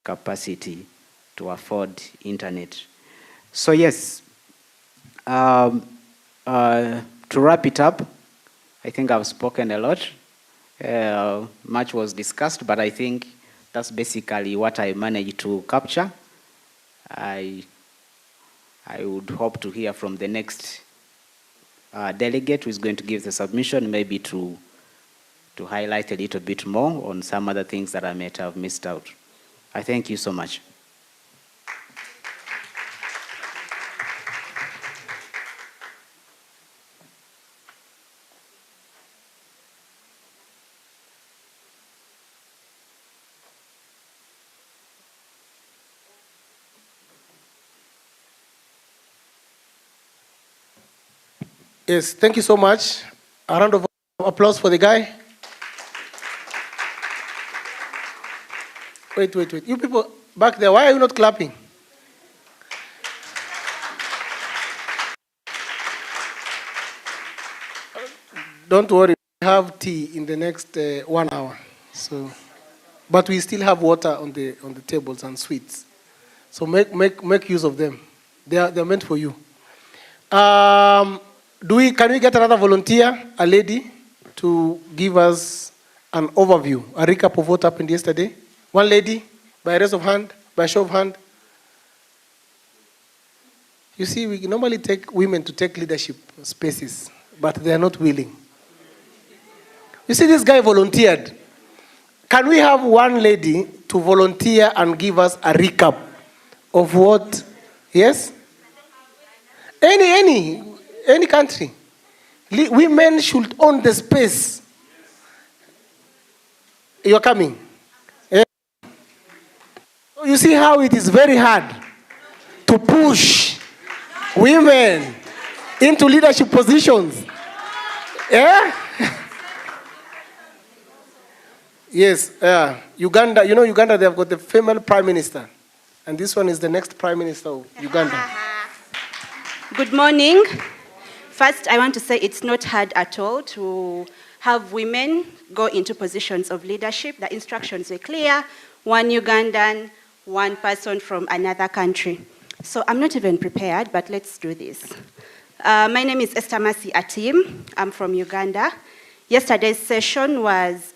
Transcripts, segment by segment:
capacity to afford internet. So yes, to wrap it up, I think I've spoken a lot. Much was discussed, but I think that's basically what I managed to capture. I would hope to hear from the next delegate who is going to give the submission, maybe to highlight a little bit more on some other things that I might have missed out. I thank you so much. Yes, thank you so much. A round of applause for the guy. Wait. You people back there, why are you not clapping? Don't worry, we have tea in the next 1 hour. So, but we still have water on the tables and sweets. So make use of them. They're meant for you. Can we get another volunteer, a lady, to give us an overview, a recap of what happened yesterday? One lady, by a raise of hand, by a show of hand. You see, we normally take women to take leadership spaces, but they are not willing. You see, this guy volunteered. Can we have one lady to volunteer and give us a recap of what? Yes? Any country. Women should own the space. You're coming. Yeah. You see how it is very hard to push women into leadership positions. Yeah? Yes, Uganda, you know Uganda, they have got the female prime minister. And this one is the next prime minister of Uganda. Good morning. First, I want to say it's not hard at all to have women go into positions of leadership. The instructions were clear: one Ugandan, one person from another country. So I'm not even prepared, but let's do this. My name is Esther Masi Atim. I'm from Uganda. Yesterday's session was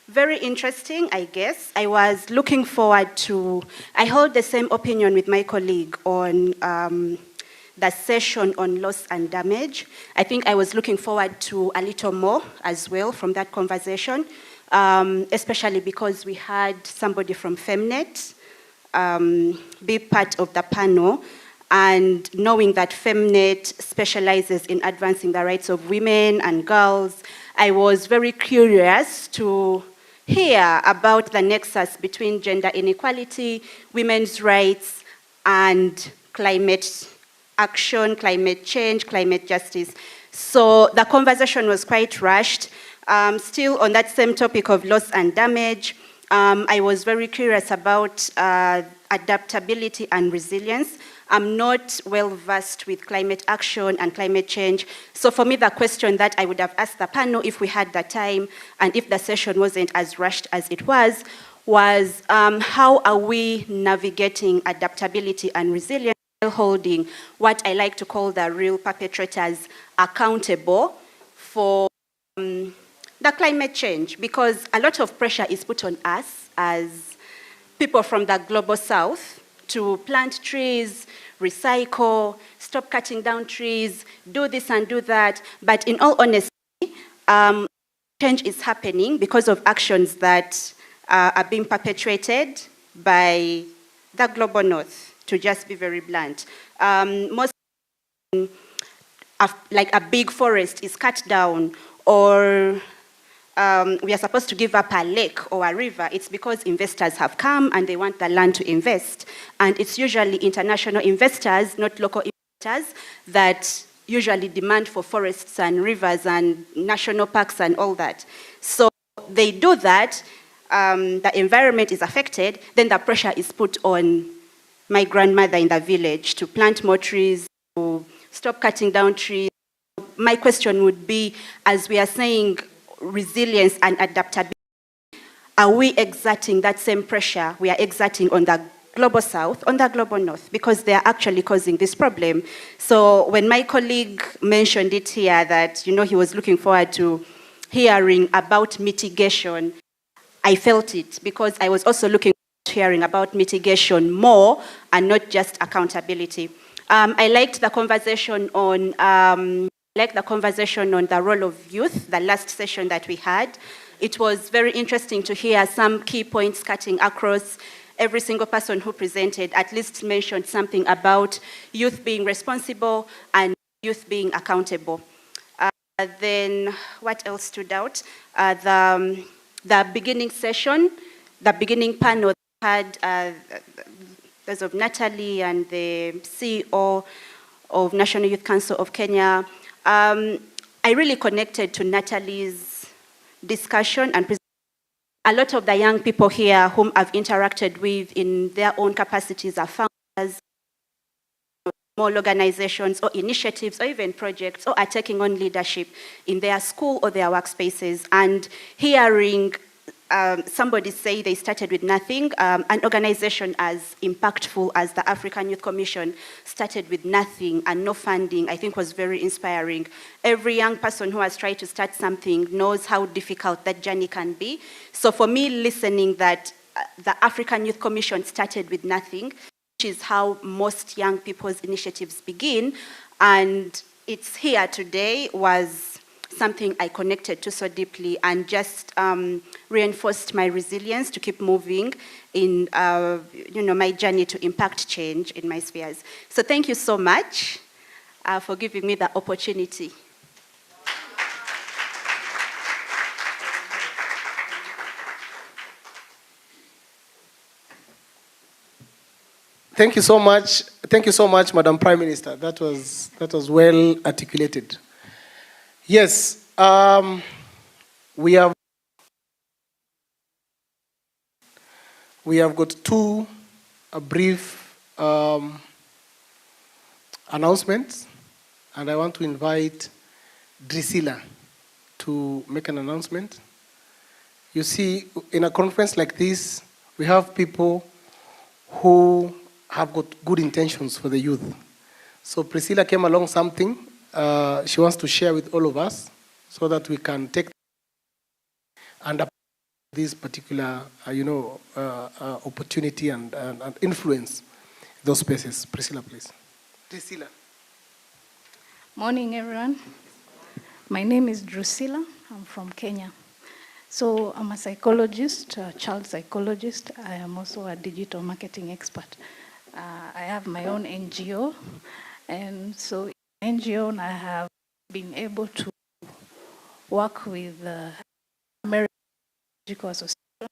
very interesting, I guess. I was looking forward to, I hold the same opinion with my colleague on the session on loss and damage. I think I was looking forward to a little more as well from that conversation, especially because we had somebody from Femnet be part of the panel, and knowing that Femnet specializes in advancing the rights of women and girls, I was very curious to hear about the nexus between gender inequality, women's rights, and climate action, climate change, climate justice. So the conversation was quite rushed. Still on that same topic of loss and damage, I was very curious about adaptability and resilience. I'm not well versed with climate action and climate change. So for me, the question that I would have asked the panel if we had the time and if the session wasn't as rushed as it was how are we navigating adaptability and resilience, holding what I like to call the real perpetrators accountable for the climate change, because a lot of pressure is put on us as people from the global south to plant trees, recycle, stop cutting down trees, do this and do that. But in all honesty, change is happening because of actions that are being perpetrated by the global north, to just be very blunt. Most like a big forest is cut down, or we are supposed to give up a lake or a river, it's because investors have come and they want the land to invest. And it's usually international investors, not local investors, that usually demand for forests and rivers and national parks and all that. So they do that, the environment is affected, then the pressure is put on my grandmother in the village to plant more trees, to stop cutting down trees. My question would be, as we are saying, resilience and adaptability, are we exerting that same pressure we are exerting on the global south, on the global north, because they are actually causing this problem. So when my colleague mentioned it here that, he was looking forward to hearing about mitigation, I felt it, because I was also looking forward to hearing about mitigation more and not just accountability. I liked the conversation on the role of youth, the last session that we had. It was very interesting to hear some key points cutting across. Every single person who presented at least mentioned something about youth being responsible and youth being accountable. Then what else stood out? The beginning session, the beginning panel had those of Natalie and the CEO of National Youth Council of Kenya. I really connected to Natalie's discussion and presentation. A lot of the young people here whom I've interacted with in their own capacities are founders, small organizations or initiatives or even projects, or are taking on leadership in their school or their workspaces. And hearing somebody say they started with nothing, an organization as impactful as the African Youth Commission started with nothing and no funding, I think was very inspiring. Every young person who has tried to start something knows how difficult that journey can be. So for me, listening that the African Youth Commission started with nothing, which is how most young people's initiatives begin, and it's here today, was something I connected to so deeply and just reinforced my resilience to keep moving in my journey to impact change in my spheres. So thank you so much for giving me the opportunity. Thank you so much. Thank you so much, Madam Prime Minister. That was well articulated. Yes, we have got two brief announcements, and I want to invite Drusilla to make an announcement. You see, in a conference like this, we have people who have got good intentions for the youth. So Priscilla came along something she wants to share with all of us so that we can take and this particular, opportunity and influence those spaces. Priscilla, please. Drusilla. Morning, everyone. My name is Drusilla. I'm from Kenya. So I'm a psychologist, a child psychologist. I am also a digital marketing expert. I have my own NGO, and so in NGO I have been able to work with the American Psychological Association,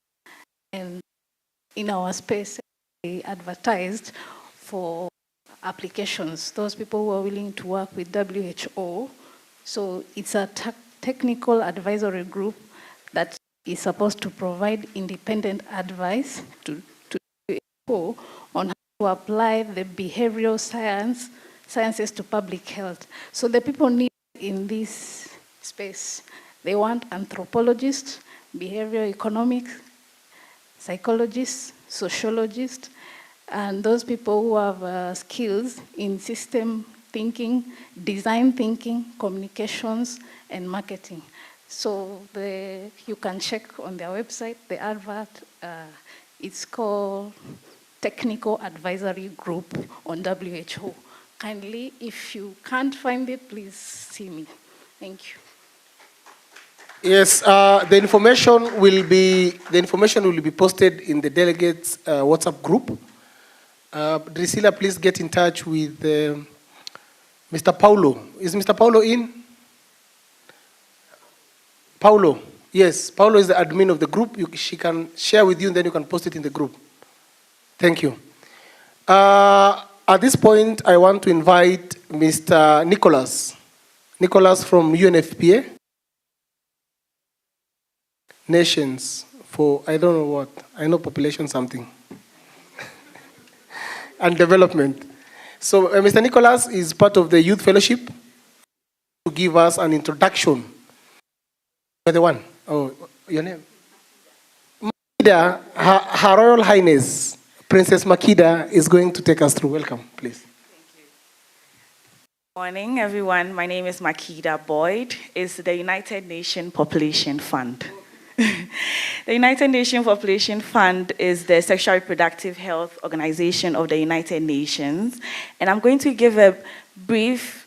and in our space we advertised for applications, those people who are willing to work with WHO. So it's a technical advisory group that is supposed to provide independent advice to WHO on how to apply the behavioral sciences to public health. So the people need in this space, they want anthropologists, behavioral economics, psychologists, sociologists, and those people who have skills in system thinking, design thinking, communications, and marketing. So you can check on their website, the advert, it's called Technical Advisory Group on WHO. Kindly, if you can't find it, please see me. Thank you. Yes, the information will be posted in the delegates WhatsApp group. Drusilla, please get in touch with Mr. Paulo. Is Mr. Paulo in? Paulo, yes. Paulo is the admin of the group. She can share with you, and then you can post it in the group. Thank you. At this point, I want to invite Mr. Nicholas. Nicholas from UNFPA. Nations for, I don't know what. I know population something. And development. So Mr. Nicholas is part of the Youth Fellowship to give us an introduction. You're the one. Oh, your name? Makida, Her Royal Highness, Princess Makida, is going to take us through. Welcome, please. Morning, everyone. My name is Makida Boyd. It's the United Nations Population Fund. The United Nations Population Fund is the sexual reproductive health organization of the United Nations. And I'm going to give a brief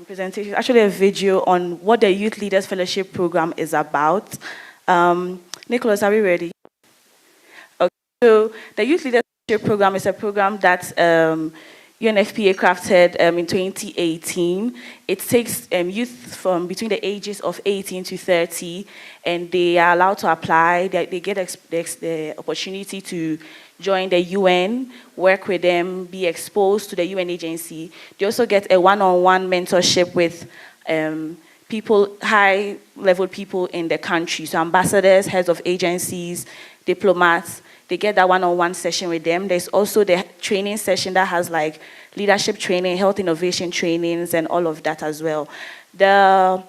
presentation, actually a video on what the Youth Leaders Fellowship Program is about. Nicholas, are we ready? Okay. So the Youth Leaders Fellowship Program is a program that UNFPA crafted in 2018. It takes youth from between the ages of 18 to 30, and they are allowed to apply. They get the opportunity to join the UN, work with them, be exposed to the UN agency. They also get a one-on-one mentorship with people, high-level people in the country, so ambassadors, heads of agencies, diplomats. They get that one-on-one session with them. There's also the training session that has like leadership training, health innovation trainings, and all of that as well. The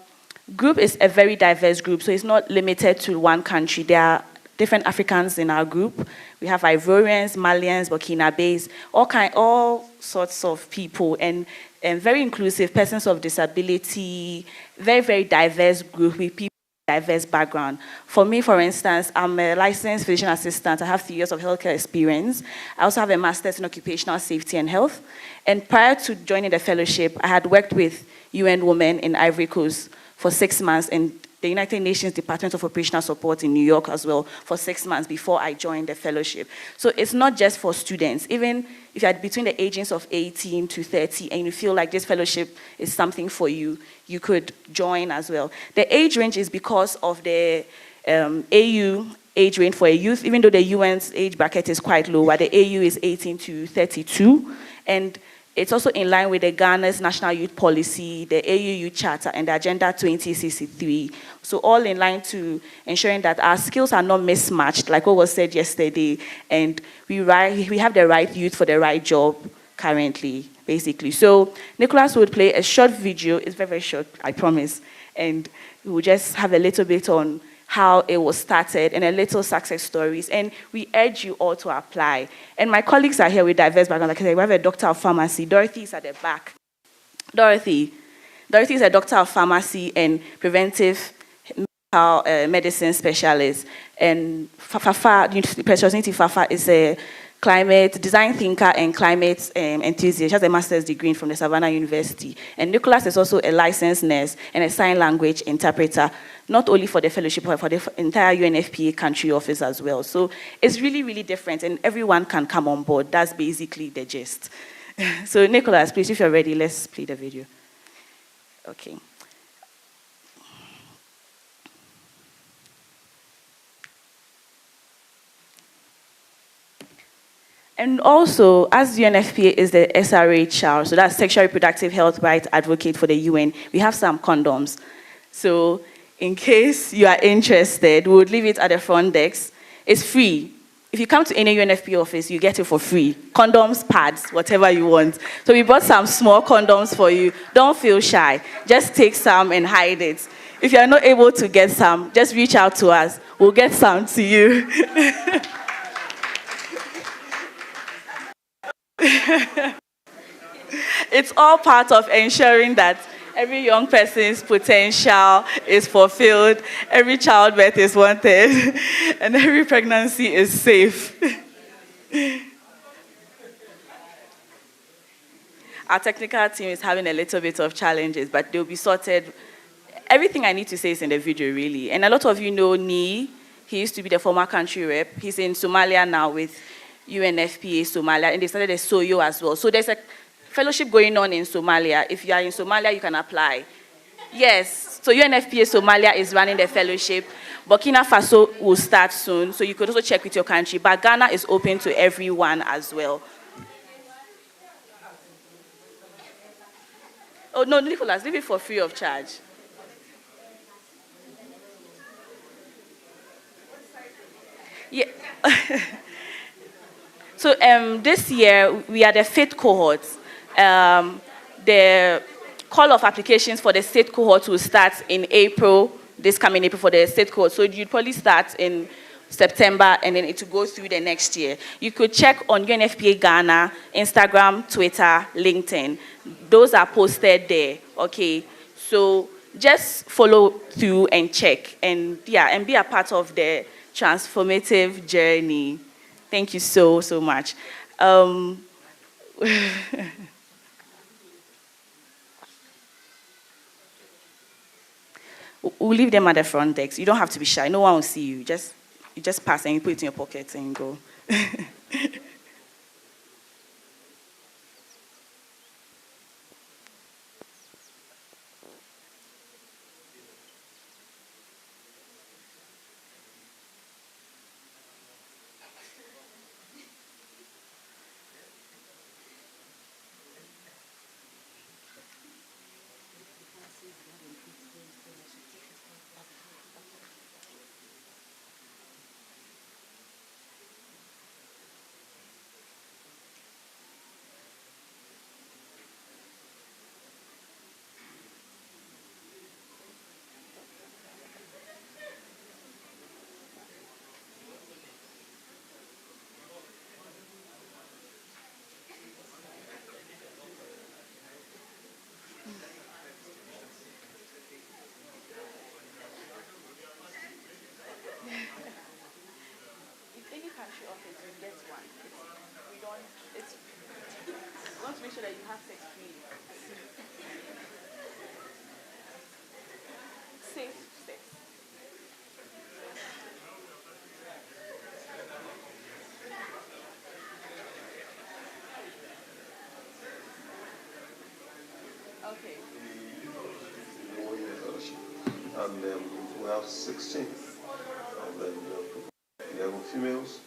group is a very diverse group, so it's not limited to one country. There are different Africans in our group. We have Ivorians, Malians, Burkinabes, all sorts of people, and very inclusive, persons of disability, very, very diverse group with people. Diverse background. For me, for instance, I'm a licensed physician assistant. I have 3 years of healthcare experience. I also have a master's in occupational safety and health. And prior to joining the fellowship, I had worked with UN Women in Ivory Coast for 6 months and the United Nations Department of Operational Support in New York as well for 6 months before I joined the fellowship. So it's not just for students. Even if you're between the ages of 18 to 30 and you feel like this fellowship is something for you, you could join as well. The age range is because of the AU age range for a youth, even though the UN's age bracket is quite low, where the AU is 18 to 32. And it's also in line with the Ghana's National Youth Policy, the AU Youth Charter, and the Agenda 2063. So all in line to ensuring that our skills are not mismatched, like what was said yesterday, and we have the right youth for the right job currently, basically. So Nicholas would play a short video. It's very, very short, I promise. And we will just have a little bit on how it was started and a little success stories. And we urge you all to apply. And my colleagues are here with diverse backgrounds. Like I said, we have a doctor of pharmacy. Dorothy is at the back. Dorothy is a doctor of pharmacy and preventive medicine specialist. And Fafa, Precious Niti Fafa is a climate design thinker and climate enthusiast. She has a master's degree from the Savannah University. And Nicholas is also a licensed nurse and a sign language interpreter, not only for the fellowship, but for the entire UNFPA country office as well. So it's really, really different, and everyone can come on board. That's basically the gist. So Nicholas, please, if you're ready, let's play the video. Okay. And also, as UNFPA is the SRHR, so that's Sexual Reproductive Health Rights Advocate for the UN, we have some condoms. So in case you are interested, we would leave it at the front desk. It's free. If you come to any UNFPA office, you get it for free. Condoms, pads, whatever you want. So we bought some small condoms for you. Don't feel shy. Just take some and hide it. If you are not able to get some, just reach out to us. We'll get some to you. It's all part of ensuring that every young person's potential is fulfilled, every childbirth is wanted, and every pregnancy is safe. Our technical team is having a little bit of challenges, but they'll be sorted. Everything I need to say is in the video, really. And a lot of you know Nii. He used to be the former country rep. He's in Somalia now with UNFPA Somalia, and they started a SOYO as well. So there's a fellowship going on in Somalia. If you are in Somalia, you can apply. Yes, so UNFPA Somalia is running the fellowship. Burkina Faso will start soon, so you could also check with your country. But Ghana is open to everyone as well. Oh, no, Nicholas, leave it for free of charge. Yeah. So this year, we are the 5th cohort. The call of applications for the state cohort will start in April, this coming April for the state cohort. So you'd probably start in September, and then it will go through the next year. You could check on UNFPA Ghana, Instagram, Twitter, LinkedIn. Those are posted there, okay? So just follow through and check, and yeah, and be a part of the transformative journey. Thank you so, so much. We'll leave them at the front desk. You don't have to be shy. No one will see you. You just pass and you put it in your pocket and go. We want to make sure that you have sex free. Safe sex. Okay. And we have 16 of them, 11 females.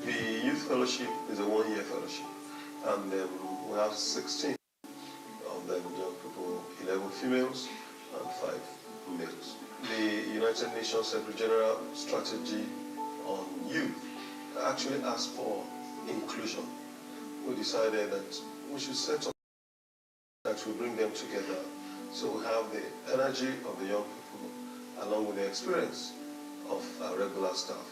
The youth fellowship is a one-year fellowship, and we have 16 of them young people, 11 females and 5 males. The United Nations Secretary General Strategy on Youth actually asked for inclusion. We decided that we should set up that will bring them together, so we have the energy of the young people along with the experience of our regular staff.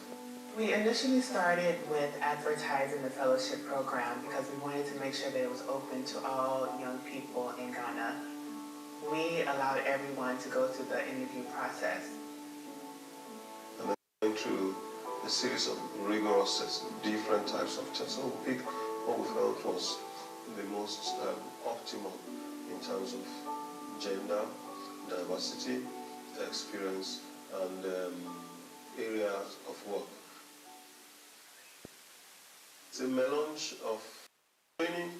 We initially started with advertising the fellowship program because we wanted to make sure that it was open to all young people in Ghana. We allowed everyone to go through the interview process. And then went through a series of rigorous tests, different types of tests. So we picked what we felt was the most optimal in terms of gender, diversity, experience, and areas of work. It's a melange of training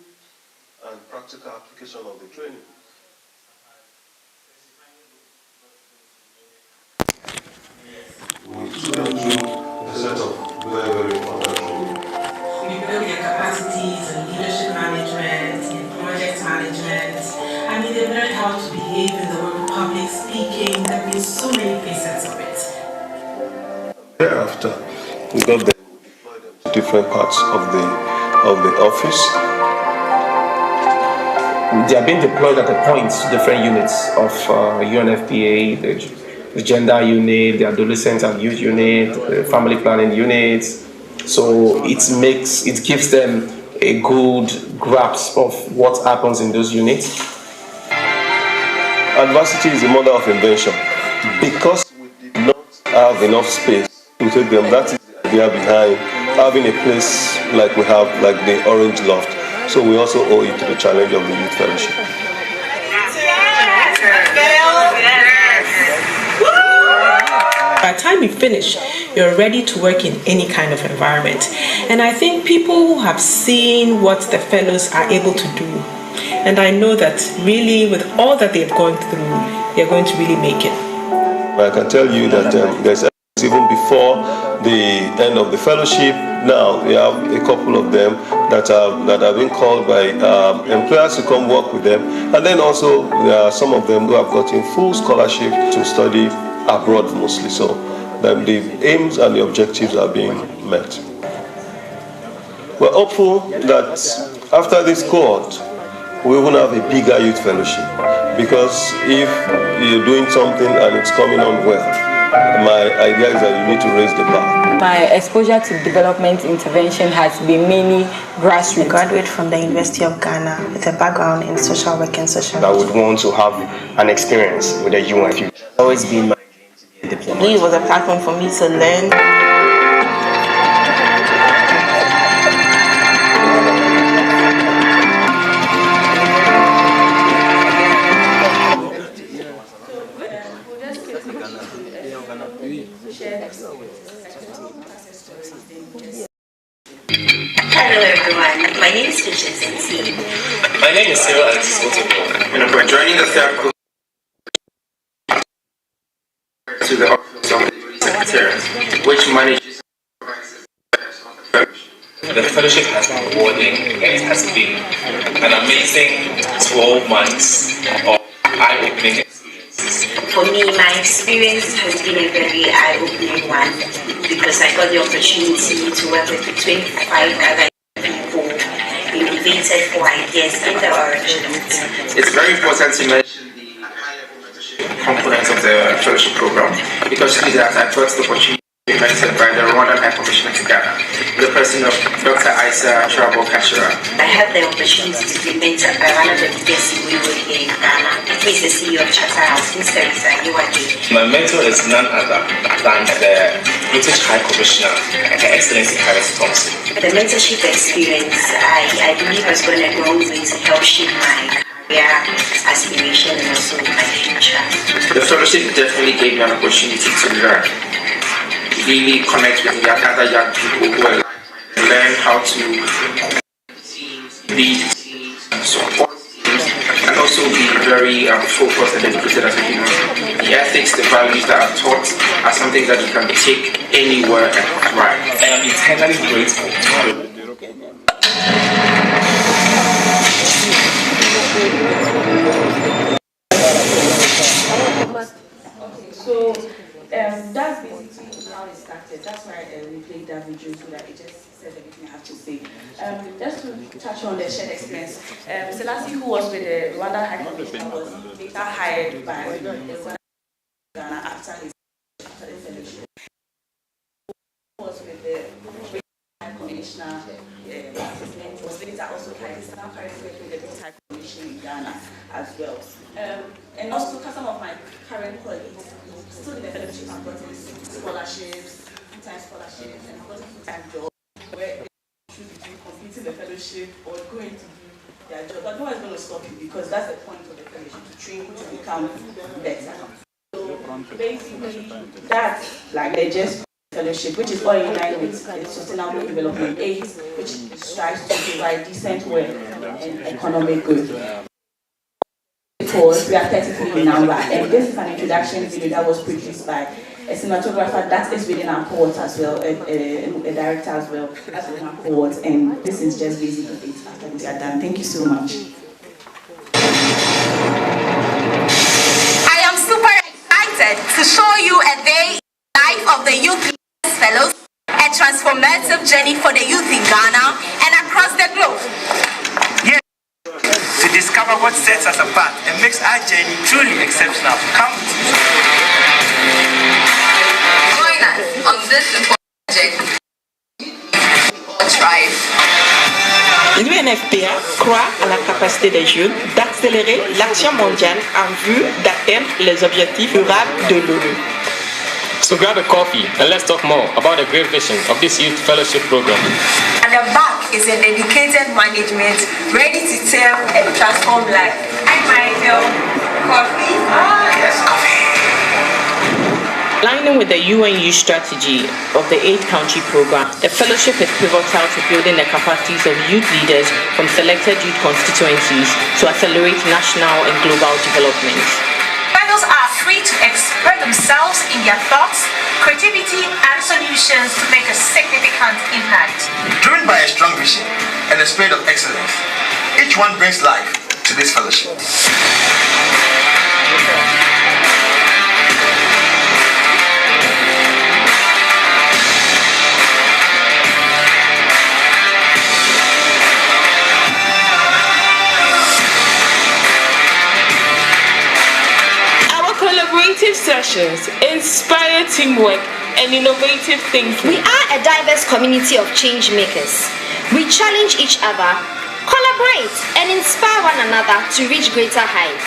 and practical application of the training. We took them through a set of very, very important training. We build their capacities in leadership management, in project management. I mean, they learn how to behave in the world of public speaking. There have been so many facets of it. Thereafter, we got them, we deployed them to different parts of the office. They are being deployed at the points, different units of UNFPA, the gender unit, the adolescent and youth unit, the family planning unit. So it gives them a good grasp of what happens in those units. Adversity is the mother of invention. Because we did not have enough space to take them, that is the idea behind having a place like we have, like the Orange Loft. So we also owe it to the challenge of the Youth Fellowship. By the time time you finish, you're ready to work in any kind of environment. And I think people who have seen what the fellows are able to do, and I know that really with all that they've gone through, they're going to really make it. I can tell you that there's even before the end of the fellowship. Now we have a couple of them that have been called by employers to come work with them, and then also there are some of them who have gotten full scholarship to study abroad mostly. So the aims and the objectives are being met. We're hopeful that after this cohort, we will have a bigger youth fellowship, because if you're doing something and it's coming on well, my idea is that you need to raise the bar. My exposure to development intervention has been mainly grassroots. I graduate from the University of Ghana with a background in social work and social. I would want to have an experience with the UNFP. It's always been my dream to be a diplomat. I believe it was a platform for me to learn. Hello everyone, my name is Patience Nti. My name is Cyril Alexis Otopo, and I'm joining the third to the Office of the Secretariat, which manages the fellowship has been rewarding, and it has been an amazing 12 months of eye-opening experiences. For me, my experience has been a very eye-opening one, because I got the opportunity to work with 25 other people innovated for ideas in the arrangement. It's very important to mention the high-level mentorship components of the fellowship program, because through that I got the opportunity to be mentored by the Rwandan High Commissioner to Ghana, the person of Dr. Isa Trabo-Kachira. I had the opportunity to be mentored by one of the biggest CEOs here in Ghana. He is the CEO of Charterhouse, Mr. Isa Iwade. My mentor is none other than the British High Commissioner, Her Excellency Harris Thompson. The mentorship experience, I believe, has gone a long way to help shape my career aspiration and also my future. The fellowship definitely gave me an opportunity to learn, really connect with the other young people who are learn how to lead teams, support teams, and also be very focused and dedicated as a human. The ethics, the values that are taught are something that you can take anywhere and thrive. And I'm eternally grateful to So that's basically how it started. That's why we played that video, so that it just says everything I have to say. Just to touch on the shared experience, Selassie, who was with the Rwanda High Commission, was later hired by the Rwanda after the fellowship. Was with the High Commissioner, was later also hired with the British High Commission in Ghana as well. And also, some of my current colleagues still in the fellowship have gotten scholarships, full-time scholarships, and have gotten full-time jobs where they choose between completing the fellowship or going to do their job. But no one is going to stop you, because that's the point of the fellowship, to train you to become better. So basically, that's like the GEST fellowship, which is all in line with the Sustainable Development Aids, which strives to provide decent work and economic growth. We are 33 in number, and this is an introduction video that was produced by a cinematographer that is within our cohort as well, a director as well, that's within our cohort, and this is just basically it after we are done. Thank you so much. I am super excited to show you a day in the life of the Youth Fellows, a transformative journey for the youth in Ghana and across the globe. To discover what sets us apart and makes our journey truly exceptional. Come join us on this project or thrive. L'UNFPA croit à la capacité des jeunes d'accélérer l'action mondiale en vue d'atteindre les objectifs durables de l'ONU. So grab a coffee and let's talk more about the great vision of this youth fellowship program. At the back is a dedicated management ready to tell and transform life. Hi, Michael. Coffee? Aligning line with the UN Youth Strategy of the 8-country program, the fellowship is pivotal to building the capacities of youth leaders from selected youth constituencies to accelerate national and global development. Fellows are free to express themselves in their thoughts, creativity, and solutions to make a significant impact. Driven by a strong vision and a spirit of excellence, each one brings life to this fellowship. Collaborative sessions inspire teamwork and innovative thinking. We are a diverse community of change makers. We challenge each other, collaborate, and inspire one another to reach greater heights.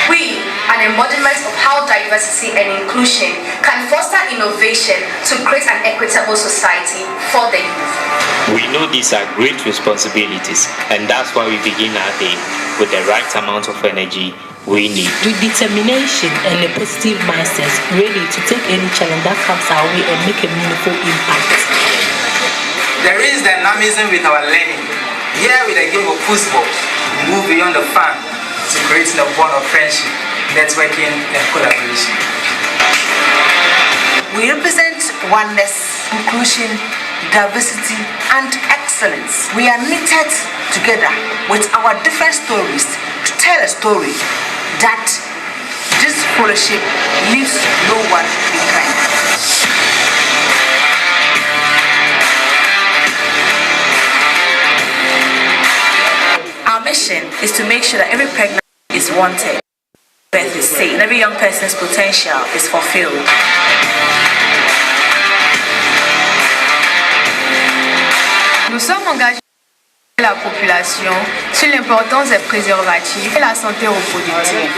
We are an embodiment of how diversity and inclusion can foster innovation to create an equitable society for the youth. We know these are great responsibilities, and that's why we begin our day with the right amount of energy we need. With determination and a positive mindset, ready to take any challenge that comes our way and make a meaningful impact. There is dynamism with our learning. Here with a game of football, we move beyond the fun to creating a bond of friendship, networking, and collaboration. We represent oneness, inclusion, diversity, and excellence. We are knitted together with our different stories to tell a story that this fellowship leaves no one behind. Our mission is to make sure that every pregnant is wanted, birth is safe, and every young person's potential is fulfilled. Nous sommes engagés avec la population sur l'importance des préservatifs et la santé reproductive.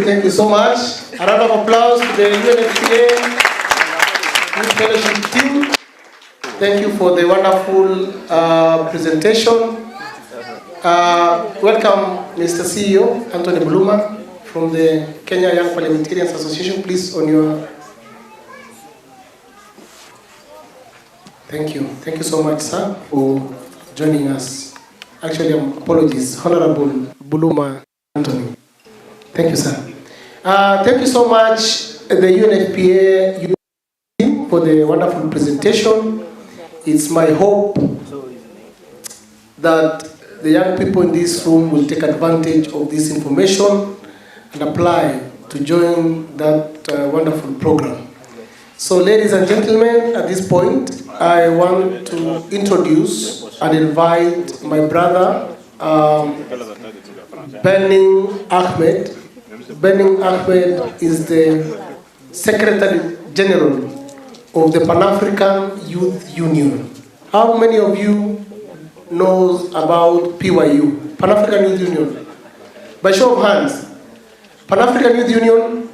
Thank you so much. A round of applause to the UNFPA Youth Fellowship team. Thank you for the wonderful presentation. Welcome, Mr. CEO Anthony Bluma from the Kenya Young Parliamentarians Association. Please, on your. Thank you. Thank you so much, sir, for joining us. Actually, apologies, Honorable Bluma Anthony. Thank you, sir. Thank you so much, the UNFPA team, for the wonderful presentation. It's my hope that the young people in this room will take advantage of this information and apply to join that wonderful program. So, ladies and gentlemen, at this point, I want to introduce and invite my brother, Benning Ahmed. Benning Ahmed is the Secretary General of the Pan-African Youth Union. How many of you knows about PYU, Pan-African Youth Union? By show of hands, Pan-African Youth Union.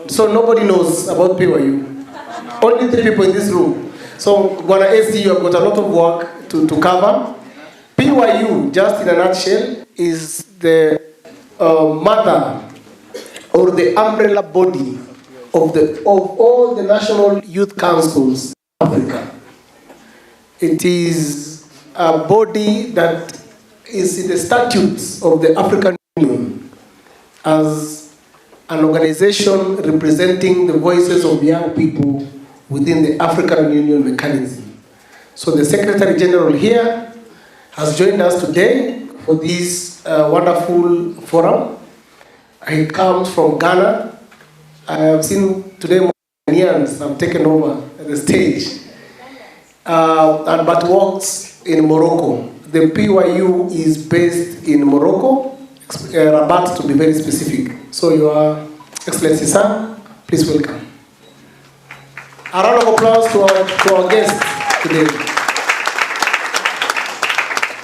So nobody knows about PYU. Only 3 people in this room. So Bwana AC, you have got a lot of work to cover. PYU, just in a nutshell, is the mother or the umbrella body of all the national youth councils in Africa. It is a body that is in the statutes of the African Union as an organization representing the voices of young people within the African Union mechanism. So the Secretary General here has joined us today for this wonderful forum. He comes from Ghana. I have seen today more Ghanaians have taken over the stage, but works in Morocco. The PYU is based in Morocco, Rabat to be very specific. So Your Excellency, sir, please welcome. A round of applause to our guests today.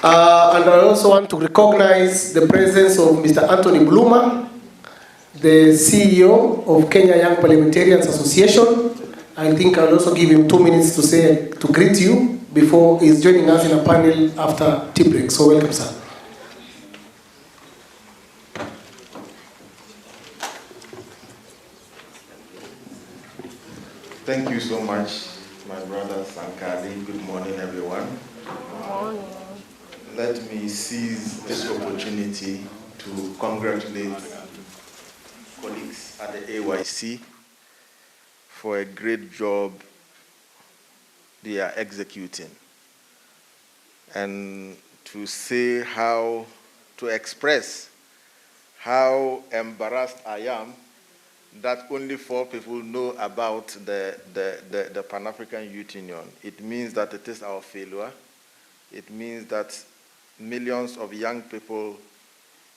And I also want to recognize the presence of Mr. Anthony Bluma, the CEO of Kenya Young Parliamentarians Association. I think I'll also give him 2 minutes to greet you before he's joining us in a panel after tea break. So welcome, sir. Thank you so much, my brother Sankari. Good morning, everyone. Good morning. Let me seize this opportunity to congratulate colleagues at the AYC for a great job they are executing, and to express how embarrassed I am that only 4 people know about the Pan-African Youth Union. It means that it is our failure. It means that millions of young people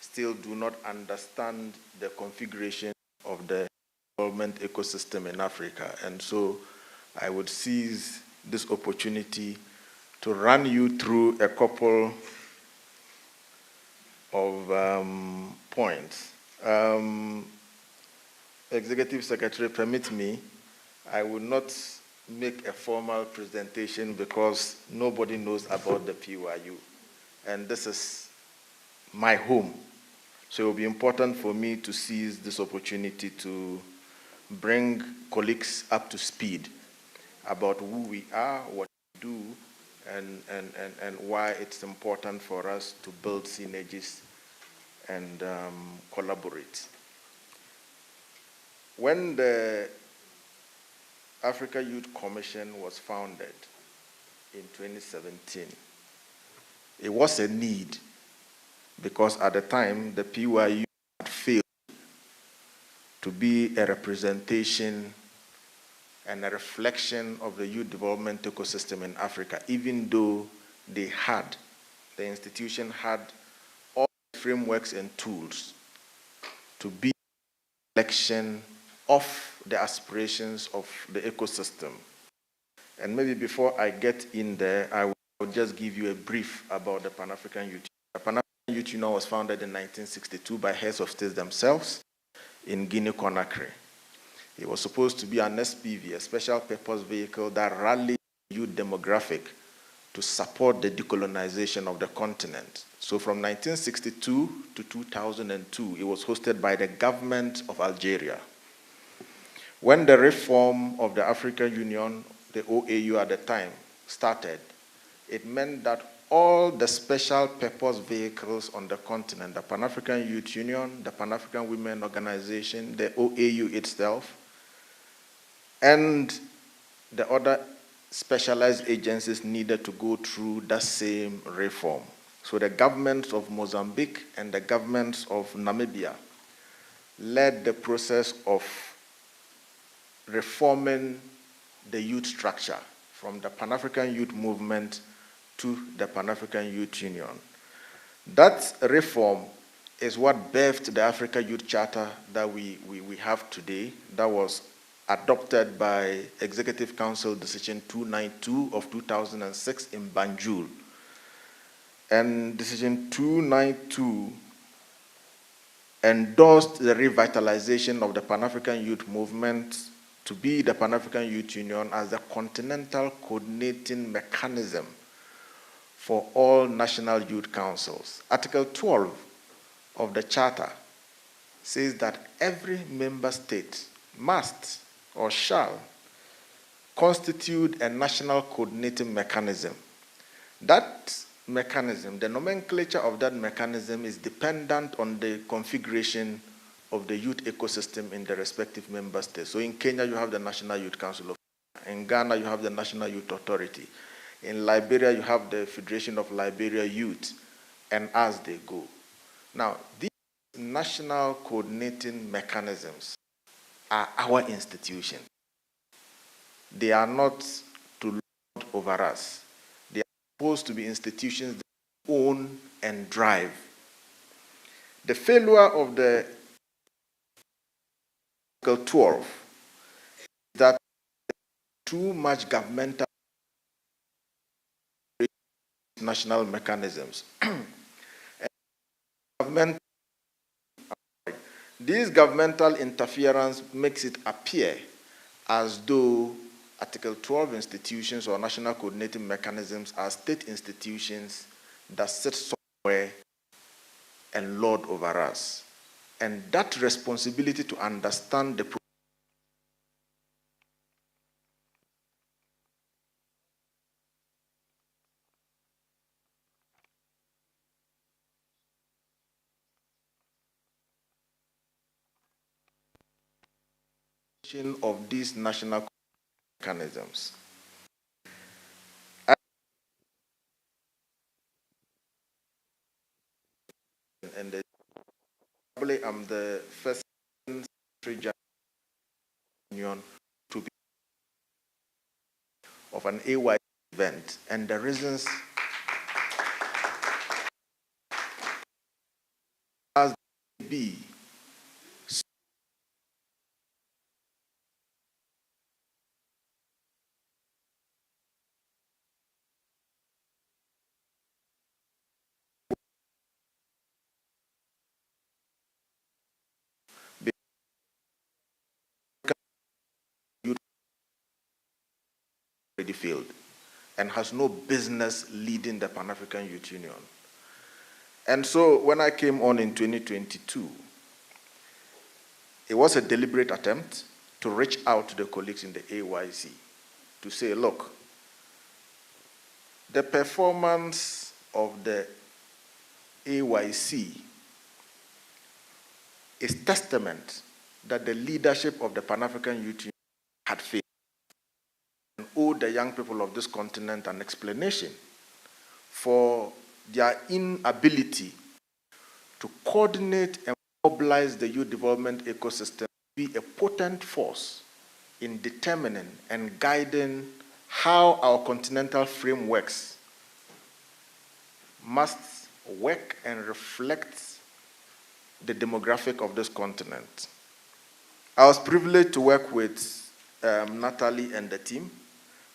still do not understand the configuration of the development ecosystem in Africa. And so I would seize this opportunity to run you through a couple of points. Executive Secretary, permit me, I will not make a formal presentation because nobody knows about the PYU. And this is my home. So it will be important for me to seize this opportunity to bring colleagues up to speed about who we are, what we do, and why it's important for us to build synergies and collaborate. When the Africa Youth Commission was founded in 2017, it was a need because at the time the PYU had failed to be a representation and a reflection of the youth development ecosystem in Africa, even though the institution had all the frameworks and tools to be a reflection of the aspirations of the ecosystem. And maybe before I get in there, I will just give you a brief about the Pan-African Youth Union. The Pan-African Youth Union was founded in 1962 by heads of states themselves in Guinea-Conakry. It was supposed to be an SPV, a special purpose vehicle that rallied the youth demographic to support the decolonization of the continent. So from 1962 to 2002, it was hosted by the government of Algeria. When the reform of the African Union, the OAU at the time, started, it meant that all the special purpose vehicles on the continent, the Pan-African Youth Union, the Pan-African Women Organization, the OAU itself, and the other specialized agencies needed to go through that same reform. So the governments of Mozambique and the governments of Namibia led the process of reforming the youth structure from the Pan-African Youth Movement to the Pan-African Youth Union. That reform is what birthed the Africa Youth Charter that we have today, that was adopted by Executive Council Decision 292 of 2006 in Banjul. And Decision 292 endorsed the revitalization of the Pan-African Youth Movement to be the Pan-African Youth Union as the continental coordinating mechanism for all national youth councils. Article 12 of the Charter says that every member state must or shall constitute a national coordinating mechanism. That mechanism, the nomenclature of that mechanism is dependent on the configuration of the youth ecosystem in the respective member states. So in Kenya, you have the National Youth Council of Kenya. In Ghana, you have the National Youth Authority. In Liberia, you have the Federation of Liberia Youth, and as they go. Now, these national coordinating mechanisms are our institutions. They are not to lord over us. They are supposed to be institutions that own and drive. The failure of the Article 12 is that too much governmental national mechanisms. This governmental interference makes it appear as though Article 12 institutions or national coordinating mechanisms are state institutions that sit somewhere and lord over us. And that responsibility to understand the of these national mechanisms. And probably I'm the first Secretary Union to be of an AY event, and the reasons as be already failed and has no business leading the Pan-African Youth Union. And so when I came on in 2022, it was a deliberate attempt to reach out to the colleagues in the AYC to say, look, the performance of the AYC is testament that the leadership of the Pan-African Youth Union had failed and owed the young people of this continent an explanation for their inability to coordinate and mobilize the youth development ecosystem to be a potent force in determining and guiding how our continental frameworks must work and reflect the demographic of this continent. I was privileged to work with Natalie and the team.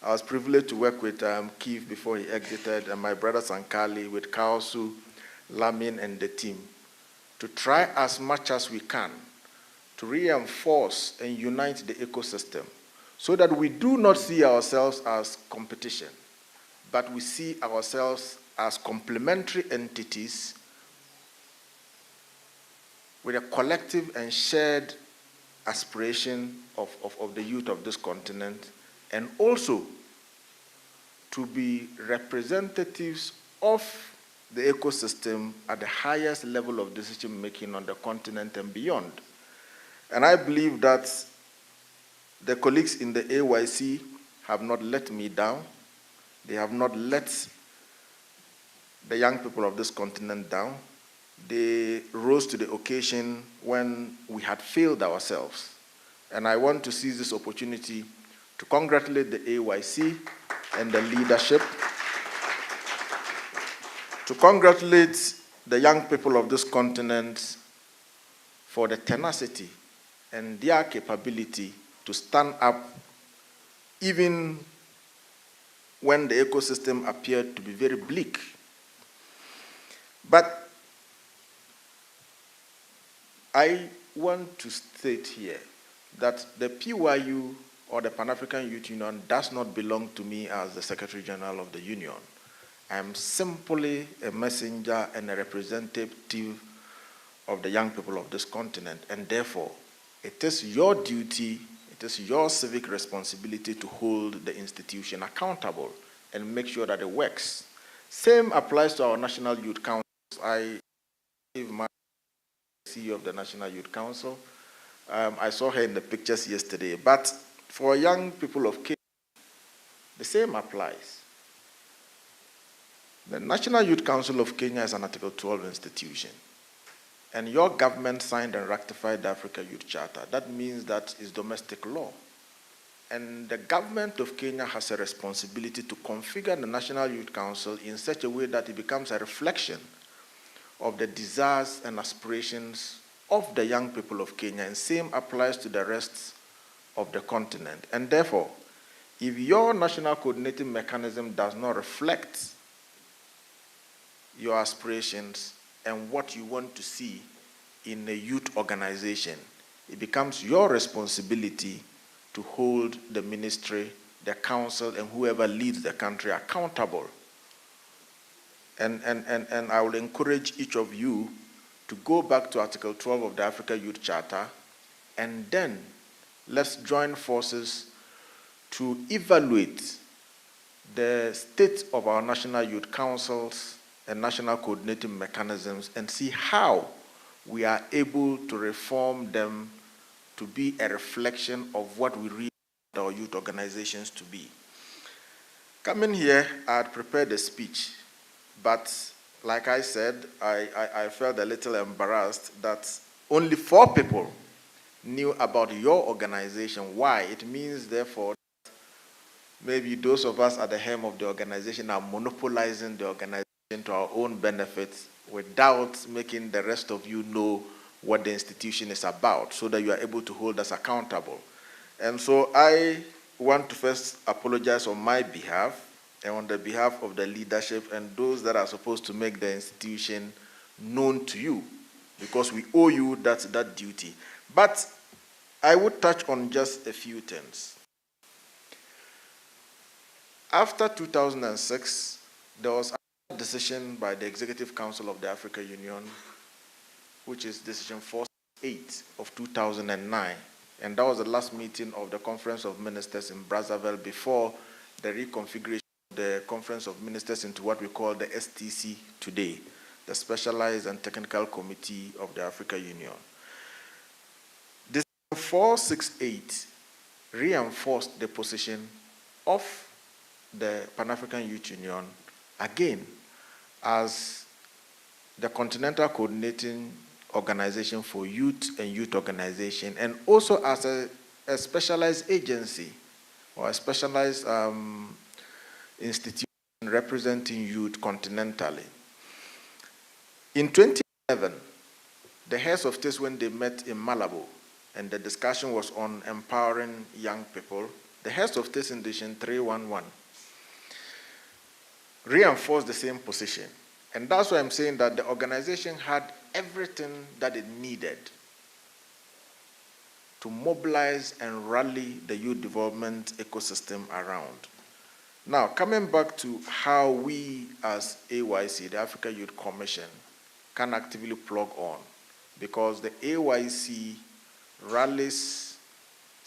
I was privileged to work with Keith before he exited, and my brother Sankali, with Kaosu, Lamin, and the team, to try as much as we can to reinforce and unite the ecosystem so that we do not see ourselves as competition, but we see ourselves as complementary entities with a collective and shared aspiration of the youth of this continent, and also to be representatives of the ecosystem at the highest level of decision making on the continent and beyond. And I believe that the colleagues in the AYC have not let me down. They have not let the young people of this continent down. They rose to the occasion when we had failed ourselves. And I want to seize this opportunity to congratulate the AYC and the leadership, to congratulate the young people of this continent for the tenacity and their capability to stand up even when the ecosystem appeared to be very bleak. But I want to state here that the PYU, or the Pan-African Youth Union, does not belong to me as the Secretary General of the Union. I am simply a messenger and a representative of the young people of this continent, and therefore it is your duty, it is your civic responsibility to hold the institution accountable and make sure that it works. Same applies to our National Youth Council. I gave my CEO of the National Youth Council. I saw her in the pictures yesterday, but for young people of Kenya, the same applies. The National Youth Council of Kenya is an Article 12 institution, and your government signed and ratified the Africa Youth Charter. That means that it's domestic law. And the government of Kenya has a responsibility to configure the National Youth Council in such a way that it becomes a reflection of the desires and aspirations of the young people of Kenya, and same applies to the rest of the continent. And therefore, if your national coordinating mechanism does not reflect your aspirations, and what you want to see in a youth organization, it becomes your responsibility to hold the ministry, the council, and whoever leads the country accountable. And I will encourage each of you to go back to Article 12 of the Africa Youth Charter, and then let's join forces to evaluate the state of our national youth councils and national coordinating mechanisms and see how we are able to reform them to be a reflection of what we really want our youth organizations to be. Coming here, I had prepared a speech, but like I said, I felt a little embarrassed that only 4 people knew about your organization. Why? It means, therefore, maybe those of us at the helm of the organization are monopolizing the organization to our own benefits without making the rest of you know what the institution is about, so that you are able to hold us accountable. And so I want to first apologize on my behalf and on the behalf of the leadership and those that are supposed to make the institution known to you, because we owe you that duty. But I would touch on just a few things. After 2006, there was a decision by the Executive Council of the Africa Union, which is Decision 468 of 2009. And that was the last meeting of the Conference of Ministers in Brazzaville before the reconfiguration of the Conference of Ministers into what we call the STC today, the Specialized and Technical Committee of the Africa Union. Decision 468 reinforced the position of the Pan-African Youth Union, again, as the Continental Coordinating Organization for Youth and Youth Organization, and also as a specialized agency or a specialized institution representing youth continentally. In 2011, the heads of states, when they met in Malabo, and the discussion was on empowering young people, the heads of states in Decision 311 reinforced the same position. And that's why I'm saying that the organization had everything that it needed to mobilize and rally the youth development ecosystem around. Now, coming back to how we as AYC, the Africa Youth Commission, can actively plug on, because the AYC rallies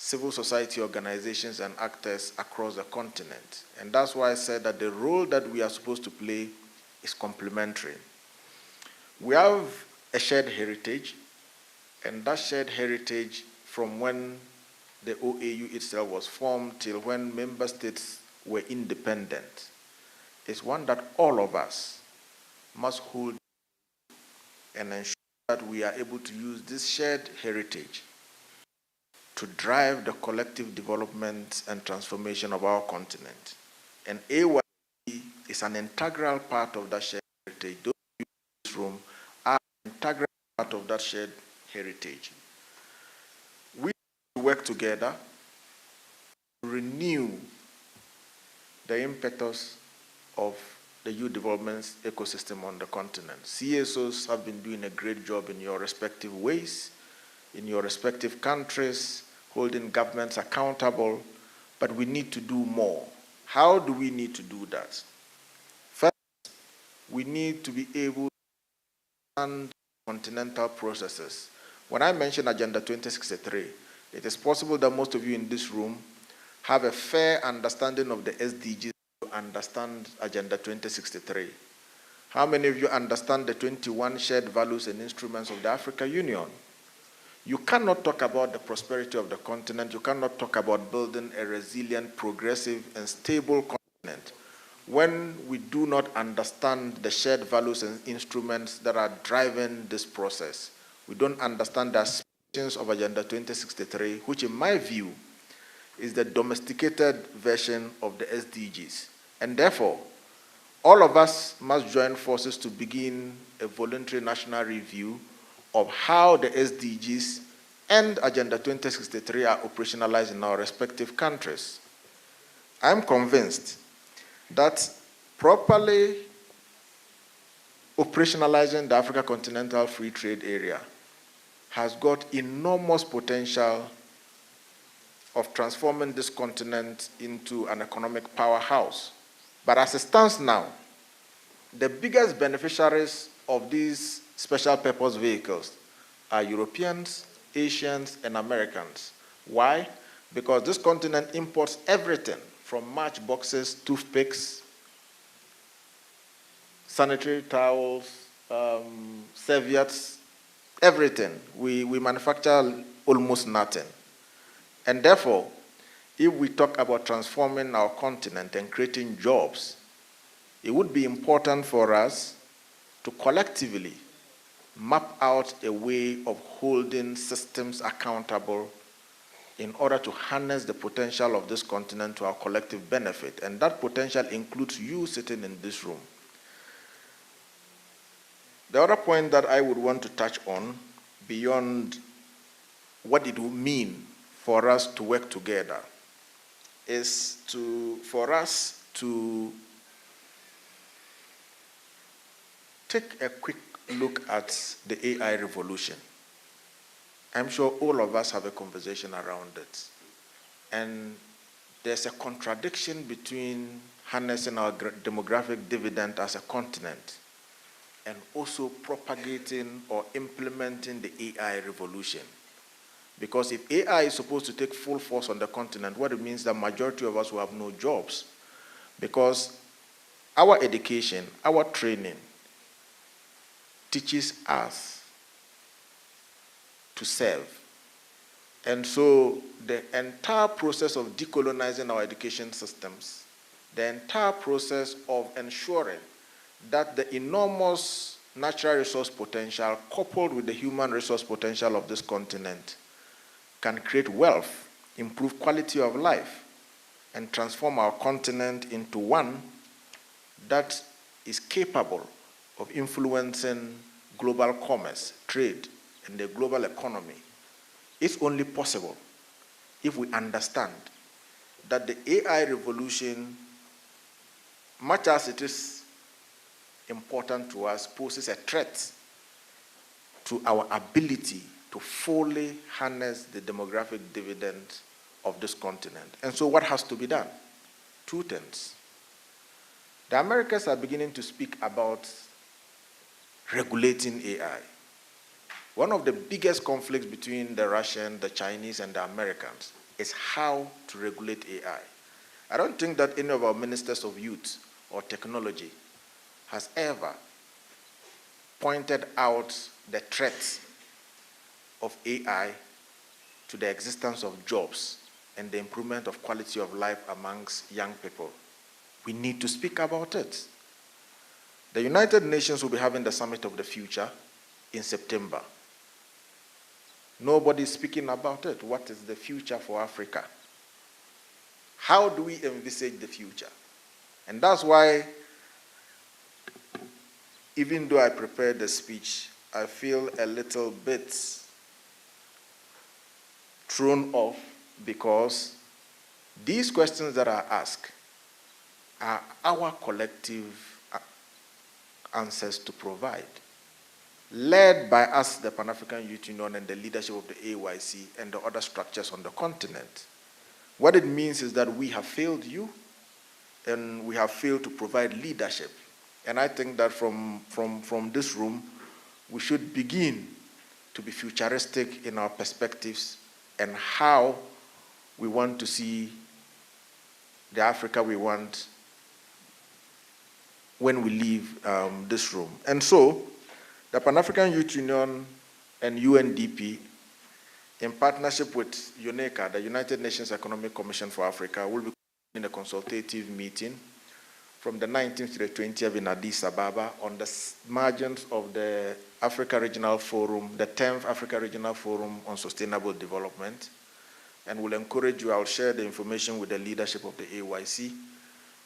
civil society organizations and actors across the continent. And that's why I said that the role that we are supposed to play is complementary. We have a shared heritage, and that shared heritage from when the OAU itself was formed till when member states were independent is one that all of us must hold and ensure that we are able to use this shared heritage to drive the collective development and transformation of our continent. And AYC is an integral part of that shared heritage. Those in this room are an integral part of that shared heritage. We work together to renew the impetus of the youth development ecosystem on the continent. CSOs have been doing a great job in your respective ways, in your respective countries, holding governments accountable, but we need to do more. How do we need to do that? First, we need to be able to understand continental processes. When I mention Agenda 2063, it is possible that most of you in this room have a fair understanding of the SDGs to understand Agenda 2063. How many of you understand the 21 shared values and instruments of the Africa Union? You cannot talk about the prosperity of the continent, you cannot talk about building a resilient, progressive, and stable continent when we do not understand the shared values and instruments that are driving this process. We don't understand the aspirations of Agenda 2063, which in my view is the domesticated version of the SDGs. And therefore, all of us must join forces to begin a voluntary national review of how the SDGs and Agenda 2063 are operationalized in our respective countries. I am convinced that properly, 2063 and Agenda 2063 are operationalized in our respective countries. operationalizing the Africa Continental Free Trade Area has got enormous potential of transforming this continent into an economic powerhouse. But as it stands now, the biggest beneficiaries of these special purpose vehicles are Europeans, Asians, and Americans. Why? Because this continent imports everything from matchboxes, toothpicks, sanitary towels, serviettes, everything. We manufacture almost nothing. And therefore, if we talk about transforming our continent and creating jobs, it would be important for us to collectively map out a way of holding systems accountable in order to harness the potential of this continent to our collective benefit. And that potential includes you sitting in this room. The other point that I would want to touch on, beyond what it will mean for us to work together, is for us to take a quick look at the AI revolution. I'm sure all of us have a conversation around it. And there's a contradiction between harnessing our demographic dividend as a continent and also propagating or implementing the AI revolution. Because if AI is supposed to take full force on the continent, what it means is the majority of us will have no jobs. Because our education, our training, teaches us to serve. And so the entire process of decolonizing our education systems, the entire process of ensuring that the enormous natural resource potential coupled with the human resource potential of this continent can create wealth, improve quality of life, and transform our continent into one that is capable of influencing global commerce, trade, and the global economy. It's only possible if we understand that the AI revolution, much as it is important to us, poses a threat to our ability to fully harness the demographic dividend of this continent. And so what has to be done? Two things. The Americans are beginning to speak about regulating AI. One of the biggest conflicts between the Russians, the Chinese, and the Americans is how to regulate AI. I don't think that any of our ministers of youth or technology has ever pointed out the threats of AI to the existence of jobs and the improvement of quality of life amongst young people. We need to speak about it. The United Nations will be having the Summit of the Future in September. Nobody is speaking about it. What is the future for Africa? How do we envisage the future? And that's why, even though I prepared the speech, I feel a little bit thrown off because these questions that I ask are our collective answers to provide, led by us, the Pan-African Youth Union, and the leadership of the AYC and the other structures on the continent. What it means is that we have failed you, and we have failed to provide leadership. And I think that from this room, we should begin to be futuristic in our perspectives and how we want to see the Africa we want when we leave this room. And so, the Pan-African Youth Union and UNDP, in partnership with UNECA, the United Nations Economic Commission for Africa, will be in a consultative meeting from the 19th to the 20th in Addis Ababa on the margins of the Africa Regional Forum, the 10th Africa Regional Forum on Sustainable Development. And we'll encourage you, I'll share the information with the leadership of the AYC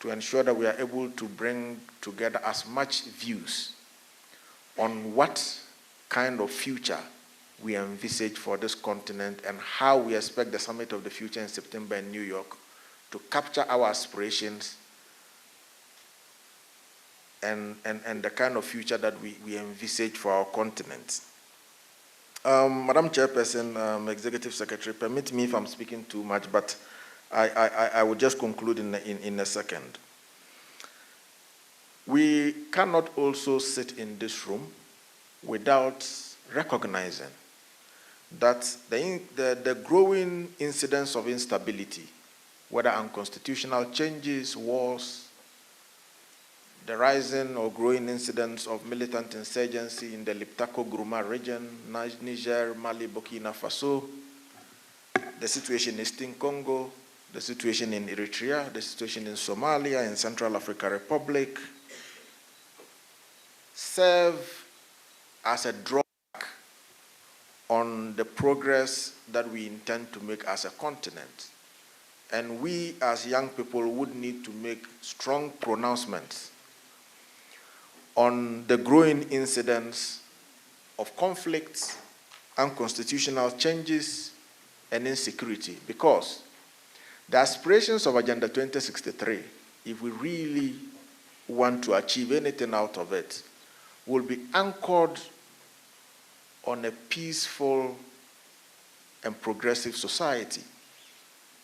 to ensure that we are able to bring together as much views on what kind of future we envisage for this continent and how we expect the Summit of the Future in September in New York to capture our aspirations and the kind of future that we envisage for our continent. Madam Chairperson, Executive Secretary, permit me if I'm speaking too much, but I will just conclude in a second. We cannot also sit in this room without recognizing that the growing incidence of instability, whether unconstitutional changes, wars, the rising or growing incidence of militant insurgency in the Liptako-Gourma region, Niger, Mali, Burkina Faso, the situation in Eastern Congo, the situation in Eritrea, the situation in Somalia, in Central African Republic, serve as a drawback on the progress that we intend to make as a continent. And we as young people would need to make strong pronouncements on the growing incidence of conflicts, unconstitutional changes, and insecurity, because the aspirations of Agenda 2063, if we really want to achieve anything out of it, will be anchored on a peaceful and progressive society.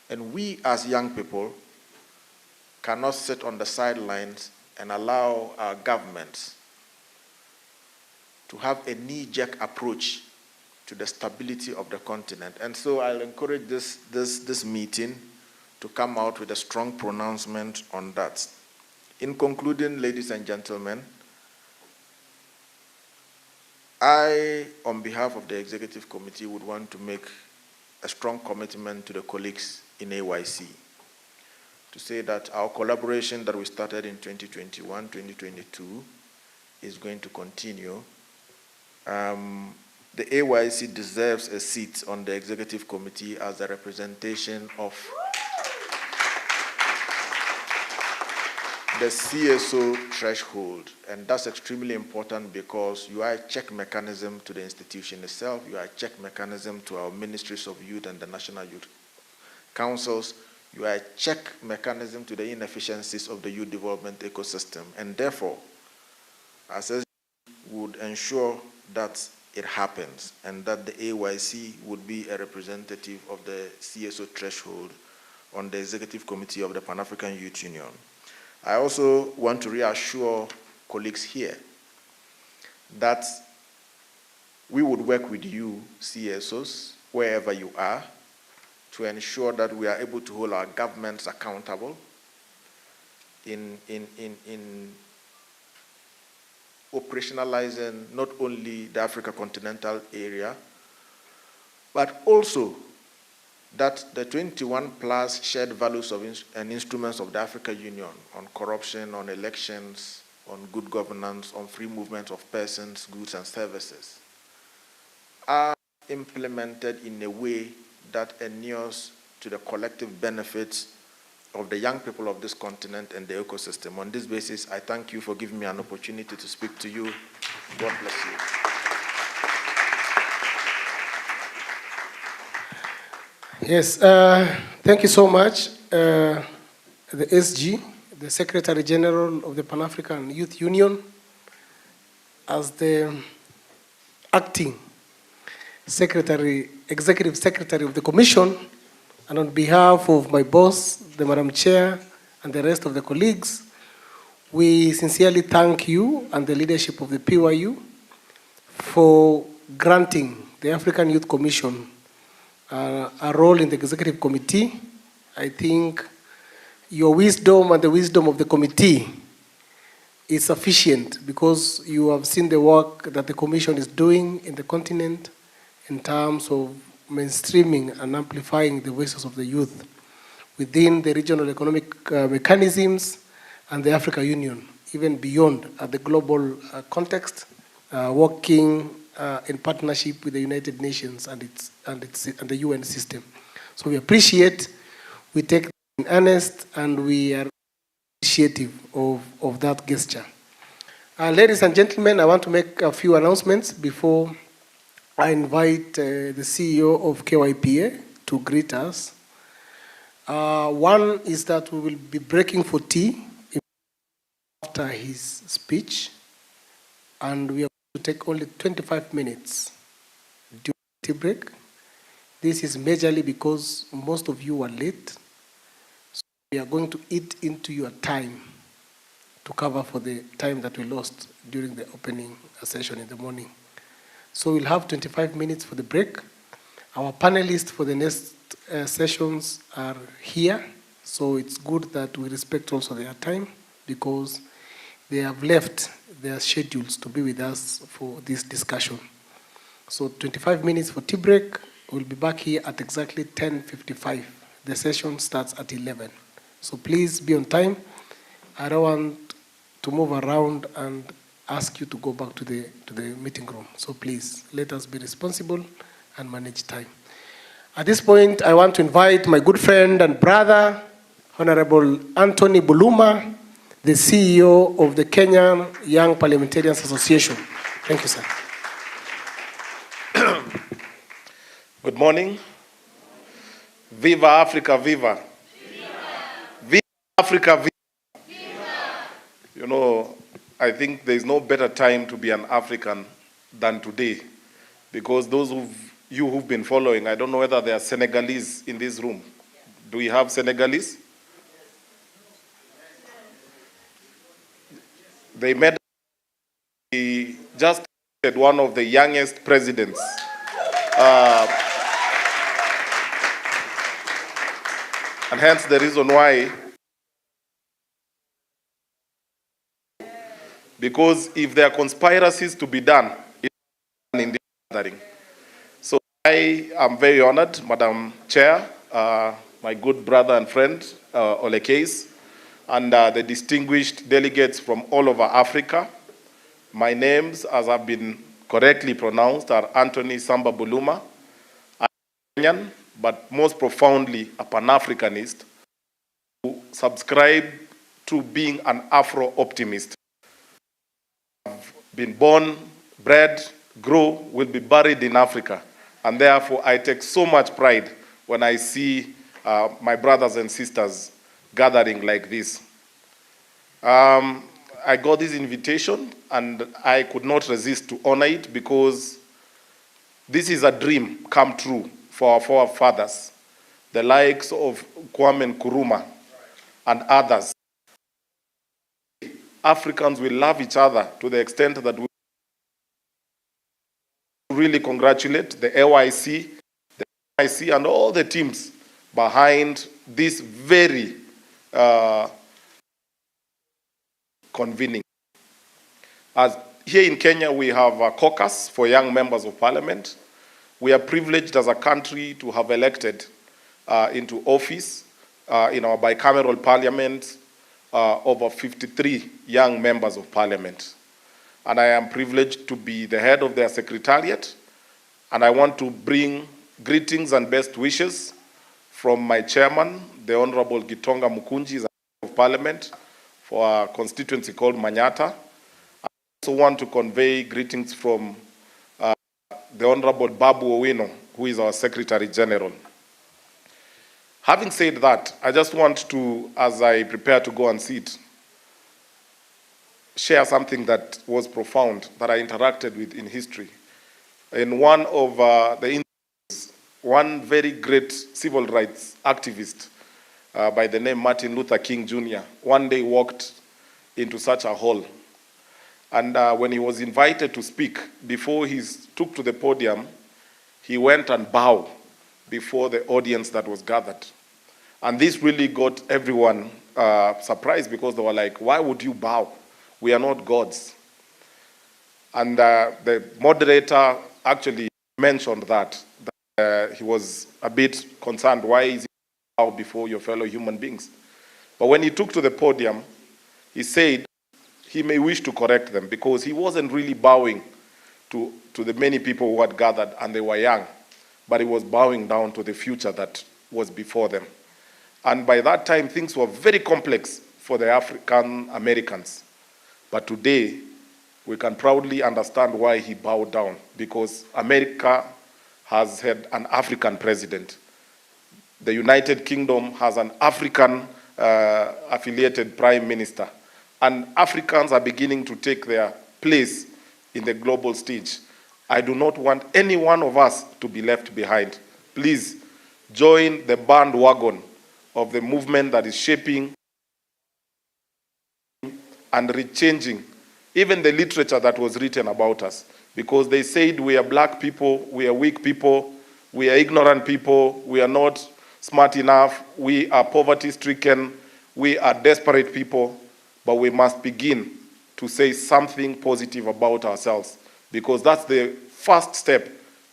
And we as young people cannot sit on the sidelines and allow our governments to have a knee-jerk approach to the stability of the continent. And so I'll encourage this meeting to come out with a strong pronouncement on that. In concluding, ladies and gentlemen, I, on behalf of the Executive Committee, would want to make a strong commitment to the colleagues in AYC to say that our collaboration that we started in 2021, 2022 is going to continue. The AYC deserves a seat on the Executive Committee as a representation of the CSO threshold, and that's extremely important because you are a check mechanism to the institution itself, you are a check mechanism to our ministries of youth and the national youth councils, you are a check mechanism to the inefficiencies of the youth development ecosystem, and therefore, as SG would ensure that it happens and that the AYC would be a representative of the CSO threshold on the Executive Committee of the Pan-African Youth Union. I also want to reassure colleagues here that we would work with you, CSOs, wherever you are, to ensure that we are able to hold our governments accountable in operationalizing not only the Africa continental area, but also that the 21 plus shared values and instruments of the African Union on corruption, on elections, on good governance, on free movement of persons, goods, and services are implemented in a way that inures to the collective benefits of the young people of this continent and the ecosystem. On this basis, I thank you for giving me an opportunity to speak to you. God bless you. Yes, thank you so much. The SG, the Secretary General of the Pan-African Youth Union, as the acting Executive Secretary of the Commission, and on behalf of my boss, the Madam Chair, and the rest of the colleagues, we sincerely thank you and the leadership of the PYU for granting the African Youth Commission a role in the Executive Committee. I think your wisdom and the wisdom of the committee is sufficient because you have seen the work that the Commission is doing in the continent in terms of mainstreaming and amplifying the voices of the youth within the regional economic mechanisms and the African Union, even beyond the global context, working in partnership with the United Nations and the UN system. So we appreciate, we take it in earnest, and we are appreciative of that gesture. Ladies and gentlemen, I want to make a few announcements before I invite the CEO of KYPA to greet us. One is that we will be breaking for tea after after his speech, and we are going to take only 25 minutes during the tea break. This is majorly because most of you were late. So we are going to eat into your time to cover for the time that we lost during the opening session in the morning. So we'll have 25 minutes for the break. Our panelists for the next sessions are here. So it's good that we respect also their time because they have left their schedules to be with us for this discussion. So 25 minutes for tea break. We'll be back here at exactly 10:55. The session starts at 11. So please be on time. I don't want to move around and ask you to go back to the meeting room. So please, let us be responsible and manage time. At this point, I want to invite my good friend and brother, Honorable Anthony Buluma, the CEO of the Kenyan Young Parliamentarians Association. Thank you, sir. Good morning. Viva Africa, viva. Viva Africa, viva. You know, I think there is no better time to be an African than today, because those who've been following, I don't know whether there are Senegalese in this room. Do we have Senegalese? They met, he just one of the youngest presidents. And hence the reason why, because if there are conspiracies to be done, it's done in the gathering. So I am very honored, Madam Chair, my good brother and friend, Ole Case, and the distinguished delegates from all over Africa. My names, as have been correctly pronounced, are Anthony Samba Buluma. I'm Kenyan, but most profoundly a Pan-Africanist who subscribe to being an Afro-optimist. I've been born, bred, grow, will be buried in Africa. And therefore, I take so much pride when I see my brothers and sisters gathering like this. I got this invitation and I could not resist to honor it because this is a dream come true for our forefathers, the likes of Kwame Nkrumah and others. Africans will love each other to the extent that we really congratulate the AYC, the NIC, and all the teams behind this very convening. As here in Kenya, we have a caucus for young members of parliament. We are privileged as a country to have elected into office in our bicameral parliament over 53 young members of parliament. And I am privileged to be the head of their secretariat. And I want to bring greetings and best wishes from my chairman, the Honorable Gitonga Mukunji, of Parliament, for a constituency called Manyata. I also want to convey greetings from the Honorable Babu Owino, who is our Secretary General. Having said that, I just want to, as I prepare to go and sit, share something that was profound, that I interacted with in history. In one of the interviews, one very great civil rights activist by the name Martin Luther King Jr. one day walked into such a hall. And when he was invited to speak, before he took to the podium, he went and bowed before the audience that was gathered. And this really got everyone surprised because they were like, why would you bow? We are not gods. And the moderator actually mentioned that he was a bit concerned, why is he bow before your fellow human beings? But when he took to the podium, he said he may wish to correct them because he wasn't really bowing to the many people who had gathered and they were young, but he was bowing down to the future that was before them. And by that time, things were very complex for the African Americans. But today, we can proudly understand why he bowed down, because America has had an African president. The United Kingdom has an African affiliated prime minister. and Africans are beginning to take their place in the global stage. I do not want any one of us to be left behind. Please join the bandwagon of the movement that is shaping and rechanging even the literature that was written about us. Because they said we are black people, we are weak people, we are ignorant people, we are not smart enough, we are poverty-stricken, we are desperate people, but we must begin to say something positive about ourselves, because that's the first step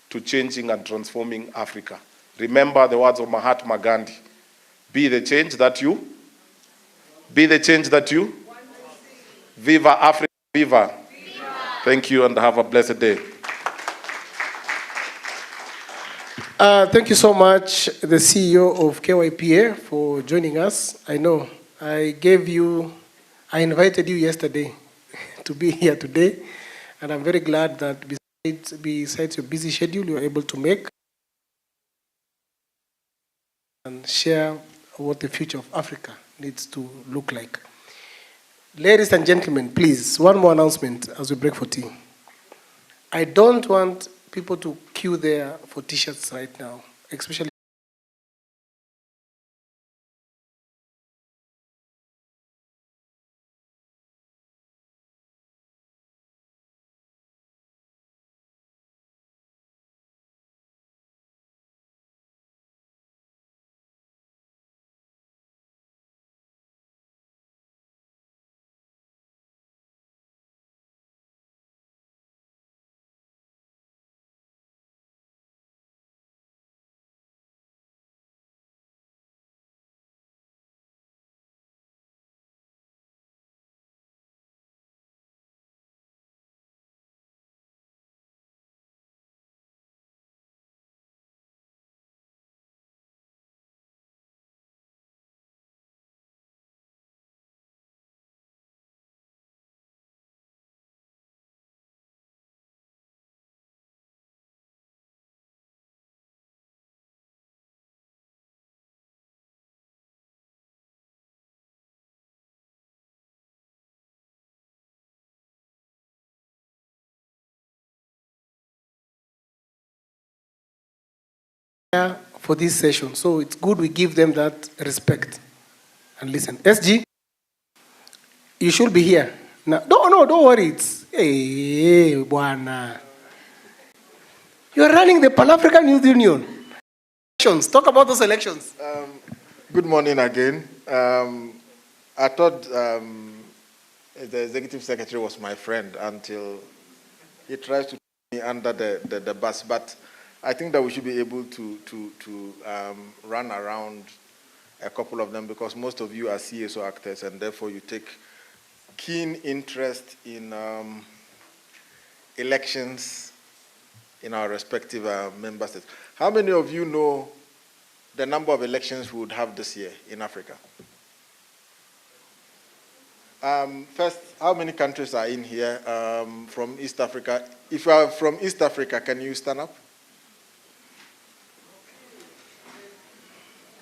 to changing and transforming Africa. Remember the words of Mahatma Gandhi. Be the change that you, be the change that you, Viva Africa, Viva. Thank you and have a blessed day. Thank you so much, the CEO of KYPA, for joining us. I know I invited you yesterday to be here today, and I'm very glad that besides your busy schedule, you are able to make and share what the future of Africa needs to look like. Ladies and gentlemen, please, one more announcement as we break for tea. I don't want people to queue there for t-shirts right now, especially for this session. So it's good we give them that respect and listen. SG, you should be here. Now, don't worry. It's, hey, Buana. You're running the Pan-African Youth Union. Talk about those elections. Good morning again. I thought the executive secretary was my friend until he tries to put me under the bus. But I think that we should be able to run around a couple of them, because most of you are CSO actors, and therefore you take keen interest in elections in our respective member states. How many of you know the number of elections we would have this year in Africa? First, how many countries are in here from East Africa? If you are from East Africa, can you stand up?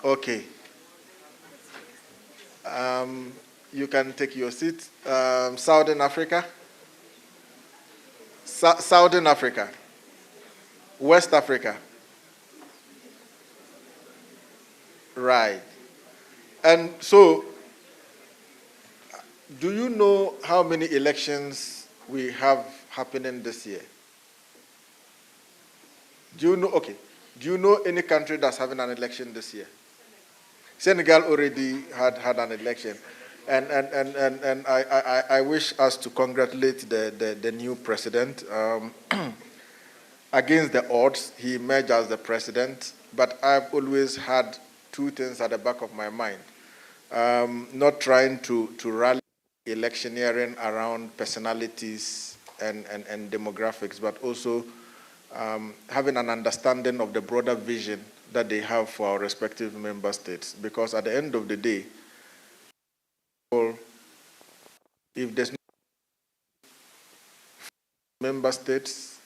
Okay. You can take your seat. Southern Africa? Southern Africa? West Africa? Right. And so, do you know how many elections we have happening this year? Do you know? Okay. Do you know any country that's having an election this year? Senegal already had an election. And I wish us to congratulate the new president. Against the odds, he emerged as the president, but I've always had two things at the back of my mind. Not trying to rally electioneering around personalities and demographics, but also having an understanding of the broader vision that they have for our respective member states. Because at the end of the day, if there's no member states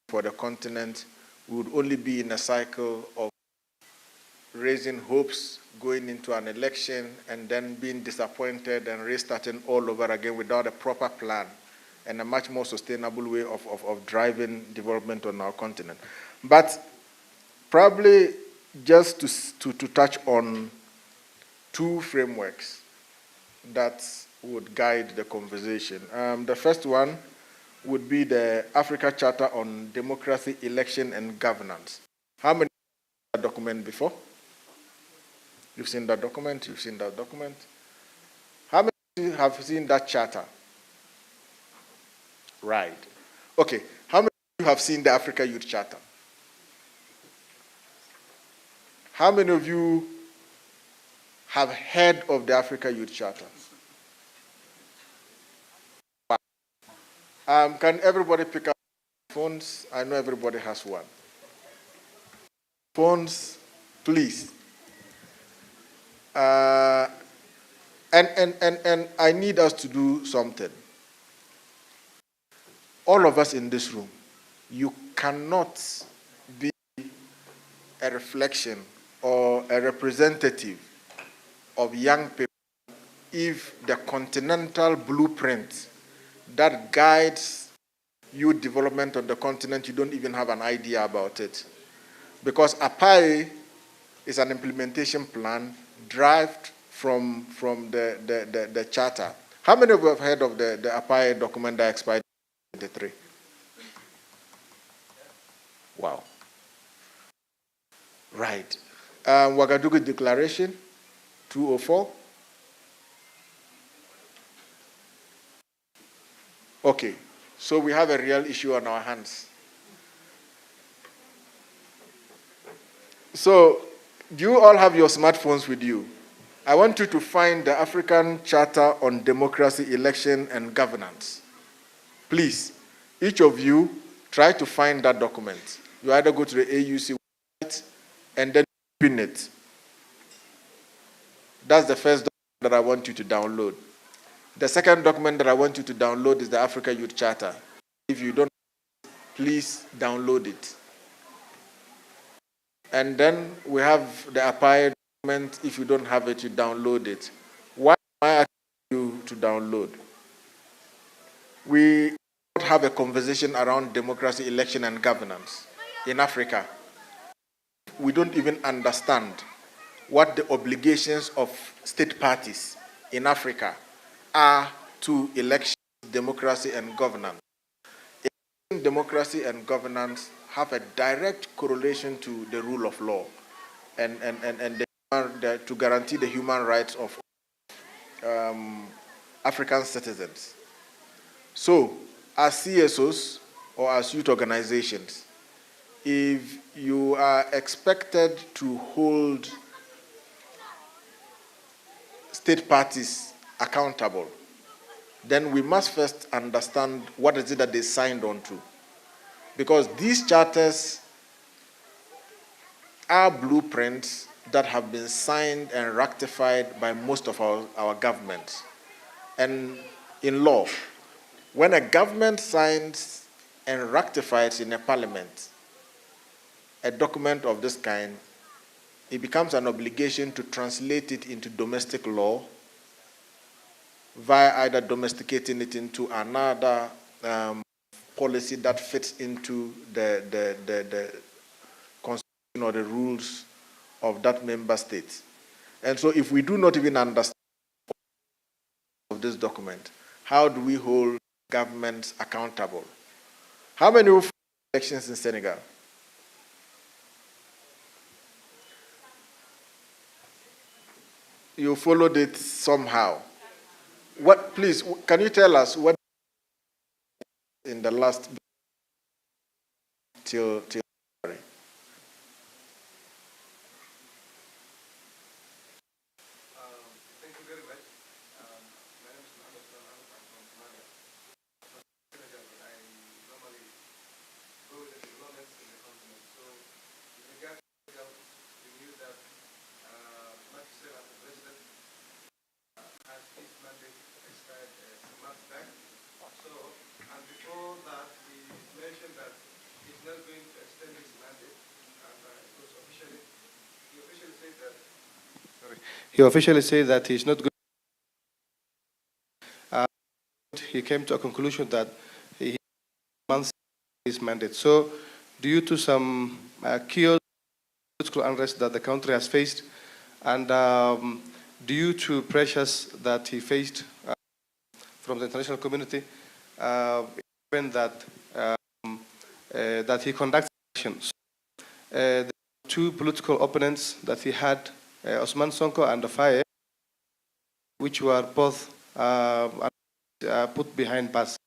for the continent, we would only be in a cycle of raising hopes going into an election and then being disappointed and restarting all over again without a proper plan and a much more sustainable way of driving development on our continent. But probably just to touch on two frameworks that would guide the conversation. The first one would be the Africa Charter on Democracy, Election, and Governance. How many have seen that document before? You've seen that document? You've seen that document? How many have seen that charter? Right. Okay. How many of you have seen the Africa Youth Charter? How many of you have heard of the Africa Youth Charter? Can everybody pick up phones? I know everybody has one. Phones, please. And I need us to do something. All of us in this room, you cannot be a reflection or a representative of young people if the continental blueprint that guides youth development on the continent, you don't even have an idea about it. Because APAE is an implementation plan derived from the charter. How many of you have heard of the APAE document that expired in 1993? Wow. Right. Ouagadougou Declaration, 2004. Okay, so we have a real issue on our hands. So, do you all have your smartphones with you? I want you to find the African Charter on Democracy, Election, and Governance. Please, each of you, try to find that document. You either go to the AUC website and then pin it. That's the first document that I want you to download. The second document that I want you to download is the Africa Youth Charter. If you don't, please download it. And then we have the APAE document. If you don't have it, you download it. Why am I asking you to download? We don't have a conversation around democracy, election, and governance in Africa. We don't even understand what the obligations of state parties in Africa are to election, democracy, and governance. Election, democracy, and governance have a direct correlation to the rule of law and to guarantee the human rights of African citizens. So, as CSOs or as youth organizations, if you are expected to hold state parties accountable, then we must first understand what is it that they signed on to. Because these charters are blueprints that have been signed and ratified by most of our governments. And in law, when a government signs and ratifies in a parliament a document of this kind, it becomes an obligation to translate it into domestic law via either domesticating it into another policy that fits into the constitution or the rules of that member state. And so if we do not even understand of this document, how do we hold governments accountable? How many of elections in Senegal? You followed it somehow. What, please, can you tell us what in the last till February? Thank you very much. My name is Mohamed Salman. I'm from Somalia. Senegal, but I normally go with the developments in the continent. So, with regard to Senegal, we knew that Macky Sall as the president has his mandate expired some months back. So, and before that, he mentioned that he's not going to extend he officially said that he's not going. He came to a conclusion that he wants his mandate. So, due to some chaos, political unrest that the country has faced, and due to pressures that he faced from the international community, even that that he conducted elections. The two political opponents that he had, Osman Sonko and Faye, which were both put behind bars.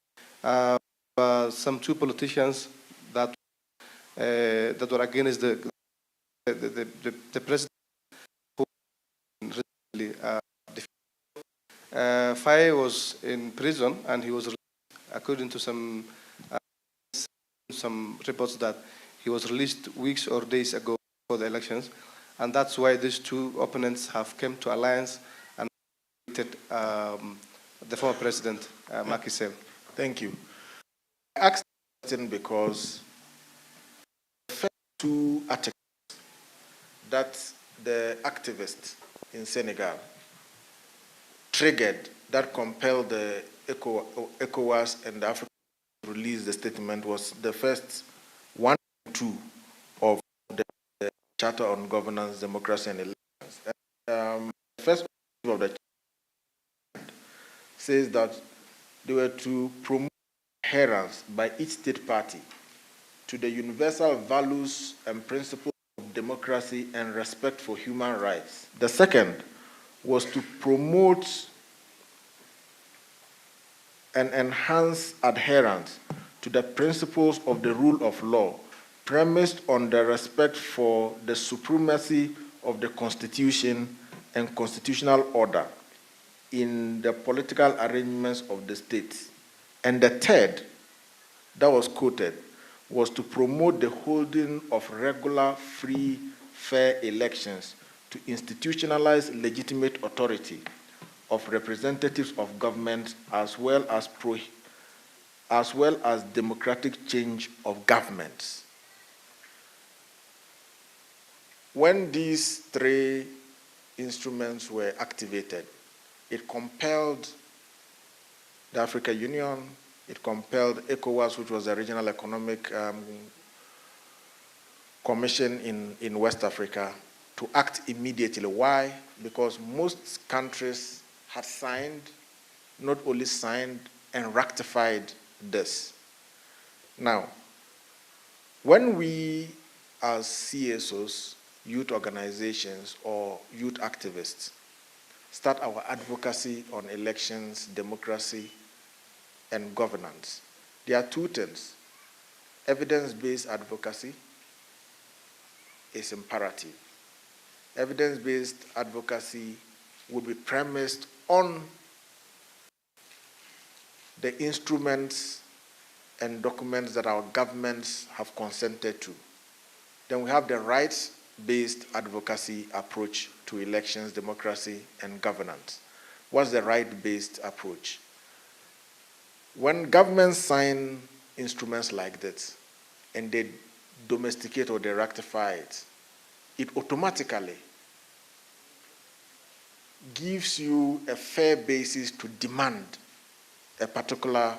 Some two politicians that that were against the president who recently Faye was in prison and he was released, according to some reports that he was released weeks or days ago for the elections, and that's why these two opponents have come to alliance and elected the former president, Macky Sall. Thank you. I asked the question because the first two articles that the activists in Senegal triggered that compelled the ECOWAS and the African to release the statement was the first 1 and 2 of the Charter on Governance, Democracy and Elections. And, the first of the charter says that they were to promote adherence by each state party to the universal values and principles of democracy and respect for human rights. The second was to promote and enhance adherence to the principles of the rule of law, premised on the respect for the supremacy of the Constitution and constitutional order in the political arrangements of the states. And the third, that was quoted, was to promote the holding of regular, free, fair elections to institutionalize legitimate authority of representatives of government as well as democratic change of governments. When these three instruments were activated, it compelled the African Union, it compelled ECOWAS, which was the Regional Economic Commission in West Africa, to act immediately. Why? Because most countries had signed, not only signed, and ratified this. Now, when we as CSOs, youth organizations, or youth activists start our advocacy on elections, democracy, and governance, there are two things. Evidence-based advocacy is imperative. Evidence-based advocacy will be premised on the instruments and documents that our governments have consented to. Then we have the rights-based advocacy approach to elections, democracy, and governance. What's the right-based approach? When governments sign instruments like that and they domesticate or they ratify it, it automatically gives you a fair basis to demand a particular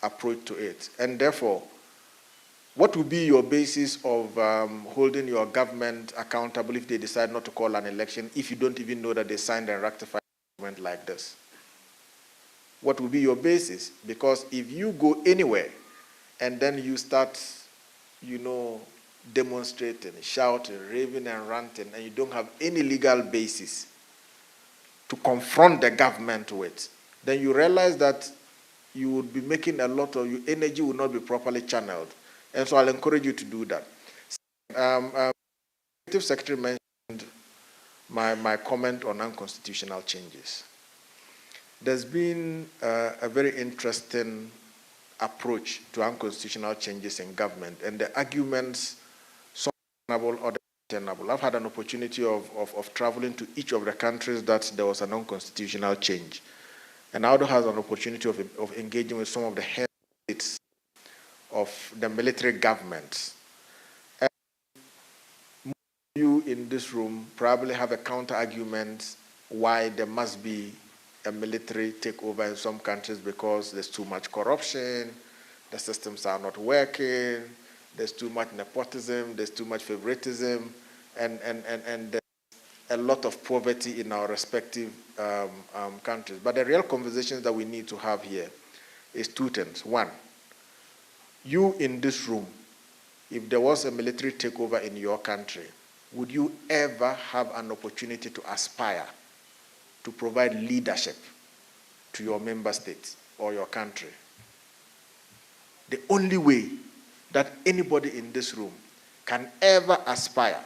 approach to it. And therefore, what will be your basis of holding your government accountable if they decide not to call an election if you don't even know that they signed and ratified a document like this? What will be your basis? Because if you go anywhere and then you start, demonstrating, shouting, raving and ranting, and you don't have any legal basis to confront the government with, then you realize that you would be making a lot of, your energy will not be properly channeled. And so I'll encourage you to do that. Executive Secretary mentioned my comment on unconstitutional changes. There's been a very interesting approach to unconstitutional changes in government, and the arguments, some tenable, others untenable. I've had an opportunity of traveling to each of the countries that there was an unconstitutional change. And I also had an opportunity of engaging with some of the heads of the military governments. And you in this room probably have a counter-argument why there must be a military takeover in some countries because there's too much corruption, the systems are not working, there's too much nepotism, there's too much favoritism, and there's a lot of poverty in our respective countries. But the real conversations that we need to have here is two things. One, you in this room, if there was a military takeover in your country, would you ever have an opportunity to aspire to provide leadership to your member states or your country? The only way that anybody in this room can ever aspire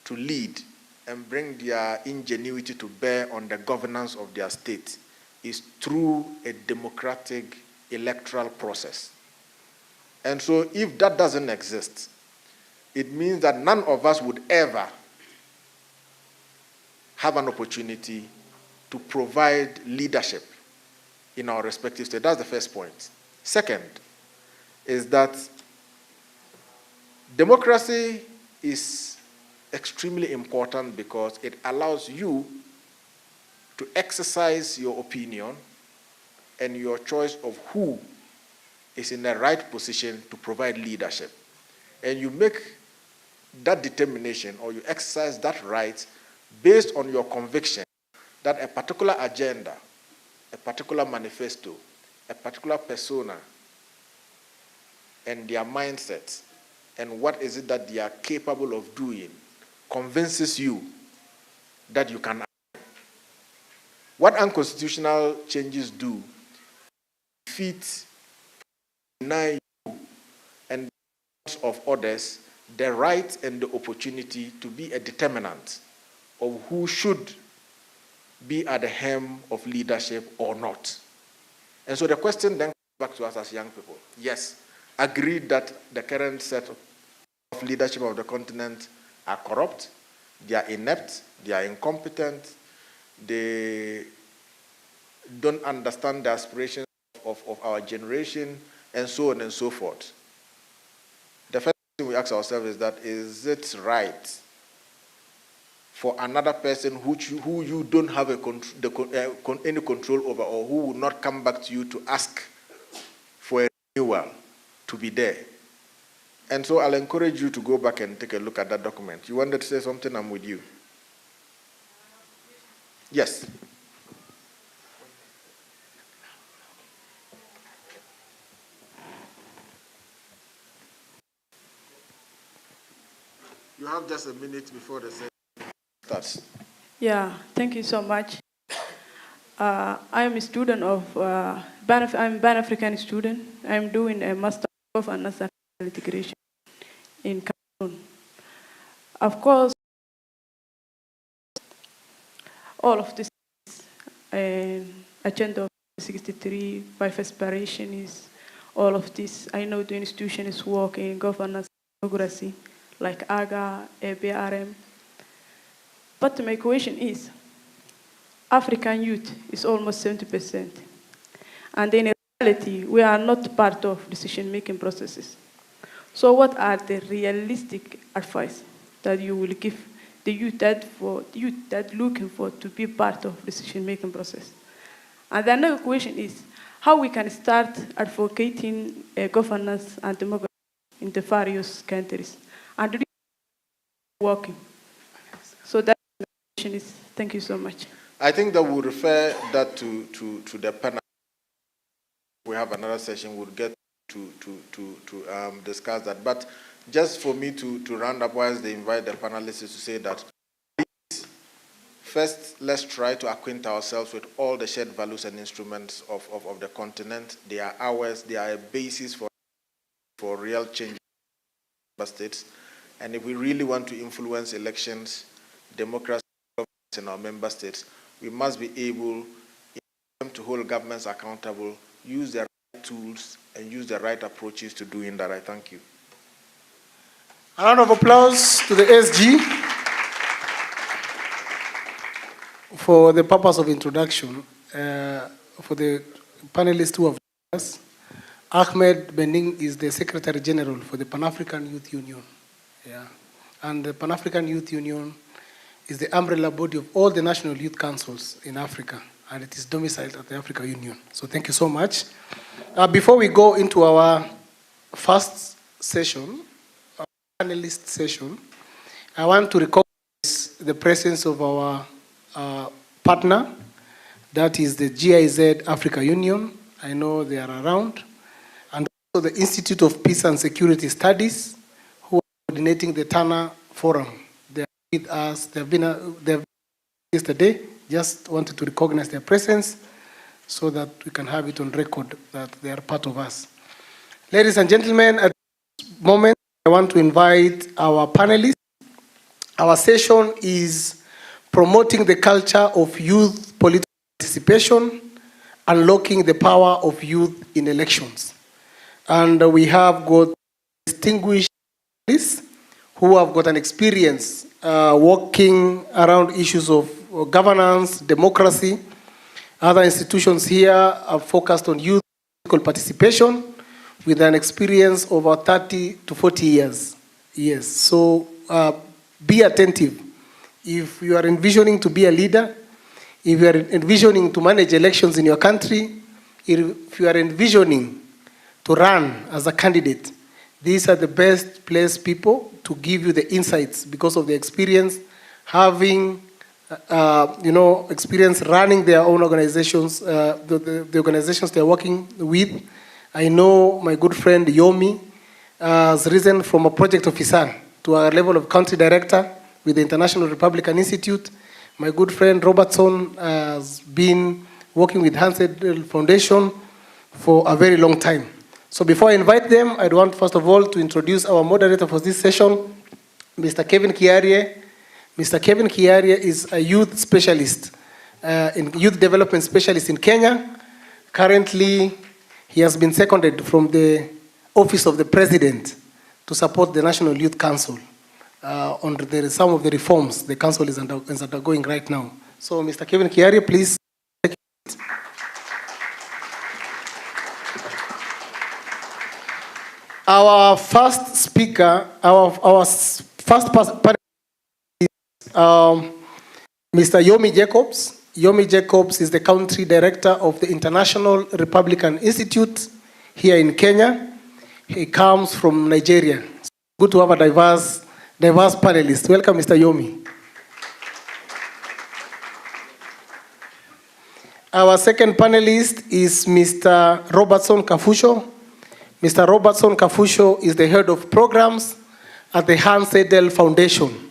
to lead and bring their ingenuity to bear on the governance of their state is through a democratic electoral process. And so if that doesn't exist, it means that none of us would ever have an opportunity to provide leadership in our respective states. That's the first point. Second is that democracy is extremely important because it allows you to exercise your opinion and your choice of who is in the right position to provide leadership. And you make that determination, or you exercise that right based on your conviction that a particular agenda, a particular manifesto, a particular persona, and their mindset, and what is it that they are capable of doing, convinces you that you can act. What unconstitutional changes do, defeat, deny you and of others the right and the opportunity to be a determinant of who should be at the helm of leadership or not. And so the question then comes back to us as young people. Yes, agree that the current set of leadership of the continent are corrupt, they are inept, they are incompetent, they don't understand the aspirations of our generation, and so on and so forth. The first thing we ask ourselves is that, is it right for another person who you don't have any control over, or who will not come back to you to ask for a renewal, to be there? And so I'll encourage you to go back and take a look at that document. You wanted to say something? I'm with you. Yes. You have just a minute before the session starts. Yeah, thank you so much. I am a student of, I'm a Pan-African student. I'm doing a Master of Governance and Integration in Cameroon. Of course, all of this agenda of 63, 5 aspiration is all of this. I know the institution is working in governance and democracy, like AGA, ABRM. But my question is, African youth is almost 70%. And in reality, we are not part of decision-making processes. So what are the realistic advice that you will give the youth that looking for to be part of decision-making process? And the another question is, how we can start advocating governance and democracy in the various countries? And working. So that question is, thank you so much. I think that we'll refer that to the panel. We have another session, we'll get to discuss that. But just for me to round up whilst they invite the panelists to say that, please, first, let's try to acquaint ourselves with all the shared values and instruments of the continent. They are ours, they are a basis for real change in member states. And if we really want to influence elections, democracy, in our member states, we must be able to hold governments accountable, use the right tools, and use the right approaches to doing that. I thank you. A round of applause to the SG. For the purpose of introduction, for the panelists who have joined us, Ahmed Bending is the Secretary General for the Pan-African Youth Union. Yeah. And the Pan-African Youth Union is the umbrella body of all the national youth councils in Africa, and it is domiciled at the Africa Union. So thank you so much. Before we go into our first session, our panelist session, I want to recognize the presence of our partner, that is the GIZ Africa Union. I know they are around. And also the Institute of Peace and Security Studies, who are coordinating the Tana Forum. They are with us. They've been yesterday. Just wanted to recognize their presence so that we can have it on record that they are part of us. Ladies and gentlemen, at this moment, I want to invite our panelists. Our session is promoting the culture of youth political participation, unlocking the power of youth in elections. And we have got distinguished panelists who have got an experience working around issues of governance, democracy. Other institutions here are focused on youth political participation with an experience over 30 to 40 years. Yes, so be attentive. If you are envisioning to be a leader, if you are envisioning to manage elections in your country, if you are envisioning to run as a candidate, these are the best placed people to give you the insights because of the experience, having experience running their own organizations, the organizations they're working with. I know my good friend Yomi has risen from a project officer to a level of country director with the International Republican Institute. My good friend Robertson has been working with Hans Edel Foundation for a very long time. So before I invite them, I'd want first of all to introduce our moderator for this session, Mr. Kevin Kiarie. Mr. Kevin Kiarie is a youth specialist, youth development specialist in Kenya. Currently, he has been seconded from the Office of the President to support the National Youth Council on some of the reforms the council is undergoing right now. So, Mr. Kevin Kiarie, please. Our first speaker, our first panel is Mr. Yomi Jacobs. Yomi Jacobs is the country director of the International Republican Institute here in Kenya. He comes from Nigeria. It's good to have a diverse panelist. Welcome, Mr. Yomi. Our second panelist is Mr. Robertson Kafusho. Mr. Robertson Kafusho is the head of programs at the Hans Edel Foundation.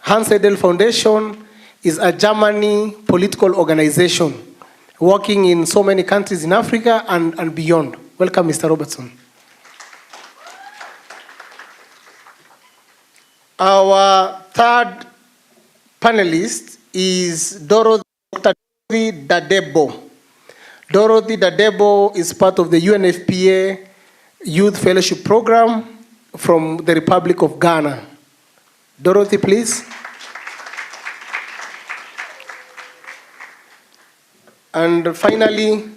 Hans Edel Foundation is a German political organization working in so many countries in Africa and beyond. Welcome, Mr. Robertson. Our third panelist is Dorothy Dadebo. Dorothy Dadebo is part of the UNFPA Youth Fellowship Program from the Republic of Ghana. Dorothy, please. And finally,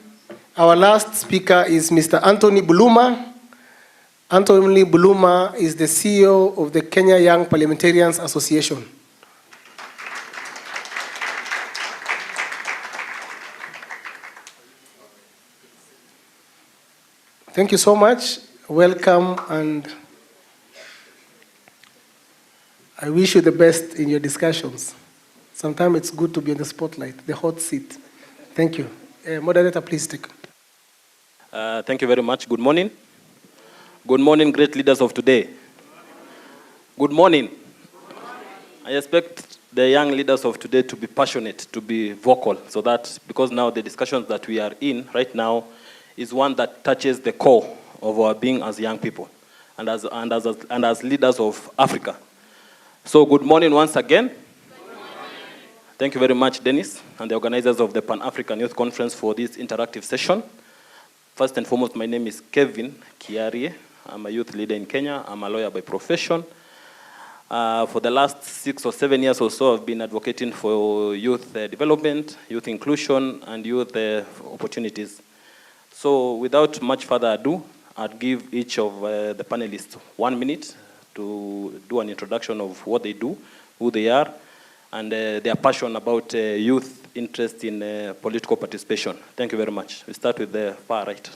our last speaker is Mr. Anthony Buluma. Anthony Buluma is the CEO of the Kenya Young Parliamentarians Association. Thank you so much. Welcome, and I wish you the best in your discussions. Sometimes it's good to be in the spotlight, the hot seat. Thank you. Moderator, please take. Thank you very much. Good morning. Good morning, great leaders of today. Good morning. I expect the young leaders of today to be passionate, to be vocal, so that because now the discussions that we are in right now is one that touches the core of our being as young people and as leaders of Africa. So good morning once again. Thank you very much, Dennis, and the organizers of the Pan-African Youth Conference for this interactive session. First and foremost, my name is Kevin Kiarie. I'm a youth leader in Kenya. I'm a lawyer by profession. For the last 6 or 7 years or so, I've been advocating for youth development, youth inclusion, and youth opportunities. So without much further ado, I'd give each of the panelists 1 minute to do an introduction of what they do, who they are, and their passion about youth interest in political participation. Thank you very much. We start with the far right.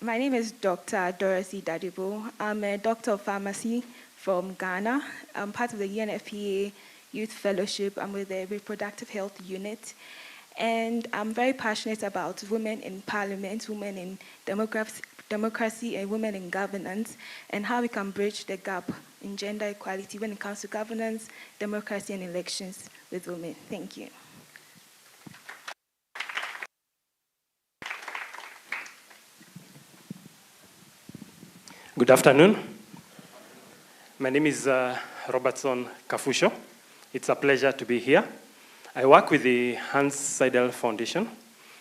My name is Dr. Dorothy Dadibo. I'm a doctor of pharmacy from Ghana. I'm part of the UNFPA Youth Fellowship. I'm with the Reproductive Health Unit. And I'm very passionate about women in parliament, women in democracy, and women in governance, and how we can bridge the gap in gender equality when it comes to governance, democracy, and elections with women. Thank you. Good afternoon. My name is Robertson Kafusho. It's a pleasure to be here. I work with the Hans Seidel Foundation.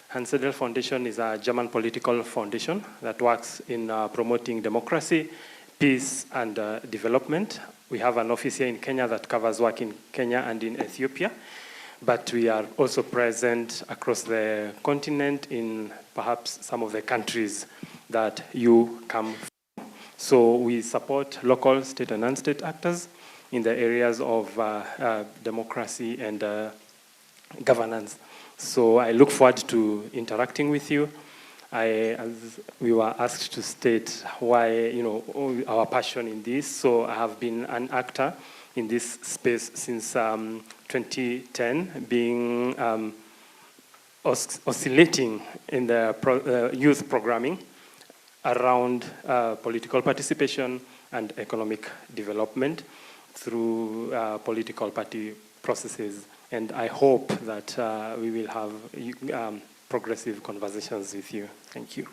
Hans Seidel Foundation is a German political foundation that works in promoting democracy, peace, and development. We have an office here in Kenya that covers work in Kenya and in Ethiopia, but we are also present across the continent in perhaps some of the countries that you come from. So we support local, state, and non-state actors in the areas of democracy and governance. So I look forward to interacting with you. As we were asked to state why, our passion in this. So I have been an actor in this space since 2010, being oscillating in the youth programming around political participation and economic development through political party processes. And I hope that we will have progressive conversations with you. Thank you.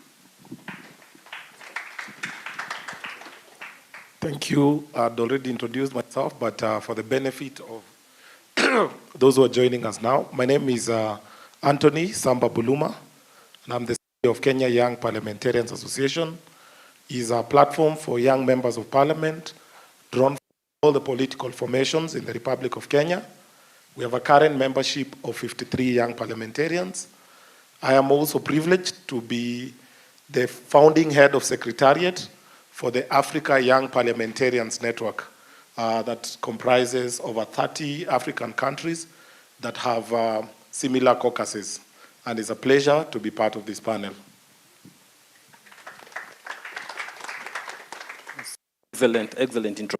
Thank you. I'd already introduced myself, but for the benefit of those who are joining us now, my name is Anthony Samba Buluma, and I'm the CEO of Kenya Young Parliamentarians Association. Is a platform for young members of parliament drawn from all the political formations in the Republic of Kenya. We have a current membership of 53 young parliamentarians. I am also privileged to be the founding head of secretariat for the Africa Young Parliamentarians Network that comprises over 30 African countries that have similar caucuses. And it's a pleasure to be part of this panel. Excellent intro.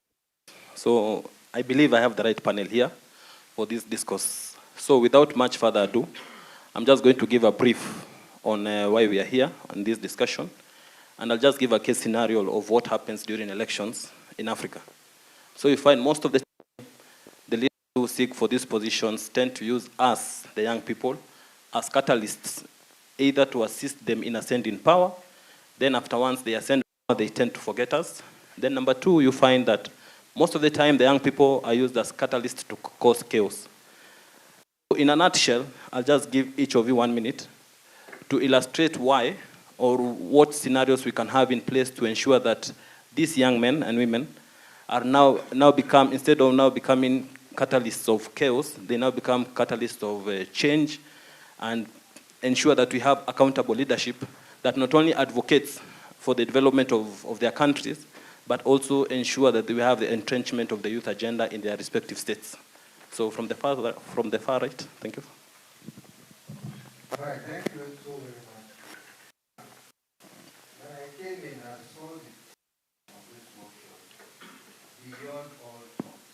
So I believe I have the right panel here for this discourse. So without much further ado, I'm just going to give a brief on why we are here on this discussion. And I'll just give a case scenario of what happens during elections in Africa. So you find most of the time, the leaders who seek for these positions tend to use us, the young people, as catalysts, either to assist them in ascending power, then after once they ascend power, they tend to forget us. Then number two, you find that most of the time the young people are used as catalysts to cause chaos. So in a nutshell, I'll just give each of you 1 minute to illustrate why or what scenarios we can have in place to ensure that these young men and women are now become, instead of now becoming catalysts of chaos, they now become catalysts of change and ensure that we have accountable leadership that not only advocates for the development of their countries, but also ensure that we have the entrenchment of the youth agenda in their respective states. So from the far right, thank you. All right, thank you so very much. When I came in, I saw the of this workshop beyond all thoughts.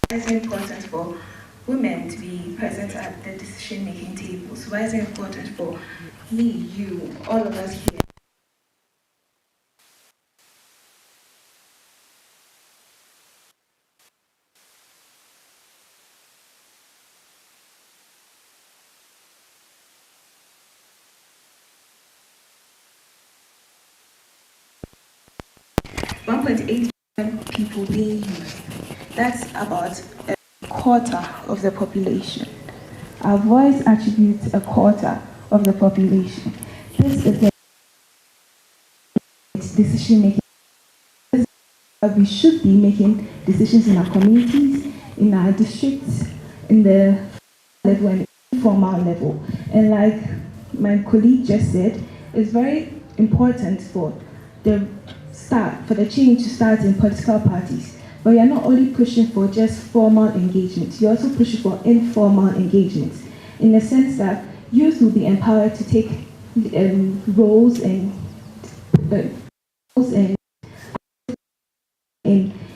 It's very important for women to be present at the decision-making tables. Why is it important for me, you, all of us here? 1.8 billion people being used. That's about a quarter of the population. Our voice attributes a quarter of the population. This is the decision making. We should be making decisions in our communities, in our districts, in the level and informal level. And like my colleague just said, it's very important for the change to start in political parties. But we are not only pushing for just formal engagement, you're also pushing for informal engagement, in the sense that youth will be empowered to take roles in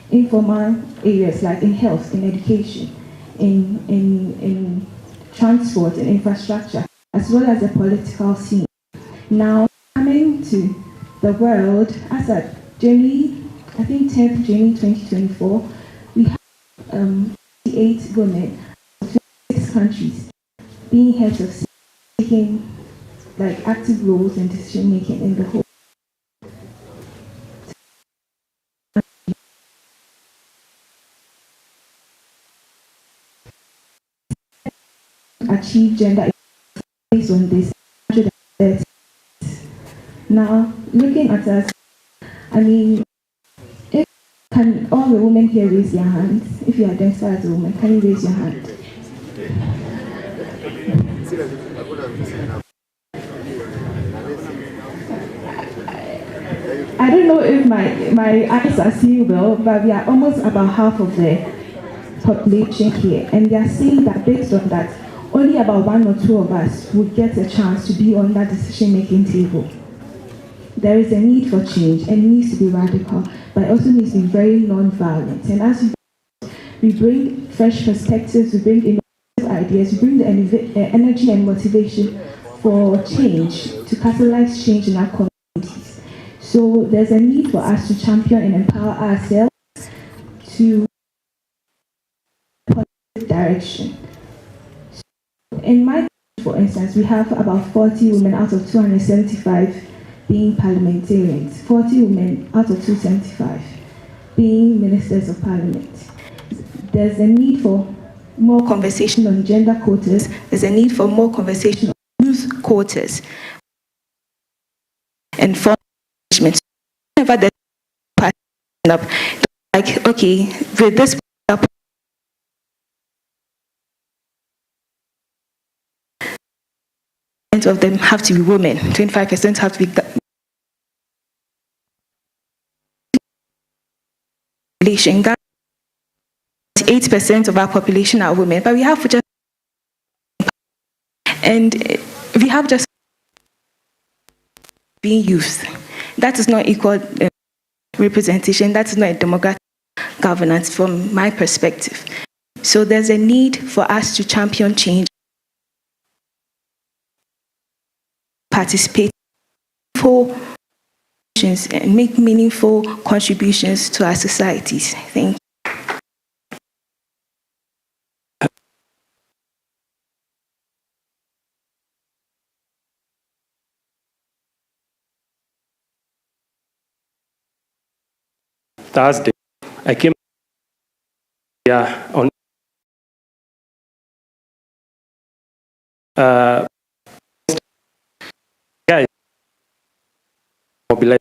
informal areas like in health, in education, in transport and infrastructure, as well as the political scene. Now, coming to the world, as at January, I think 10th January 2024, we have 8 women of 26 countries being heads of state, taking like active roles in decision making in the whole. Achieve gender equality based on this. Now, looking at us, I mean, can all the women here raise their hands? If you identify as a woman, can you raise your hand? I don't know if my eyes are seeing well, but we are almost about half of the population here, and they are saying that based on that, only about 1 or 2 of us would get a chance to be on that decision-making table. There is a need for change, and it needs to be radical, but it also needs to be very non-violent. And as we bring fresh perspectives, we bring innovative ideas, we bring the energy and motivation for change, to catalyze change in our communities. So there's a need for us to champion and empower ourselves to positive direction. In my, for instance, we have about 40 women out of 275 being parliamentarians, 40 women out of 275 being ministers of parliament. There's a need for more conversation on gender quotas. There's a need for more conversation on youth quotas and for management. Whenever there's up, like, okay, with this of them have to be women, 25% have to be 8% of our population are women, but we have just being youth. That is not equal representation. That is not a democratic governance from my perspective. So there's a need for us to champion change, participate and make meaningful contributions to our societies. Thank you. Thursday, I came here on mobilize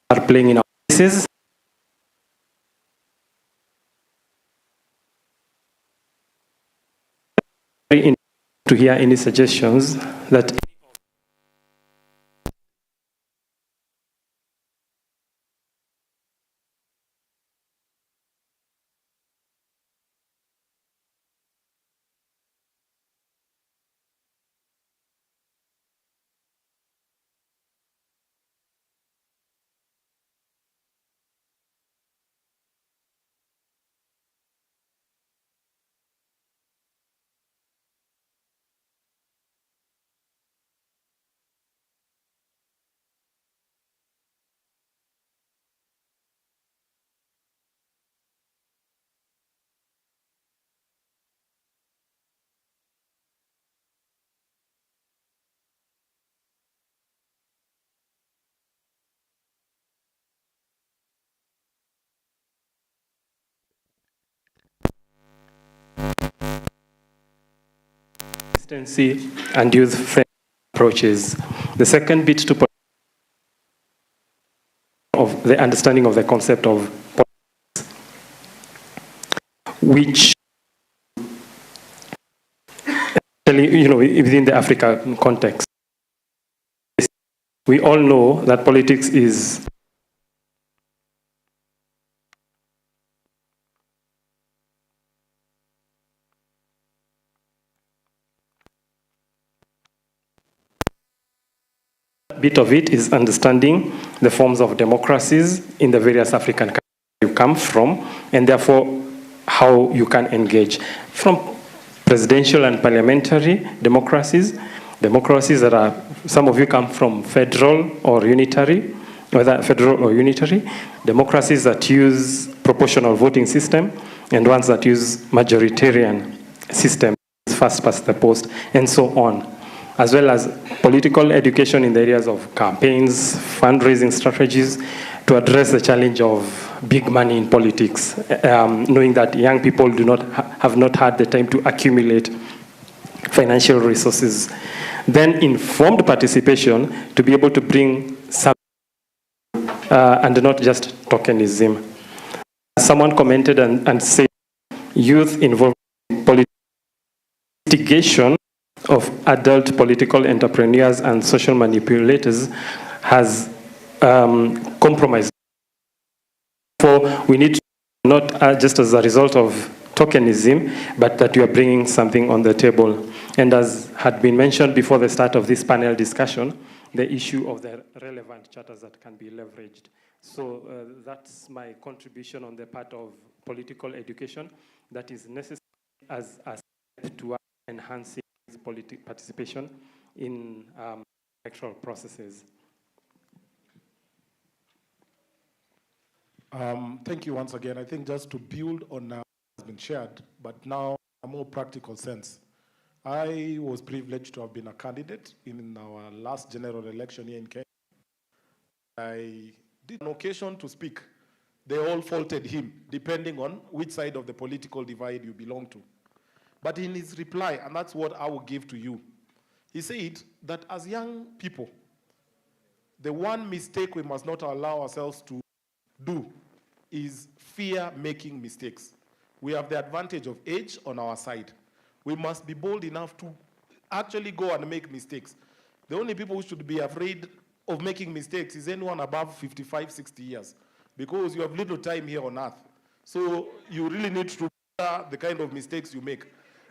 are playing in our places. To hear any suggestions that consistency and youth-friendly approaches. The second bit to of the understanding of the concept of politics, which within the African context, we all know that politics is bit of it is understanding the forms of democracies in the various African countries you come from, and therefore how you can engage. From presidential and parliamentary democracies, democracies that are, some of you come from federal or unitary, whether federal or unitary, democracies that use proportional voting system, and ones that use majoritarian system, first past the post, and so on, as well as political education in the areas of campaigns, fundraising strategies, to address the challenge of big money in politics, knowing that young people have not had the time to accumulate financial resources. Then informed participation to be able to bring some, and not just tokenism. Someone commented and said, youth involved in political instigation of adult political entrepreneurs and social manipulators has compromised. So we need to not just as a result of tokenism, but that we are bringing something on the table. And as had been mentioned before the start of this panel discussion, the issue of the relevant charters that can be leveraged. So that's my contribution on the part of political education that is necessary as a step to enhancing participation in electoral processes. Thank you once again. I think just to build on what has been shared, but now a more practical sense. I was privileged to have been a candidate in our last general election here in Kenya. I did an occasion to speak. They all faulted him, depending on which side of the political divide you belong to. But in his reply, and that's what I will give to you, he said that as young people, the one mistake we must not allow ourselves to do is fear making mistakes. We have the advantage of age on our side. We must be bold enough to actually go and make mistakes. The only people who should be afraid of making mistakes is anyone above 55, 60 years, because you have little time here on earth. So you really need to fear the kind of mistakes you make.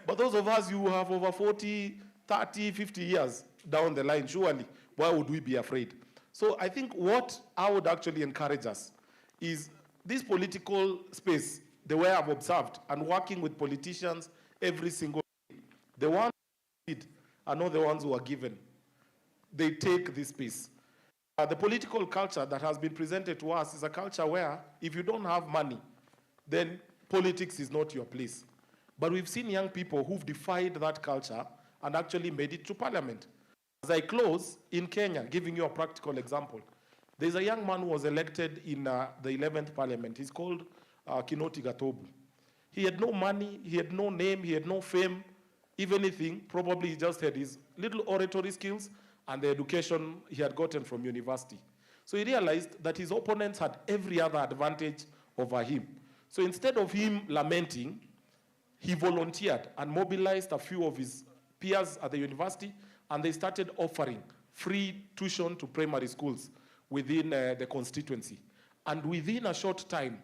But those of us who have over 40, 30, 50 years down the line, surely, why would we be afraid? So I think what I would actually encourage us is this political space, the way I've observed, and working with politicians every single day, the ones who did are not the ones who are given. They take this space. The political culture that has been presented to us is a culture where if you don't have money, then politics is not your place. But we've seen young people who've defied that culture and actually made it to parliament. As I close, in Kenya, giving you a practical example, there's a young man who was elected in the 11th parliament. He's called Kinoti Gatobu. He had no money, he had no name, he had no fame. If anything, probably he just had his little oratory skills and the education he had gotten from university. So he realized that his opponents had every other advantage over him. So instead of him lamenting, he volunteered and mobilized a few of his peers at the university, and they started offering free tuition to primary schools within the constituency. And within a short time,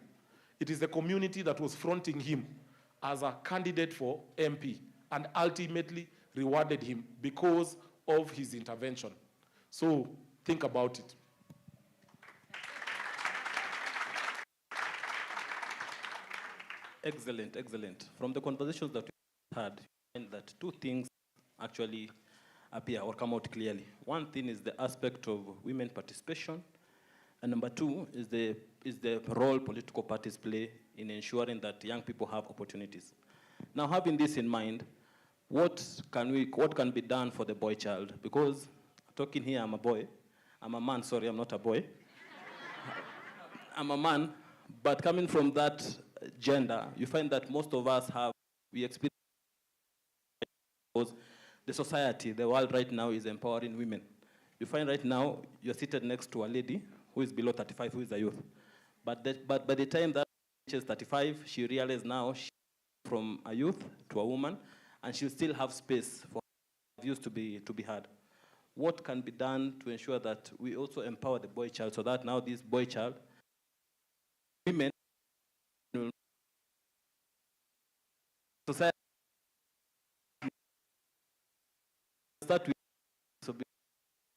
it is the community that was fronting him as a candidate for MP and ultimately rewarded him because of his intervention. So think about it. Excellent, excellent. From the conversations that we had, and that two things actually appear or come out clearly. One thing is the aspect of women participation, and number two is the role political parties play in ensuring that young people have opportunities. Now, having this in mind, what can be done for the boy child? Because talking here, I'm a boy. I'm a man, sorry, I'm not a boy. I'm a man, but coming from that gender, you find that most of us we experience the society, the world right now is empowering women. You find right now, you're seated next to a lady who is below 35, who is a youth. But by the time that she reaches 35, she realizes now she's from a youth to a woman, and she'll still have space for views to be heard. What can be done to ensure that we also empower the boy child, so that now this boy child, women, society, start with, so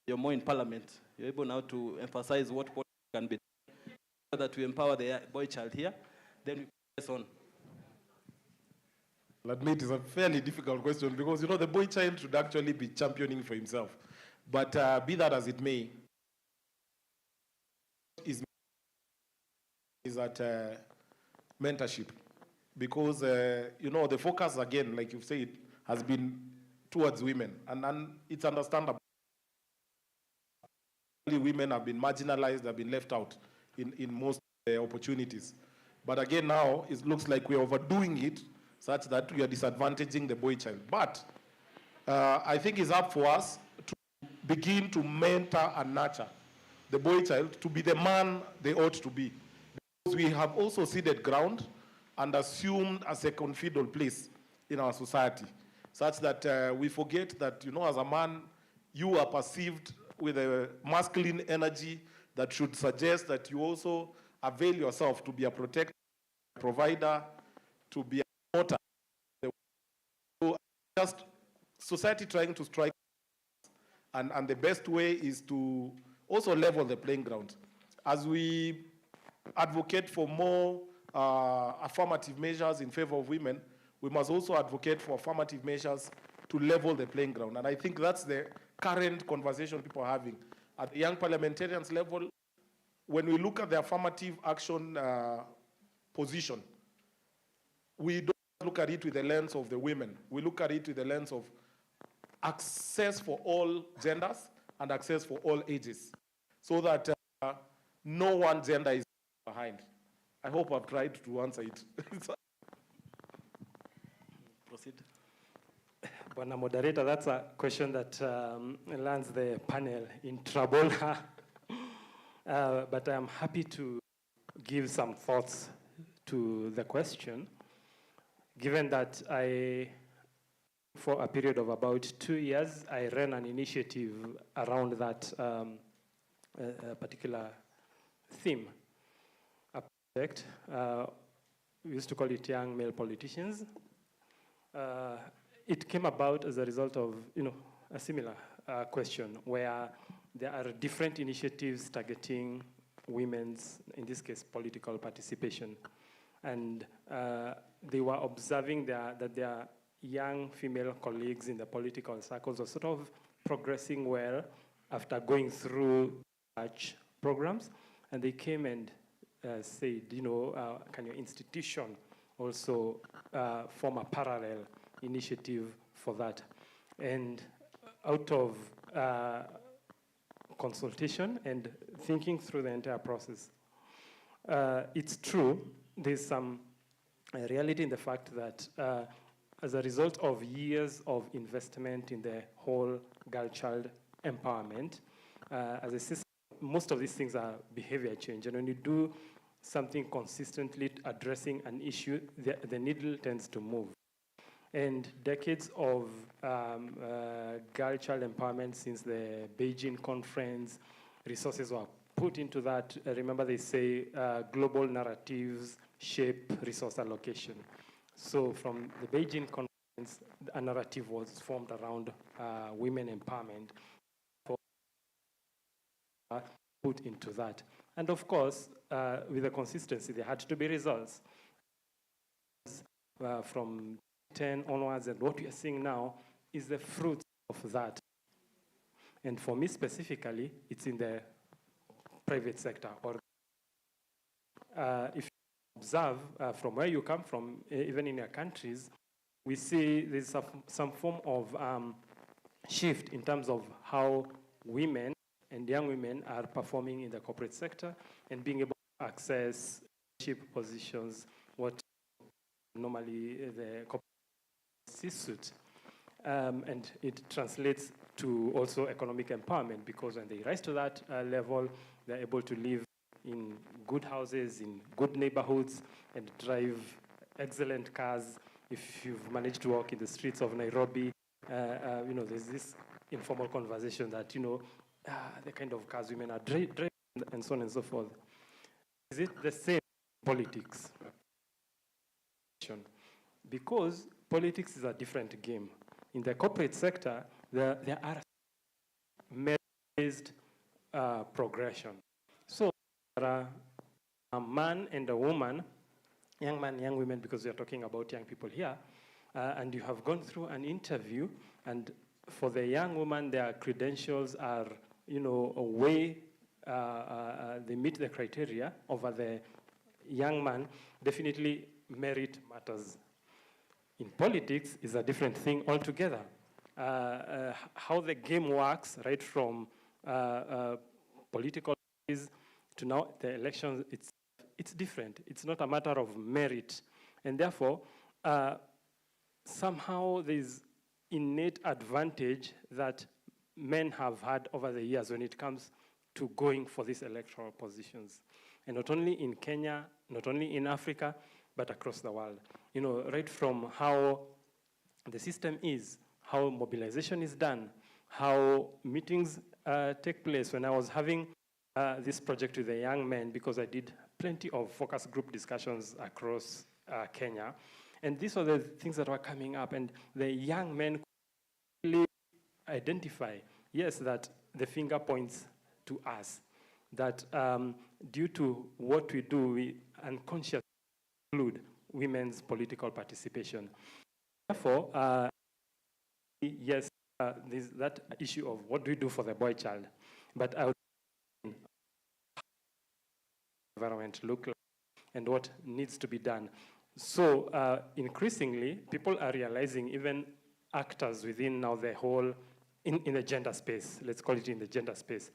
you're more in parliament, you're able now to emphasize what can be done, so that we empower the boy child here, then we press on. I'll admit it's a fairly difficult question because, you know, the boy child should actually be championing for himself. But be that as it may, is that mentorship. Because, you know, the focus, again, like you've said, has been towards women. And it's understandable. Women have been marginalized, have been left out in most opportunities. But again, now, it looks like we're overdoing it, such that we are disadvantaging the boy child. But I think it's up for us to begin to mentor and nurture the boy child to be the man they ought to be. Because we have also ceded ground and assumed a second fiddle place in our society, such that we forget that, you know, as a man, you are perceived with a masculine energy that should suggest that you also avail yourself to be a protector, provider, to be a supporter. So just society trying to strike, and the best way is to also level the playing ground. As we advocate for more affirmative measures in favor of women, we must also advocate for affirmative measures to level the playing ground. And I think that's the current conversation people are having. At the young parliamentarians level, when we look at the affirmative action position, we don't look at it with the lens of the women. We look at it with the lens of access for all genders and access for all ages, so that no one gender is behind. I hope I've tried to answer it. Proceed. Bwana Moderator, that's a question that lands the panel in trouble. But I'm happy to give some thoughts to the question, given that for a period of about 2 years, I ran an initiative around that particular theme. A project, we used to call it Young Male Politicians. It came about as a result of, you know, a similar question where there are different initiatives targeting women's, in this case, political participation. And they were observing that their young female colleagues in the political circles are sort of progressing well after going through such programs. And they came and said, you know, can your institution also form a parallel initiative for that? And out of consultation and thinking through the entire process, it's true, there's some reality in the fact that as a result of years of investment in the whole girl-child empowerment, as a system, most of these things are behavior change. And when you do something consistently addressing an issue, the needle tends to move. And decades of girl-child empowerment since the Beijing conference, resources were put into that. Remember they say global narratives shape resource allocation. So from the Beijing conference, a narrative was formed around women empowerment, put into that. And of course, with the consistency, there had to be results. From 10 onwards, and what we are seeing now is the fruit of that. And for me specifically, it's in the private sector. Or if you observe from where you come from, even in your countries, we see there's some form of shift in terms of how women and young women are performing in the corporate sector and being able to access leadership positions, what normally the corporate C-suite. and it translates to also economic empowerment, because when they rise to that level, they're able to live in good houses, in good neighborhoods, and drive excellent cars. If you've managed to walk in the streets of Nairobi, there's this informal conversation that, the kind of cars women are driving, and so on and so forth. Is it the same in politics? Because politics is a different game. In the corporate sector, there are merit-based progression. So there are a man and a woman, young man, young women, because we are talking about young people here, and you have gone through an interview, and for the young woman, their credentials are, they meet the criteria. Over the young man, definitely merit matters. In politics is a different thing altogether. How the game works, right from political parties to now the elections, it's different. It's not a matter of merit. And therefore, somehow there's innate advantage that men have had over the years when it comes to going for these electoral positions. And not only in Kenya, not only in Africa, but across the world. Right from how the system is, how mobilization is done, how meetings take place. When I was having this project with the young men, because I did plenty of focus group discussions across Kenya, and these were the things that were coming up, and the young men could really identify, yes, that the finger points to us, that due to what we do, we unconsciously include women's political participation. Therefore, yes, there's that issue of what do we do for the boy child, but I would environment look like and what needs to be done. So increasingly, people are realizing, even actors within now the whole, in the gender space, let's call it in the gender space,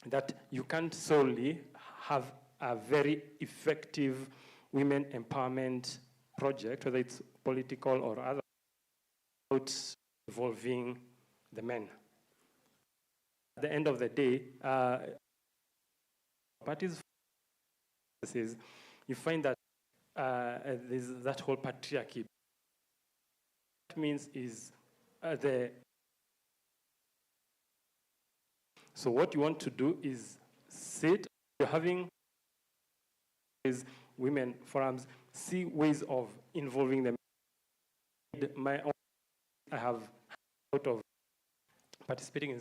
that you can't solely have a very effective women empowerment project, whether it's political or other, without involving the men. At the end of the day, parties, you find that there's that whole patriarchy. What it means is so what you want to do is sit, you're having women forums, see ways of involving them. My own, I have out of participating in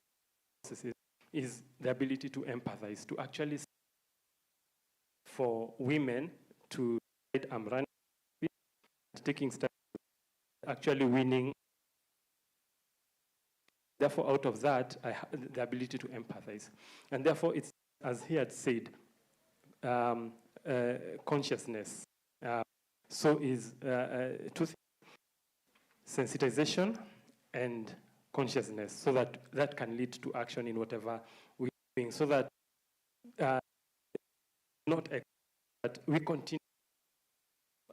processes is the ability to empathize, to actually for women to I'm running, taking steps, actually winning. Therefore, out of that, I have the ability to empathize. And therefore, it's, as he had said, consciousness. So is two things, sensitization and consciousness, so that can lead to action in whatever we're doing, so that not that we continue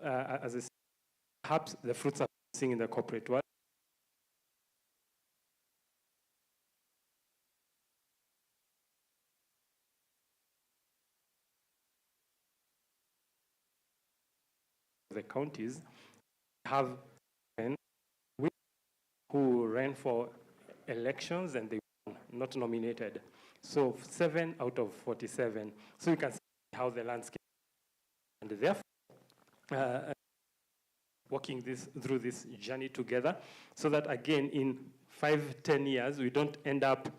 as perhaps the fruits are seeing in the corporate world. The counties have men who ran for elections and they were not nominated. So 7 out of 47. So you can see how the landscape, and therefore walking through this journey together, so that again in 5-10 years we don't end up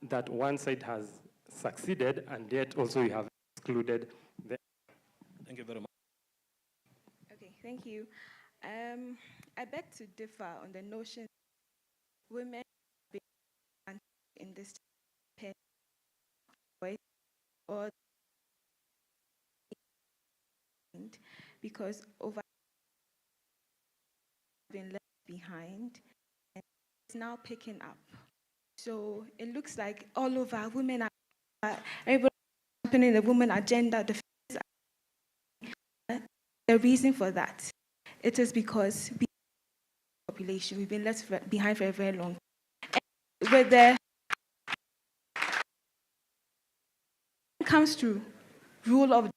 that one side has succeeded and yet also you have excluded the. Thank you very much. Okay, thank you. I beg to differ on the notion women being in this or because over been left behind and it's now picking up. So it looks like all over women are able to championing the women agenda. The reason for that, it is because population. We've been left behind for a very long time. And with the when it comes to rule of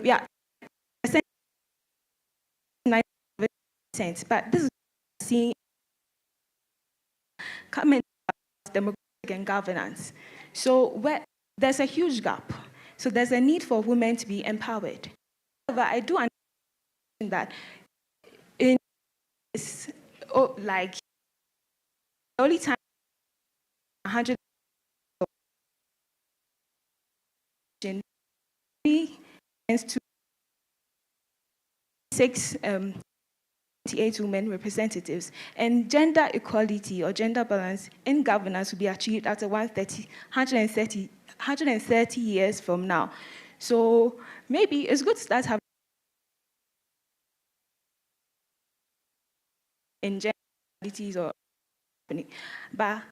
yeah, 9%, but this is seeing coming democratic and governance. So there's a huge gap. So there's a need for women to be empowered. However, I do understand that in this, like the only time 100 tends to 28 women representatives, and gender equality or gender balance in governance will be achieved after 130 years from now. So maybe it's good to start having in gender equalities or but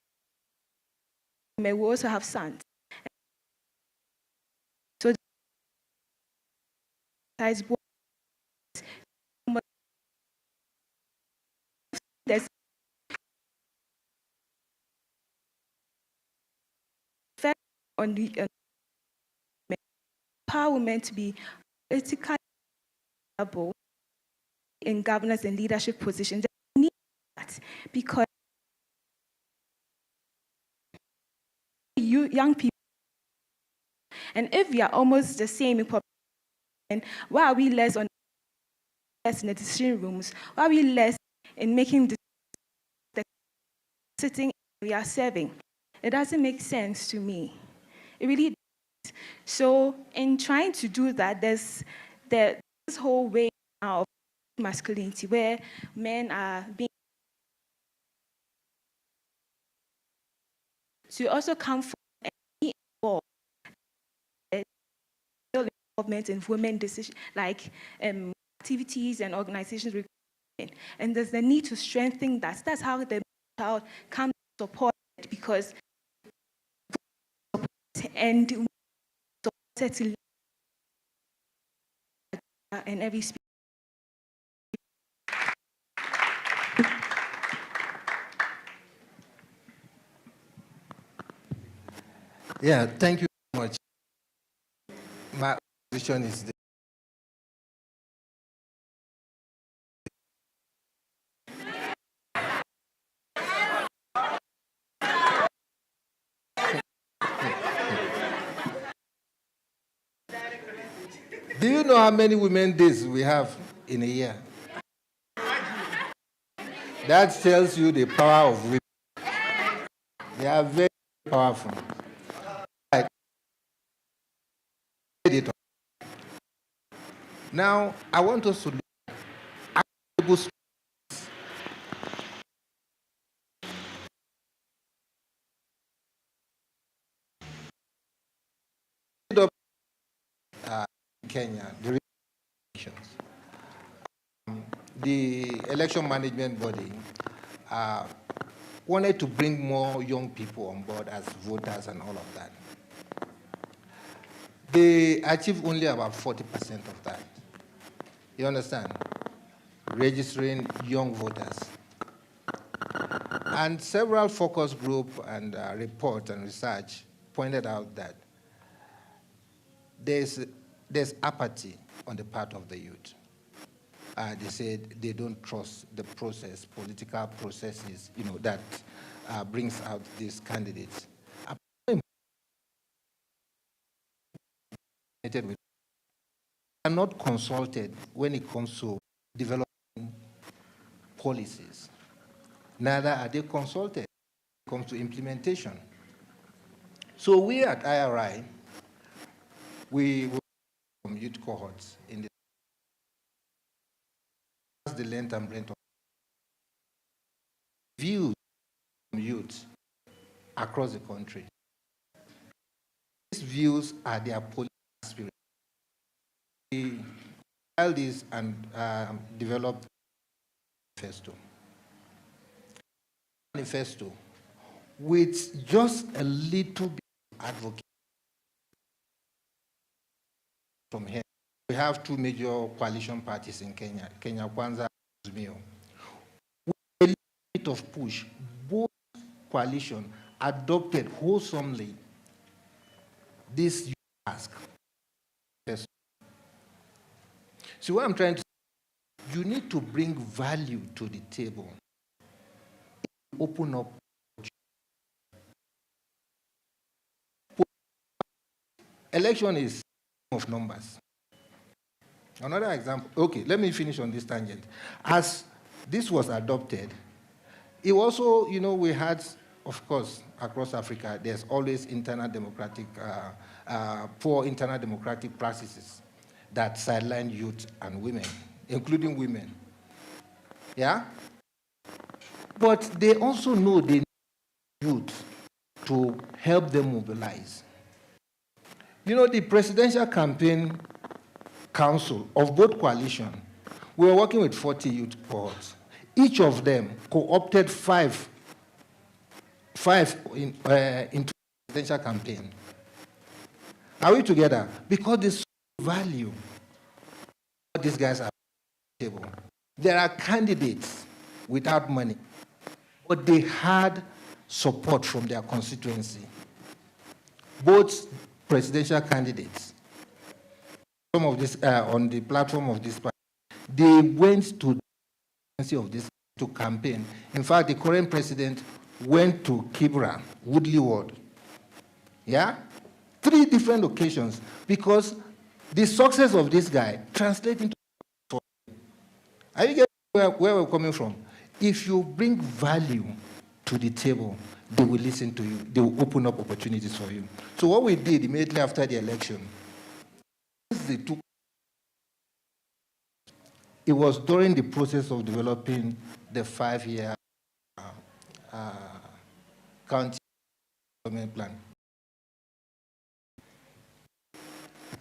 may we also have sons. So there's on the empower women to be politically able in governance and leadership positions. They need that because young people, and if we are almost the same in population, why are we less in the decision rooms? Why are we less in making decisions, sitting we are serving? It doesn't make sense to me. It really doesn't. So in trying to do that, there's this whole way now of masculinity where men are being to also come from and be involved involvement in women decision like activities and organizations, and there's the need to strengthen that. That's how the child can support it, because and supported to in every speech. Yeah, thank you very much. My position is this. Do you know how many women days we have in a year? That tells you the power of women. They are very powerful. Right. Now, I want us to look at Kenya, the elections. The election management body wanted to bring more young people on board as voters and all of that. They achieved only about 40% of that. You understand? Registering young voters. And several focus group and report and research pointed out that there's apathy on the part of the youth. They said they don't trust the process, political processes, that brings out these candidates. Are not consulted when it comes to developing policies. Neither are they consulted when it comes to implementation. So we at IRI, we will from youth cohorts in the length and breadth of views from youth across the country. These views are their political spirit. We filed this and developed a manifesto. manifesto with just a little bit of advocacy from here. We have two major coalition parties in Kenya, Kenya Kwanza and Azimio. With a little bit of push, both coalitions adopted wholesomely this task. So what I'm trying to say, you need to bring value to the table. Open up. Election is of numbers. Another example, okay, let me finish on this tangent. As this was adopted, it also, you know, we had, of course, across Africa, there's always internal democratic, poor internal democratic practices that sideline youth and women, including women. Yeah? But they also know they need youth to help them mobilize. You know, the presidential campaign council of both coalitions, we were working with 40 youth cohorts. Each of them co-opted five into the presidential campaign. Are we together? Because they value what these guys are at the table. There are candidates without money, but they had support from their constituency. Both presidential candidates, some of this on the platform of this party, they went to the constituency of this to campaign. In fact, the current president went to Kibra, Woodley Ward. Yeah? 3 different occasions, because the success of this guy translates into. Are you getting where we're coming from? If you bring value to the table, they will listen to you. They will open up opportunities for you. So what we did immediately after the election, it was during the process of developing the 5-year county development plan.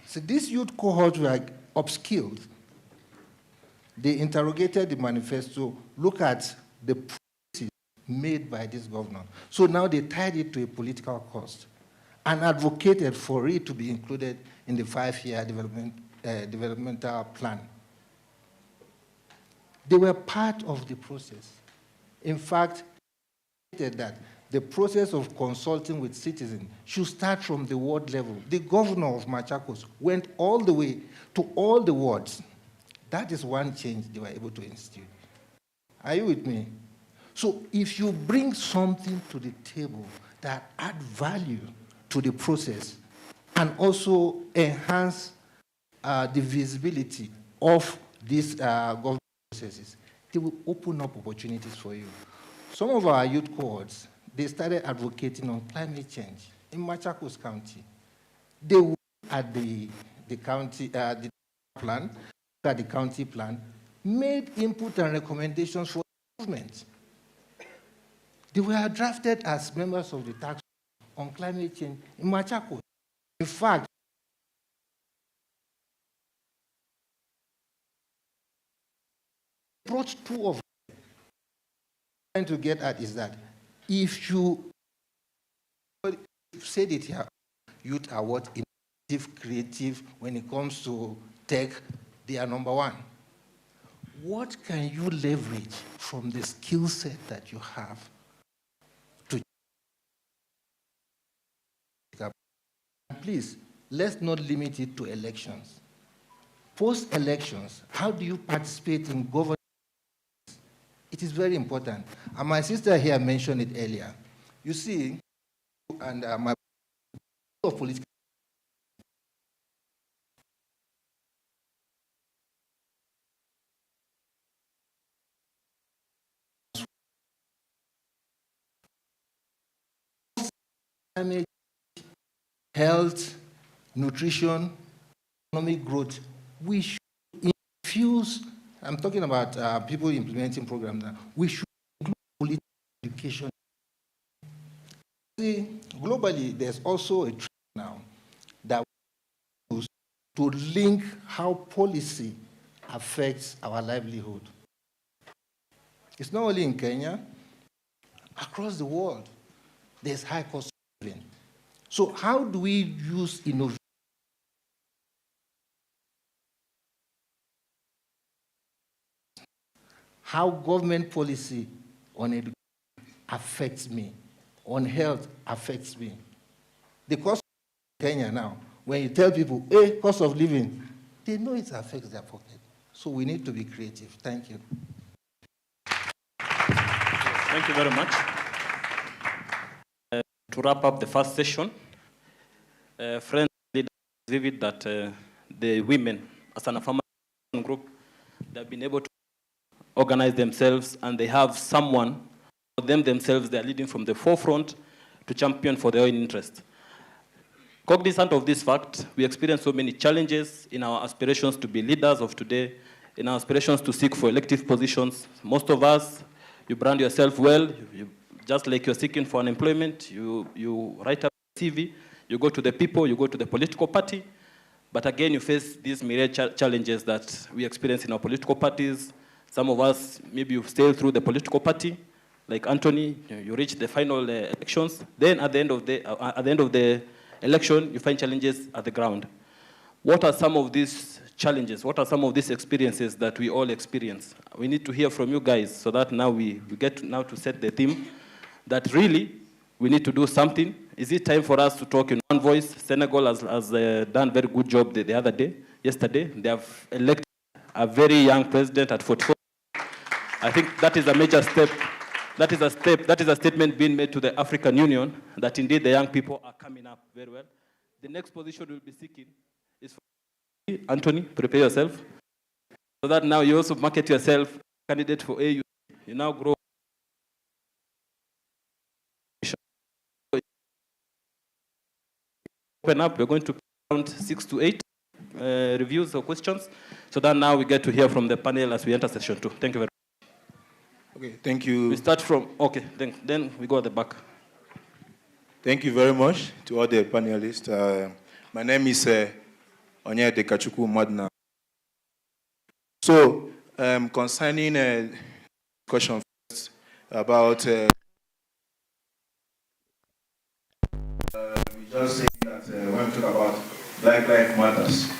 So these youth cohorts were upskilled. They interrogated the manifesto, look at the policies made by this governor. So now they tied it to a political cost and advocated for it to be included in the 5-year developmental plan. They were part of the process. In fact, that the process of consulting with citizens should start from the ward level. The governor of Machakos went all the way to all the wards. That is one change they were able to institute. Are you with me? So if you bring something to the table that add value to the process and also enhance the visibility of these government processes, they will open up opportunities for you. Some of our youth cohorts, they started advocating on climate change in Machakos County. They looked at the county the plan, at the county plan, made input and recommendations for government. They were drafted as members of the task force on climate change in Machakos. In fact, brought 2 of them. What I'm trying to get at is that if you said it here, youth are what? Innovative, creative, when it comes to tech, they are number 1. What can you leverage from the skill set that you have to? Please, let's not limit it to elections. Post-elections, how do you participate in governance? It is very important. And my sister here mentioned it earlier. You see, and my of political health, nutrition, economic growth, we should infuse, I'm talking about people implementing programs now, we should include political education. See, globally, there's also a trend now that we use to link how policy affects our livelihood. It's not only in Kenya. across the world, there's high cost of living. So how do we use innovation? How government policy on education affects me, on health affects me. The cost of Kenya now, when you tell people, hey, cost of living, they know it affects their pocket. So we need to be creative. Thank you. Thank you very much. To wrap up the first session, friends, it's vivid that the women, as an affirmative group, they've been able to organize themselves, and they have someone, them themselves, they're leading from the forefront to champion for their own interest. Cognizant of this fact, we experience so many challenges in our aspirations to be leaders of today, in our aspirations to seek for elective positions. Most of us, you brand yourself well, just like you're seeking for unemployment, you write up a CV, you go to the people, you go to the political party, but again, you face these myriad challenges that we experience in our political parties. Some of us, maybe you've sailed through the political party, like Anthony, you reach the final elections. Then at the end of the election, you find challenges at the ground. What are some of these challenges? What are some of these experiences that we all experience? We need to hear from you guys so that now we get to set the theme that really we need to do something. Is it time for us to talk in one voice? Senegal has done a very good job yesterday. They have elected a very young president at 44. I think that is a major step. That is a statement being made to the African Union that indeed the young people are coming up very well. The next position we'll be seeking is for Anthony. Prepare yourself so that now you also market yourself candidate for AU. You now grow. Open up. We're going to round 6 to 8 reviews or questions, so that now we get to hear from the panel as we enter session 2. Thank you very much. Okay, thank you. We start from, okay, then we go at the back. Thank you very much to all the panelists. My name is Onyede Kachuku Madna. So, concerning a question first about, we just saying that when we talk about Black Lives Matters,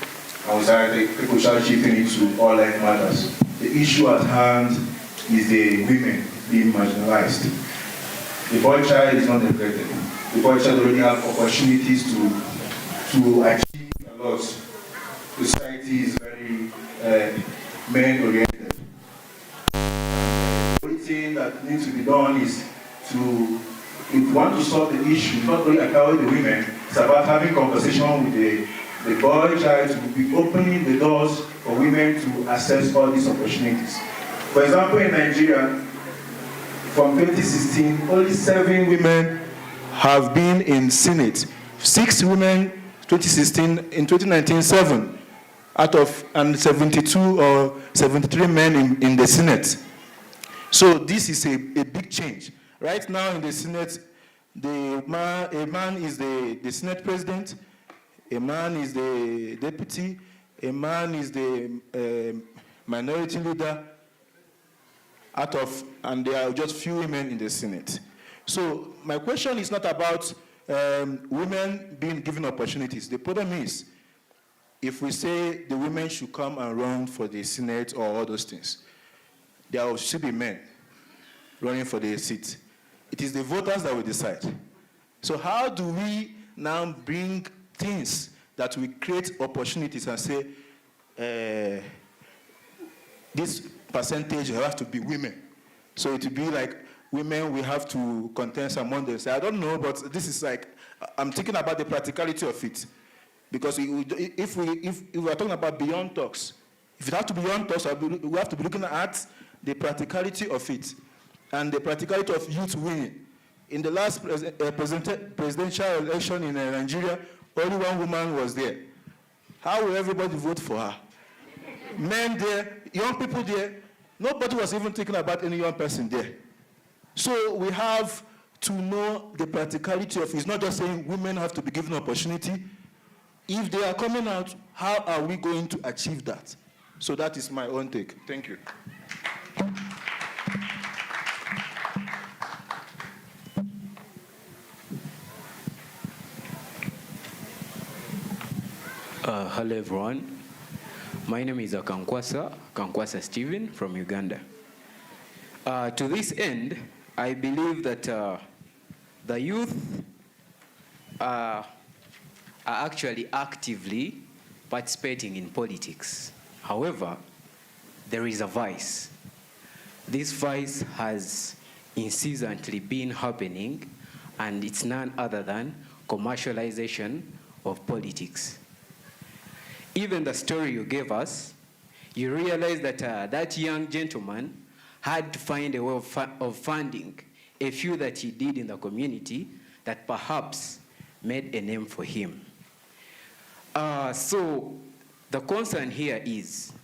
I was like, people start shifting into all life matters. The issue at hand is the women being marginalized. The boy child is not neglected. The boy child already have opportunities to achieve a lot. Society is very men-oriented. The only thing that needs to be done is to, if we want to solve the issue, not only empower the women, it's about having conversation with the boy child to be opening the doors for women to access all these opportunities. For example, in Nigeria, from 2016, only 7 women have been in Senate. 6 women, 2016, in 2019, 7 out of, and 72 or 73 men in the Senate. So this is a big change. Right now in the Senate, a man is the Senate president, a man is the deputy, a man is the minority leader, and there are just few women in the Senate. So my question is not about women being given opportunities. The problem is, if we say the women should come and run for the Senate or all those things, there should be men running for the seat. It is the voters that will decide. So how do we now bring things that will create opportunities and say, this percentage will have to be women? So it will be like women will have to contest among themselves. I don't know, but this is like, I'm thinking about the practicality of it. Because if we are talking about beyond talks, if it has to be beyond talks, we have to be looking at the practicality of it and the practicality of youth winning. In the last presidential election in Nigeria, only one woman was there. How will everybody vote for her? Men there, young people there, nobody was even thinking about any young person there. So we have to know the practicality of it. It's not just saying women have to be given opportunity. If they are coming out, how are we going to achieve that? So that is my own take. Thank you. Hello everyone. My name is Kankwasa Stephen from Uganda. To this end, I believe that the youth are actually actively participating in politics. However, there is a vice. This vice has incessantly been happening, and it's none other than commercialization of politics. Even the story you gave us, you realize that that young gentleman had to find a way of funding a few that he did in the community that perhaps made a name for him. So the concern here is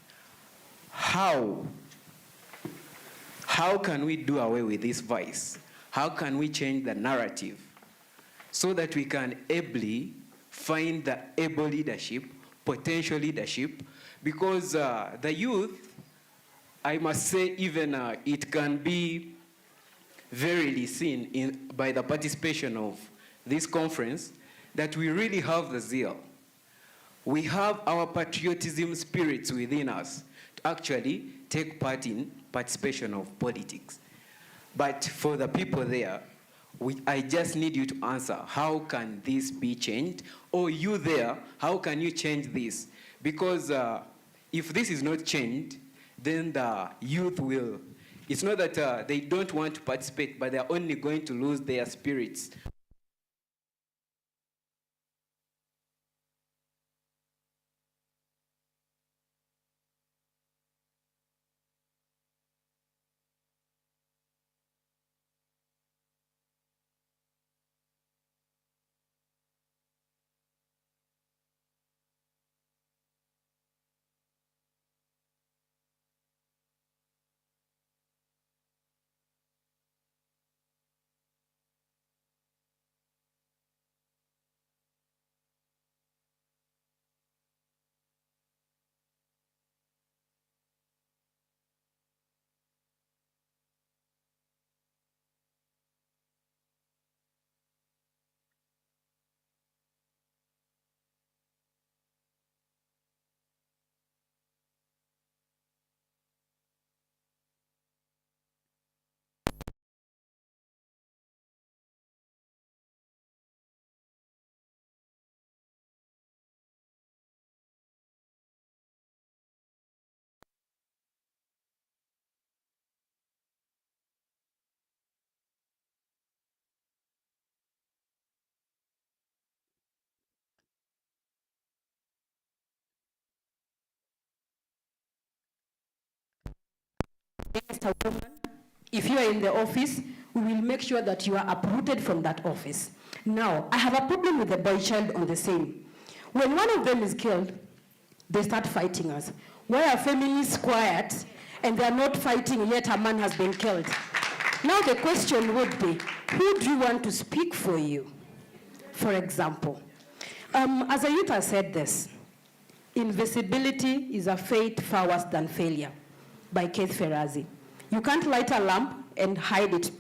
how can we do away with this vice? How can we change the narrative so that we can ably find the able leadership, potential leadership, because the youth, I must say, even it can be verily seen by the participation of this conference that we really have the zeal. We have our patriotism spirits within us to actually take part in participation of politics. But for the people there, I just need you to answer, how can this be changed? Or you there, how can you change this? Because if this is not changed, then the youth will, it's not that they don't want to participate, but they're only going to lose their spirits. If you are in the office, we will make sure that you are uprooted from that office. Now, I have a problem with the boy child on the same. When one of them is killed, they start fighting us. Why are feminists quiet and they are not fighting yet a man has been killed? Now the question would be, who do you want to speak for you? For example, as a youth I said this, invisibility is a fate far worse than failure, by Keith Ferrazzi. You can't light a lamp and hide it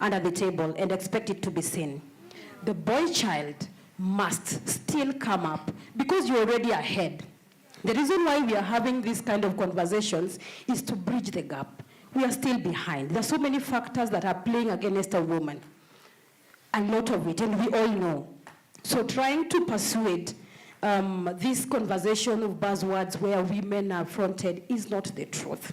under the table and expect it to be seen. The boy child must still come up because you're already ahead. The reason why we are having these kind of conversations is to bridge the gap. We are still behind. There are so many factors that are playing against a woman. A lot of it, and we all know. So trying to persuade this conversation of buzzwords where women are fronted is not the truth.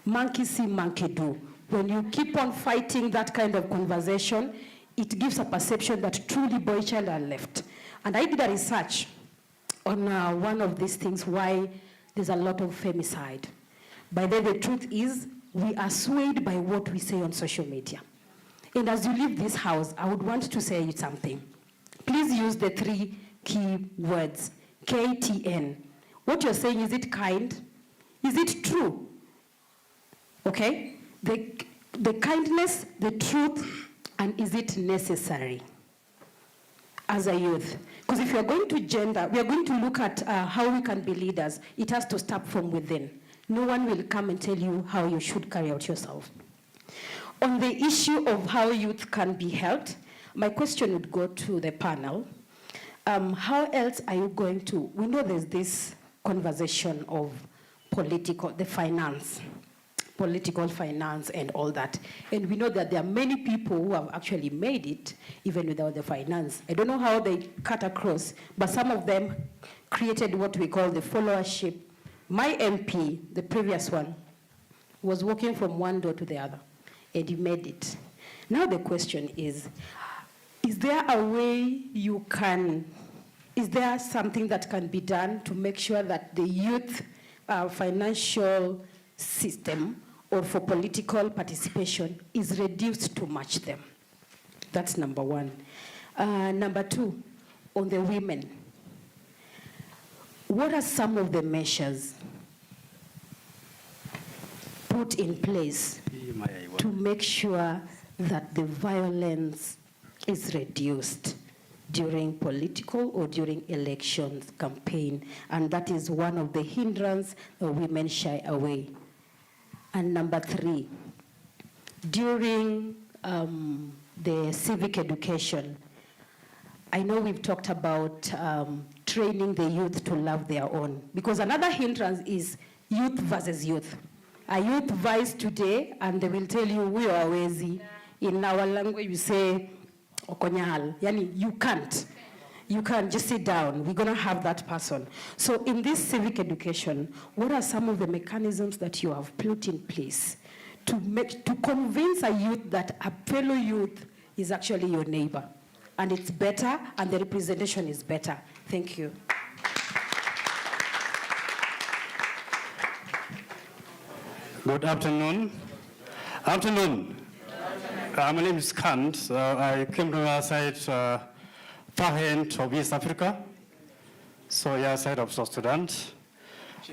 Monkey see, monkey do. When you keep on fighting that kind of conversation, it gives a perception that truly boy child are left. And I did a research on one of these things, why there's a lot of femicide. By the truth is, we are swayed by what we say on social media. And as you leave this house, I would want to say you something. Please use the 3 key words, KTN. What you're saying, is it kind? Is it true? Okay? The kindness, the truth, and is it necessary as a youth? Because if you're going to gender, we are going to look at how we can be leaders. It has to start from within. No one will come and tell you how you should carry out yourself. On the issue of how youth can be helped, my question would go to the panel. How else are you going to, we know there's this conversation of political finance and all that. And we know that there are many people who have actually made it even without the finance. I don't know how they cut across, but some of them created what we call the followership. My MP, the previous one, was walking from one door to the other, and he made it. Now the question is there a way you can, is there something that can be done to make sure that the youth financial system or for political participation is reduced to match them? That's number one. Number two, on the women, what are some of the measures put in place to make sure that the violence is reduced during political or during elections campaign? And that is one of the hindrances that women shy away. And number three, during the civic education, I know we've talked about training the youth to love their own, because another hindrance is youth versus youth. A youth vies today and they will tell you, we are wezi. In our language, we say, okonyal. Yani, you can't. You can't just sit down. We're going to have that person. So in this civic education, what are some of the mechanisms that you have put in place to convince a youth that a fellow youth is actually your neighbor? And it's better, and the representation is better. Thank you. Good afternoon. My name is Kant. I came from outside far end of East Africa, so outside of South Sudan.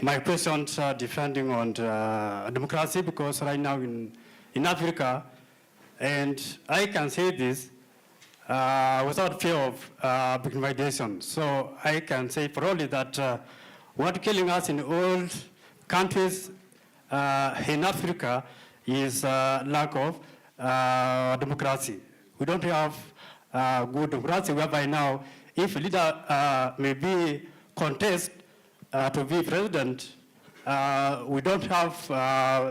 My questions are depending on democracy, because right now in Africa, and I can say this without fear of victimization. So I can say probably that what killing us in all countries in Africa is lack of democracy. We don't have good democracy, whereby now if a leader may be contest to be president, we don't have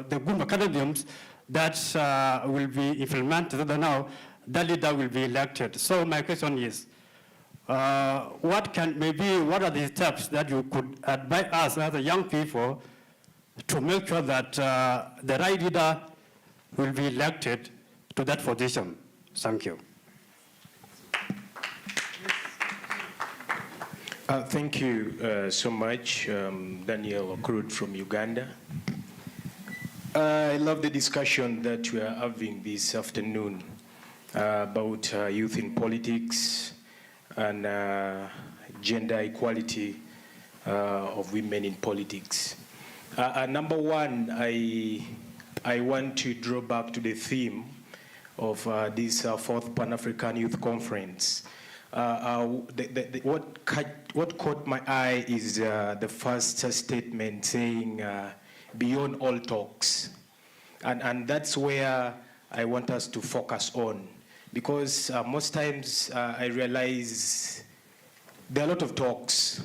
the good mechanisms that will be implemented, so that now that leader will be elected. So my question is, what are the steps that you could advise us as young people to make sure that the right leader will be elected to that position? Thank you. Thank you so much, Daniel Okrut from Uganda. I love the discussion that we are having this afternoon about youth in politics and gender equality of women in politics. Number one, I want to draw back to the theme of this fourth Pan-African Youth Conference. What caught my eye is the first statement saying, beyond all talks. And that's where I want us to focus on. Because most times I realize there are a lot of talks.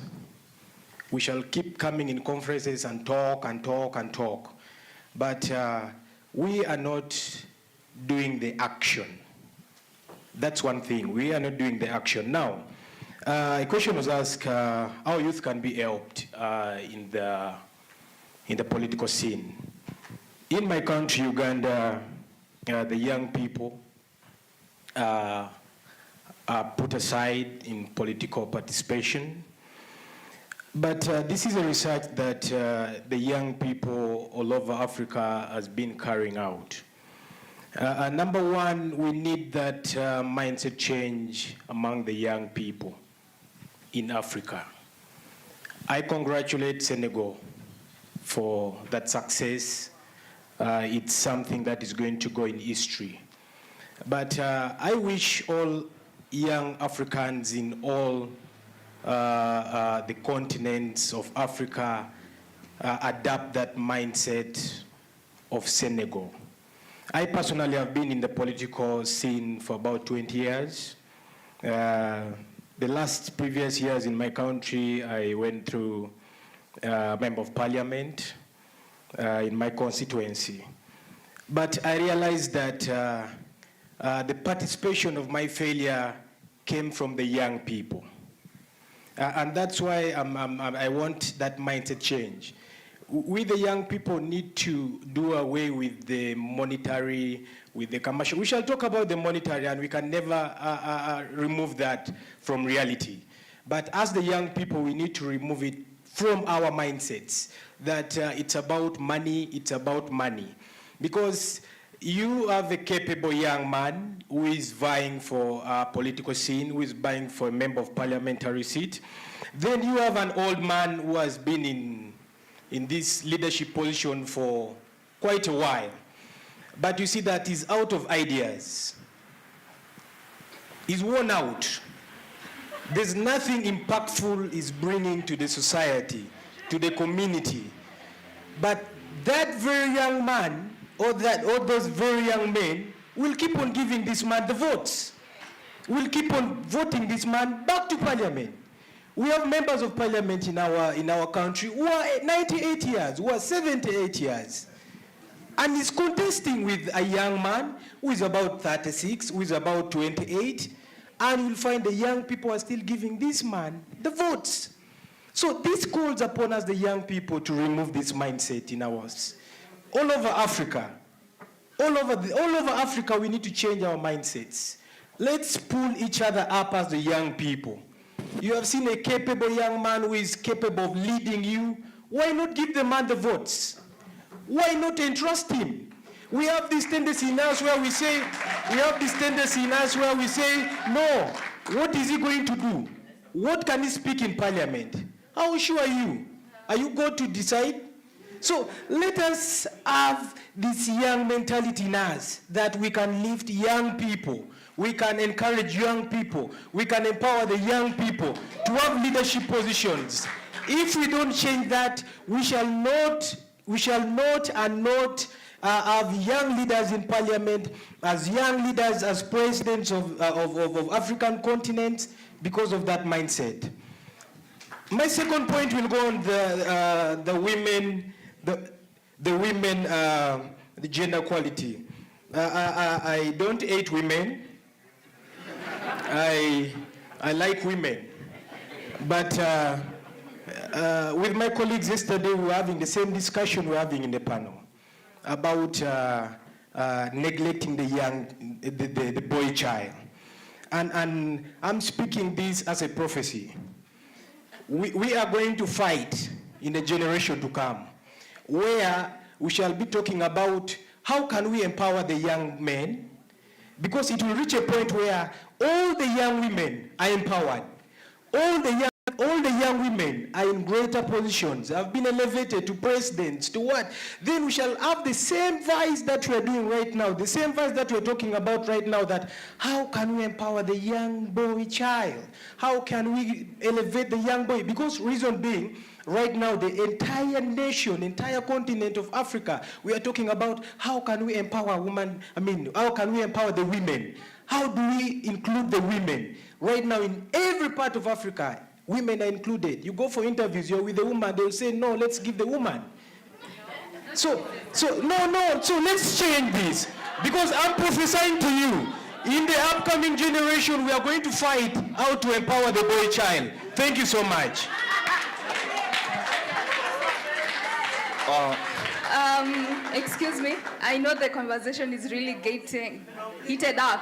We shall keep coming in conferences and talk and talk and talk. But we are not doing the action. That's one thing. We are not doing the action. Now, a question was asked, how youth can be helped in the political scene. In my country, Uganda, the young people are put aside in political participation. But this is a research that the young people all over Africa has been carrying out. Number one, we need that mindset change among the young people in Africa. I congratulate Senegal for that success. It's something that is going to go in history. But I wish all young Africans in all the continents of Africa adapt that mindset of Senegal. I personally have been in the political scene for about 20 years. the last previous years in my country, I went through Member of Parliament in my constituency. But I realized that the participation of my failure came from the young people. And that's why I want that mindset change. We, the young people, need to do away with the monetary, with the commercial. We shall talk about the monetary, and we can never remove that from reality. But as the young people, we need to remove it from our mindsets, that it's about money, it's about money. Because you have a capable young man who is vying for a political scene, who is vying for a member of parliamentary seat. Then you have an old man who has been in this leadership position for quite a while. But you see that he's out of ideas. He's worn out. There's nothing impactful he's bringing to the society, to the community. But that very young man, or those very young men, will keep on giving this man the votes. Will keep on voting this man back to parliament. We have members of parliament in our country who are 98 years, who are 78 years. And he's contesting with a young man who is about 36, who is about 28, and you'll find the young people are still giving this man the votes. So this calls upon us, the young people, to remove this mindset in ours. All over Africa, all over Africa, we need to change our mindsets. Let's pull each other up as the young people. You have seen a capable young man who is capable of leading you. Why not give the man the votes? Why not entrust him? We have this tendency in us where we say, no, what is he going to do? What can he speak in parliament? How sure are you? Are you going to decide? So let us have this young mentality in us, that we can lift young people. We can encourage young people. We can empower the young people to have leadership positions. If we don't change that, we shall not have young leaders in parliament, as young leaders, as presidents of African continents, because of that mindset. My second point will go on the women, the gender equality. I don't hate women. I like women. But with my colleagues yesterday, we were having the same discussion we're having in the panel about neglecting the boy child. And I'm speaking this as a prophecy. We are going to fight in the generation to come, where we shall be talking about how can we empower the young men, because it will reach a point where all the young women are empowered. All the young women are in greater positions, have been elevated to presidents, to what? Then we shall have the same vice that we are doing right now, the same vice that we're talking about right now, that how can we empower the young boy child? How can we elevate the young boy? Because reason being, right now, the entire nation, entire continent of Africa, we are talking about how can we empower women, how can we empower the women? How do we include the women? Right now, in every part of Africa, women are included. You go for interviews, you're with a woman, they'll say, no, let's give the woman. So let's change this. Because I'm prophesying to you, in the upcoming generation, we are going to fight how to empower the boy child. Thank you so much. Excuse me, I know the conversation is really getting heated up.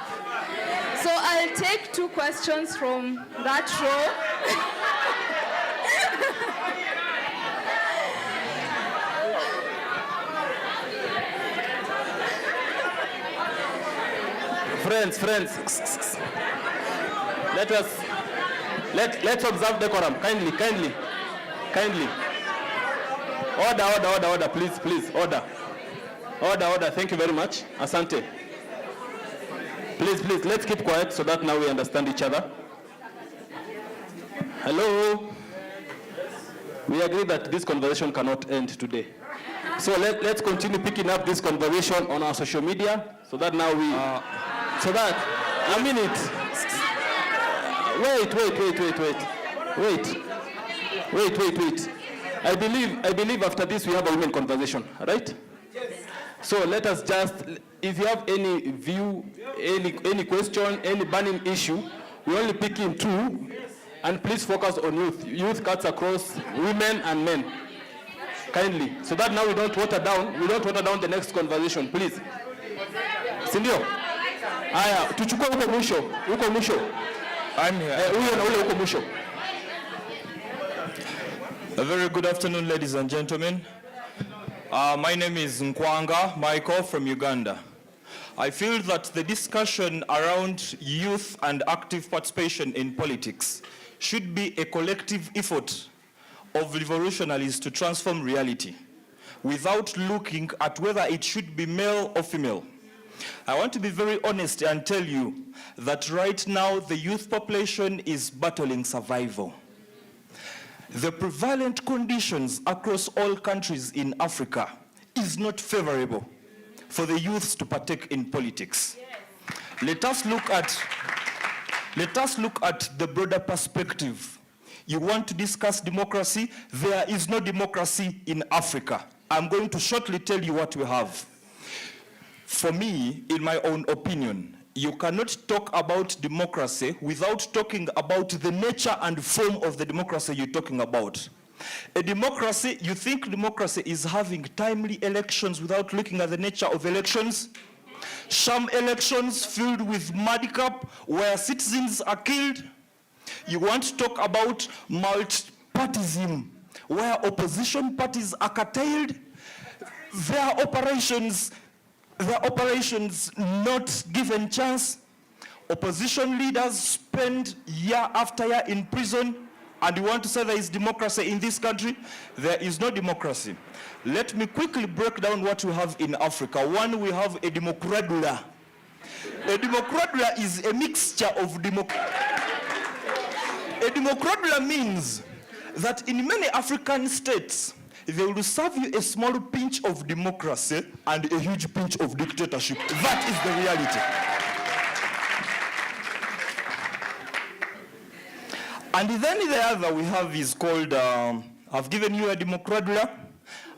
So I'll take 2 questions from that row. Friends, let's observe decorum, kindly. Order, please, order. Order, thank you very much. Asante. Please, let's keep quiet so that now we understand each other. Hello? We agree that this conversation cannot end today. So let's continue picking up this conversation on our social media so that now we... Wait. I believe after this we have a women conversation, right? So let us just, if you have any view, any question, any burning issue, we only pick in two, and please focus on youth. Youth cuts across women and men, kindly, so that now we don't water down the next conversation, please. Sindio? Aya, tuchukue huko mwisho. I'm here. Huyo na ule huko mwisho. A very good afternoon, ladies and gentlemen. My name is Nkwanga Michael from Uganda. I feel that the discussion around youth and active participation in politics should be a collective effort of revolutionaries to transform reality without looking at whether it should be male or female. I want to be very honest and tell you that right now the youth population is battling survival. The prevalent conditions across all countries in Africa is not favorable for the youths to partake in politics. Let us look at the broader perspective. You want to discuss democracy? There is no democracy in Africa. I'm going to shortly tell you what we have. For me, in my own opinion, you cannot talk about democracy without talking about the nature and form of the democracy you're talking about. A democracy, you think democracy is having timely elections without looking at the nature of elections? Sham elections filled with madcap where citizens are killed? You want to talk about multi-partyism where opposition parties are curtailed? Their operations not given chance. Opposition leaders spend year after year in prison, and you want to say there is democracy in this country? There is no democracy. Let me quickly break down what we have in Africa. One, we have a democradula. A democradula is a mixture of A democradula means that in many African states, they will serve you a small pinch of democracy and a huge pinch of dictatorship. That is the reality. And then the other we have is called, I've given you a democradula,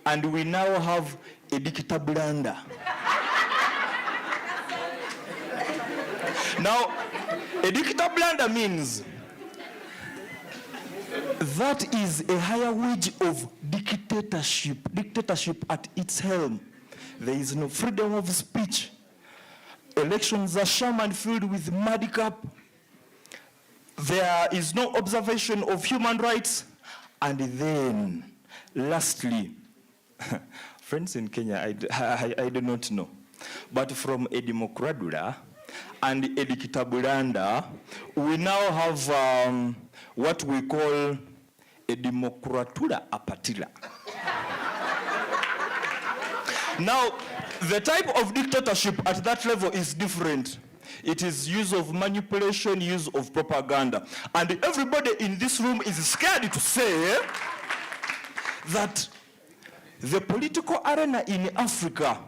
and we now have a dictablanda. Now, a dictablanda means that is a higher wage of dictatorship at its helm. There is no freedom of speech. Elections are sham and filled with madcap. There is no observation of human rights. And then, lastly, friends in Kenya, I do not know, but from a democradula and a dictablanda, we now have what we call a democratura apatila. Now, the type of dictatorship at that level is different. It is use of manipulation, use of propaganda. And everybody in this room is scared to say that the political arena in Africa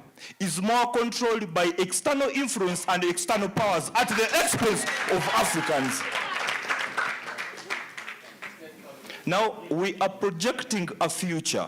is more controlled by external influence and external powers at the expense of Africans. Now, we are projecting a future.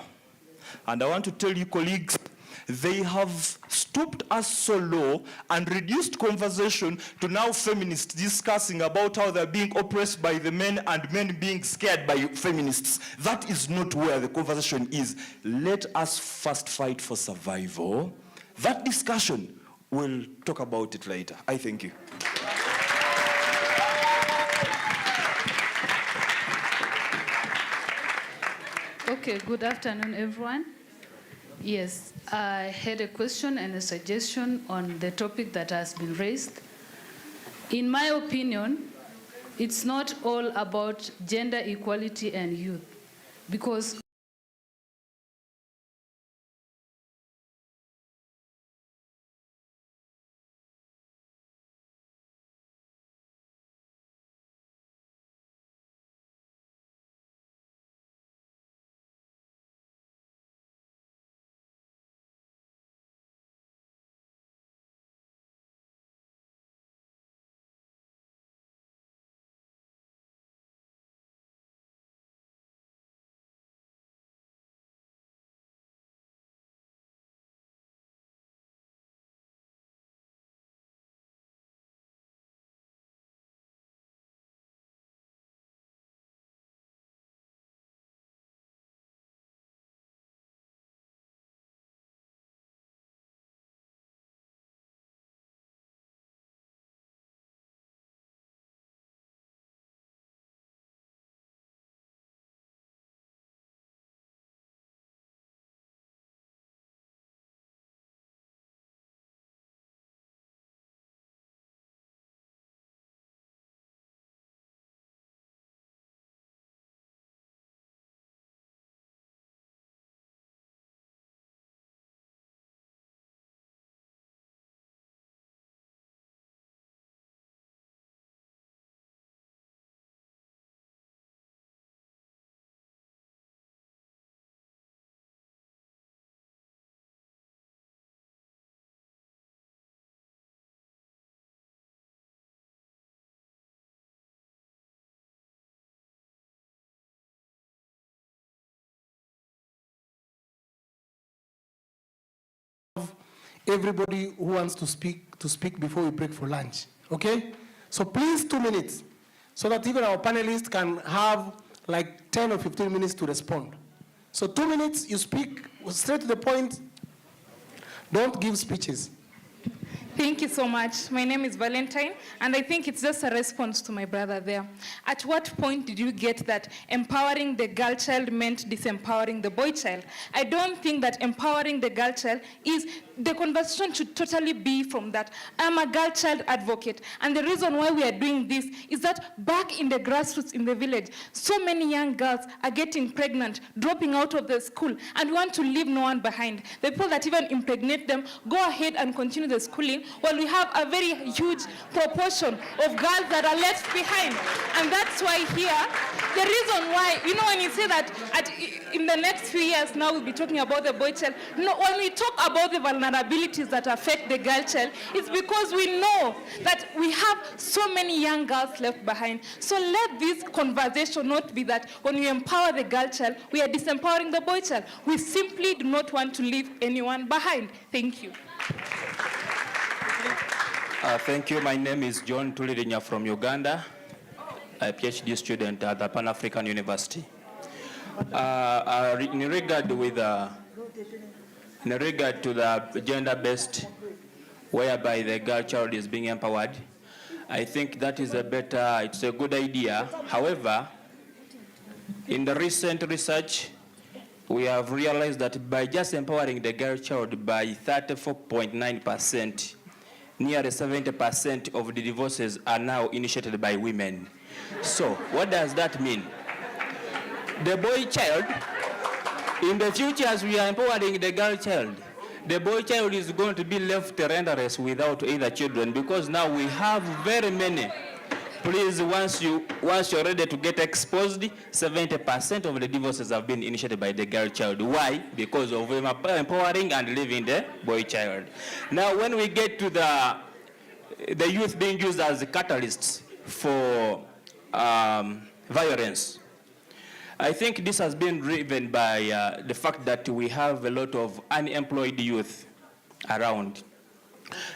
And I want to tell you, colleagues, they have stooped us so low and reduced conversation to now feminists discussing about how they're being oppressed by the men and men being scared by feminists. That is not where the conversation is. Let us first fight for survival. That discussion, we'll talk about it later. I thank you. Okay, good afternoon, everyone. Yes, I had a question and a suggestion on the topic that has been raised. In my opinion, it's not all about gender equality and youth, because everybody who wants to speak before we break for lunch. Okay? So please, 2 minutes, so that even our panelists can have like 10 or 15 minutes to respond. So 2 minutes, you speak straight to the point. Don't give speeches. Thank you so much. My name is Valentine, and I think it's just a response to my brother there. At what point did you get that empowering the girl child meant disempowering the boy child? I don't think that empowering the girl child is, the conversation should totally be from that. I'm a girl child advocate, and the reason why we are doing this is that back in the grassroots in the village, so many young girls are getting pregnant, dropping out of the school, and we want to leave no one behind. The people that even impregnate them go ahead and continue the schooling, while we have a very huge proportion of girls that are left behind. And that's why here, the reason why, you know, when you say that in the next few years now we'll be talking about the boy child, no, when we talk about the vulnerabilities that affect the girl child, it's because we know that we have so many young girls left behind. So let this conversation not be that when we empower the girl child, we are disempowering the boy child. We simply do not want to leave anyone behind. Thank you. Thank you. My name is John Tulirinya from Uganda, a PhD student at the Pan-African University. In regard to the gender-based, whereby the girl child is being empowered, I think that is it's a good idea. However, in the recent research, we have realized that by just empowering the girl child by 34.9%, nearly 70% of the divorces are now initiated by women. So what does that mean? The boy child, in the future as we are empowering the girl child, the boy child is going to be left renderless without either children, because now we have very many. Please, once you're ready to get exposed, 70% of the divorces have been initiated by the girl child. Why? Because of empowering and leaving the boy child. Now, when we get to the youth being used as catalysts for violence, I think this has been driven by the fact that we have a lot of unemployed youth around.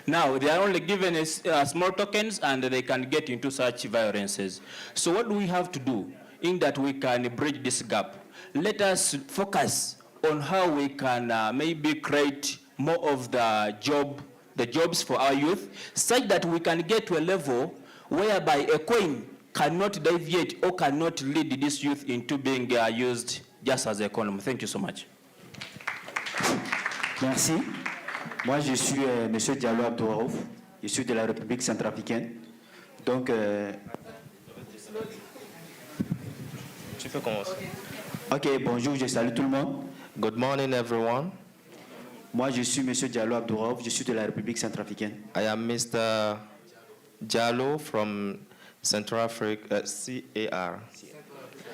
Now, they are only given small tokens and they can get into such violences. So what do we have to do in that we can bridge this gap? Let us focus on how we can maybe create more of the jobs for our youth, such that we can get to a level whereby a coin cannot deviate or cannot lead this youth into being used just as an economy. Thank you so much. Merci. Moi, je suis M. Diallo Abdouraouf, je suis de la République centrafricaine. Donc, tu peux commencer. Ok, bonjour, je salue tout le monde. Good morning, everyone. Moi, je suis M. Diallo Abdouraouf, je suis de la République centrafricaine. I am Mr. Diallo from Central Africa, CAR.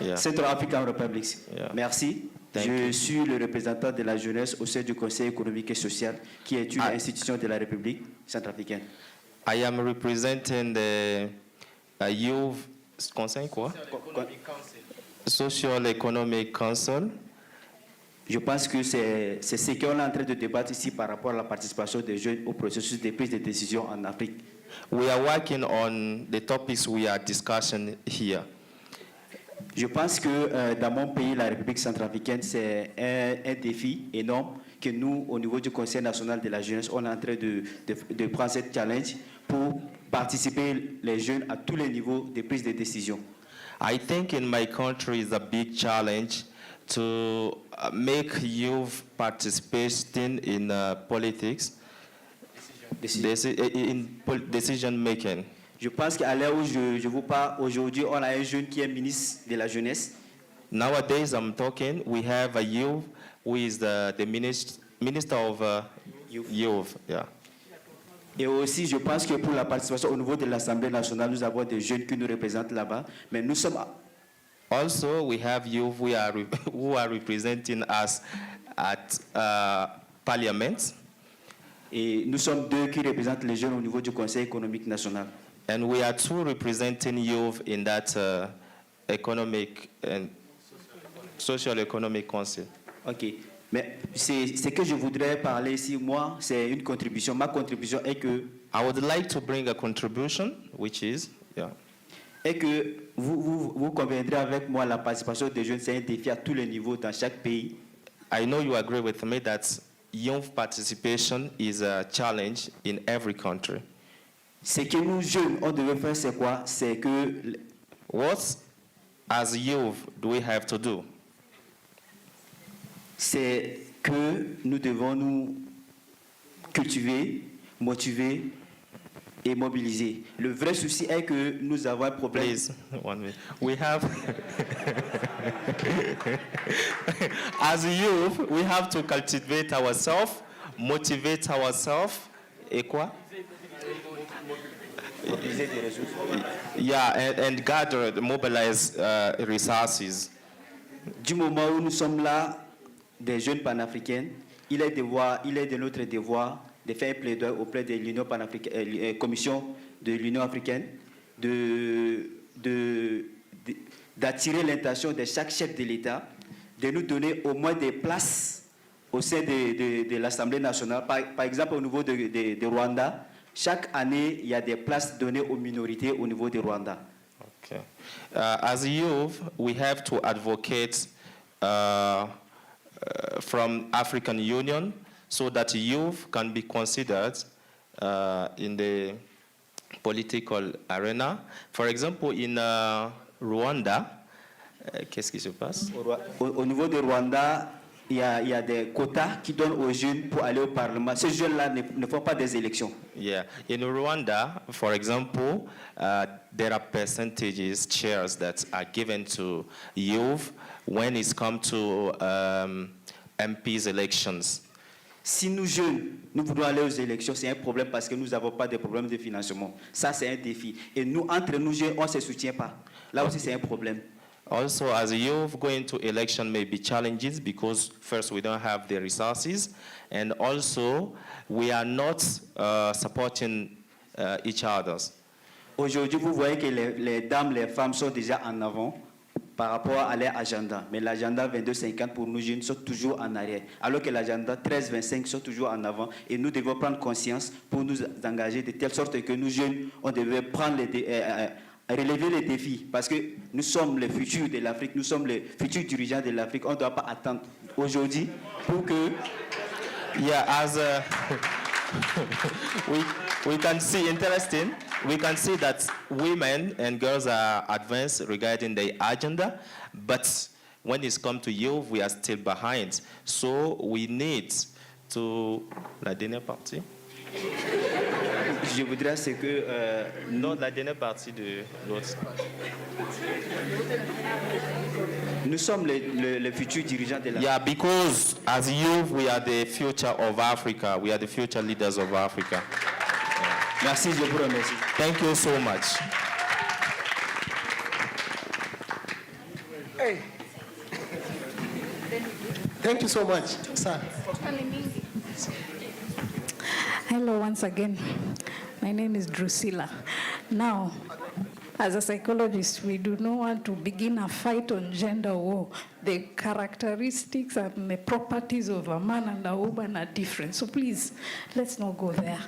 Yeah. Central African Republic. Yeah. Merci. Je suis le représentant de la jeunesse au sein du Conseil économique et social, qui est une institution de la République centrafricaine. I am representing the youth conseil quoi? Social Economic Council. Je pense que c'est ce qu'on est en train de débattre ici par rapport à la participation des jeunes au processus de prise de décision en Afrique. We are working on the topics we are discussing here. Je pense que dans mon pays, la République centrafricaine, c'est un défi énorme que nous, au niveau du Conseil national de la jeunesse, on est en train de prendre cette challenge pour participer les jeunes à tous les niveaux de prise de décision. I think in my country is a big challenge to make youth participating in politics, in decision making. Je pense qu'à l'heure où je vous parle, aujourd'hui, on a un jeune qui est ministre de la jeunesse. Nowadays, I'm talking, we have a youth who is the minister of youth. Yeah. Et aussi, je pense que pour la participation au niveau de l'Assemblée nationale, nous avons des jeunes qui nous représentent là-bas. Mais nous sommes... Also, we have youth who are representing us at Parliament. Et nous sommes deux qui représentent les jeunes au niveau du Conseil économique national. And we are two representing youth in that economic and social economic council. Ok. Mais c'est que je voudrais parler ici, moi, c'est une contribution. Ma contribution est que... I would like to bring a contribution, which is, yeah. Et que vous conviendrez avec moi, la participation des jeunes, c'est un défi à tous les niveaux dans chaque pays. I know you agree with me that youth participation is a challenge in every country. Ce que nous jeunes, on devait faire, c'est quoi? C'est que... What, as youth, do we have to do? C'est que nous devons nous cultiver, motiver et mobiliser. Le vrai souci est que nous avons un problème. Please, 1 minute. We have, as a youth, we have to cultivate ourselves, motivate ourselves, et quoi? Yeah, and gather, mobilize resources. Du moment où nous sommes là, des jeunes panafricains, il est de notre devoir de faire un plaidoyer auprès de l'Union panafricaine, Commission de l'Union africaine, d'attirer l'intention de chaque chef de l'État, de nous donner au moins des places au sein de l'Assemblée nationale. Par exemple, au niveau de Rwanda, chaque année, il y a des places données aux minorités au niveau de Rwanda. Okay. As a youth, we have to advocate from African Union so that youth can be considered in the political arena. For example, in Rwanda, qu'est-ce qui se passe? Au niveau de Rwanda, il y a des quotas qui donnent aux jeunes pour aller au Parlement. Ces jeunes-là ne font pas des élections. Yeah. In Rwanda, for example, there are percentages, shares that are given to youth when it's come to MP's elections. Si nous jeunes, nous voulons aller aux élections, c'est un problème parce que nous n'avons pas de problème de financement. Ça, c'est un défi. Et nous, entre nous jeunes, on ne se soutient pas. Là aussi, c'est un problème. Also, as a youth, going to election may be challenges because first, we don't have the resources, and also, we are not supporting each other. Aujourd'hui, vous voyez que les dames, les femmes sont déjà en avant par rapport à leur agenda. Mais l'agenda 22-50 pour nous jeunes sont toujours en arrière. Alors que l'agenda 13-25 sont toujours en avant. Et nous devons prendre conscience pour nous engager de telle sorte que nous jeunes, on devrait prendre relever les défis. Parce que nous sommes le futur de l'Afrique, nous sommes les futurs dirigeants de l'Afrique. On ne doit pas attendre aujourd'hui pour que... Yeah, as we can see, interesting, we can see that women and girls are advanced regarding the agenda, but when it's come to youth, we are still behind. So we need to... La dernière partie? Je voudrais c'est que... Non, la dernière partie de l'autre. Nous sommes les futurs dirigeants de l'Afrique. Yeah, because as youth, we are the future of Africa. We are the future leaders of Africa. Yeah. Merci, je vous remercie. Thank you so much. Hey. Thank you so much, sir. Hello once again. My name is Drusilla. Now, as a psychologist, we do not want to begin a fight on gender war. The characteristics and the properties of a man and a woman are different. So please, let's not go there.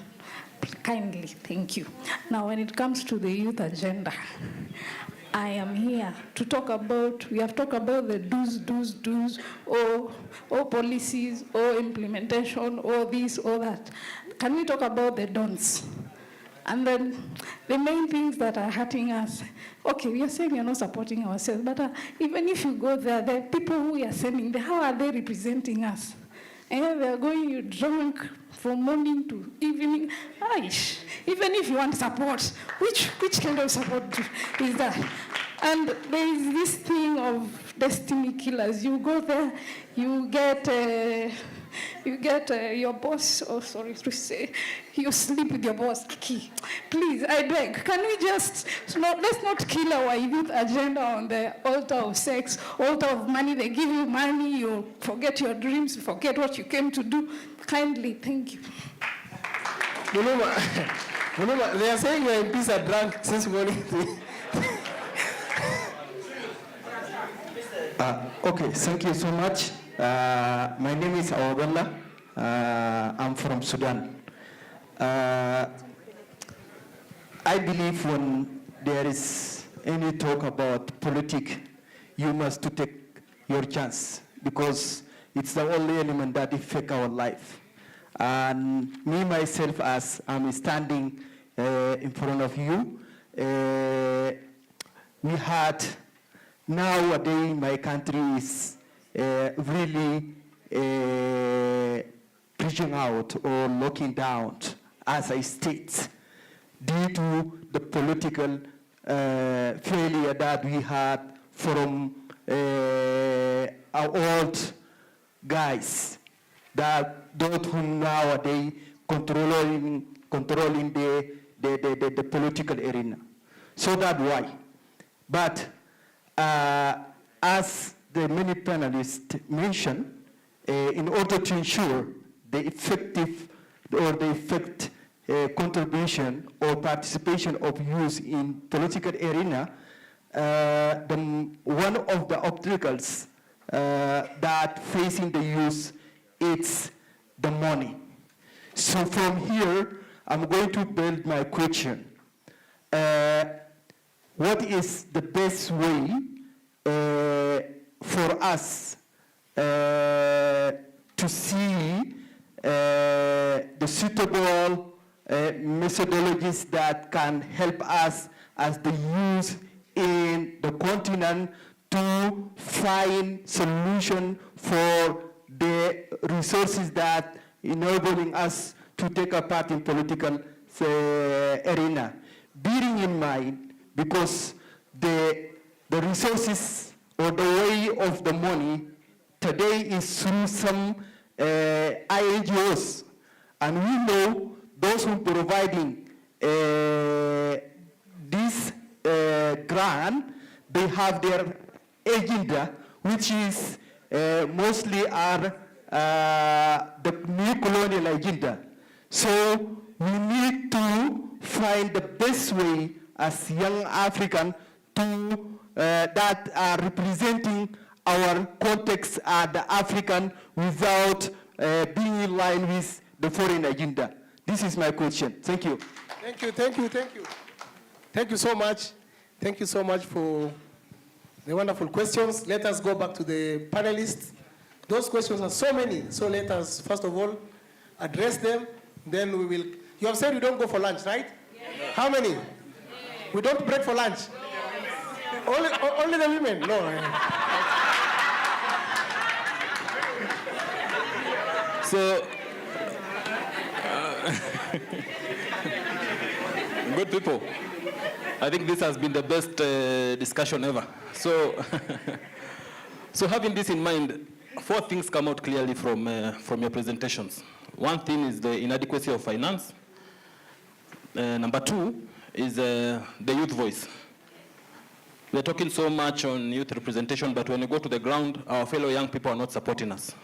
Kindly, thank you. Now, when it comes to the youth agenda, I am here to talk about, we have talked about the do's, or policies, or implementation, or this, or that. Can we talk about the don'ts? And then the main things that are hurting us, okay, we are saying we are not supporting ourselves, but even if you go there, the people who we are sending, how are they representing us? And they are going, you drunk from morning to evening. Aish. Even if you want support, which kind of support is that? And there is this thing of destiny killers. You go there, you get your boss, oh sorry to say, you sleep with your boss. Please, I beg, can we just, let's not kill our youth agenda on the altar of sex, altar of money. They give you money, you forget your dreams, you forget what you came to do. Kindly, thank you. Muluma, they are saying your MPs are drunk since morning. Okay, thank you so much. My name is Awabella. I'm from Sudan. I believe when there is any talk about politics, you must to take your chance because it's the only element that affects our life. And me, myself, as I'm standing in front of you, we had, nowadays my country is really reaching out or looking down as a state due to the political failure that we had from our old guys, that those who nowadays controlling the political arena. So that's why. But as the many panelists mentioned, in order to ensure the effective or the effect contribution or participation of youth in political arena, one of the obstacles that facing the youth is the money. So from here, I'm going to build my question. What is the best way for us to see the suitable methodologies that can help us as the youth in the continent to find solution for the resources that enabling us to take a part in political arena. Bearing in mind, because the resources or the way of the money today is through some INGOs, and we know those who are providing this grant, they have their agenda, which is mostly are the new colonial agenda. So we need to find the best way as young African to that are representing our context as the African without being in line with the foreign agenda. This is my question. Thank you. Thank you, thank you, thank you. Thank you so much. Thank you so much for the wonderful questions. Let us go back to the panelists. Those questions are so many, so let us, first of all, address them. Then we will, you have said you don't go for lunch, right? Yes. How many? Yes. We don't break for lunch? Yes. Only the women? No. So, good people. I think this has been the best discussion ever. So, so having this in mind, 4 things come out clearly from your presentations. One thing is the inadequacy of finance. Number 2 is the youth voice. We're talking so much on youth representation, but when you go to the ground, our fellow young people are not supporting us.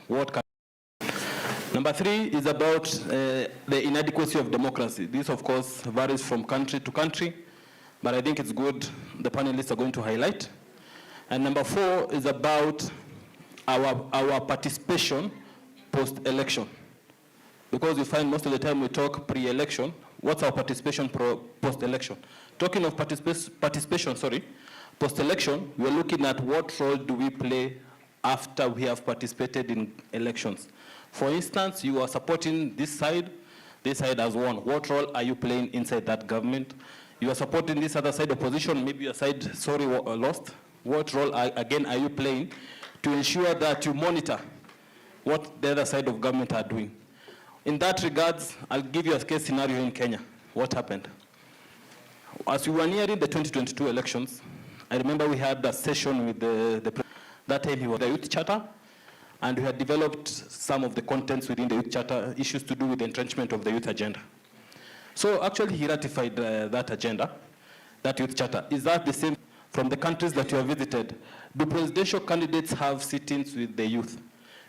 Number 3 is about the inadequacy of democracy. This, of course, varies from country to country, but I think it's good the panelists are going to highlight. And number 4 is about our participation post-election. Because we find most of the time we talk pre-election, what's our participation post-election? Talking of participation, post-election, we're looking at what role do we play after we have participated in elections. For instance, you are supporting this side has won. What role are you playing inside that government? You are supporting this other side opposition, maybe your side, lost. What role, again, are you playing to ensure that you monitor what the other side of government are doing? In that regards, I'll give you a case scenario in Kenya. What happened? As we were nearing the 2022 elections, I remember we had a session with that time he was the youth charter, and we had developed some of the contents within the youth charter, issues to do with the entrenchment of the youth agenda. So actually he ratified that agenda, that youth charter. Is that the same from the countries that you have visited? Do presidential candidates have sit-ins with the youth?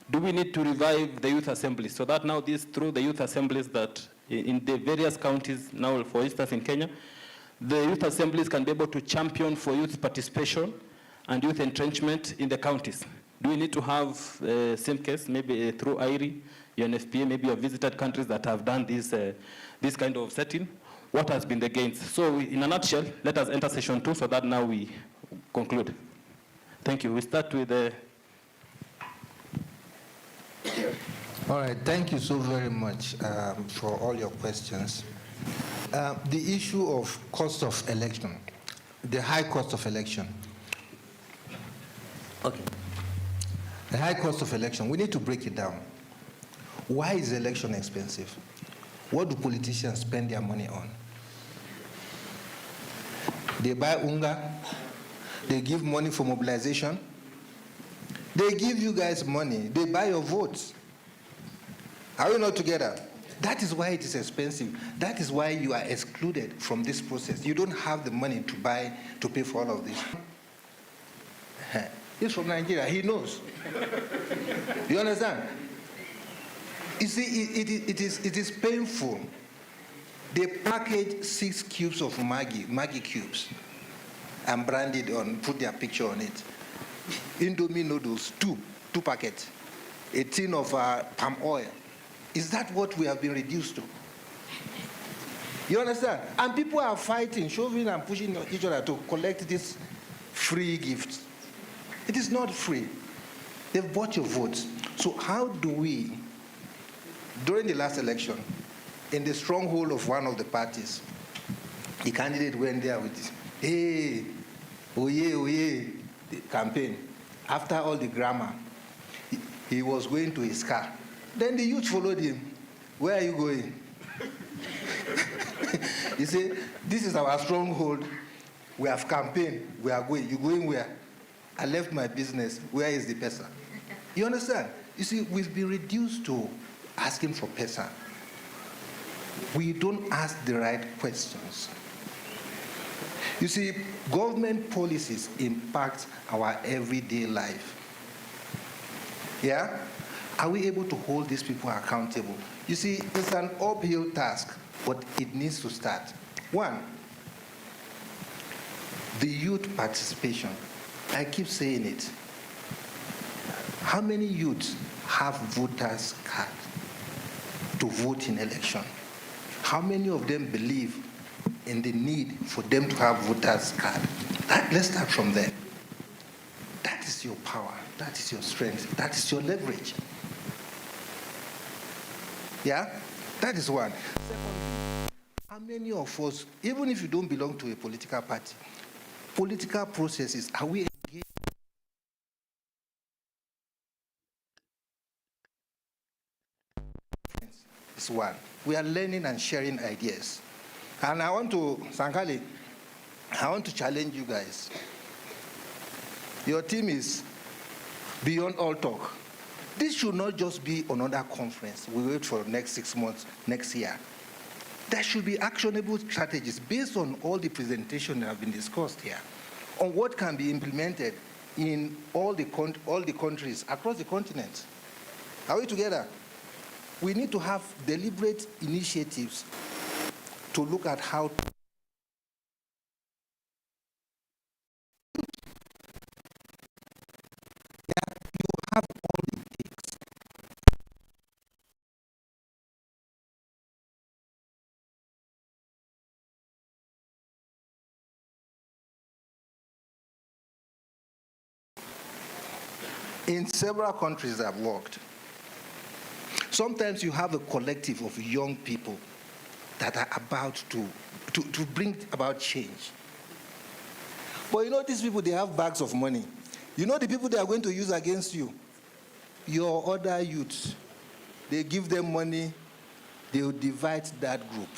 Do we need to revive the youth assemblies so that now through the youth assemblies that in the various counties, now for instance in Kenya, the youth assemblies can be able to champion for youth participation and youth entrenchment in the counties? Do we need to have same case, maybe through IRI, UNFPA, maybe you have visited countries that have done this kind of setting? What has been the gains? So in a nutshell, let us enter session 2 so that now we conclude. Thank you. We start with the... All right, thank you so very much for all your questions. The issue of cost of election, the high cost of election. Okay. The high cost of election, we need to break it down. Why is election expensive? What do politicians spend their money on? They buy unga, they give money for mobilization, they give you guys money, they buy your votes. Are we not together? That is why it is expensive. That is why you are excluded from this process. You don't have the money to pay for all of this. He's from Nigeria, he knows. You understand? You see, it is painful. They package 6 cubes of Maggi cubes, and brand it on, put their picture on it. Indomie noodles, two packets. A tin of palm oil. Is that what we have been reduced to? You understand? And people are fighting, shoving and pushing each other to collect these free gifts. It is not free. They've bought your votes. So how do we, during the last election, in the stronghold of one of the parties, the candidate went there with this, hey, oye, the campaign. After all the grammar, he was going to his car. Then the youth followed him. Where are you going? He said, this is our stronghold. We have campaigned. We are going. You going where? I left my business. Where is the pesa? You understand? You see, we've been reduced to asking for pesa. We don't ask the right questions. You see, government policies impact our everyday life. Yeah? Are we able to hold these people accountable? You see, it's an uphill task, but it needs to start. 1, the youth participation. I keep saying it. How many youths have voters' card to vote in election? How many of them believe in the need for them to have voters' card? Let's start from there. That is your power. That is your strength. That is your leverage. Yeah? That is one. Second, how many of us, even if you don't belong to a political party, political processes, are we engaged? It's one. We are learning and sharing ideas. And I want to, Sankali, I want to challenge you guys. Your team is beyond all talk. This should not just be another conference. We wait for the next 6 months, next year. There should be actionable strategies based on all the presentations that have been discussed here on what can be implemented in all the countries across the continent. Are we together? We need to have deliberate initiatives to look at how to have all it takes. In several countries I've worked, sometimes you have a collective of young people that are about to bring about change. But you know, these people, they have bags of money. You know the people they are going to use against you? Your other youths. They give them money, they will divide that group.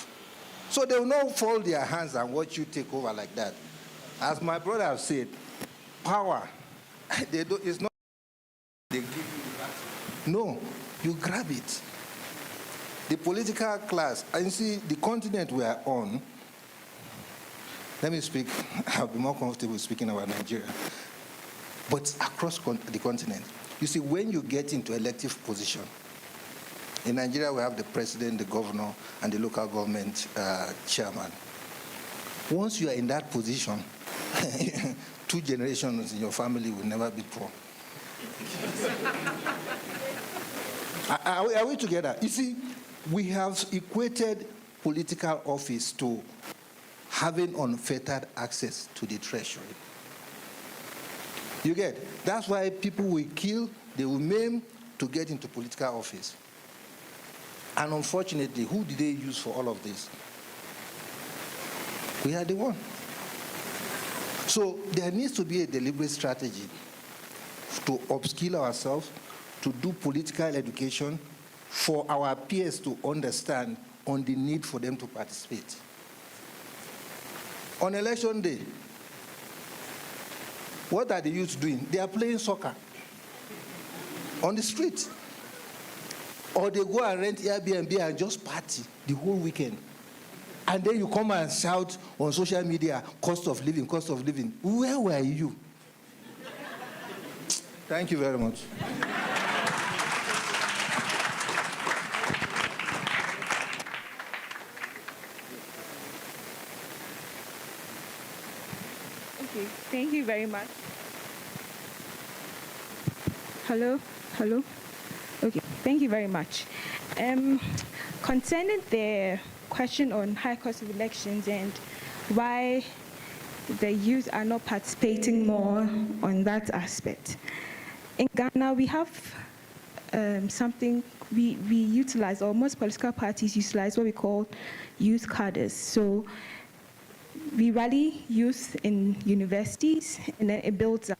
So they will not fold their hands and watch you take over like that. As my brother has said, power, it's not they give you that. No, you grab it. The political class, and you see the continent we are on, let me speak, I'll be more comfortable speaking about Nigeria. But across the continent, you see, when you get into elective position, in Nigeria we have the president, the governor, and the local government chairman. Once you are in that position, 2 generations in your family will never be poor. Are we together? You see, we have equated political office to having unfettered access to the treasury. You get? That's why people will kill, they will maim to get into political office. And unfortunately, who did they use for all of this? We are the one. So there needs to be a deliberate strategy to upskill ourselves, to do political education for our peers to understand on the need for them to participate. On election day, what are the youth doing? They are playing soccer on the street. Or they go and rent Airbnb and just party the whole weekend. And then you come and shout on social media, cost of living, cost of living. Where were you? Thank you very much. Okay, thank you very much. Hello? Hello? Okay, thank you very much. Concerning the question on high cost of elections and why the youth are not participating more on that aspect. In Ghana, we have something we utilize, or most political parties utilize what we call youth cadres. So we rally youth in universities, and then it builds up.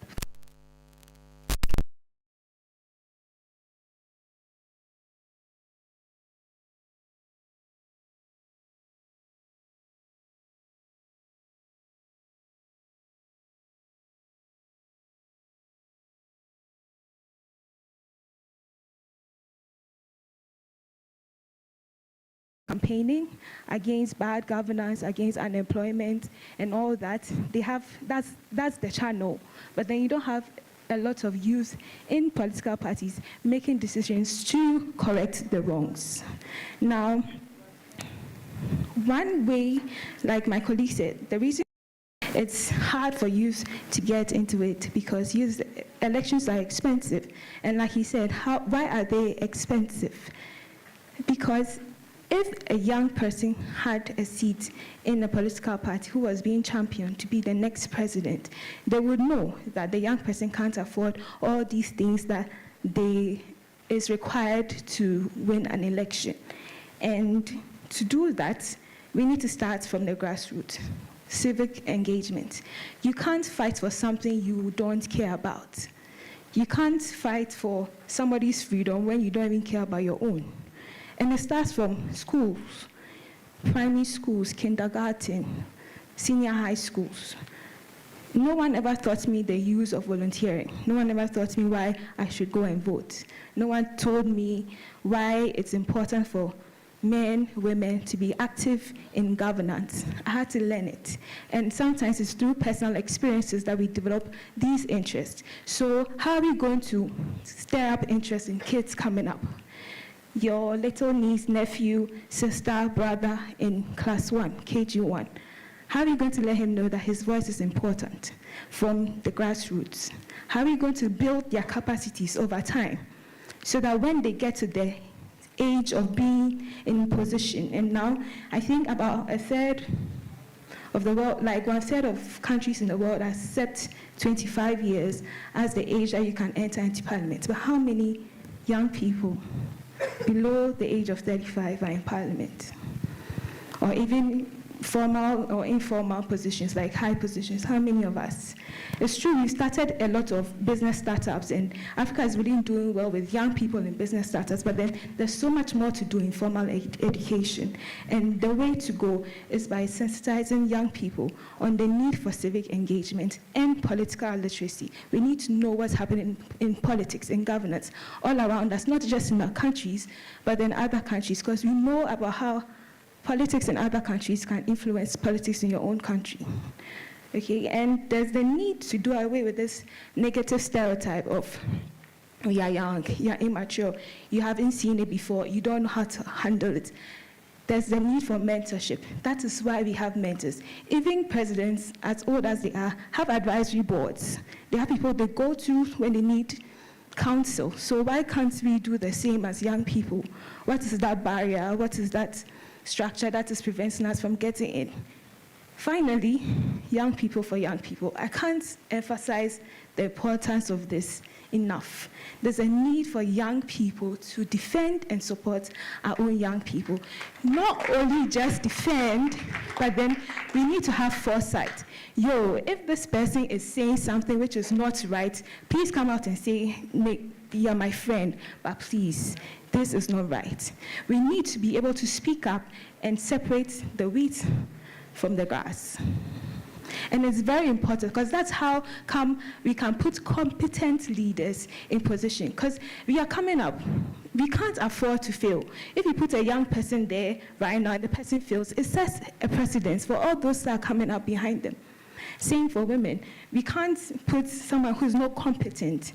Campaigning against bad governance, against unemployment, and all that. They have that's the channel. But then you don't have a lot of youth in political parties making decisions to correct the wrongs. Now, one way, like my colleague said, the reason it's hard for youth to get into it because youth elections are expensive, and like he said, why are they expensive? Because if a young person had a seat in a political party who was being championed to be the next president, they would know that the young person can't afford all these things that is required to win an election. And to do that, we need to start from the grassroots, civic engagement. You can't fight for something you don't care about. You can't fight for somebody's freedom when you don't even care about your own. And it starts from schools, primary schools, kindergarten, senior high schools. No one ever taught me the use of volunteering. No one ever taught me why I should go and vote. No one told me why it's important for men, women to be active in governance. I had to learn it. And sometimes it's through personal experiences that we develop these interests. So how are we going to stir up interest in kids coming up? Your little niece, nephew, sister, brother in class 1, KG1. How are you going to let him know that his voice is important from the grassroots? How are you going to build their capacities over time so that when they get to the age of being in position, and now I think about a third of the world, like 1/3 of countries in the world accept 25 years as the age that you can enter into parliament. But how many young people below the age of 35 are in parliament? Or even formal or informal positions, like high positions, how many of us? It's true, we started a lot of business startups, and Africa is really doing well with young people in business startups, but then there's so much more to do in formal education. And the way to go is by sensitizing young people on the need for civic engagement and political literacy. We need to know what's happening in politics, in governance, all around us, not just in our countries, but in other countries, because we know about how politics in other countries can influence politics in your own country. Okay, and there's the need to do away with this negative stereotype of you're young, you're immature, you haven't seen it before, you don't know how to handle it. There's the need for mentorship. That is why we have mentors. Even presidents, as old as they are, have advisory boards. They have people they go to when they need council. So why can't we do the same as young people? What is that barrier? What is that structure that is preventing us from getting in? Finally, young people for young people. I can't emphasize the importance of this enough. There's a need for young people to defend and support our own young people. Not only just defend, but then we need to have foresight. If this person is saying something which is not right, please come out and say, you are my friend, but please, this is not right. We need to be able to speak up and separate the wheat from the grass. And it's very important because that's how we can put competent leaders in position, because we are coming up. We can't afford to fail. If you put a young person there right now and the person fails, it sets a precedence for all those that are coming up behind them. Same for women. We can't put someone who's not competent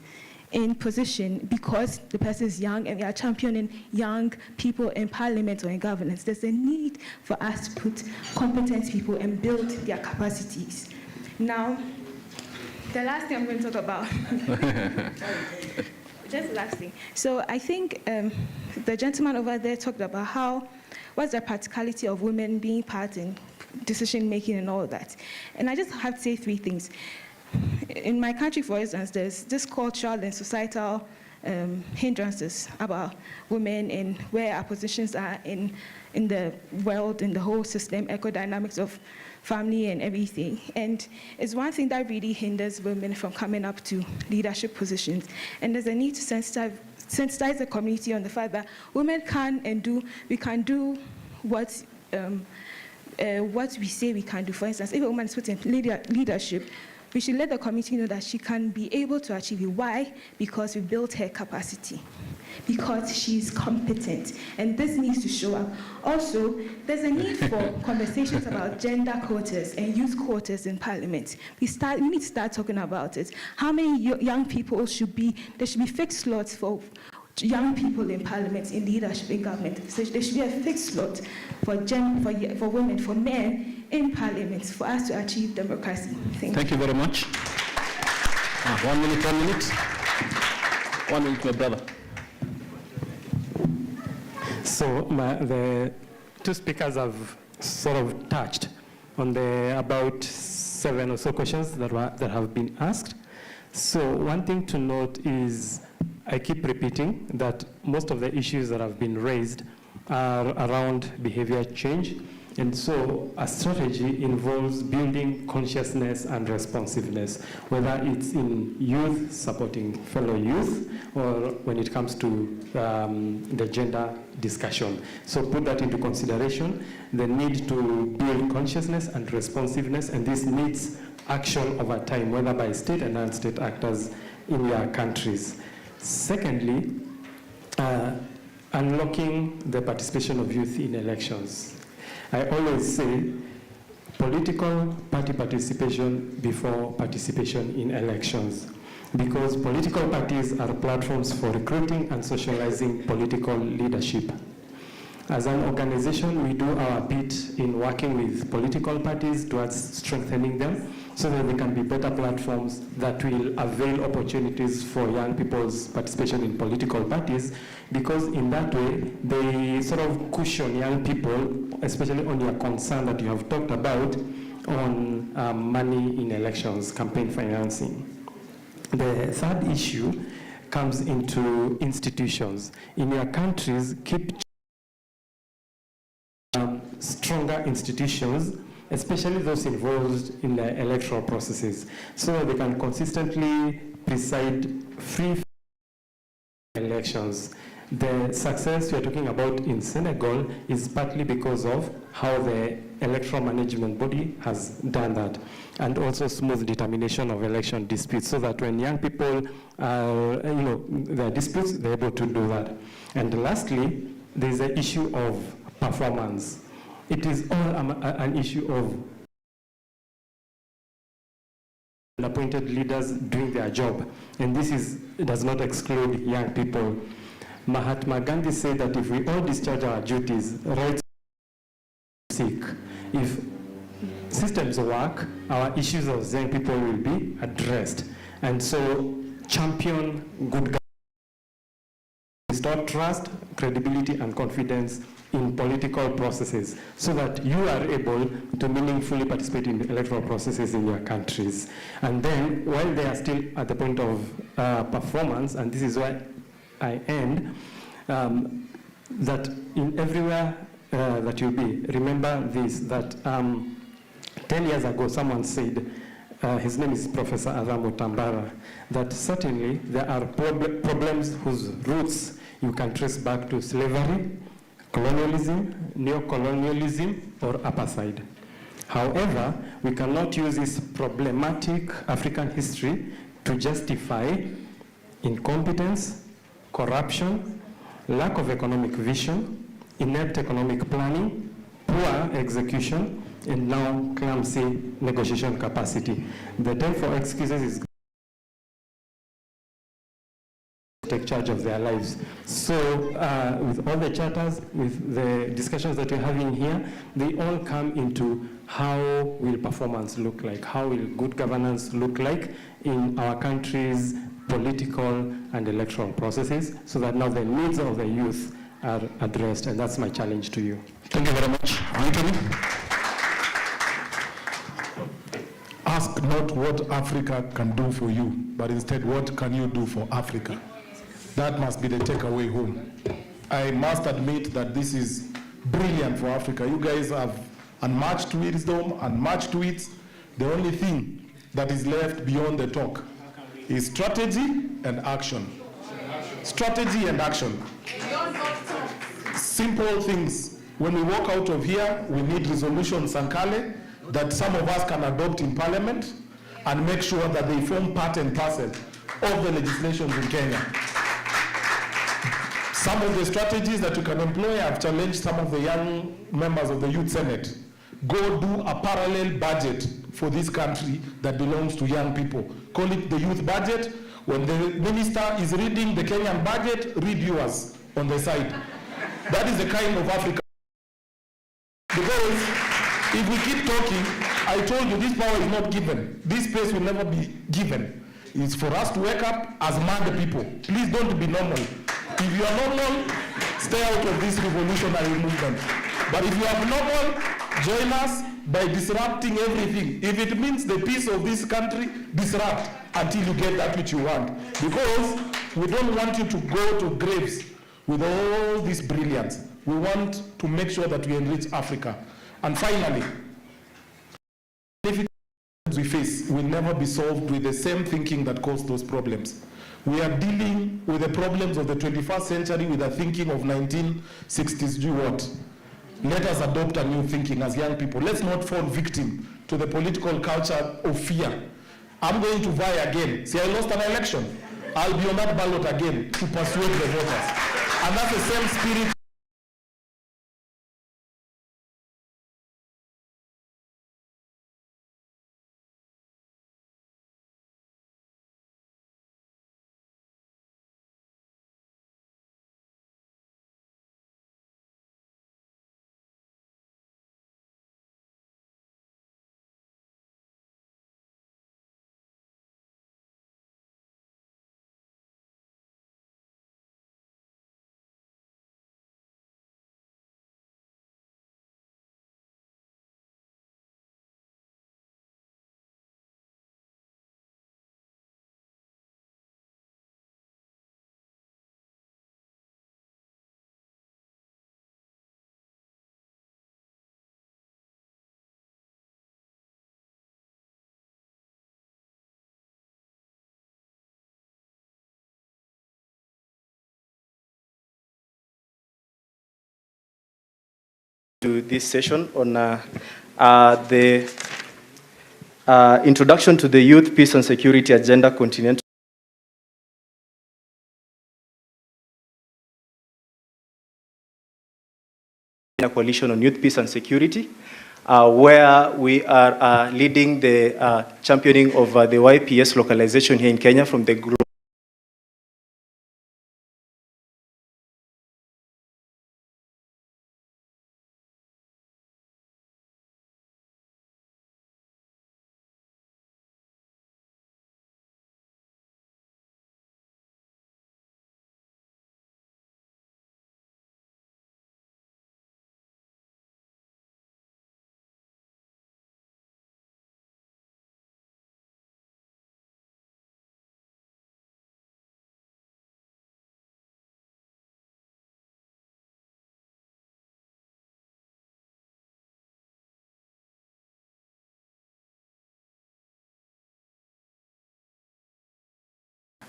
in position because the person is young and we are championing young people in parliament or in governance. There's a need for us to put competent people and build their capacities. Now, the last thing I'm going to talk about, just the last thing. So I think the gentleman over there talked about what's the practicality of women being part in decision making and all that. And I just have to say 3 things. In my country, for instance, there's this cultural and societal hindrances about women and where our positions are in the world, in the whole system, eco-dynamics of family and everything. And it's one thing that really hinders women from coming up to leadership positions. And there's a need to sensitize the community on the fact that women we can do what we say we can do. For instance, if a woman is put in leadership, we should let the community know that she can be able to achieve it. Why? Because we built her capacity. Because she's competent. And this needs to show up. Also, there's a need for conversations about gender quotas and youth quotas in parliament. We need to start talking about it. How many young people there should be fixed slots for young people in parliament, in leadership, in government. So there should be a fixed slot for women, for men in parliament, for us to achieve democracy. Thank you very much. 1 minute, 1 minute. 1 minute, my brother. So the 2 speakers have sort of touched on about 7 or so questions that have been asked. So one thing to note is I keep repeating that most of the issues that have been raised are around behavior change. And so a strategy involves building consciousness and responsiveness, whether it's in youth, supporting fellow youth, or when it comes to the gender discussion. So put that into consideration, the need to build consciousness and responsiveness, and this needs action over time, whether by state and non-state actors in your countries. Secondly, unlocking the participation of youth in elections. I always say political party participation before participation in elections, because political parties are platforms for recruiting and socializing political leadership. As an organization, we do our bit in working with political parties towards strengthening them so that they can be better platforms that will avail opportunities for young people's participation in political parties, because in that way, they sort of cushion young people, especially on your concern that you have talked about on money in elections, campaign financing. The third issue comes into institutions. In your countries, keep stronger institutions, especially those involved in the electoral processes, so that they can consistently preside free elections. The success we are talking about in Senegal is partly because of how the electoral management body has done that, and also smooth determination of election disputes, so that when young people, their disputes, they're able to do that. And lastly, there's the issue of performance. It is all an issue of appointed leaders doing their job, and this does not exclude young people. Mahatma Gandhi said that if we all discharge our duties, rights seek. If systems work, our issues as young people will be addressed. And so champion good restore trust, credibility, and confidence in political processes so that you are able to meaningfully participate in the electoral processes in your countries. And then, while they are still at the point of performance, and this is where I end, that in everywhere that you be, remember this, that 10 years ago someone said, his name is Professor Adamo Tambara, that certainly there are problems whose roots you can trace back to slavery, colonialism, neocolonialism, or apartheid. However, we cannot use this problematic African history to justify incompetence, corruption, lack of economic vision, inept economic planning, poor execution, and now clumsy negotiation capacity. The time for excuses is take charge of their lives. So with all the charters, with the discussions that we're having here, they all come into how will performance look like, how will good governance look like in our country's political and electoral processes, so that now the needs of the youth are addressed, and that's my challenge to you. Thank you very much. Anthony? Ask not what Africa can do for you, but instead what can you do for Africa? That must be the takeaway home. I must admit that this is brilliant for Africa. You guys have unmatched wisdom, unmatched wits. The only thing that is left beyond the talk is strategy and action. Strategy and action. Simple things. When we walk out of here, we need resolution Sankale that some of us can adopt in Parliament and make sure that they form part and parcel of the legislations in Kenya. Some of the strategies that you can employ, I've challenged some of the young members of the Youth Senate. Go do a parallel budget for this country that belongs to young people. Call it the youth budget. When the minister is reading the Kenyan budget, read yours on the side. That is the kind of Africa. Because if we keep talking, I told you this power is not given. This space will never be given. It's for us to wake up as mad people. Please don't be normal. If you are normal, stay out of this revolutionary movement. But if you are normal, join us by disrupting everything. If it means the peace of this country, disrupt until you get that which you want. Because we don't want you to go to graves with all this brilliance. We want to make sure that we enrich Africa. And finally, difficulties we face will never be solved with the same thinking that caused those problems. We are dealing with the problems of the 21st century with a thinking of 1960s. Do what? Let us adopt a new thinking as young people. Let's not fall victim to the political culture of fear. I'm going to vie again. See, I lost an election. I'll be on that ballot again to persuade the voters. And that's the same spirit. To this session on the introduction to the Youth, Peace and Security Agenda Continental Coalition on Youth, Peace and Security, where we are leading the championing of the YPS localization here in Kenya from the group.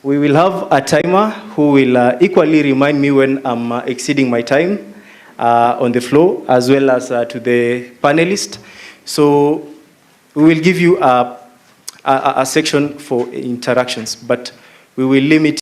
We will have a timer who will equally remind me when I'm exceeding my time on the floor, as well as to the panelists. So we will give you a section for interactions, but we will limit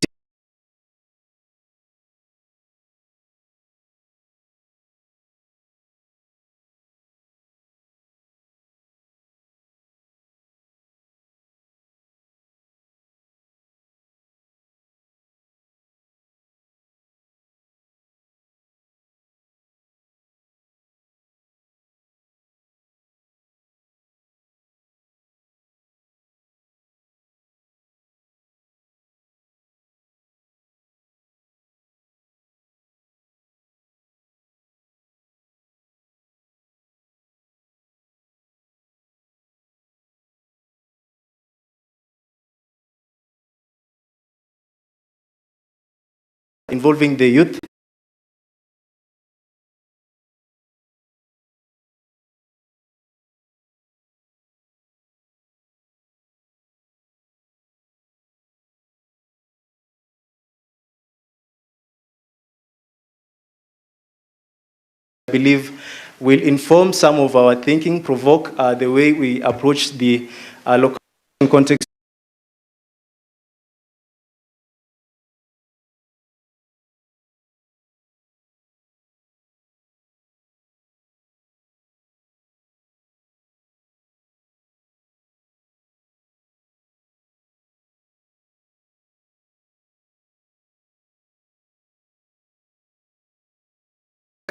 involving the youth. I believe will inform some of our thinking, provoke the way we approach the local context.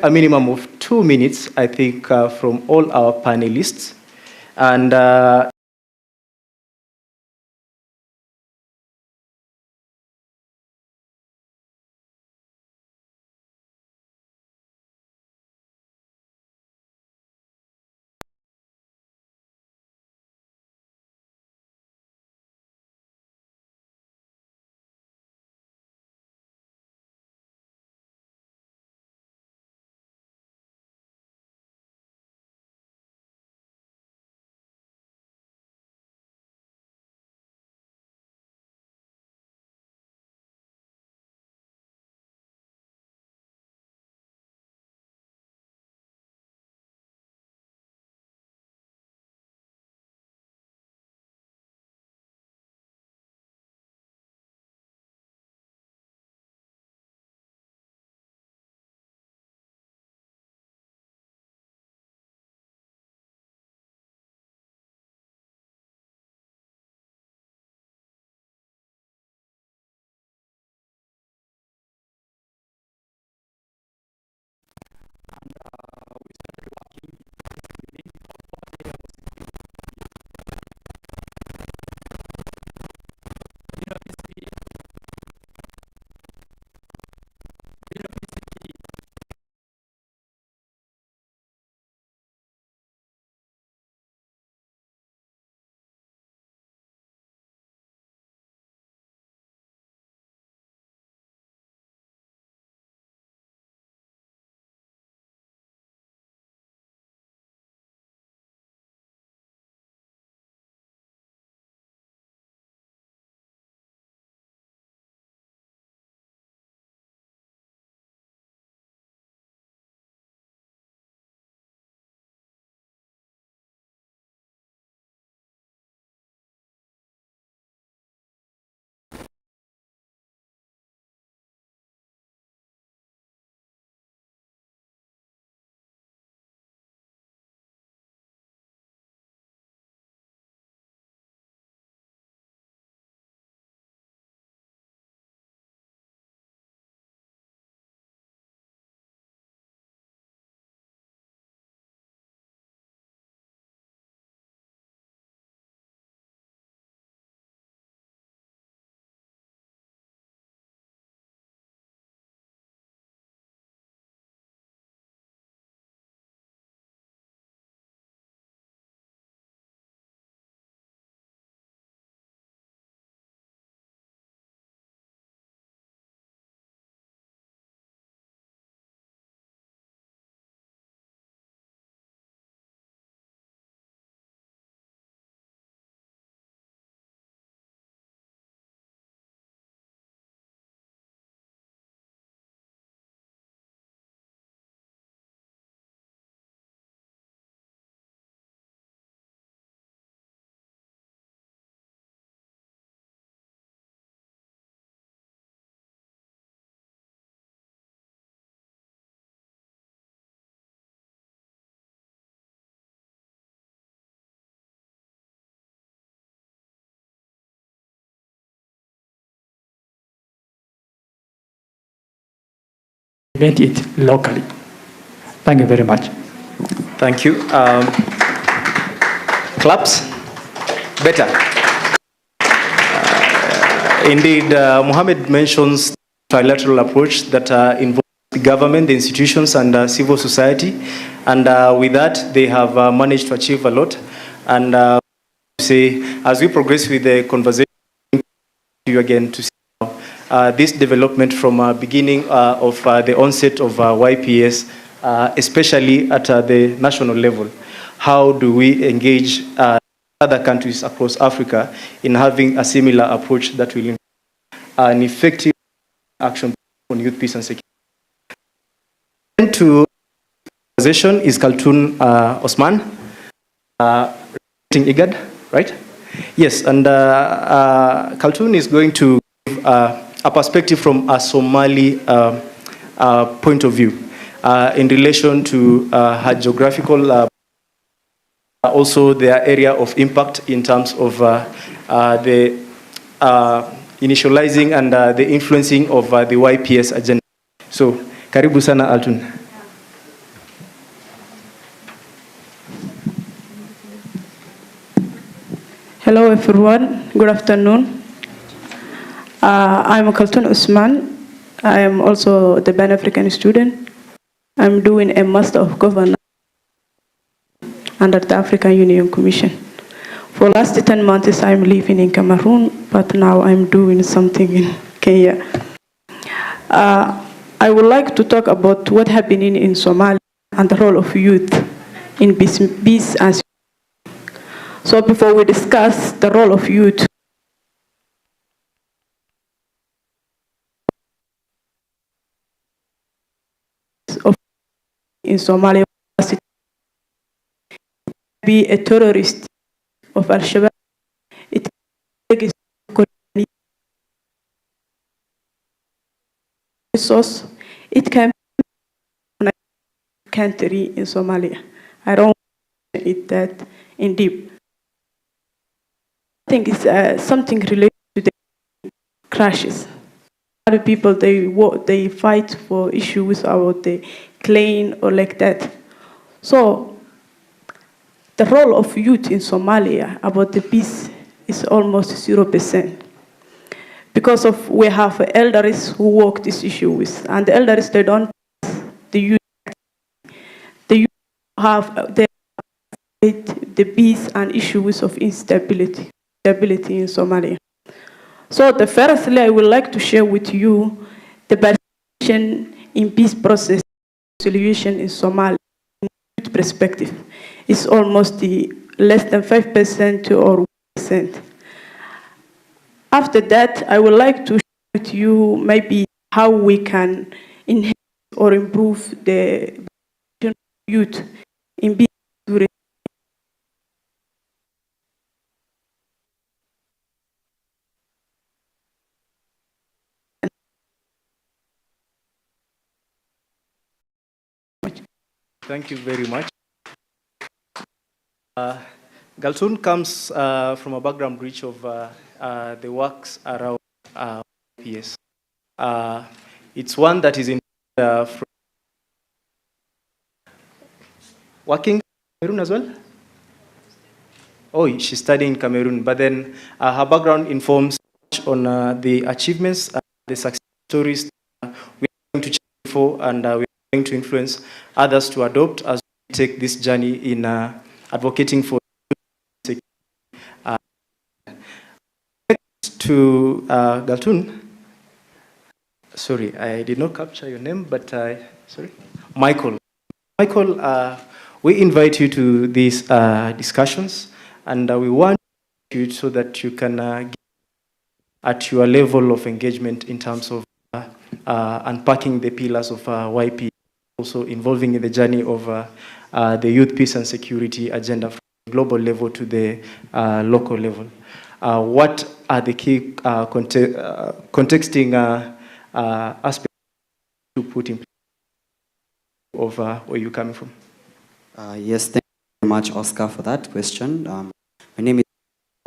A minimum of 2 minutes, I think, from all our panelists. And implement it locally. Thank you very much. Thank you. Claps? Better. Indeed, Mohammed mentions trilateral approach that involves the government, the institutions, and civil society. And with that, they have managed to achieve a lot. And say, as we progress with the conversation, you again to see this development from beginning of the onset of YPS, especially at the national level. How do we engage other countries across Africa in having a similar approach that will an effective action on youth peace and security? To conversation is Kaltun Osman, representing IGAD, right? Yes, and Kaltun is going to give a perspective from a Somali point of view in relation to her geographical, also their area of impact in terms of the initializing and the influencing of the YPS agenda. So, karibu sana Altun. Hello everyone, good afternoon. I'm Kaltun Usman. I am also the Pan-African student. I'm doing a Master of Governance under the African Union Commission. For the last 10 months I'm living in Cameroon, but now I'm doing something in Kenya. I would like to talk about what happening in Somalia and the role of youth in peace and security. So before we discuss the role of youth, in Somalia, it can be a terrorist of Al-Shabaab, it can be resource, it can be a country in Somalia. I don't want to say that in deep. I think it's something related to the crashes. Other people, they fight for issues about the claim or like that. So the role of youth in Somalia about the peace is almost 0%. Because of we have elders who work this issue with, and the elders, they don't the youth. The youth have the peace and issues of instability in Somalia. So the firstly, I would like to share with you the participation in peace process solution in Somalia in youth perspective. It's almost less than 5% or 1%. After that, I would like to share with you maybe how we can enhance or improve the youth in peace during Thank you very much. Galtun comes from a background rich of the works around PS. It's one that is in working in Cameroon as well? Oh, she's studying in Cameroon, but then her background informs on the achievements, the success stories we are going to check for, and we are going to influence others to adopt as we take this journey in advocating for security. To Galtun. Sorry, I did not capture your name, but sorry, Michael. Michael, we invite you to these discussions, and we want you so that you can get at your level of engagement in terms of unpacking the pillars of YP, also involving in the journey of the youth peace and security agenda from the global level to the local level. What are the key contexting aspects to put in place of where you're coming from? Yes, thank you very much, Oscar, for that question. My name is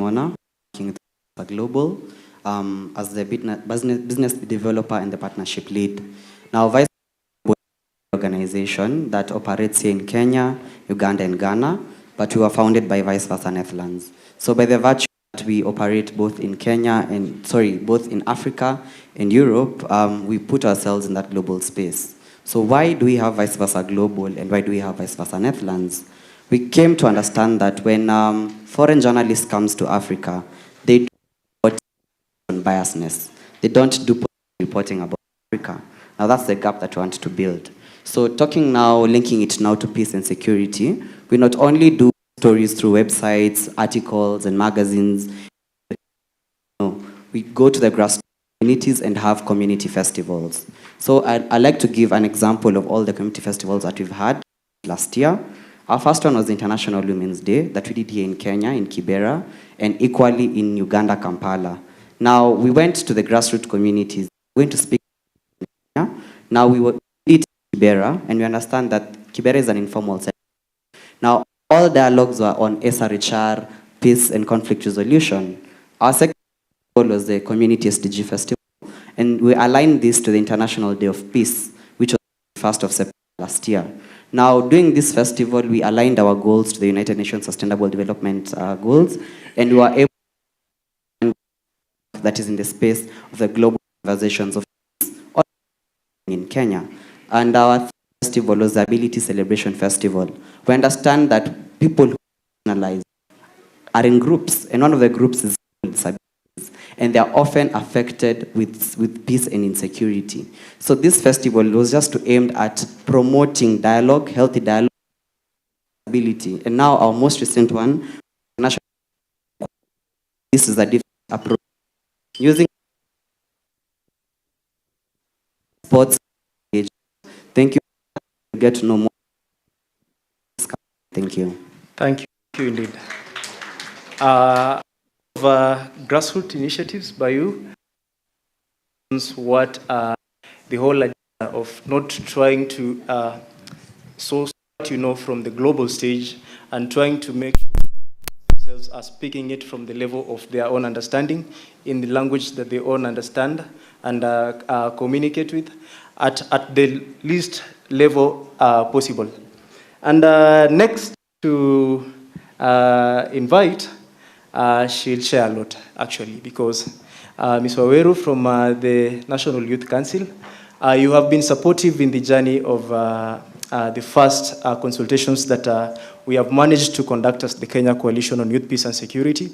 Mona, working at Global as the business developer and the partnership lead. Now, Vice organization that operates here in Kenya, Uganda, and Ghana, but we were founded by Vice Versa Netherlands. So by the virtue that we operate both in both in Africa and Europe, we put ourselves in that global space. So why do we have Vice Versa Global and why do we have Vice Versa Netherlands? We came to understand that when foreign journalists come to Africa, they do report on biasness. They don't do reporting about Africa. Now that's the gap that we want to build. So linking it now to peace and security, we not only do stories through websites, articles, and magazines. No, we go to the grassroots communities and have community festivals. So I'd like to give an example of all the community festivals that we've had last year. Our first one was International Women's Day that we did here in Kenya, in Kibera, and equally in Uganda, Kampala. Now, we went to the grassroots communities. We went to speak in Kenya. Now, we did in Kibera, and we understand that Kibera is an informal setting. Now, all dialogues were on SRHR, peace and conflict resolution. Our second was the Community SDG Festival, and we aligned this to the International Day of Peace, which was the 1st of September last year. Now, during this festival, we aligned our goals to the United Nations Sustainable Development Goals, and we were able to that is in the space of the global conversations of peace in Kenya. And our festival was the Ability Celebration Festival. We understand that people who are marginalized are in groups, and one of the groups is disabilities, and they are often affected with peace and insecurity. So this festival was just aimed at promoting dialogue, healthy dialogue, ability. And now our most recent one, this is a different approach. Using sports. Thank you. Get to know more. Thank you. Thank you indeed. Grassroots initiatives by you, what the whole idea of not trying to source what from the global stage and trying to make sure themselves are speaking it from the level of their own understanding in the language that they own understand and communicate with at the least level possible. And next to invite, she'll share a lot, actually, because Ms. Waweru from the National Youth Council, you have been supportive in the journey of the first consultations that we have managed to conduct as the Kenya Coalition on Youth Peace and Security.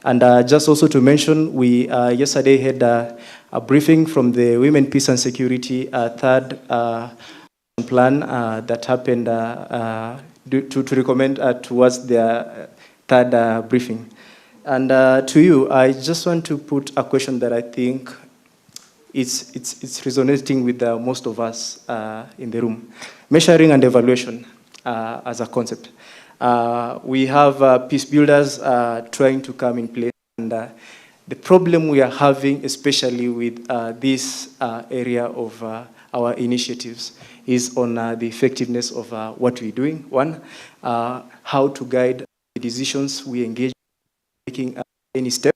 And just also to mention, we yesterday had a briefing from the Women Peace and Security third plan that happened to recommend towards their third briefing. And to you, I just want to put a question that I think it's resonating with most of us in the room. Measuring and evaluation as a concept. We have peace builders trying to come in place, and the problem we are having, especially with this area of our initiatives, is on the effectiveness of what we're doing. One, how to guide the decisions we engage in taking any step,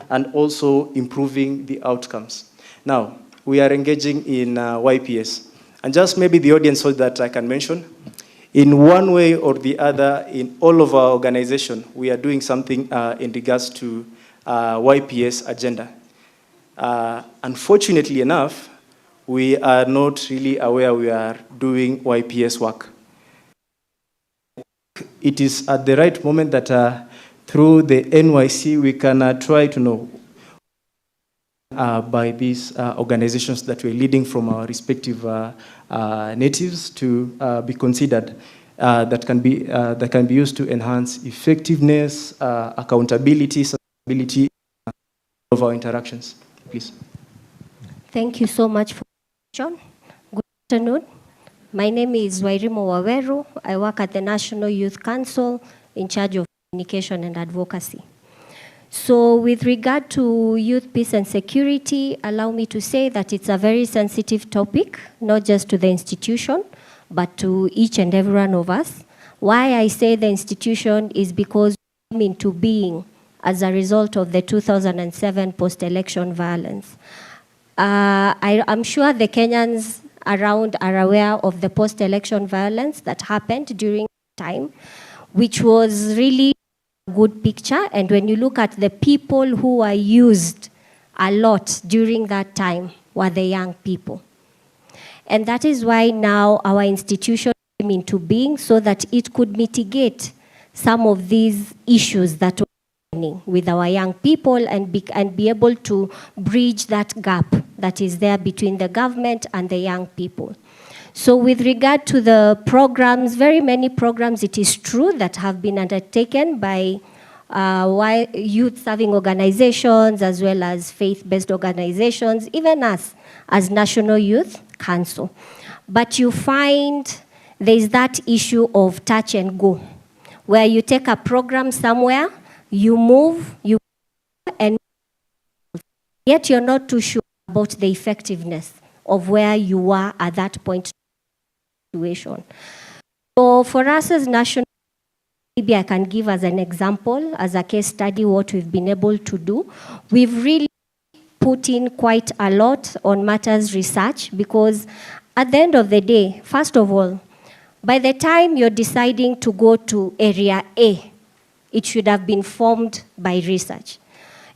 and also improving the outcomes. Now, we are engaging in YPS, and just maybe the audience so that I can mention, in one way or the other, in all of our organization, we are doing something in regards to YPS agenda. Unfortunately enough, we are not really aware we are doing YPS work. It is at the right moment that through the NYC, we can try to know by these organizations that we're leading from our respective natives to be considered that can be used to enhance effectiveness, accountability, sustainability of our interactions. Please. Thank you so much for the question. Good afternoon. My name is Wairimo Waweru. I work at the National Youth Council in charge of communication and advocacy. So with regard to youth peace and security, allow me to say that it's a very sensitive topic, not just to the institution, but to each and every one of us. Why I say the institution is because we came into being as a result of the 2007 post-election violence. I'm sure the Kenyans around are aware of the post-election violence that happened during that time, which was really a good picture. And when you look at the people who were used a lot during that time were the young people. And that is why now our institution came into being, so that it could mitigate some of these issues that were happening with our young people and be able to bridge that gap that is there between the government and the young people. So with regard to the programs, very many programs, it is true, that have been undertaken by youth-serving organizations as well as faith-based organizations, even us as National Youth Council. But you find there's that issue of touch and go, where you take a program somewhere, you move, and yet you're not too sure about the effectiveness of where you are at that point situation. So for us as National, maybe I can give as an example, as a case study, what we've been able to do. We've really put in quite a lot on matters research, because at the end of the day, first of all, by the time you're deciding to go to area A, it should have been formed by research.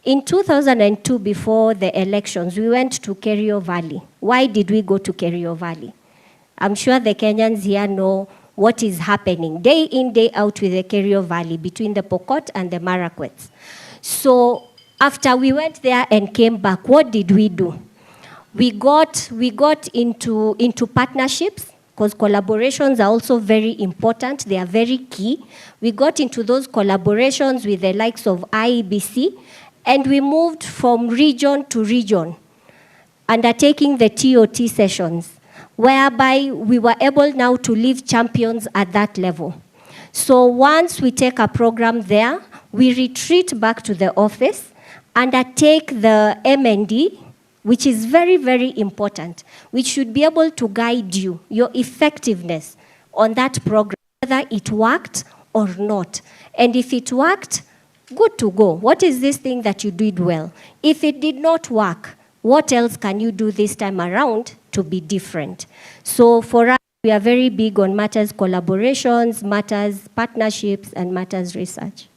In 2002, before the elections, we went to Kerio Valley. Why did we go to Kerio Valley? I'm sure the Kenyans here know what is happening day in, day out with the Kerio Valley between the Pokot and the Marakwets. So after we went there and came back, what did we do? We got into partnerships, because collaborations are also very important. They are very key. We got into those collaborations with the likes of IEBC, and we moved from region to region, undertaking the TOT sessions, whereby we were able now to leave champions at that level. So once we take a program there, we retreat back to the office, undertake the M&D, which is very, very important, which should be able to guide you, your effectiveness on that program, whether it worked or not. And if it worked, good to go. What is this thing that you did well? If it did not work, what else can you do this time around to be different? So for us, we are very big on matters collaborations, matters partnerships, and matters research.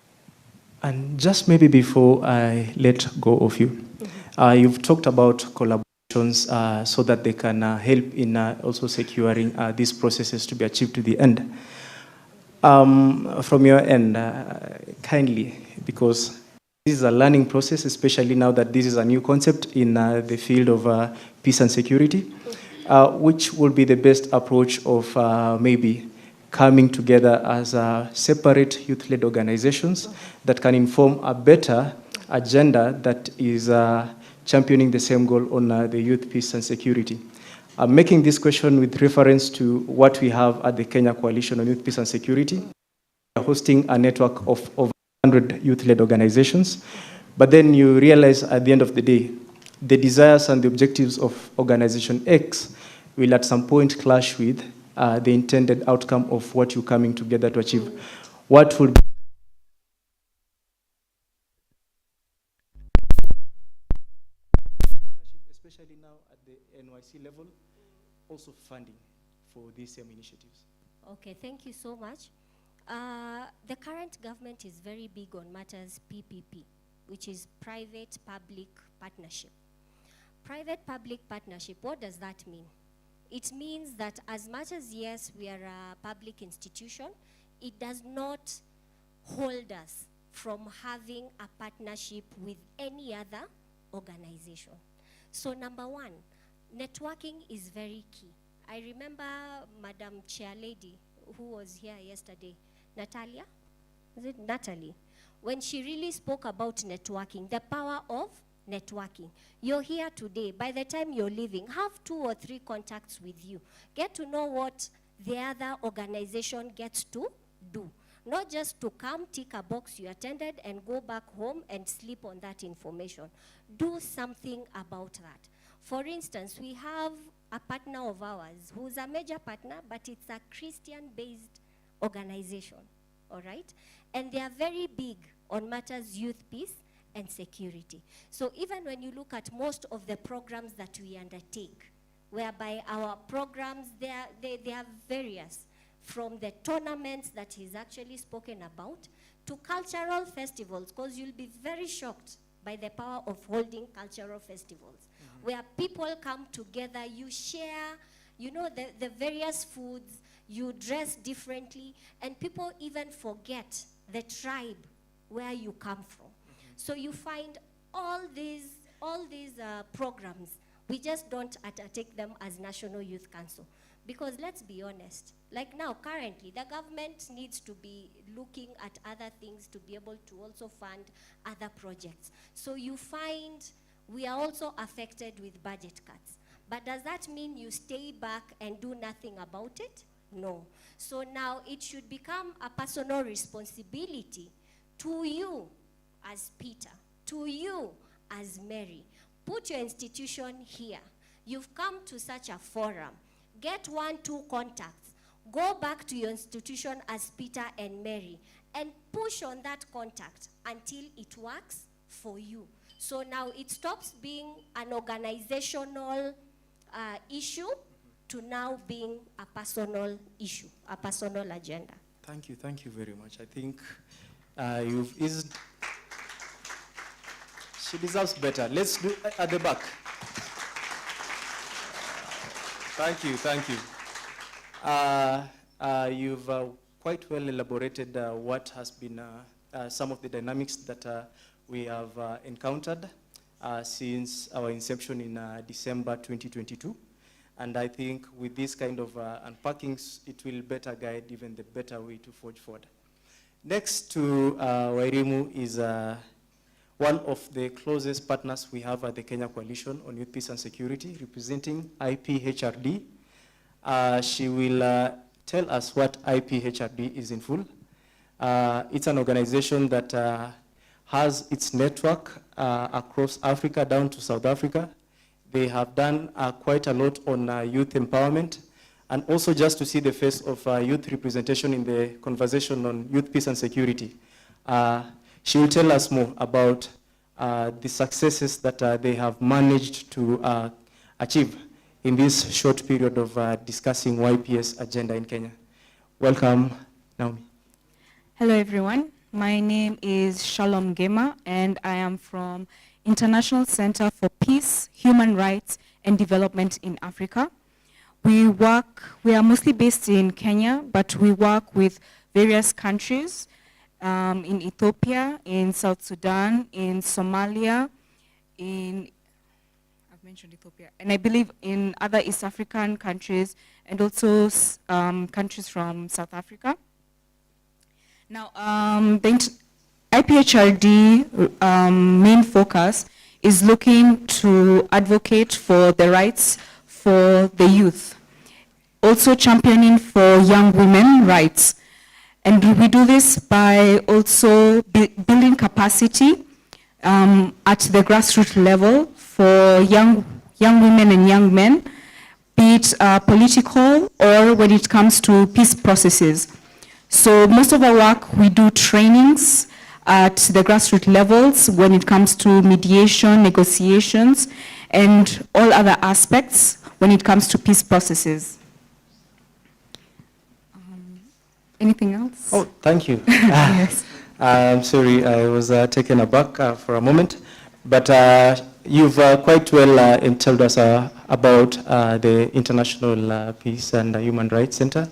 And just maybe before I let go of you, you've talked about collaborations so that they can help in also securing these processes to be achieved to the end. From your end, kindly, because this is a learning process, especially now that this is a new concept in the field of peace and security, which will be the best approach of maybe coming together as separate youth-led organizations that can inform a better agenda that is championing the same goal on the youth peace and security. I'm making this question with reference to what we have at the Kenya Coalition on Youth Peace and Security. We are hosting a network of over 100 youth-led organizations, but then you realize at the end of the day, the desires and the objectives of Organization X will at some point clash with the intended outcome of what you're coming together to achieve. What will be especially now at the NYC level, also funding for these same initiatives? Okay, thank you so much. The current government is very big on matters PPP, which is private-public partnership. Private-public partnership, what does that mean? It means that as much as, yes, we are a public institution, it does not hold us from having a partnership with any other organization. So number one, networking is very key. I remember Madam Chair Lady, who was here yesterday, Natalia, is it Natalie? When she really spoke about networking, the power of networking. You're here today. By the time you're leaving, have 2 or 3 contacts with you. Get to know what the other organization gets to do. Not just to come, tick a box you attended, and go back home and sleep on that information. Do something about that. For instance, we have a partner of ours who's a major partner, but it's a Christian-based organization, all right? And they are very big on matters youth peace and security. So even when you look at most of the programs that we undertake, whereby our programs, they are various, from the tournaments that he's actually spoken about to cultural festivals, because you'll be very shocked by the power of holding cultural festivals, where people come together, you share, you know, the various foods, you dress differently, and people even forget the tribe where you come from. So you find all these programs, we just don't take them as National Youth Council. Because let's be honest, like now, currently, the government needs to be looking at other things to be able to also fund other projects. So you find we are also affected with budget cuts. But does that mean you stay back and do nothing about it? No. So now it should become a personal responsibility to you as Peter, to you as Mary. Put your institution here. You've come to such a forum. Get 1-2 contacts. Go back to your institution as Peter and Mary and push on that contact until it works for you. So now it stops being an organizational issue to now being a personal issue, a personal agenda. Thank you very much. I think you've eased. She deserves better. Let's do at the back. Thank you. You've quite well elaborated what has been some of the dynamics that we have encountered since our inception in December 2022. And I think with this kind of unpackings, it will better guide even the better way to forge forward. Next to Wairimu is one of the closest partners we have at the Kenya Coalition on Youth Peace and Security, representing IPHRD. She will tell us what IPHRD is in full. It's an organization that has its network across Africa down to South Africa. They have done quite a lot on youth empowerment, and also just to see the face of youth representation in the conversation on youth peace and security. She will tell us more about the successes that they have managed to achieve in this short period of discussing YPS agenda in Kenya. Welcome, Naomi. Hello, everyone. My name is Shalom Gema, and I am from International Center for Peace, Human Rights, and Development in Africa. We are mostly based in Kenya, but we work with various countries in Ethiopia, in South Sudan, in Somalia, I've mentioned Ethiopia, and I believe in other East African countries, and also countries from South Africa. Now, the IPHRD main focus is looking to advocate for the rights for the youth, also championing for young women rights. And we do this by also building capacity at the grassroots level for young women and young men, be it political or when it comes to peace processes. So most of our work, we do trainings at the grassroots levels when it comes to mediation, negotiations, and all other aspects when it comes to peace processes. Anything else? Oh, thank you. Yes. I'm sorry, I was taken aback for a moment, but you've quite well told us about the International Peace and Human Rights Center,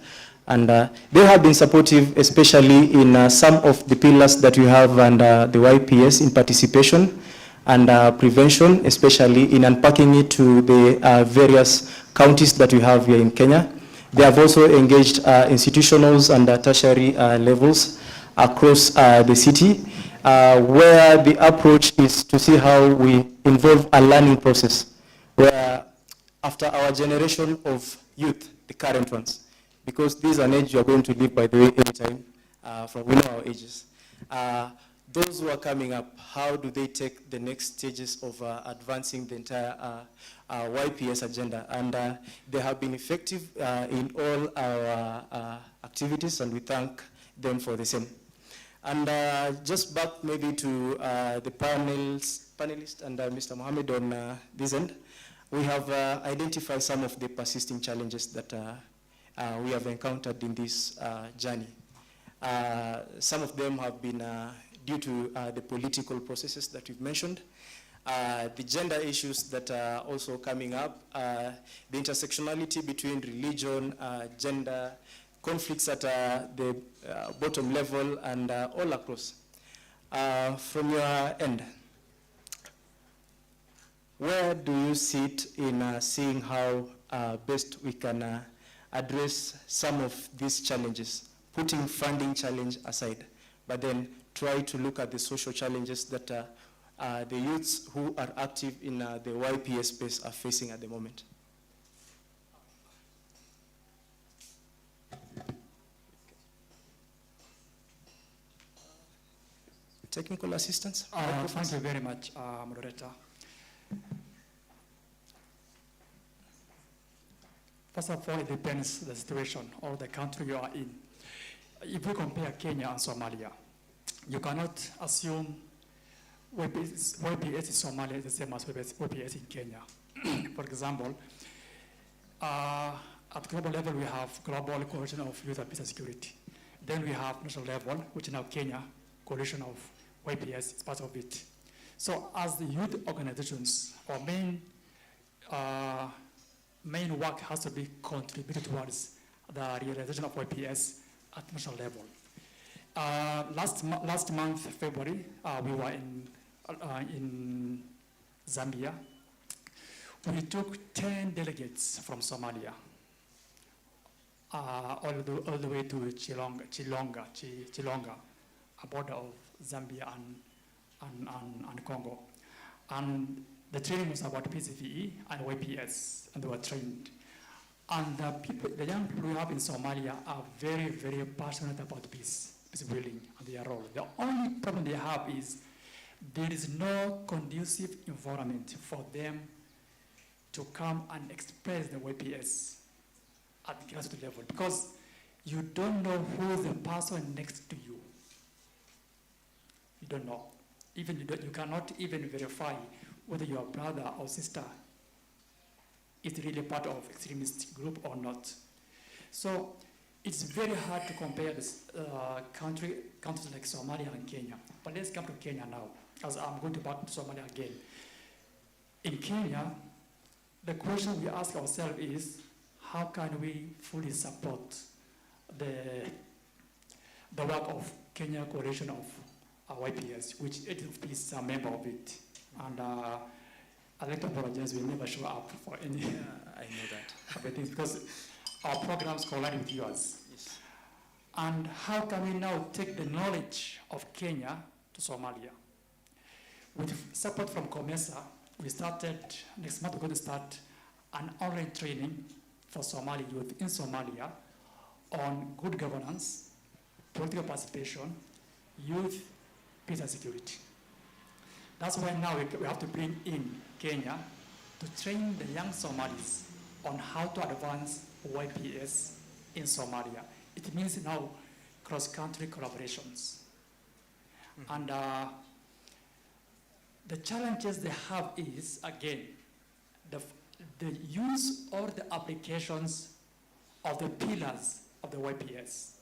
and they have been supportive, especially in some of the pillars that we have under the YPS in participation and prevention, especially in unpacking it to the various counties that we have here in Kenya. They have also engaged institutionals and tertiary levels across the city, where the approach is to see how we involve a learning process, where after our generation of youth, the current ones, because this is an age you are going to live, by the way, anytime, from we know our ages. Those who are coming up, how do they take the next stages of advancing the entire YPS agenda? And they have been effective in all our activities, and we thank them for the same. And just back maybe to the panelists and Mr. Mohammed on this end. we have identified some of the persisting challenges that we have encountered in this journey. Some of them have been due to the political processes that we've mentioned, the gender issues that are also coming up, the intersectionality between religion, gender, conflicts at the bottom level and all across. From your end, where do you sit in seeing how best we can address some of these challenges, putting funding challenge aside, but then try to look at the social challenges that the youths who are active in the YPS space are facing at the moment? Technical assistance? Thank you very much, moderator. First of all, it depends the situation or the country you are in. If you compare Kenya and Somalia, you cannot assume YPS in Somalia is the same as YPS in Kenya. For example, at global level, we have Global Coalition of Youth and Peace and Security. Then we have national level, which is now Kenya Coalition of YPS is part of it. So as the youth organizations, our main work has to be contributed towards the realization of YPS at national level. Last month, February, we were in Zambia. We took 10 delegates from Somalia, all the way to Chilonga, a border of Zambia and Congo. And the training was about PCVE and YPS, and they were trained. And the young people we have in Somalia are very, very passionate about peace building and their role. The only problem they have is there is no conducive environment for them to come and express the YPS at the grassroots level, because you don't know who is the person next to you. You don't know. Even you cannot even verify whether your brother or sister is really part of extremist group or not. So it's very hard to compare this countries like Somalia and Kenya. But let's come to Kenya now, as I'm going to back to Somalia again. In Kenya, the question we ask ourselves is, how can we fully support the work of Kenya Coalition of YPS, which is a member of it. And I'd like to apologize, we never show up for any I know that. things because our programs collide with yours. Yes. And how can we now take the knowledge of Kenya to Somalia? With support from COMESA, we started, next month we're going to start an online training for Somali youth in Somalia on good governance, political participation, youth, peace and security. That's why now we have to bring in Kenya to train the young Somalis on how to advance YPS in Somalia. It means now cross-country collaborations. And the challenges they have is, again, the use or the applications of the pillars of the YPS.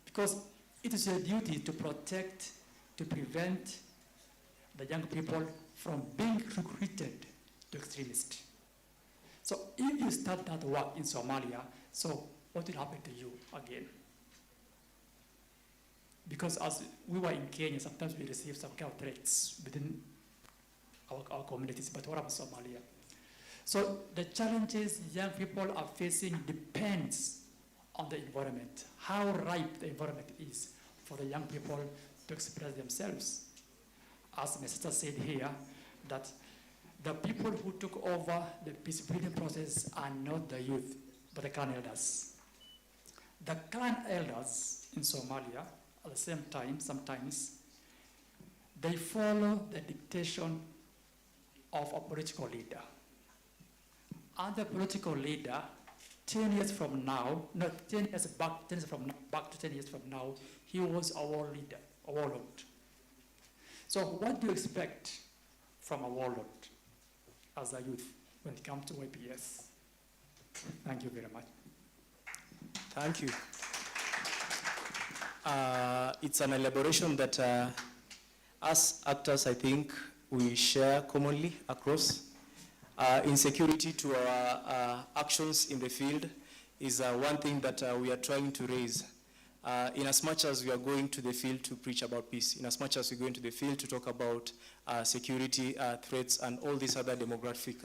Because it is your duty to protect, to prevent the young people from being recruited to extremists. So if you start that work in Somalia, so what will happen to you again? Because as we were in Kenya, sometimes we receive some kind of threats within our communities, but what about Somalia? So the challenges young people are facing depends on the environment, how ripe the environment is for the young people to express themselves. As my sister said here, that the people who took over the peace building process are not the youth, but the clan elders. The clan elders in Somalia, at the same time, sometimes, they follow the dictation of a political leader. And the political leader, 10 years from now, not 10 years back, 10 years from now, back to 10 years from now, he was our leader, a warlord. So what do you expect from a warlord as a youth when it comes to YPS. Thank you very much. Thank you. It's an elaboration that us actors, I think, we share commonly across. Insecurity to our actions in the field is one thing that we are trying to raise. In as much as we are going to the field to preach about peace, in as much as we go into the field to talk about security threats and all these other demographic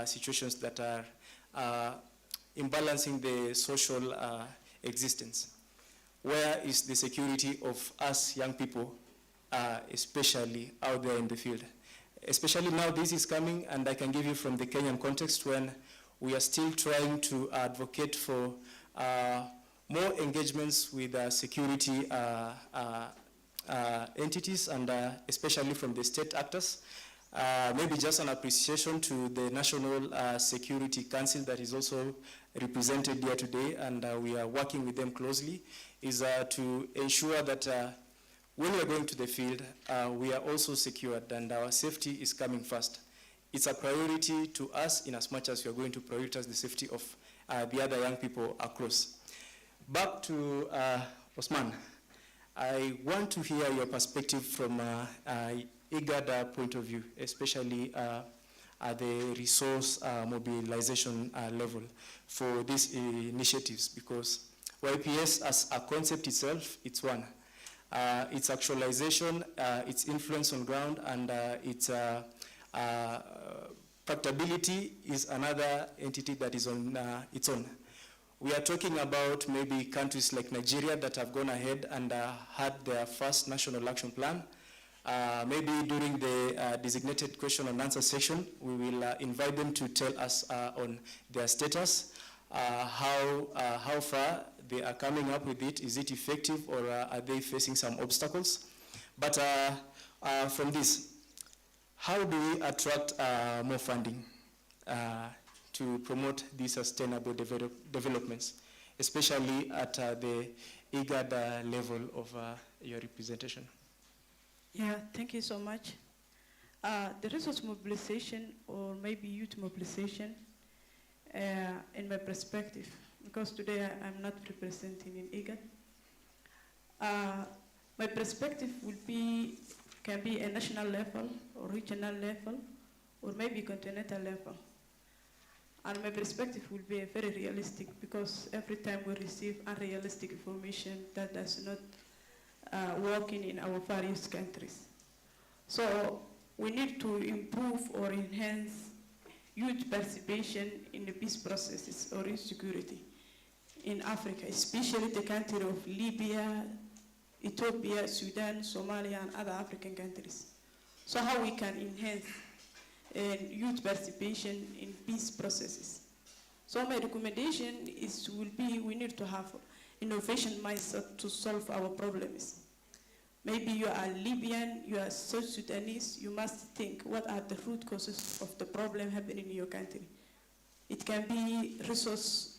situations that are imbalancing the social existence. Where is the security of us young people, especially out there in the field? Especially now this is coming, and I can give you from the Kenyan context when we are still trying to advocate for more engagements with security entities and especially from the state actors. Maybe just an appreciation to the National Security Council that is also represented here today, and we are working with them closely, is to ensure that when we are going to the field, we are also secured and our safety is coming first. It's a priority to us in as much as we are going to prioritize the safety of the other young people across. Back to Osman. I want to hear your perspective from IGAD point of view, especially at the resource mobilization level for these initiatives, because YPS as a concept itself, it's one. Its actualization, its influence on ground, and its practicability is another entity that is on its own. We are talking about maybe countries like Nigeria that have gone ahead and had their first national action plan. Maybe during the designated question and answer session, we will invite them to tell us on their status, how far they are coming up with it. Is it effective, or are they facing some obstacles? But from this, how do we attract more funding to promote these sustainable developments, especially at the IGAD level of your representation? Yeah, thank you so much. The resource mobilization, or maybe youth mobilization, in my perspective, because today I'm not representing in IGAD, my perspective can be a national level, or regional level, or maybe continental level. And my perspective will be very realistic, because every time we receive unrealistic information that does not working in our various countries. So we need to improve or enhance youth participation in the peace processes or insecurity in Africa, especially the country of Libya, Ethiopia, Sudan, Somalia, and other African countries. So how we can enhance youth participation in peace processes. So my recommendation will be we need to have innovation mindset to solve our problems. Maybe you are Libyan, you are South Sudanese, you must think what are the root causes of the problem happening in your country. It can be resource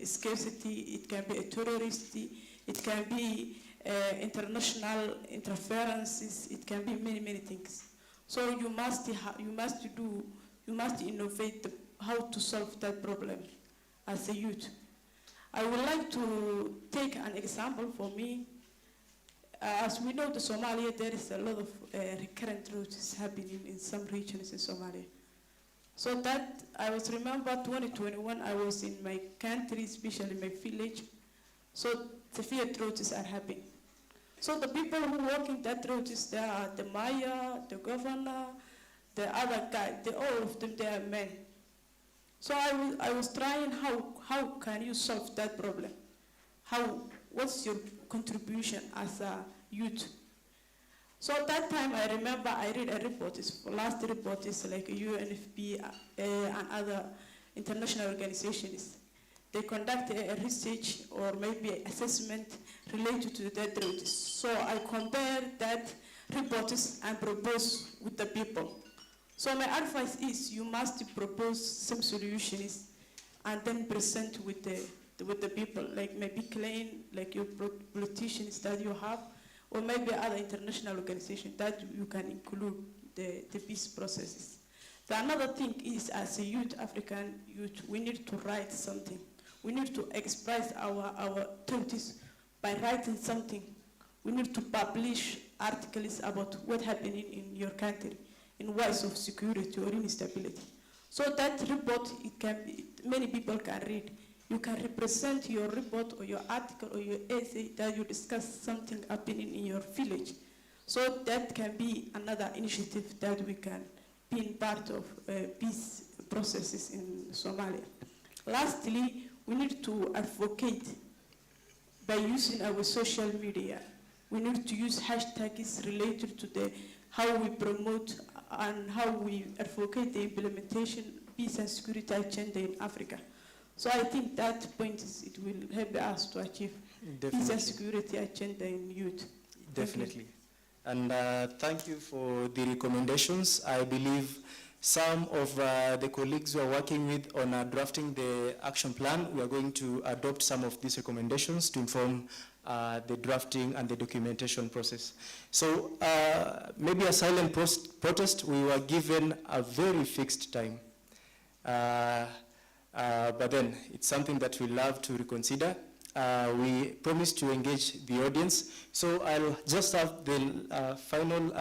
scarcity, it can be a terrorist, it can be international interferences, it can be many, many things. So you must innovate how to solve that problem as a youth. I would like to take an example for me. As we know, the Somalia, there is a lot of recurrent riots happening in some regions in Somalia. So that, I was remember 2021, I was in my country, especially my village. So severe riots are happening. So the people who work in that riots, they are the mayor, the governor, the other guy, all of them, they are men. So I was trying how can you solve that problem? What's your contribution as a youth? So at that time, I remember I read a report, last report is like UNFP and other international organizations. They conduct a research or maybe assessment related to that riots. So I compared that reports and propose with the people. So my advice is you must propose some solutions and then present with the people, like maybe claim, like your politicians that you have, or maybe other international organizations that you can include the peace processes. The another thing is, as a youth, African youth, we need to write something. We need to express our thoughts by writing something. We need to publish articles about what's happening in your country in ways of security or instability. So that report, many people can read. You can represent your report or your article or your essay that you discuss something happening in your village. So that can be another initiative that we can be part of peace processes in Somalia. Lastly, we need to advocate by using our social media. We need to use hashtags related to how we promote and how we advocate the implementation peace and security agenda in Africa. So I think that point it will help us to achieve peace and security agenda in youth. Definitely. And thank you for the recommendations. I believe some of the colleagues we are working with on drafting the action plan, we are going to adopt some of these recommendations to inform the drafting and the documentation process. So maybe a silent protest, we were given a very fixed time. But then it's something that we love to reconsider. We promised to engage the audience. So I'll just have the final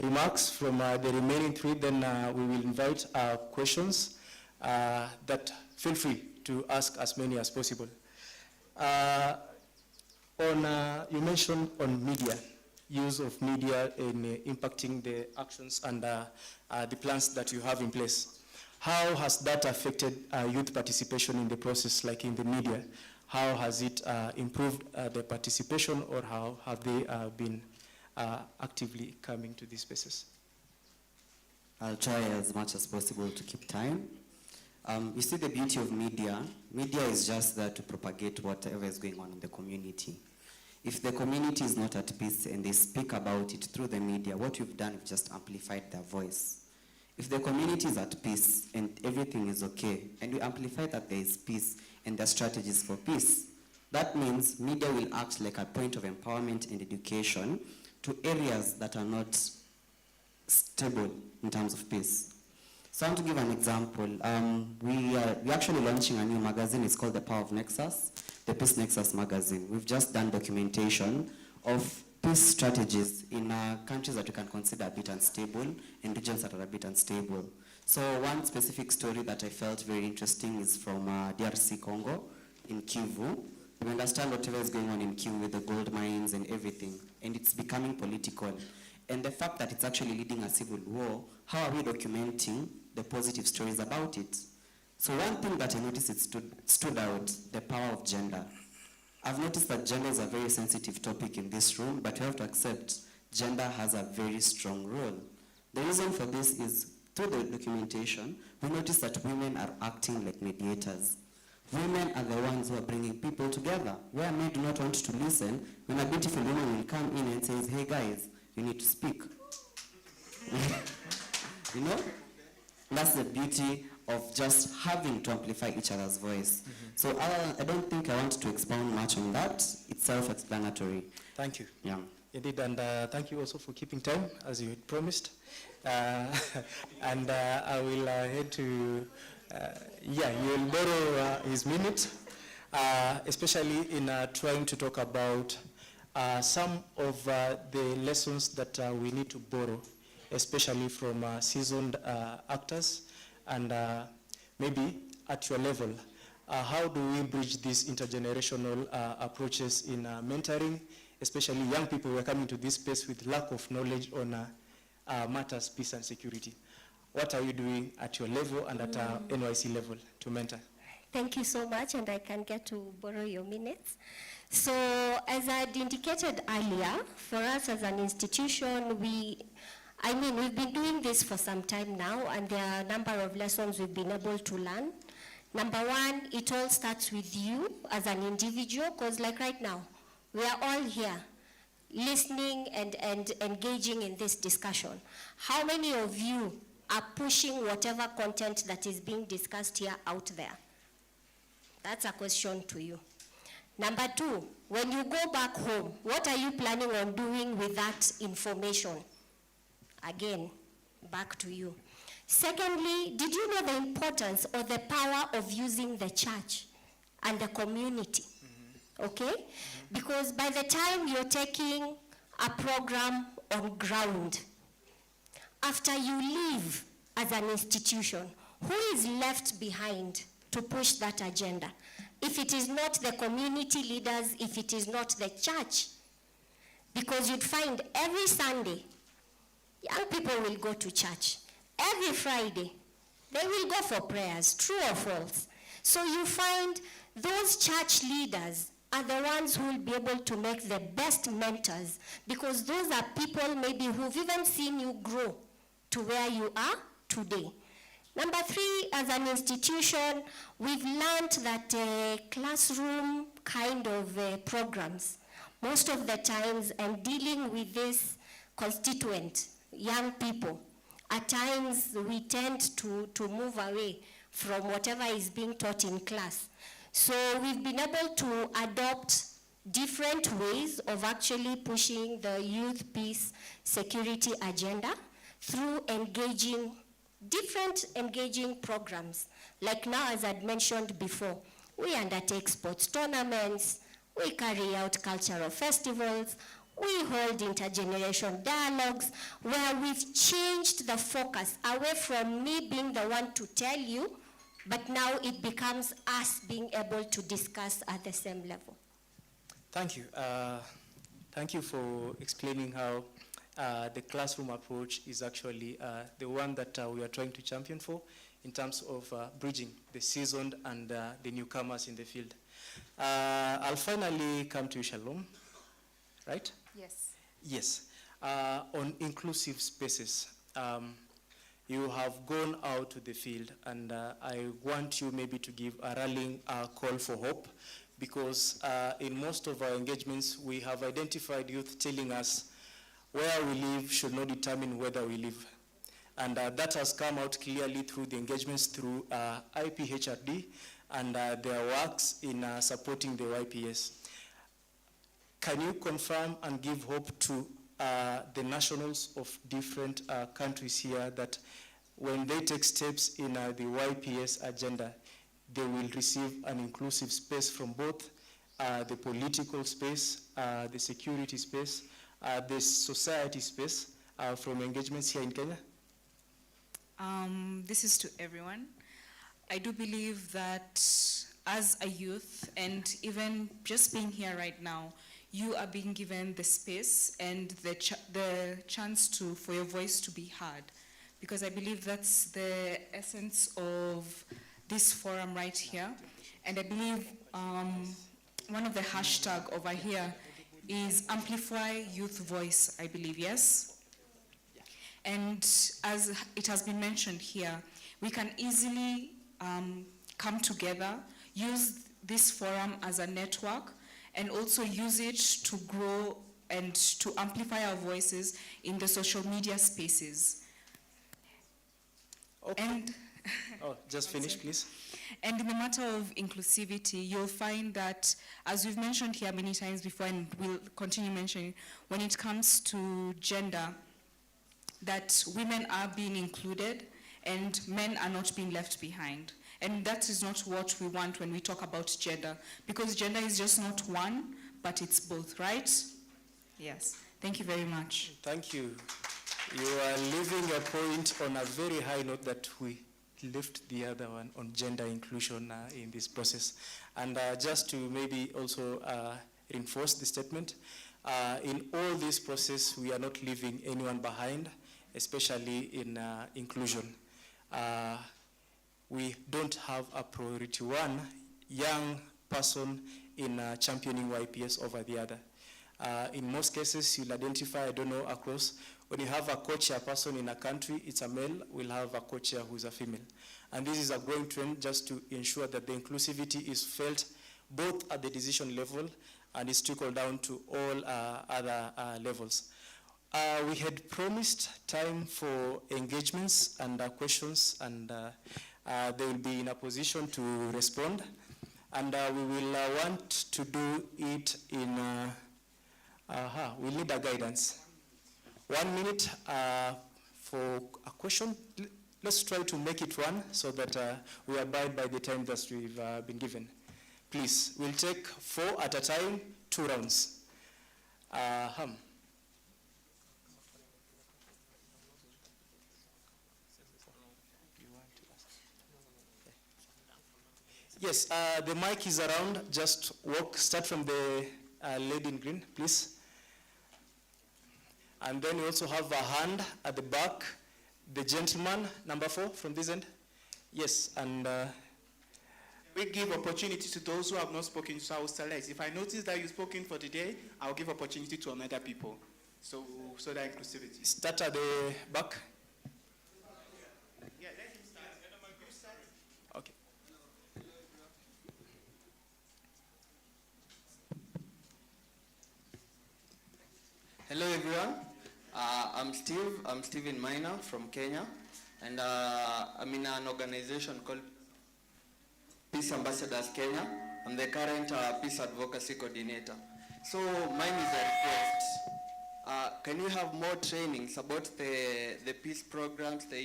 remarks from the remaining three, then we will invite questions that feel free to ask as many as possible. You mentioned on media, use of media in impacting the actions and the plans that you have in place. How has that affected youth participation in the process, like in the media? How has it improved the participation, or how have they been actively coming to these spaces? I'll try as much as possible to keep time. You see, the beauty of media is just there to propagate whatever is going on in the community. If the community is not at peace and they speak about it through the media, what you've done is just amplified their voice. If the community is at peace and everything is okay, and you amplify that there is peace and there are strategies for peace, that means media will act like a point of empowerment and education to areas that are not stable in terms of peace. So I want to give an example. We're actually launching a new magazine. It's called The Power of Nexus, the Peace Nexus magazine. We've just done documentation of peace strategies in countries that we can consider a bit unstable and regions that are a bit unstable. So one specific story that I felt very interesting is from DRC Congo in Kivu. We understand whatever is going on in Kivu with the gold mines and everything, and it's becoming political. And the fact that it's actually leading a civil war, how are we documenting the positive stories about it? So one thing that I noticed it stood out, the power of gender. I've noticed that gender is a very sensitive topic in this room, but you have to accept gender has a very strong role. The reason for this is through the documentation, we notice that women are acting like mediators. Women are the ones who are bringing people together. Where men do not want to listen, when a beautiful woman will come in and says, hey guys, you need to speak. You know? That's the beauty of just having to amplify each other's voice. So I don't think I want to expound much on that. It's self-explanatory. Thank you. Yeah. Indeed, and thank you also for keeping time, as you had promised. And I will head to, you'll borrow his minute, especially in trying to talk about some of the lessons that we need to borrow, especially from seasoned actors, and maybe at your level, how do we bridge these intergenerational approaches in mentoring, especially young people who are coming to this space with lack of knowledge on matters, peace and security? What are you doing at your level and at NYC level to mentor? Thank you so much, and I can get to borrow your minutes. So as I had indicated earlier, for us as an institution, we've been doing this for some time now, and there are a number of lessons we've been able to learn. Number one, it all starts with you as an individual, because like right now, we are all here listening and engaging in this discussion. How many of you are pushing whatever content that is being discussed here out there? That's a question to you. Number two, when you go back home, what are you planning on doing with that information? Again, back to you. Secondly, did you know the importance or the power of using the church and the community? Okay? Because by the time you're taking a program on ground, after you leave as an institution, who is left behind to push that agenda? If it is not the community leaders, if it is not the church, because you'd find every Sunday, young people will go to church. Every Friday, they will go for prayers, true or false. So you find those church leaders are the ones who will be able to make the best mentors, because those are people maybe who've even seen you grow to where you are today. Number three, as an institution, we've learned that classroom kind of programs, most of the times, and dealing with this constituent, young people, at times we tend to move away from whatever is being taught in class. So we've been able to adopt different ways of actually pushing the youth peace security agenda through different engaging programs. Like now, as I'd mentioned before, we undertake sports tournaments, we carry out cultural festivals, we hold intergeneration dialogues where we've changed the focus away from me being the one to tell you, but now it becomes us being able to discuss at the same level. Thank you. Thank you for explaining how the classroom approach is actually the one that we are trying to champion for in terms of bridging the seasoned and the newcomers in the field. I'll finally come to you, Shalom, right? Yes. Yes. On inclusive spaces, you have gone out to the field, and I want you maybe to give a rallying call for hope, because in most of our engagements, we have identified youth telling us where we live should not determine whether we live. And that has come out clearly through the engagements through IPHRD and their works in supporting the YPS. Can you confirm and give hope to the nationals of different countries here that when they take steps in the YPS agenda, they will receive an inclusive space from both the political space, the security space, the society space from engagements here in Kenya? This is to everyone. I do believe that as a youth, and even just being here right now, you are being given the space and the chance for your voice to be heard. Because I believe that's the essence of this forum right here. And I believe one of the hashtag over here is amplify youth voice, I believe, yes? And as it has been mentioned here, we can easily come together, use this forum as a network, and also use it to grow and to amplify our voices in the social media spaces. Okay. And just finish, please. And in the matter of inclusivity, you'll find that, as we've mentioned here many times before, and we'll continue mentioning, when it comes to gender, that women are being included and men are not being left behind. And that is not what we want when we talk about gender, because gender is just not one, but it's both, right? Yes. Thank you very much. Thank you. You are leaving a point on a very high note that we lift the other one on gender inclusion in this process. And just to maybe also reinforce the statement, in all this process, we are not leaving anyone behind, especially in inclusion. We don't have a priority one young person in championing YPS over the other. In most cases, you'll identify, I don't know, across, when you have a co-chair person in a country, it's a male, we'll have a co-chair who's a female. And this is a growing trend just to ensure that the inclusivity is felt both at the decision level and is trickled down to all other levels. We had promised time for engagements and questions, and they will be in a position to respond. And we will want to do it in, we'll need a guidance. 1 minute for a question. let's try to make it one so that we abide by the time that we've been given. Please, we'll take 4 at a time, 2 rounds. Yes, the mic is around. Just start from the lady in green, please. And then we also have a hand at the back. The gentleman, number 4, from this end. Yes, and we give opportunity to those who have not spoken, so I will select. If I notice that you've spoken for today, I'll give opportunity to another people. So that inclusivity. Start at the back. Yeah, let him start. Okay. Hello everyone, I'm Steve. I'm Steven Maina from Kenya, and I'm in an organization called Peace Ambassadors Kenya. I'm the current Peace Advocacy Coordinator. So mine is a request. Can you have more trainings about the peace programs, the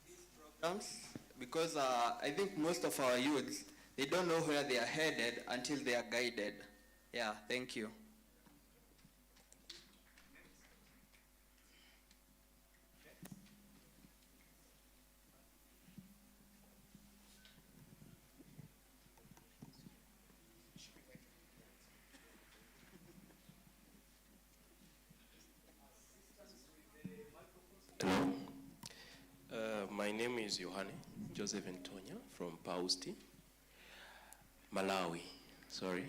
peace programs? Because I think most of our youths, they don't know where they are headed until they are guided. Yeah, thank you. Hello. My name is Yohane Joseph Antonia from Pausti, Malawi. Sorry.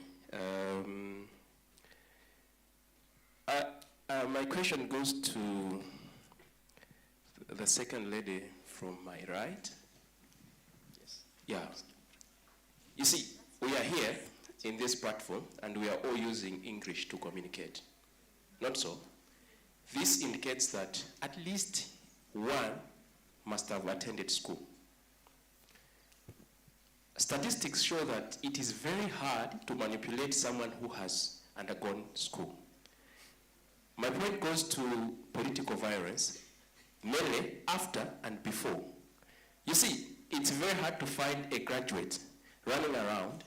My question goes to the second lady from my right. Yes. Yeah. You see, we are here in this platform and we are all using English to communicate. Not so. This indicates that at least one must have attended school. Statistics show that it is very hard to manipulate someone who has undergone school. My point goes to political violence, mainly after and before. You see, it's very hard to find a graduate running around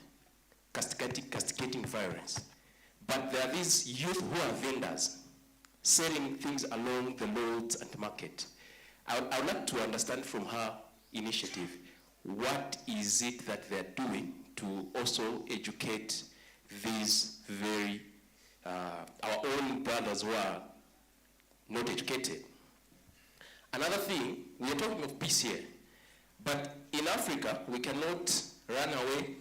castigating violence. But there are these youth who are vendors, selling things along the roads and the market. I would like to understand from her initiative, what is it that they're doing to also educate these very, our own brothers who are not educated. Another thing, we are talking of peace here, but in Africa, we cannot run away.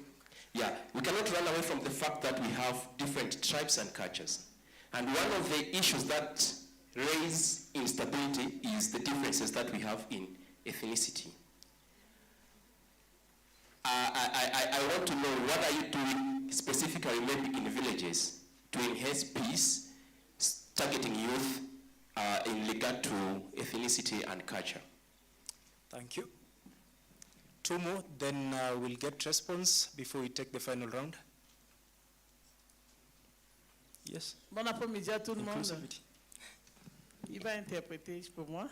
Yeah, we cannot run away from the fact that we have different tribes and cultures. And one of the issues that raise instability is the differences that we have in ethnicity. I want to know, what are you doing specifically maybe in villages to enhance peace, targeting youth in regard to ethnicity and culture? Thank you. 2 more, then we'll get response before we take the final round. Yes. Bon après-midi à tout le monde. Il va interpréter pour moi.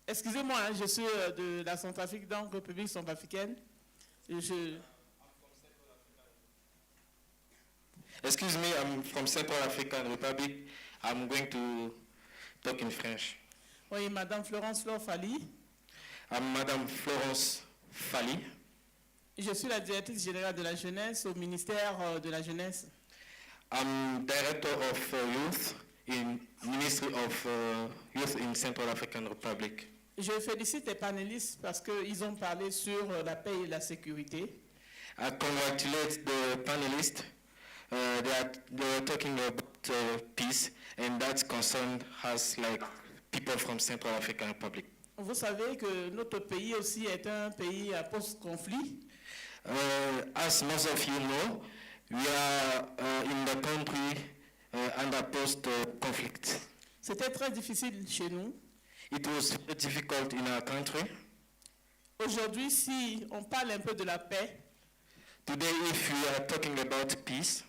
Excusez-moi, hein, je suis de la Centrafrique, donc République centrafricaine. Excuse me, I'm from Central African Republic. I'm going to talk in French. Oui, Madame Florence Flore Fally. I'm Madame Florence Fally. Je suis la directrice générale de la jeunesse au ministère de la jeunesse. I'm Director of Youth in Ministry of Youth in Central African Republic. Je félicite les panélistes parce qu'ils ont parlé sur la paix et la sécurité. I congratulate the panelists. They were talking about peace, and that concern has like people from Central African Republic. Vous savez que notre pays aussi est un pays post-conflit. As most of you know, we are in the country under post-conflict. C'était très difficile chez nous. It was very difficult in our country. Aujourd'hui, si on parle un peu de la paix, today if we are talking about peace,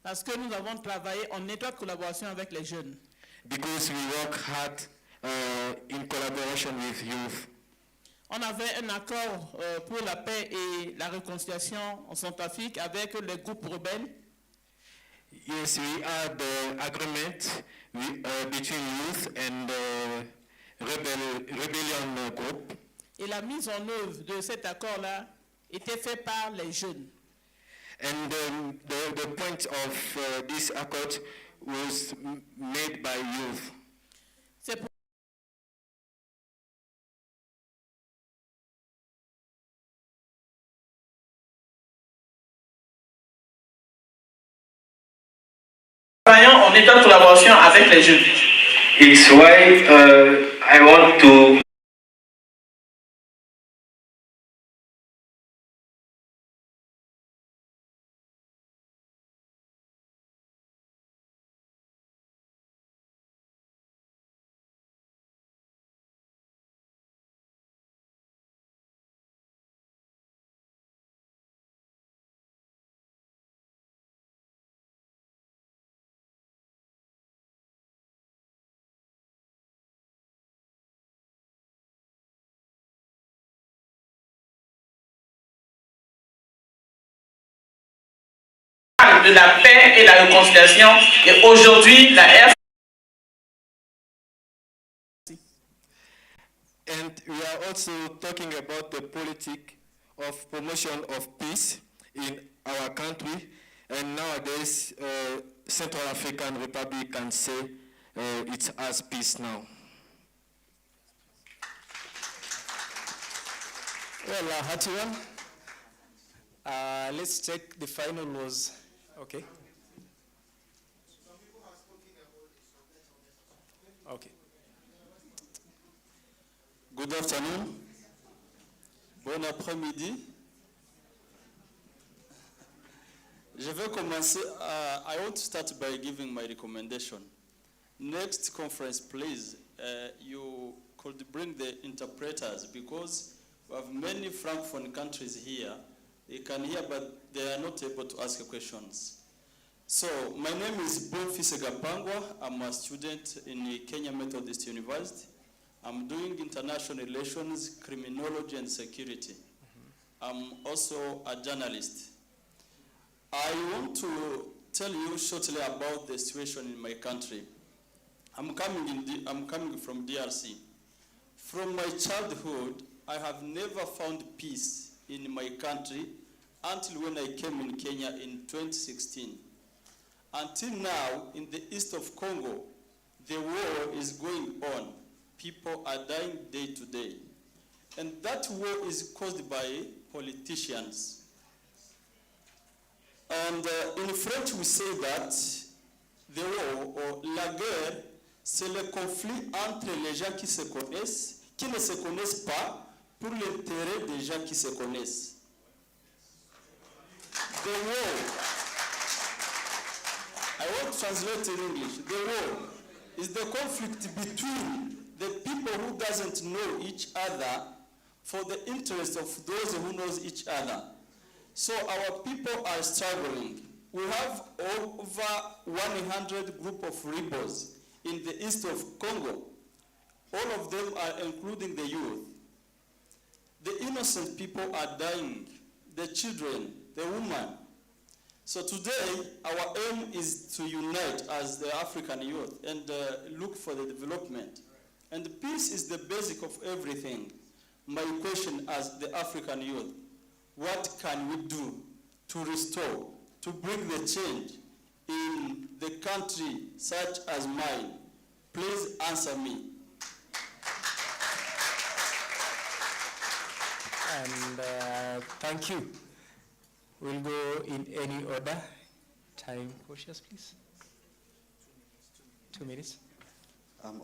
parce que nous avons travaillé en étroite collaboration avec les jeunes. Because we work hard in collaboration with youth. On avait un accord pour la paix et la réconciliation en Centrafrique avec les groupes rebelles. Yes, we had the agreement between youth and rebellion group. Et la mise en œuvre de cet accord-là était faite par les jeunes. And the point of this accord was made by youth. C'est pour en état de collaboration avec les jeunes. It's why I want to de la paix et la réconciliation. Et aujourd'hui, la RC. And we are also talking about the politics of promotion of peace in our country. And nowadays, Central African Republic can say it has peace now. Well, Hatiwan, let's take the final was, okay. Okay. Good afternoon. Bon après-midi. Je vais commencer. I want to start by giving my recommendation. Next conference, please, you could bring the interpreters because we have many Francophone countries here. They can hear, but they are not able to ask questions. So, my name is Bonfise Gapangwa. I'm a student in Kenya Methodist University. I'm doing international relations, criminology, and security. I'm also a journalist. I want to tell you shortly about the situation in my country. I'm coming from DRC. From my childhood, I have never found peace in my country until when I came in Kenya in 2016. Until now, in the east of Congo, the war is going on. People are dying day to day. And that war is caused by politicians. And in French, we say that the war, or la guerre, c'est le conflit entre les gens qui se connaissent, qui ne se connaissent pas, pour l'intérêt des gens qui se connaissent. The war, I want to translate in English. The war is the conflict between the people who doesn't know each other for the interest of those who knows each other. So our people are struggling. We have over 100 group of rebels in the east of Congo. All of them are including the youth. The innocent people are dying, the children, the women. So today, our aim is to unite as the African youth and look for the development. And peace is the basic of everything. My question as the African youth, what can we do to restore, to bring the change in the country such as mine? Please answer me. And thank you. We'll go in any order. Time cautious, please. 2 minutes.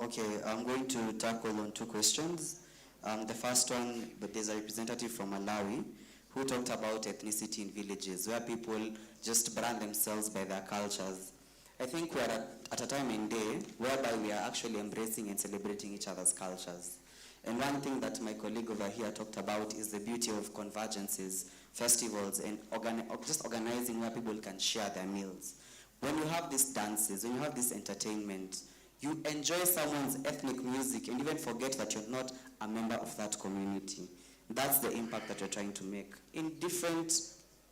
Okay, I'm going to tackle on two questions. The first one, but there's a representative from Malawi who talked about ethnicity in villages, where people just brand themselves by their cultures. I think we're at a time in day whereby we are actually embracing and celebrating each other's cultures. And one thing that my colleague over here talked about is the beauty of convergences, festivals, and just organizing where people can share their meals. When you have these dances, when you have this entertainment, You enjoy someone's ethnic music and even forget that you're not a member of that community. That's the impact that you're trying to make in different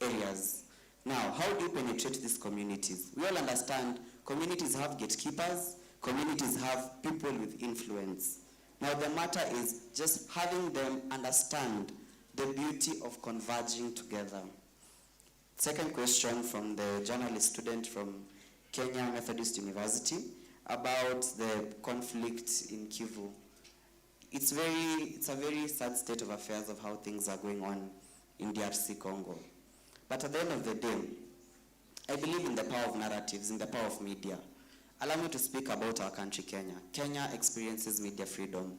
areas. Now, how do you penetrate these communities? We all understand communities have gatekeepers, communities have people with influence. Now, the matter is just having them understand the beauty of converging together. Second question from the journalist student from Kenya Methodist University about the conflict in Kivu. It's a very sad state of affairs of how things are going on in DRC Congo. But at the end of the day, I believe in the power of narratives, in the power of media. Allow me to speak about our country, Kenya. Kenya experiences media freedom,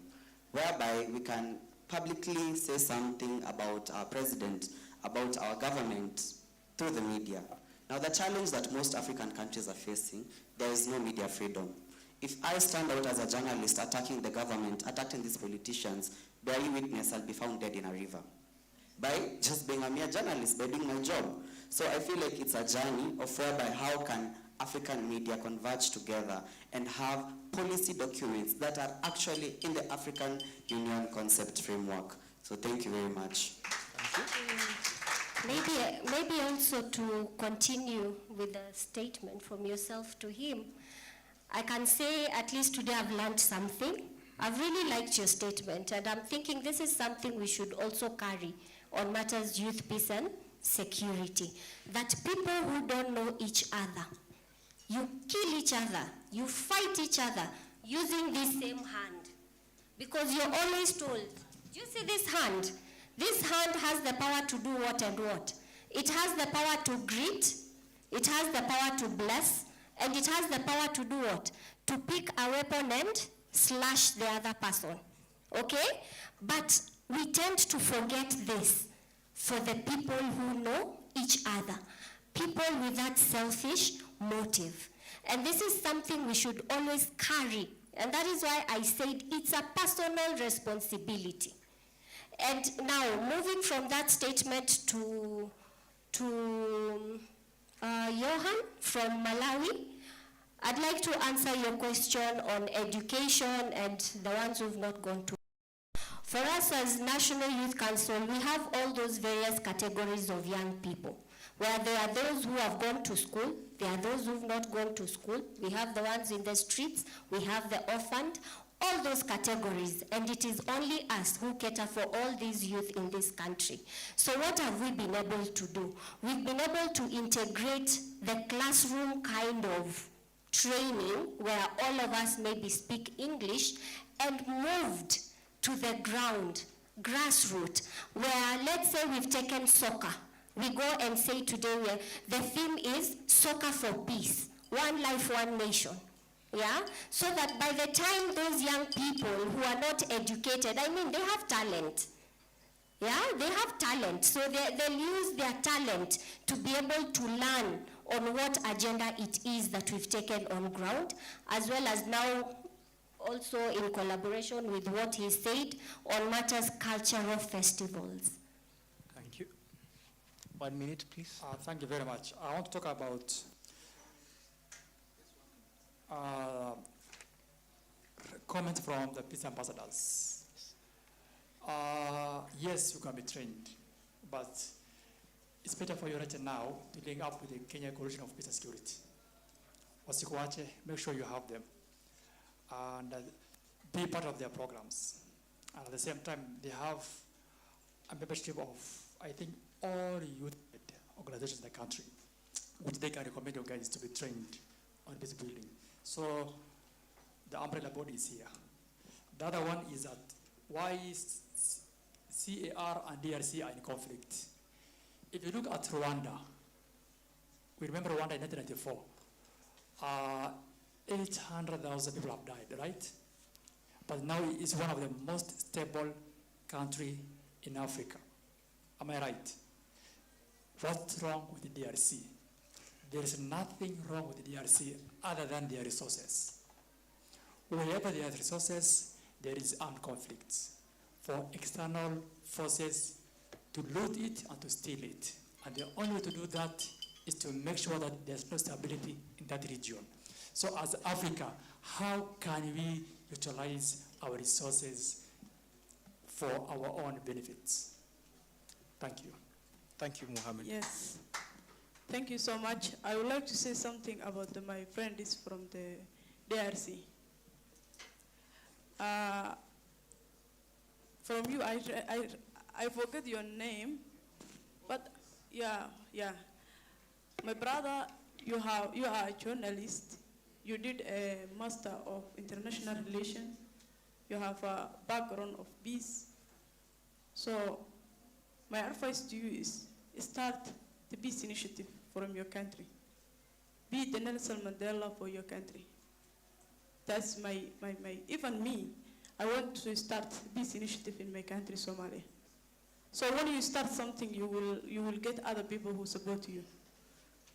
whereby we can publicly say something about our president, about our government, through the media. Now, the challenge that most African countries are facing, there is no media freedom. If I stand out as a journalist attacking the government, attacking these politicians, bear you witness, I'll be found dead in a river. By just being a mere journalist, by doing my job. So I feel like it's a journey of whereby how can African media converge together and have policy documents that are actually in the African Union concept framework. So thank you very much. Maybe also to continue with the statement from yourself to him, I can say at least today I've learned something. I've really liked your statement, and I'm thinking this is something we should also carry on matters youth, peace, and security. That people who don't know each other, you kill each other, you fight each other using this same hand. Because you're always told, do you see this hand? This hand has the power to do what and what. It has the power to greet, it has the power to bless, and it has the power to do what? To pick a weapon and slash the other person. Okay? But we tend to forget this for the people who know each other. People with that selfish motive. And this is something we should always carry. And that is why I said it's a personal responsibility. And now, moving from that statement to Johan from Malawi, I'd like to answer your question on education and the ones who've not gone to. For us as National Youth Council, we have all those various categories of young people, where there are those who have gone to school, there are those who've not gone to school, we have the ones in the streets, we have the orphaned, all those categories, and it is only us who cater for all these youth in this country. So what have we been able to do? We've been able to integrate the classroom kind of training where all of us maybe speak English and moved to the ground, grassroots, where let's say we've taken soccer. We go and say today the theme is soccer for peace, one life, one nation. Yeah, so that by the time those young people who are not educated, I mean, they have talent. Yeah, they have talent. So they'll use their talent to be able to learn on what agenda it is that we've taken on ground, as well as now also in collaboration with what he said on matters cultural festivals. Thank you. 1 minute, please. Thank you very much. I want to talk about comments from the peace ambassadors. Yes, you can be trained, but it's better for you right now to link up with the Kenya Coalition of Peace and Security. Wasikuache, make sure you have them and be part of their programs. And at the same time, they have a membership of, I think, all youth organizations in the country, which they can recommend you guys to be trained on peace building. So the umbrella body is here. The other one is that why CAR and DRC are in conflict. If you look at Rwanda, we remember Rwanda in 1994, 800,000 people have died, right? But now it's one of the most stable countries in Africa. Am I right? What's wrong with the DRC? There is nothing wrong with the DRC other than their resources. Wherever there are resources, there is armed conflicts for external forces to loot it and to steal it. And the only way to do that is to make sure that there's no stability in that region. So as Africa, how can we utilize our resources for our own benefits? Thank you. Thank you, Mohammed. Yes. Thank you so much. I would like to say something about my friend is from the DRC. From you, I forget your name, but yeah. My brother, you are a journalist. You did a Master of International Relations. You have a background of peace. So my advice to you is start the peace initiative from your country. Be the Nelson Mandela for your country. That's even me, I want to start peace initiative in my country, Somalia. So when you start something, you will get other people who support you.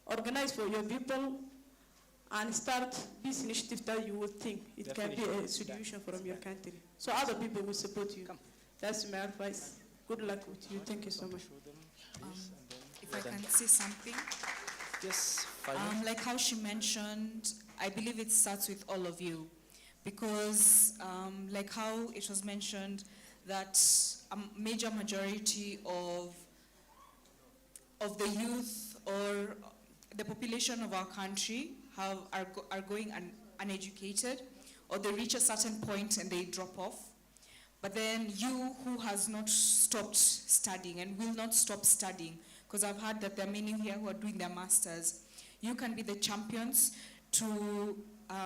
Organize for your people and start peace initiative that you will think it can be a solution from your country. So other people will support you. That's my advice. Good luck with you. Thank you so much. If I can say something. Yes, like how she mentioned, I believe it starts with all of you. Because like how it was mentioned that a major majority of the youth or the population of our country are going uneducated, or they reach a certain point and they drop off. But then you who has not stopped studying and will not stop studying, because I've heard that there are many here who are doing their masters, you can be the champions to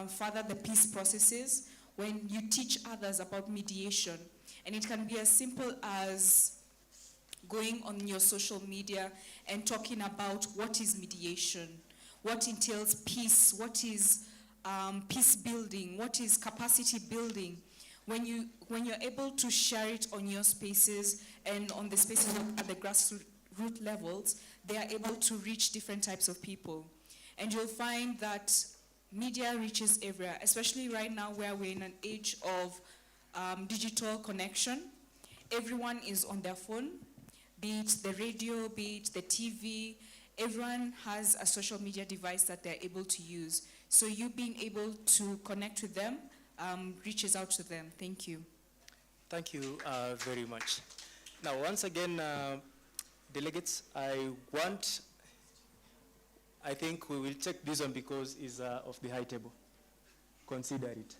further the peace processes when you teach others about mediation. And it can be as simple as going on your social media and talking about what is mediation, what entails peace, what is peace building, what is capacity building. When you're able to share it on your spaces and on the spaces at the grassroots levels, they are able to reach different types of people. And you'll find that media reaches everywhere, especially right now where we're in an age of digital connection. Everyone is on their phone, be it the radio, be it the TV. Everyone has a social media device that they're able to use. So you being able to connect with them reaches out to them. Thank you. Thank you very much. Now, once again, delegates, I think we will take this one because it's of the high table. Consider it.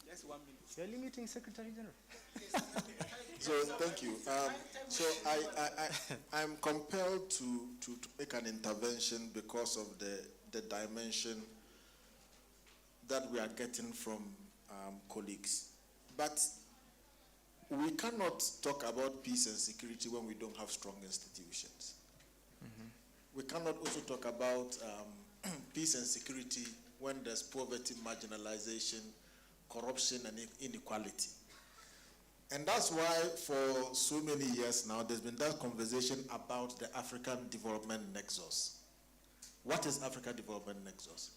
Just 1 minute. You're limiting Secretary General. So thank you. So I'm compelled to make an intervention because of the dimension that we are getting from colleagues. But we cannot talk about peace and security when we don't have strong institutions. We cannot also talk about peace and security when there's poverty, marginalization, corruption, and inequality. And that's why for so many years now, there's been that conversation about the African Development Nexus. What is Africa Development Nexus?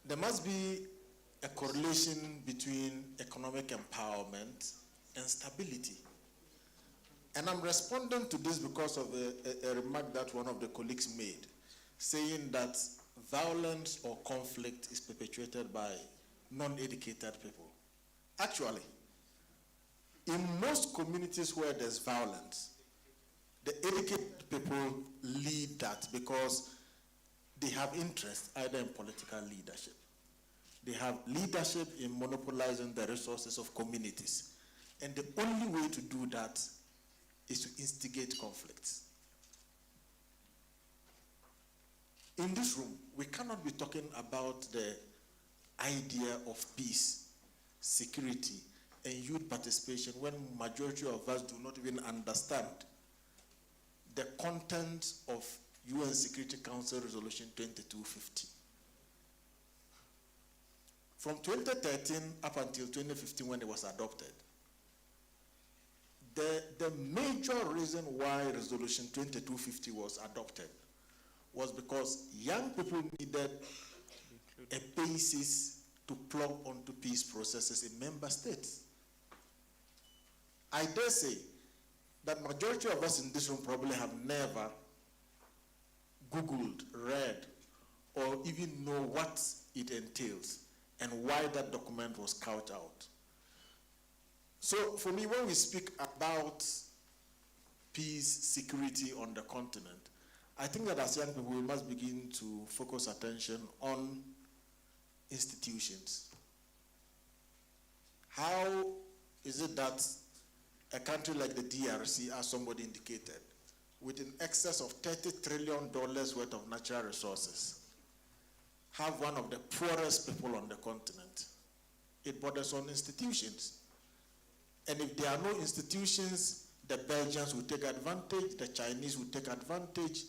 There must be a correlation between economic empowerment and stability. And I'm responding to this because of a remark that one of the colleagues made, saying that violence or conflict is perpetuated by non-educated people. Actually, in most communities where there's violence, the educated people lead that because they have interest either in political leadership. They have leadership in monopolizing the resources of communities. And the only way to do that is to instigate conflicts. In this room, we cannot be talking about the idea of peace, security, and youth participation when majority of us do not even understand the content of UN Security Council Resolution 2250. From 2013 up until 2015 when it was adopted, the major reason why Resolution 2250 was adopted was because young people needed a basis to plug onto peace processes in member states. I dare say that majority of us in this room probably have never Googled, read, or even know what it entails and why that document was carved out. So for me, when we speak about peace, security on the continent, I think that as young people, we must begin to focus attention on institutions. How is it that a country like the DRC, as somebody indicated, with an excess of $30 trillion worth of natural resources, have one of the poorest people on the continent? It borders on institutions. And if there are no institutions, the Belgians will take advantage, the Chinese will take advantage,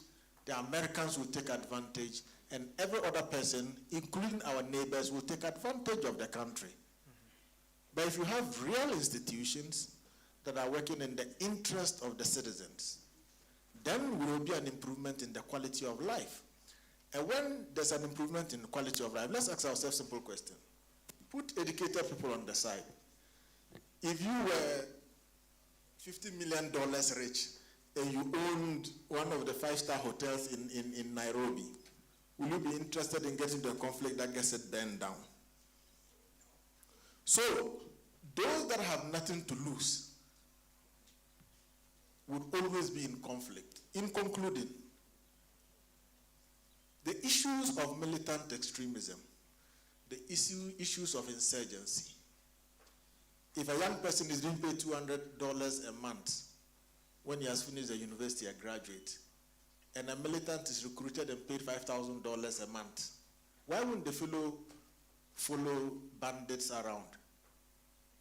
the Americans will take advantage, and every other person, including our neighbors, will take advantage of the country. But if you have real institutions that are working in the interest of the citizens, then there will be an improvement in the quality of life. And when there's an improvement in the quality of life, let's ask ourselves a simple question. Put educated people on the side. If you were $50 million rich and you owned one of the 5-star hotels in Nairobi, will you be interested in getting into a conflict that gets it burned down? So, those that have nothing to lose would always be in conflict. In concluding, the issues of militant extremism, the issues of insurgency, if a young person is being paid $200 a month when he has finished the university, a graduate, and a militant is recruited and paid $5,000 a month, why wouldn't the fellow follow bandits around?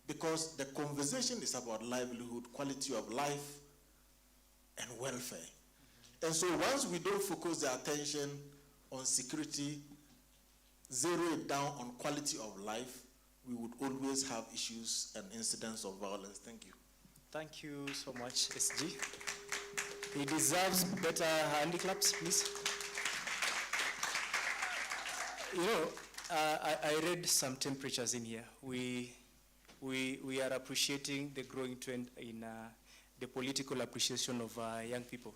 Because the conversation is about livelihood, quality of life, and welfare. And so once we don't focus the attention on security, zero it down on quality of life, we would always have issues and incidents of violence. Thank you. Thank you so much, SG. He deserves better handiclaps, please. You know, I read some temperatures in here. We are appreciating the growing trend in the political appreciation of young people.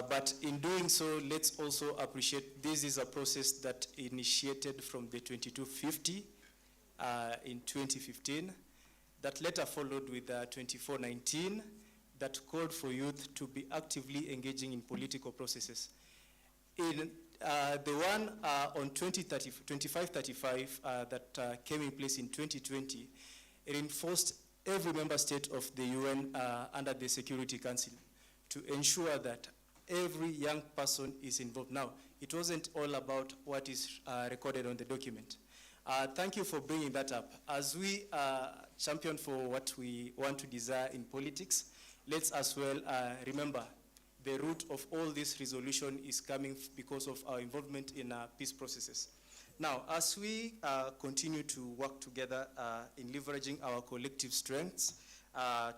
But in doing so, let's also appreciate this is a process that initiated from the 2250 in 2015, that later followed with 2419, that called for youth to be actively engaging in political processes. In the one on 2535 that came in place in 2020, it enforced every member state of the UN under the Security Council to ensure that every young person is involved. Now, it wasn't all about what is recorded on the document. Thank you for bringing that up. As we champion for what we want to desire in politics, let's as well remember the root of all this resolution is coming because of our involvement in peace processes. Now, as we continue to work together in leveraging our collective strengths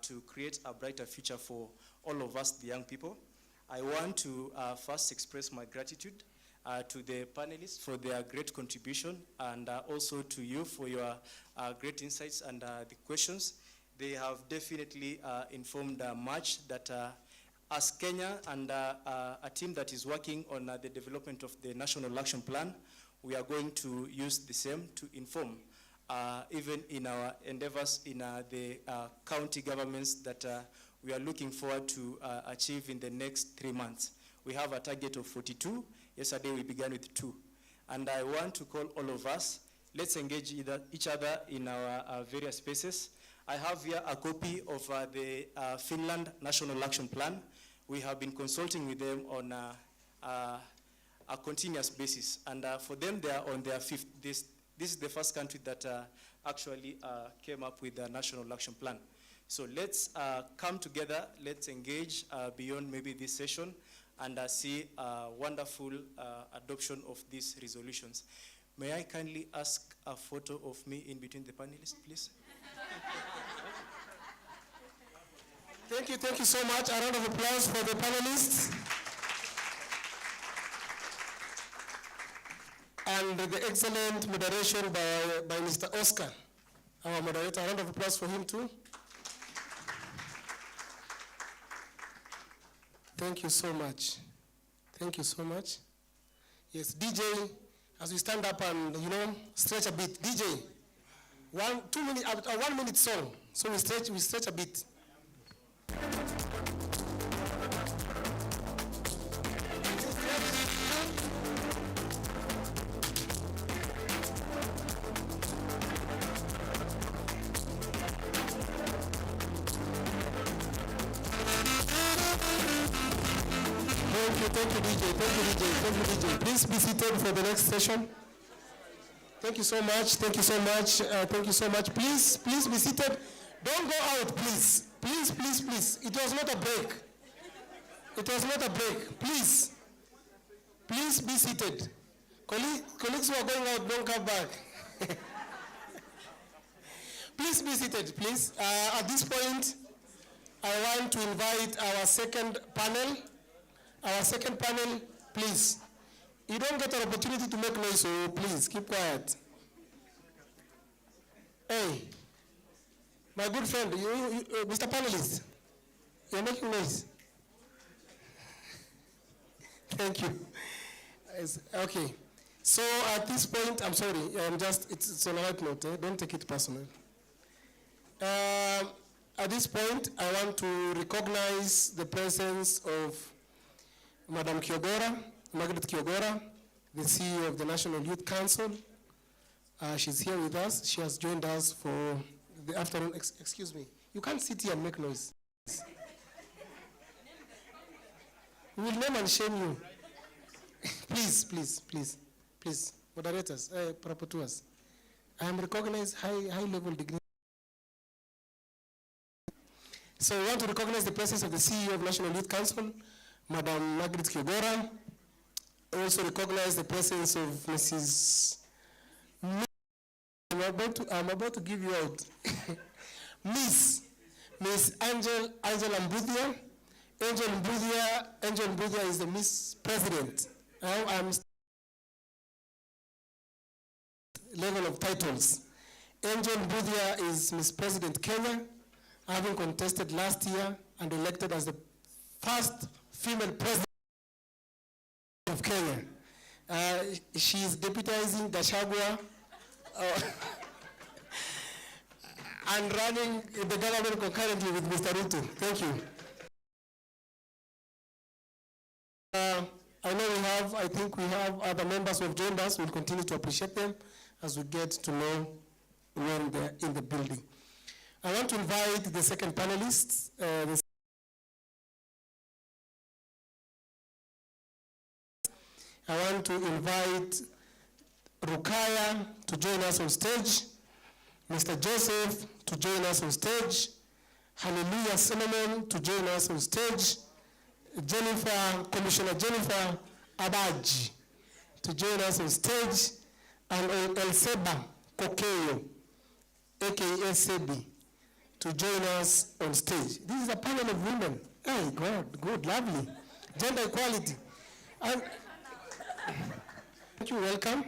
to create a brighter future for all of us, the young people, I want to first express my gratitude to the panelists for their great contribution, and also to you for your great insights and the questions. They have definitely informed much that as Kenya and a team that is working on the development of the National Action Plan, we are going to use the same to inform even in our endeavors in the county governments that we are looking forward to achieve in the next 3 months. We have a target of 42. Yesterday we began with 2. And I want to call all of us, let's engage each other in our various spaces. I have here a copy of the Finland National Action Plan. We have been consulting with them on a continuous basis. And for them, they are on their 5th. This is the first country that actually came up with the National Action Plan. So let's come together, let's engage beyond maybe this session and see wonderful adoption of these resolutions. May I kindly ask a photo of me in between the panelists, please? Thank you so much. A round of applause for the panelists. And the excellent moderation by Mr. Oscar, our moderator. A round of applause for him too. Thank you so much. Thank you so much. Yes, DJ, as we stand up and, stretch a bit. DJ, 1 minute song. So we stretch a bit. Thank you, DJ. Please be seated for the next session. Thank you so much. Thank you so much. Please be seated. Don't go out, please. Please. It was not a break. Please be seated. Colleagues who are going out, don't come back. Please be seated, please. At this point, I want to invite our second panel. Please. You don't get an opportunity to make noise, so please keep quiet. Hey, my good friend, you Mr. Panelist, you're making noise. Thank you. Okay. So at this point, I'm sorry, it's on a light note, don't take it personal. At this point, I want to recognize the presence of Madam Kiogora, Margaret Kiogora, the CEO of the National Youth Council. She's here with us. She has joined us for the afternoon. Excuse me. You can't sit here and make noise. We will name and shame you. Please. Moderators, rapporteurs. I am recognized high-level dignity. So we want to recognize the presence of the CEO of National Youth Council, Madam Margaret Kiogora. Also recognize the presence of Mrs. I'm about to give you out. Miss Angel Mbuthia. Angel Mbuthia is the Miss President. I'm level of titles. Angel Mbuthia is Miss President Kenya, having contested last year and elected as the first female president of Kenya. She is deputizing Gachagua and running the government concurrently with Mr. Ruto. Thank you. I think we have other members who have joined us. We'll continue to appreciate them as we get to know when they're in the building. I want to invite the second panelist, I want to invite Rukaya to join us on stage, Mr. Joseph to join us on stage, Hallelujah Solomon to join us on stage, Commissioner Jennifer Abaji to join us on stage, and Elseba Kokeyo, aka Sebi, to join us on stage. This is a panel of women. Hey, good, lovely. Gender equality. Thank you, welcome.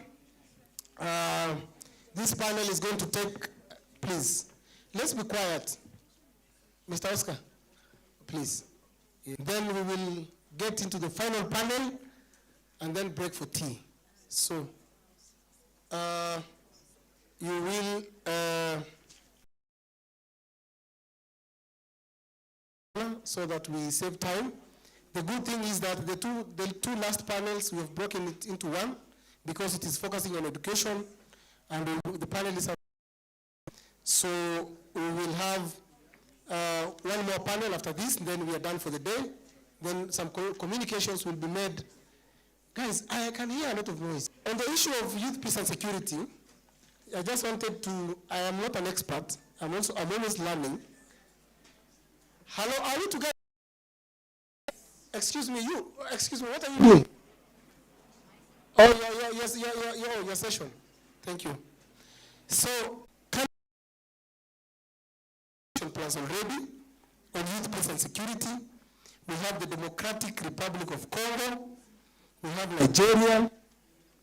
This panel is going to take, please, let's be quiet. Mr. Oscar, please. Then we will get into the final panel and then break for tea. So, you will, so that we save time. The good thing is that the two last panels, we have broken it into one because it is focusing on education and the panelists are. So we will have one more panel after this, then we are done for the day. Then some communications will be made. Guys, I can hear a lot of noise. On the issue of youth peace and security, I just wanted to, I am not an expert, I'm always learning. Hello, are you together? Excuse me, what are you doing? Oh, your session. Thank you. So, plans already on youth peace and security. We have the Democratic Republic of Congo. We have Nigeria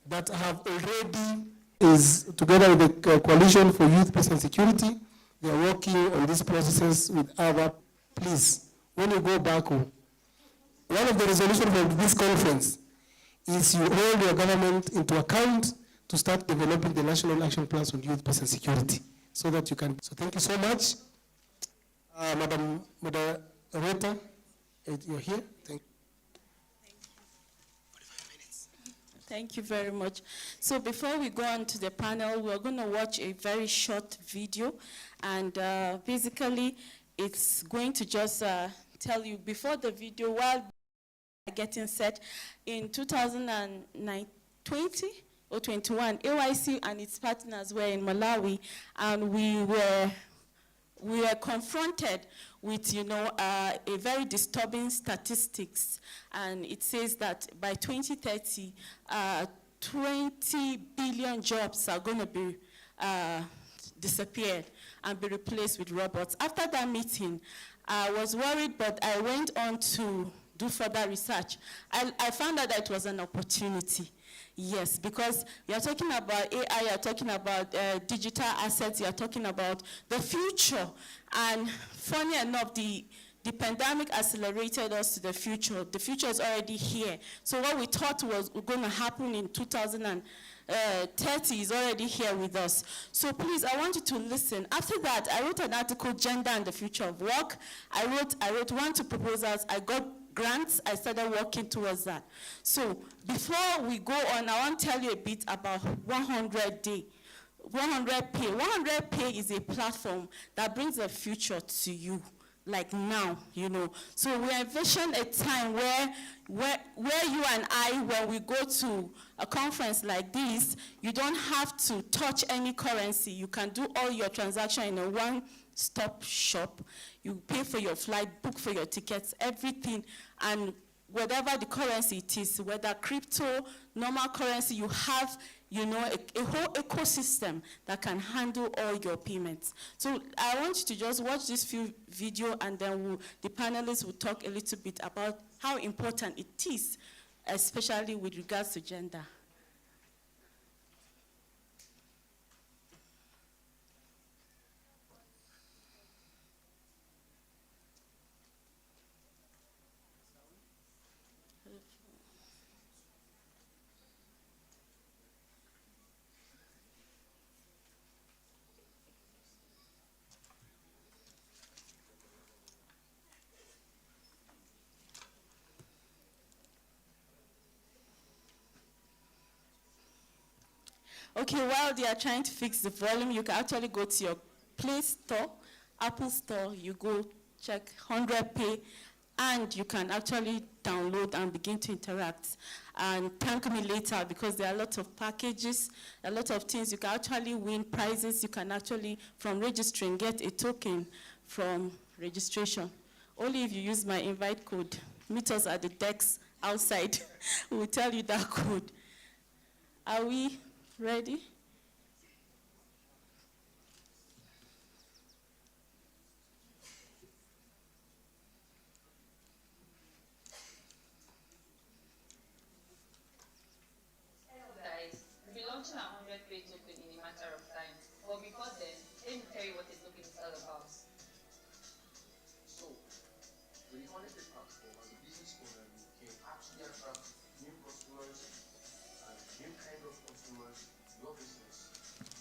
that have already is together with the Coalition for Youth Peace and Security. They are working on these processes with other. Please, when you go back home, one of the resolutions of this conference is you hold your government into account to start developing the National Action Plans on Youth, Peace and Security, so that you can. So thank you so much. Madam Moderator, you're here. Thank you. Thank you very much. So before we go on to the panel, we're going to watch a very short video. And basically, it's going to just tell you before the video, while getting set, in 2020 or 21, AYC and its partners were in Malawi, and we were confronted with, a very disturbing statistics. And it says that by 2030, 20 billion jobs are going to be disappeared and be replaced with robots. After that meeting, I was worried, but I went on to do further research. I found out that it was an opportunity. Yes, because you're talking about AI, you're talking about digital assets, you're talking about the future. And funny enough, the pandemic accelerated us to the future. The future is already here. So what we thought was going to happen in 2030 is already here with us. So please, I want you to listen. After that, I wrote an article, Gender and the Future of Work. I wrote 1 2 proposals. I got grants. I started working towards that. So before we go on, I want to tell you a bit about 100 Day. 100 Pay. 100 Pay is a platform that brings a future to you, like now, So we envision a time where you and I, when we go to a conference like this, you don't have to touch any currency. You can do all your transactions in a one-stop shop. You pay for your flight, book for your tickets, everything, and whatever the currency it is, whether crypto, normal currency, you have, a whole ecosystem that can handle all your payments. So I want you to just watch this video, and then the panelists will talk a little bit about how important it is, especially with regards to gender. Okay, while they are trying to fix the volume, you can actually go to your Play Store, Apple Store, you go check 100 Pay, and you can actually download and begin to interact. And thank me later, because there are a lot of packages, a lot of things. You can actually win prizes. You can actually, from registering, get a token from registration. Only if you use my invite code. Meet us at the decks outside. We will tell you that code. Are we ready? Hello guys, we'll be launching our 100 Pay token in a matter of time. But before then, let me tell you what the token is all about. So, with the 100 Pay platform, as a business owner, you can actually attract new customers and new kind of consumers to your business.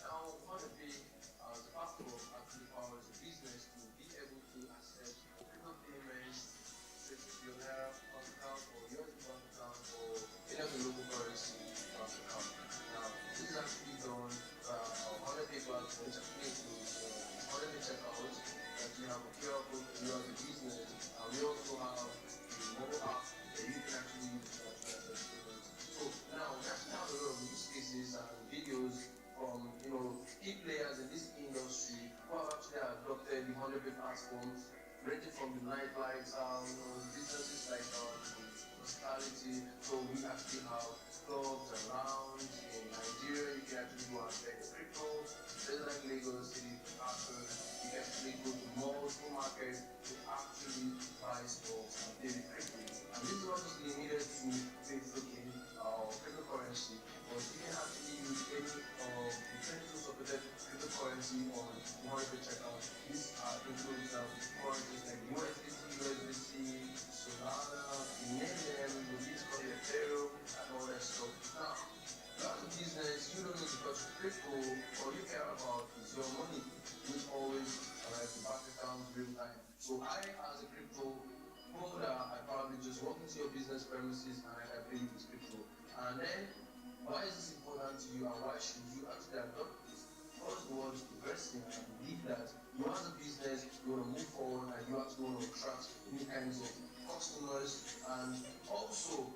Now, 100 Pay as a platform actually powers a business to be able to accept crypto payments, such as your Naira bank account or your bank account or any other local currency bank account. Now, this is actually done by our 100 Pay platform, which actually includes 100 Pay checkout, that you have a QR code for you as a business, and we also have a mobile app that you can actually use to access the payments. So now we actually have a lot of use cases and videos from key players in this industry who have actually adopted the 100 Pay platforms, ranging from the nightlife, businesses like hospitality. So we actually have clubs and lounge in Nigeria. You can actually go and play the crypto. Places like Lagos City, Accra, you can actually go to malls, supermarkets to actually buy stocks and pay the crypto. And this is not just limited to Facebook or cryptocurrency, but you can actually use any of the potential supported cryptocurrency on 100 Pay checkout. This includes currencies like USDC, Solana, you name them, Bitcoin, Ethereum, and all that So I, as a crypto holder, I probably just walk into your business premises and I pay you with crypto. And then, why is this important to you and why should you actually adopt this? First of all, the first thing I believe that you as a business, you want to move forward and you actually want to attract new kinds of customers, and also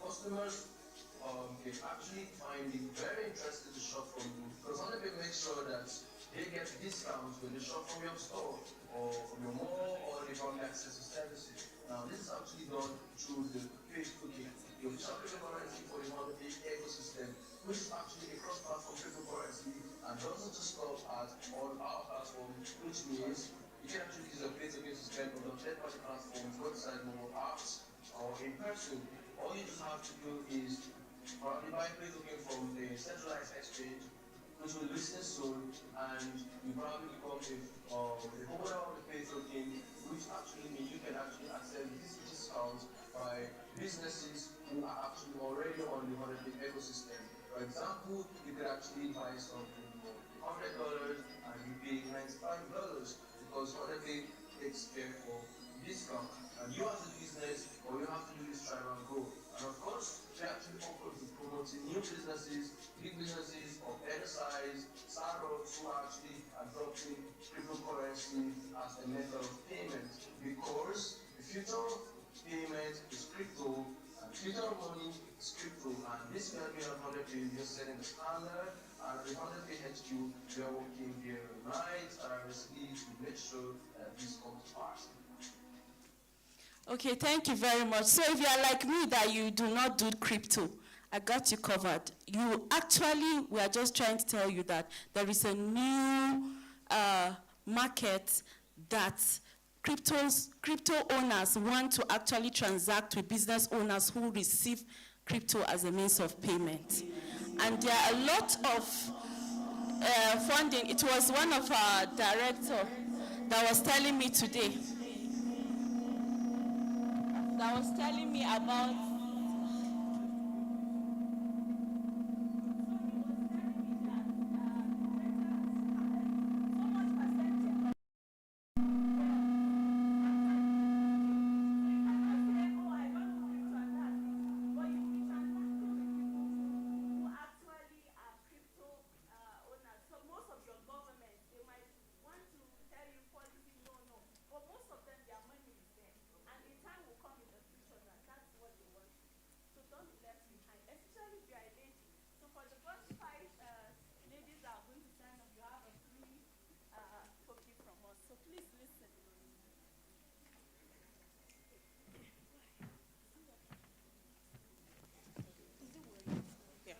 customers can actually find it very interesting to shop from you, because one of them make sure that they get discounts when they shop from your store or from your mall, or they can access to services. Now this is actually done through the Facebook, the official cryptocurrency for the modern ecosystem, which is actually a cross-platform cryptocurrency and doesn't just stop at on our platform, which means you can actually use a play-to-game system on third-party platforms, website, mobile apps, or in person. All you just have to do is probably buy play-to-game from a centralized exchange, which will listen soon, and you probably become a holder of the play-to-game, which actually means you can actually access these discounts by businesses who are actually already on the monetary ecosystem. For example, you could actually buy something for $100 and you pay $95 because monetary takes care of discount. And you as a business, all you have to do is try and grow. And of course, we actually offer to promoting new businesses, big businesses of any size, startups who are actually adopting cryptocurrency as a method of payment, because the future of payment is crypto, and the future of money is crypto. And this will be on 100P, we are setting the standard, and the 100P HQ, we are working here night tirelessly to make sure that this comes to pass. Okay, thank you very much. So if you are like me that you do not do crypto, I got you covered. You actually, we are just trying to tell you that there is a new market that crypto owners want to actually transact with business owners who receive crypto as a means of payment. And there are a lot of funding. It was one of our directors that was telling me today, that was telling me about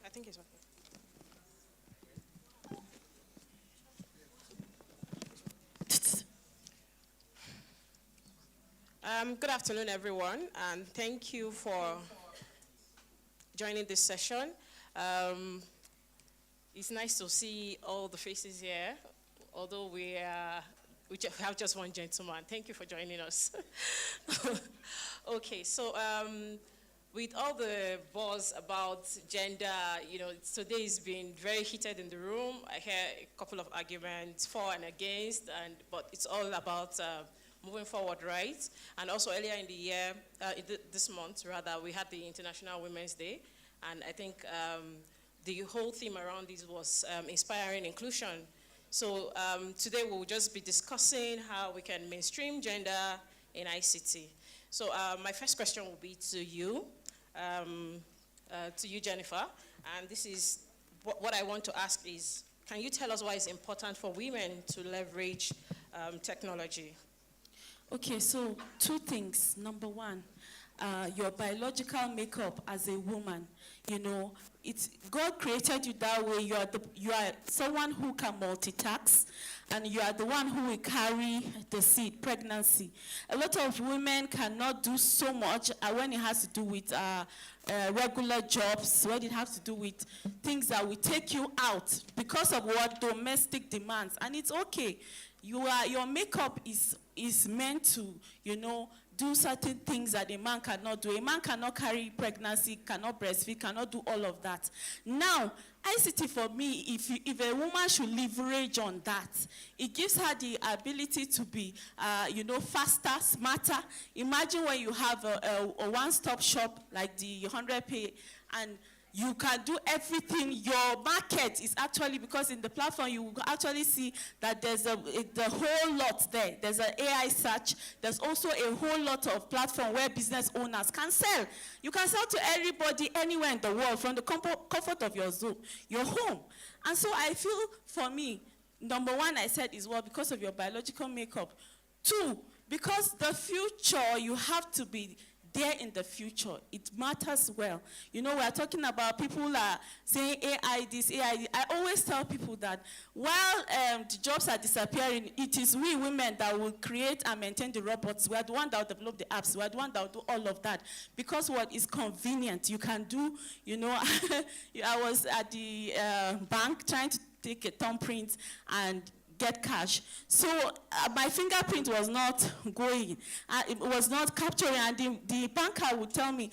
I think it's okay. Good afternoon, everyone, and thank you for joining this session. It's nice to see all the faces here, although we have just one gentleman. Thank you for joining us. Okay, so with all the buzz about gender, today has been very heated in the room. I hear a couple of arguments for and against, but it's all about moving forward, right? And also earlier in the year, this month rather, we had the International Women's Day, and I think the whole theme around this was inspiring inclusion. So today we'll just be discussing how we can mainstream gender in ICT. So my first question will be to you, Jennifer, and this is what I want to ask is, can you tell us why it's important for women to leverage technology? Okay, so two things. Number one, your biological makeup as a woman. God created you that way. You are someone who can multitask, and you are the one who will carry the seed, pregnancy. A lot of women cannot do so much when it has to do with regular jobs, when it has to do with things that will take you out because of what domestic demands. And it's okay. Your makeup is meant to, do certain things that a man cannot do. A man cannot carry pregnancy, cannot breastfeed, cannot do all of that. Now, ICT for me, if a woman should leverage on that, it gives her the ability to be, faster, smarter. Imagine when you have a one-stop shop like the 100Pay, and you can do everything. Your market is actually, because in the platform you will actually see that there's the whole lot there. There's an AI search. There's also a whole lot of platform where business owners can sell. You can sell to everybody anywhere in the world from the comfort of your home. And so I feel, for me, number one, I said is, well, because of your biological makeup. Two, because the future, you have to be there in the future. It matters well. You know, we are talking about people are saying AI this, AI this. I always tell people that while the jobs are disappearing, it is we women that will create and maintain the robots. We are the one that will develop the apps. We are the one that will do all of that. Because what is convenient, you can do, I was at the bank trying to take a thumbprint and get cash. So my fingerprint was not going. It was not capturing, and the banker would tell me,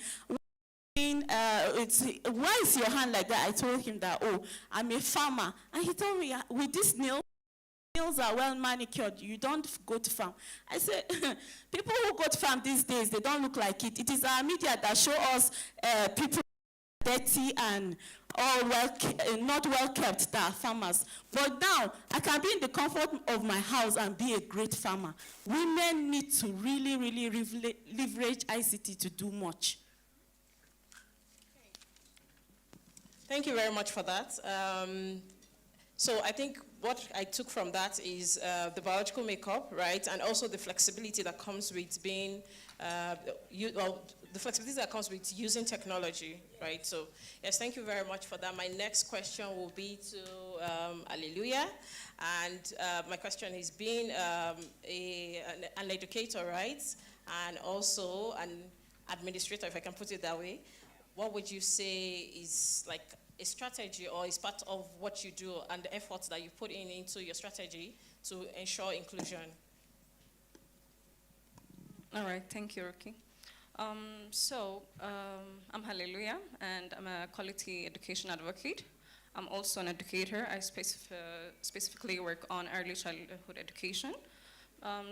why is your hand like that? I told him that, oh, I'm a farmer. And he told me, with this nails are well manicured, you don't go to farm. I said, people who go to farm these days, they don't look like it. It is our media that show us people dirty and all not well kept, that are farmers. But now, I can be in the comfort of my house and be a great farmer. Women need to really, really leverage ICT to do much. Thank you very much for that. So I think what I took from that is the biological makeup, right? And also the flexibility that comes with being, the flexibility that comes with using technology, right? So yes, thank you very much for that. My next question will be to Alleluia. And my question is, being an educator, right? And also an administrator, if I can put it that way, what would you say is like a strategy or is part of what you do and the efforts that you put into your strategy to ensure inclusion? All right, thank you, Rocky. I'm Hallelujah, and I'm a quality education advocate. I'm also an educator. I specifically work on early childhood education.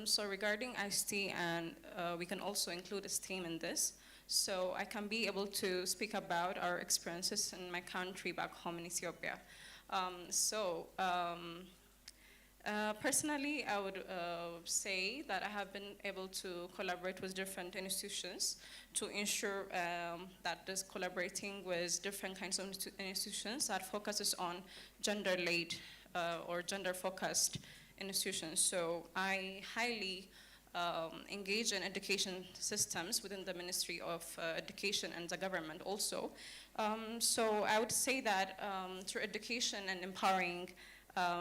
So regarding ICT, and we can also include STEAM in this. So I can be able to speak about our experiences in my country back home in Ethiopia. Personally, I would say that I have been able to collaborate with different institutions to ensure that this collaborating with different kinds of institutions that focuses on gender-led or gender-focused institutions. So I highly engage in education systems within the Ministry of Education and the government also. So I would say that through education and empowering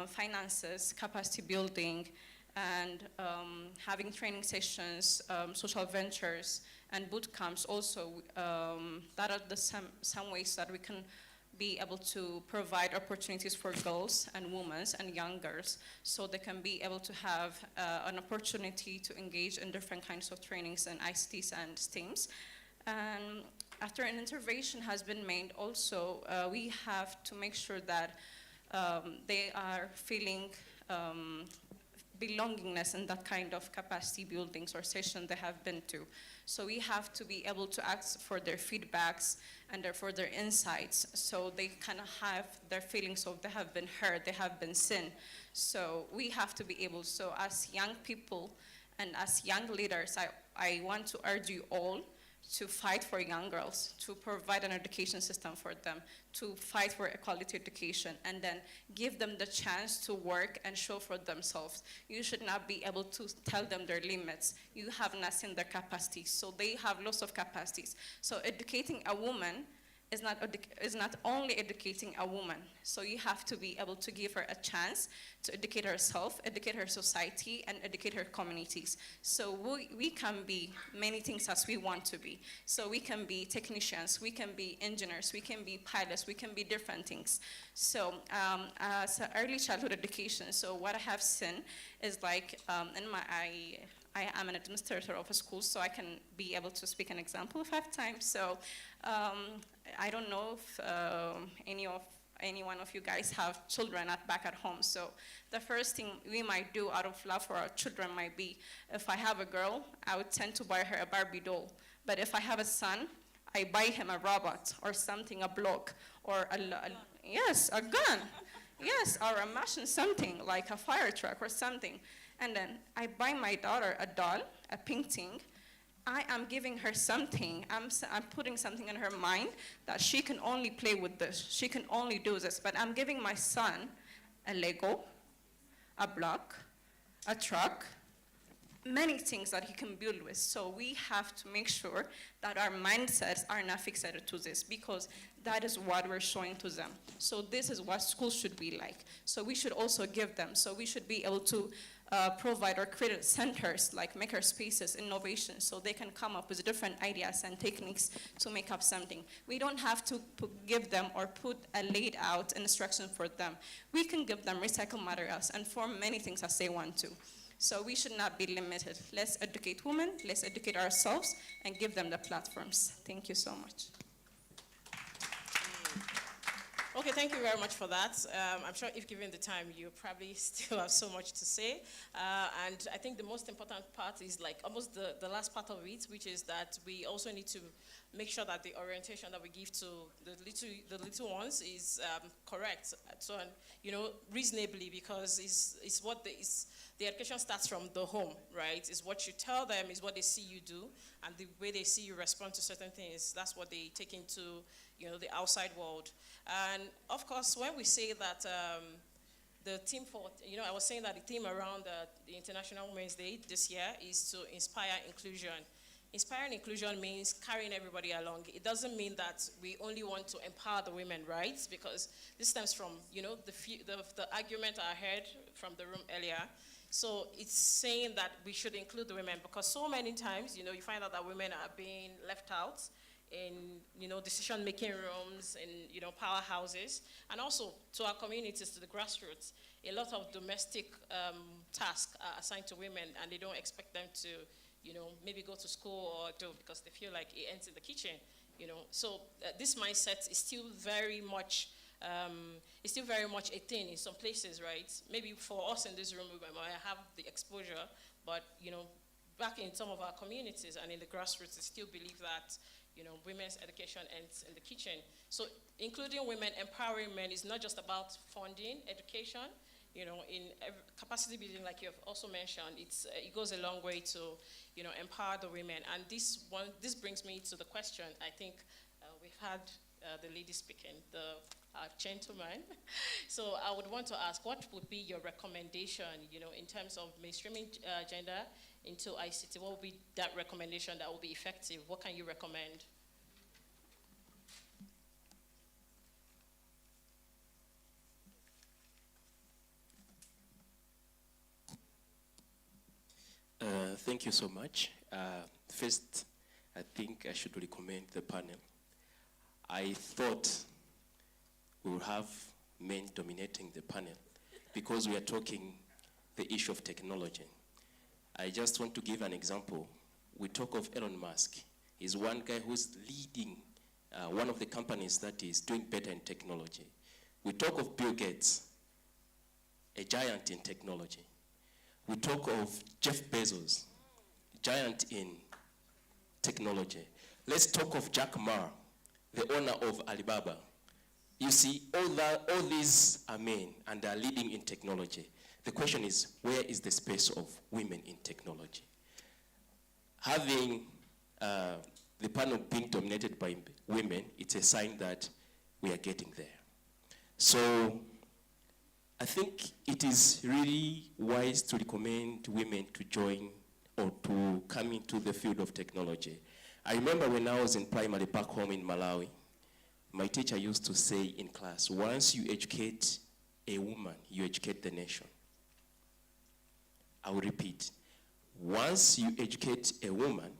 finances, capacity building, and having training sessions, social ventures, and boot camps also, that are the some ways that we can be able to provide opportunities for girls and women and young girls so they can be able to have an opportunity to engage in different kinds of trainings in ICTs and STEAMs. And after an intervention has been made also, we have to make sure that they are feeling belongingness in that kind of capacity buildings or session they have been to. So we have to be able to ask for their feedbacks and for their insights so they kind of have their feelings of they have been heard, they have been seen. So we have to be able, so as young people and as young leaders, I want to urge you all to fight for young girls, to provide an education system for them, to fight for equality education, and then give them the chance to work and show for themselves. You should not be able to tell them their limits. You have not seen their capacities, so they have lots of capacities. So educating a woman is not only educating a woman. So you have to be able to give her a chance to educate herself, educate her society, and educate her communities. So we can be many things as we want to be. So we can be technicians, we can be engineers, we can be pilots, we can be different things. So as early childhood education, so what I have seen is like in my I am an administrator of a school, so I can be able to speak an example if I have time. So I don't know if any one of you guys have children back at home. So the first thing we might do out of love for our children might be, if I have a girl, I would tend to buy her a Barbie doll. But if I have a son, I buy him a robot or something, a block, or yes, a gun. Yes, or a machine, something like a fire truck or something. And then I buy my daughter a doll, a painting. I am giving her something. I'm putting something in her mind that she can only play with this. She can only do this. But I'm giving my son a Lego, a block, a truck, many things that he can build with. So we have to make sure that our mindsets are not fixated to this, because that is what we're showing to them. So this is what school should be like. So we should also give them. So we should be able to provide or create centers like maker spaces, innovation, so they can come up with different ideas and techniques to make up something. We don't have to give them or put a laid out instruction for them. We can give them recycled materials and form many things as they want to. So we should not be limited. Let's educate women, let's educate ourselves, and give them the platforms. Thank you so much. Okay, thank you very much for that. I'm sure if given the time, you probably still have so much to say. And I think the most important part is like almost the last part of it, which is that we also need to make sure that the orientation that we give to the little ones is correct. So, you know, reasonably, because it's what the education starts from the home, right? It's what you tell them, is what they see you do, and the way they see you respond to certain things. That's what they take into, you know, the outside world. And of course, when we say that the theme for, you know, I was saying that the theme around the International Women's Day this year is to inspire inclusion. Inspiring inclusion means carrying everybody along. It doesn't mean that we only want to empower the women, right? Because this stems from, you know, the argument I heard from the room earlier. So it's saying that we should include the women, because so many times, you know, you find out that women are being left out in, you know, decision-making rooms, in, you know, powerhouses, and also to our communities, to the grassroots. A lot of domestic tasks are assigned to women, and they don't expect them to, you know, maybe go to school or do, because they feel like it ends in the kitchen, you know. So this mindset is still very much a thing in some places, right? Maybe for us in this room, we might have the exposure, but, you know, back in some of our communities and in the grassroots, they still believe that, you know, women's education ends in the kitchen. So including women, empowering men is not just about funding education, you know, in capacity building, like you have also mentioned, it goes a long way to, you know, empower the women. And this brings me to the question. I think we've had the lady speaking, the gentleman. So I would want to ask, what would be your recommendation, you know, in terms of mainstreaming gender into ICT? What would be that recommendation that will be effective? What can you recommend? Thank you so much. First, I think I should recommend the panel. I thought we would have men dominating the panel because we are talking the issue of technology. I just want to give an example. We talk of Elon Musk. He's one guy who's leading one of the companies that is doing better in technology. We talk of Bill Gates, a giant in technology. We talk of Jeff Bezos, giant in technology. Let's talk of Jack Ma, the owner of Alibaba. You see, all these are men and they are leading in technology. The question is, where is the space of women in technology? Having the panel being dominated by women, it's a sign that we are getting there. So I think it is really wise to recommend women to join or to come into the field of technology. I remember when I was in primary back home in Malawi, my teacher used to say in class, once you educate a woman, you educate the nation. I will repeat, once you educate a woman,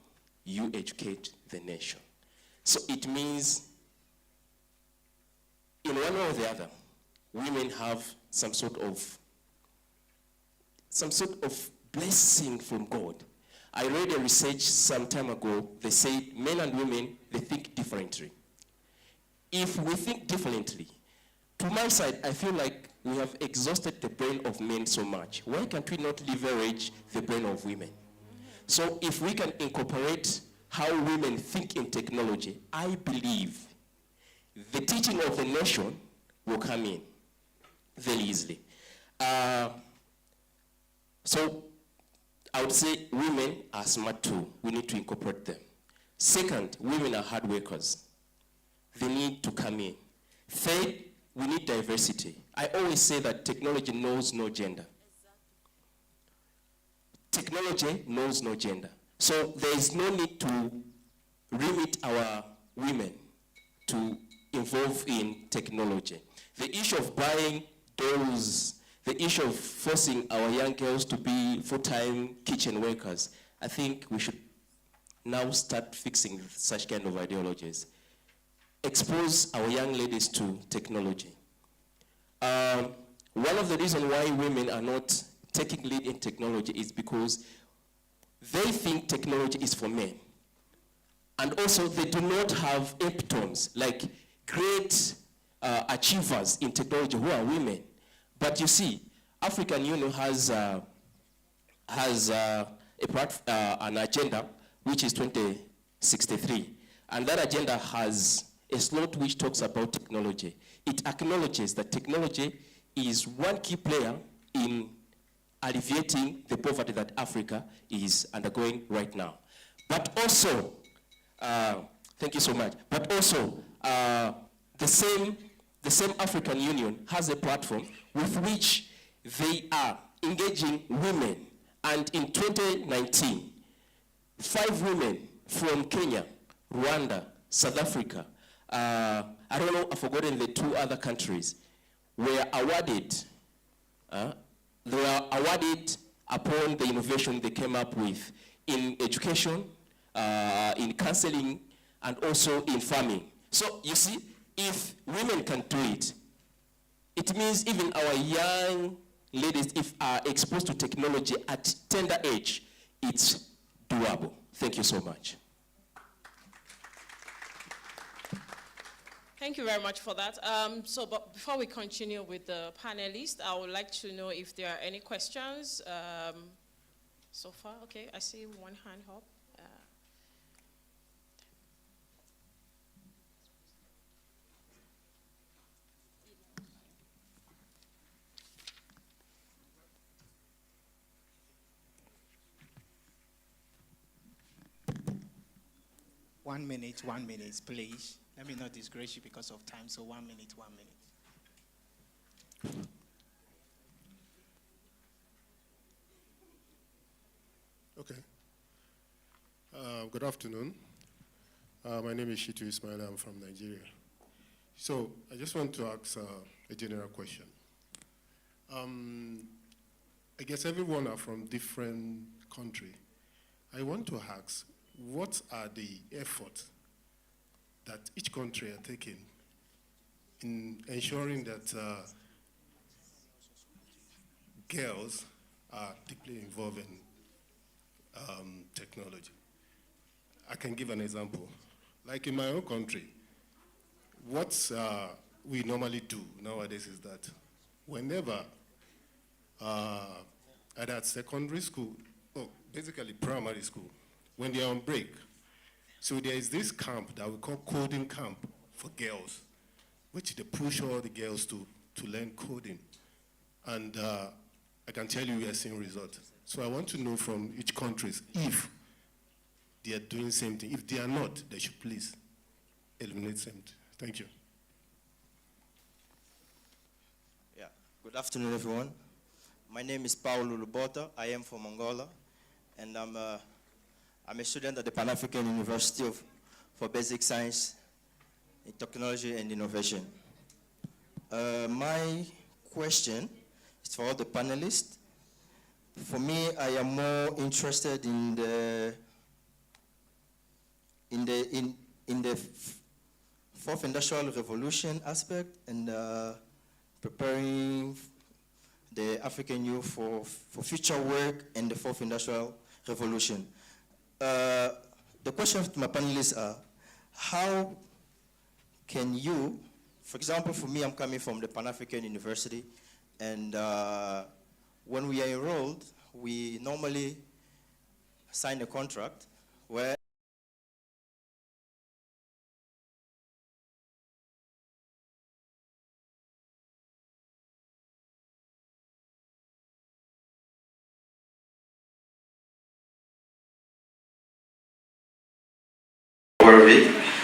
you educate the nation. So it means, in one way or the other, women have some sort of blessing from God. I read a research some time ago. They said men and women, they think differently. If we think differently, to my side, I feel like we have exhausted the brain of men so much. Why can't we not leverage the brain of women? So if we can incorporate how women think in technology, I believe the teaching of the nation will come in very easily. So I would say women are smart too. We need to incorporate them. Second, women are hard workers. They need to come in. Third, we need diversity. I always say that technology knows no gender. Technology knows no gender. So there is no need to limit our women to involve in technology. The issue of buying dolls, the issue of forcing our young girls to be full-time kitchen workers, I think we should now start fixing such kind of ideologies. Expose our young ladies to technology. One of the reasons why women are not taking lead in technology is because they think technology is for men. And also they do not have epitomes, like great achievers in technology who are women. But you see, African Union has an agenda which is 2063. And that agenda has a slot which talks about technology. It acknowledges that technology is one key player in alleviating the poverty that Africa is undergoing right now. But also, thank you so much, but also the same African Union has a platform with which they are engaging women. And in 2019, 5 women from Kenya, Rwanda, South Africa, I don't know, I've forgotten the 2 other countries, were awarded, upon the innovation they came up with in education, in counseling, and also in farming. So you see, if women can do it, it means even our young ladies, if are exposed to technology at tender age, it's doable. Thank you so much. Thank you very much for that. But before we continue with the panelists, I would like to know if there are any questions so far. Okay, I see one hand up. One minute, please. Let me not disgrace you because of time, so 1 minute, 1 minute. Okay. Good afternoon. My name is Shitu Ismail. I'm from Nigeria. So I just want to ask a general question. I guess everyone are from different country. I want to ask, what are the efforts that each country are taking in ensuring that girls are deeply involved in technology? I can give an example. Like in my own country, what we normally do nowadays is that whenever at secondary school, basically primary school, when they are on break, so there is this camp that we call coding camp for girls, which they push all the girls to learn coding. And I can tell you we are seeing results. So I want to know from each country if they are doing the same thing. If they are not, they should please eliminate same thing. Thank you. Yeah. Good afternoon, everyone. My name is Paulo Lubota. I am from Angola, and I'm a student at the Pan-African University for Basic Science, in Technology and Innovation. My question is for all the panelists. For me, I am more interested in the fourth industrial revolution aspect and preparing the African youth for future work in the fourth industrial revolution. the question to my panelists are, how can you, for example, for me, I'm coming from the Pan-African University, and when we are enrolled, we normally sign a contract where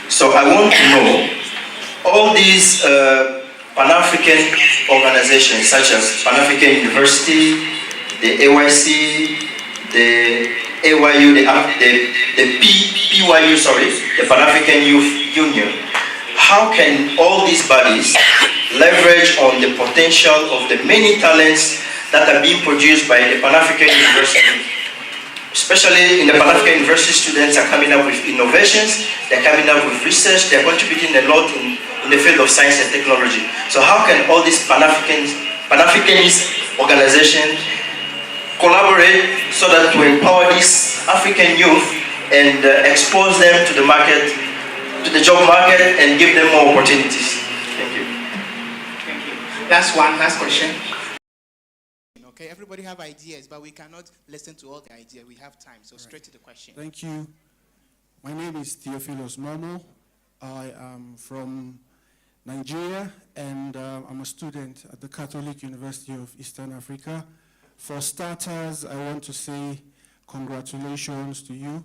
so I want to know all these Pan-African organizations such as Pan-African University, the AYC, the AYU, the PYU, sorry, the Pan-African Youth Union. How can all these bodies leverage on the potential of the many talents that are being produced by the Pan-African University? Especially in the Pan-African University, students are coming up with innovations, they're coming up with research, they're contributing a lot in the field of science and technology. So how can all these Pan-Africanist organizations collaborate so that to empower these African youth and expose them to the market, to the job market, and give them more opportunities? Thank you. Thank you. Last question. Okay, everybody have ideas, but we cannot listen to all the ideas. We have time, so straight to the question. Thank you. My name is Theophilus Momo. I am from Nigeria, and I'm a student at the Catholic University of Eastern Africa. For starters, I want to say congratulations to you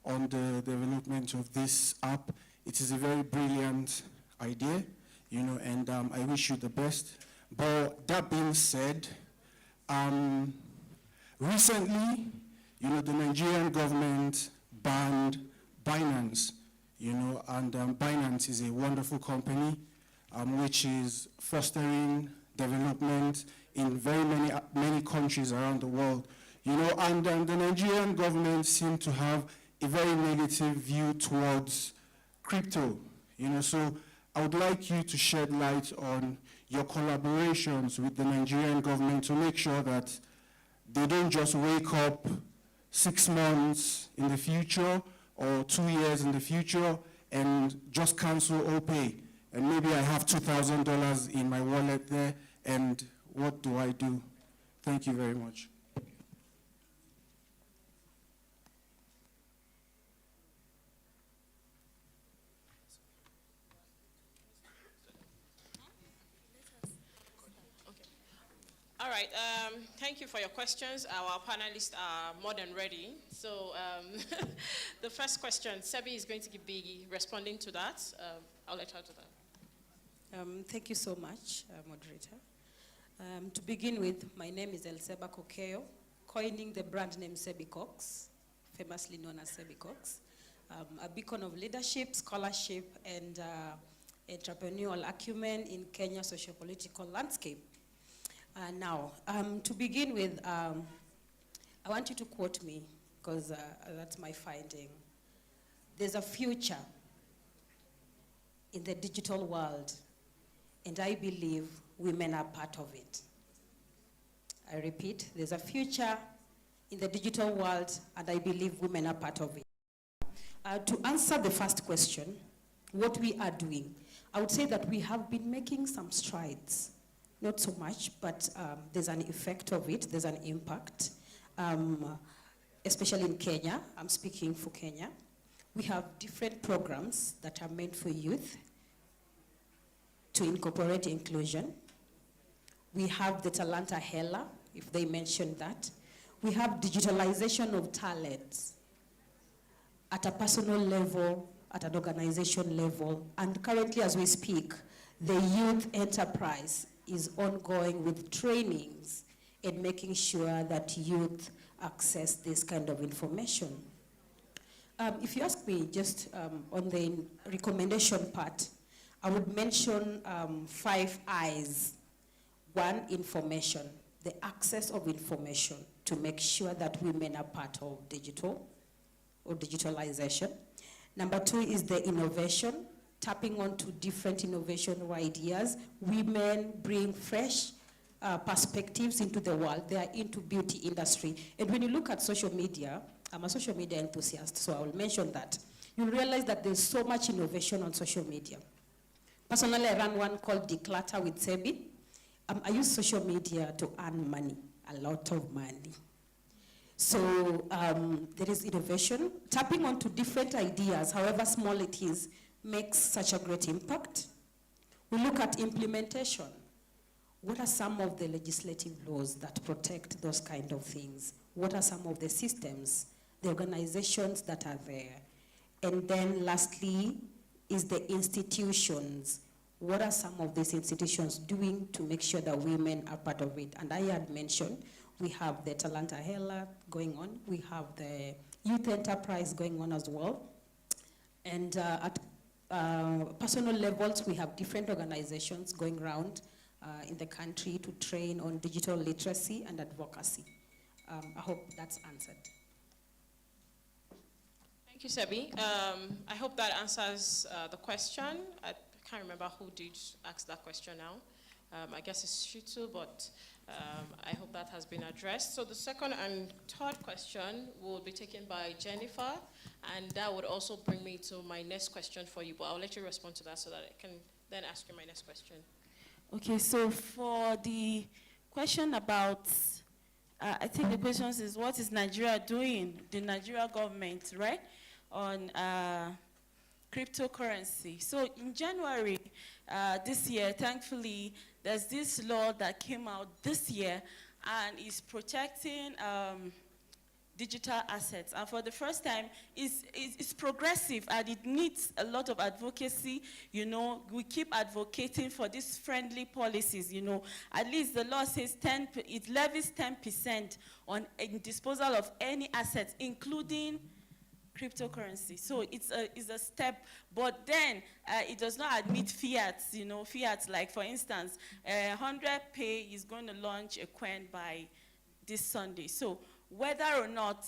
on the development of this app. It is a very brilliant idea, and I wish you the best. But that being said, recently, the Nigerian government banned Binance, and Binance is a wonderful company which is fostering development in very many countries around the world, and the Nigerian government seem to have a very negative view towards crypto, so I would like you to shed light on your collaborations with the Nigerian government to make sure that they don't just wake up 6 months in the future or 2 years in the future and just cancel OPay. And maybe I have $2,000 in my wallet there, and what do I do? Thank you very much. All right, thank you for your questions. Our panelists are more than ready. So the first question, Sebi is going to be responding to that. I'll let her do that. Thank you so much, moderator. To begin with, my name is Elseba Kokeo, coining the brand name Sebicox, famously known as Sebicox, a beacon of leadership, scholarship, and entrepreneurial acumen in Kenya's socio-political landscape. Now, to begin with, I want you to quote me, because that's my finding. There's a future in the digital world, and I believe women are part of it. I repeat, there's a future in the digital world, and I believe women are part of it. To answer the first question, what we are doing, I would say that we have been making some strides. Not so much, but there's an effect of it, there's an impact, especially in Kenya. I'm speaking for Kenya. We have different programs that are meant for youth to incorporate inclusion. We have the Talanta Hela, if they mentioned that. We have digitalization of talents at a personal level, at an organization level, and currently as we speak, the youth enterprise is ongoing with trainings and making sure that youth access this kind of information. If you ask me just on the recommendation part, I would mention 5 I's. 1, information, the access of information to make sure that women are part of digital or digitalization. Number 2 is the innovation, tapping onto different innovation or ideas. Women bring fresh perspectives into the world. They are into beauty industry. And when you look at social media, I'm a social media enthusiast, so I will mention that. You'll realize that there's so much innovation on social media. Personally, I run one called Declutter with Sebi. I use social media to earn money, a lot of money. So there is innovation. Tapping onto different ideas, however small it is, makes such a great impact. We look at implementation. What are some of the legislative laws that protect those kind of things? What are some of the systems, the organizations that are there? And then lastly is the institutions. What are some of these institutions doing to make sure that women are part of it? And I had mentioned, we have the Talanta Hela going on. We have the youth enterprise going on as well. And at personal levels, we have different organizations going around in the country to train on digital literacy and advocacy. I hope that's answered. Thank you, Sebi. I hope that answers the question. I can't remember who did ask that question now. I guess it's Shitu, but I hope that has been addressed. So the second and third question will be taken by Jennifer, and that would also bring me to my next question for you, but I'll let you respond to that so that I can then ask you my next question. Okay, so for the question about, I think the question is, what is Nigeria doing, the Nigeria government, right, on cryptocurrency? So in January this year, thankfully, there's this law that came out this year and is protecting digital assets. And for the first time, it's progressive and it needs a lot of advocacy. You know, we keep advocating for these friendly policies, you know. At least the law says it levies 10% on disposal of any assets, including cryptocurrency. So it's a step, but then it does not admit fiats, you know, fiats like, for instance, 100Pay is going to launch a coin by this Sunday. So whether or not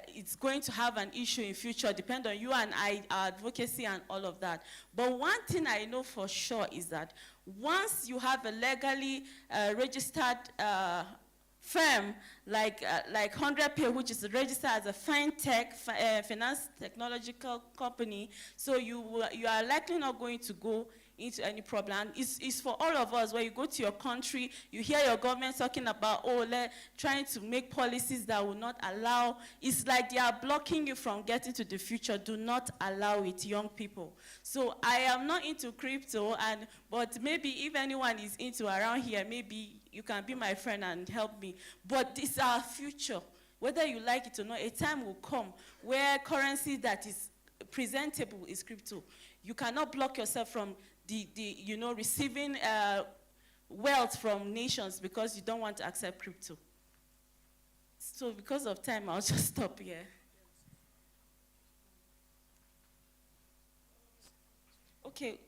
it's going to have an issue in future depends on you and I, our advocacy and all of that. But one thing I know for sure is that once you have a legally registered firm like 100Pay, which is registered as a fintech, finance technological company, so you are likely not going to go into any problem. And it's for all of us. When you go to your country, you hear your government talking about, trying to make policies that will not allow, it's like they are blocking you from getting to the future. Do not allow it, young people. So I am not into crypto, but maybe if anyone is into around here, maybe you can be my friend and help me. But this is our future. Whether you like it or not, a time will come where currency that is presentable is crypto. You cannot block yourself from receiving wealth from nations because you don't want to accept crypto. So because of time, I'll just stop here. Okay,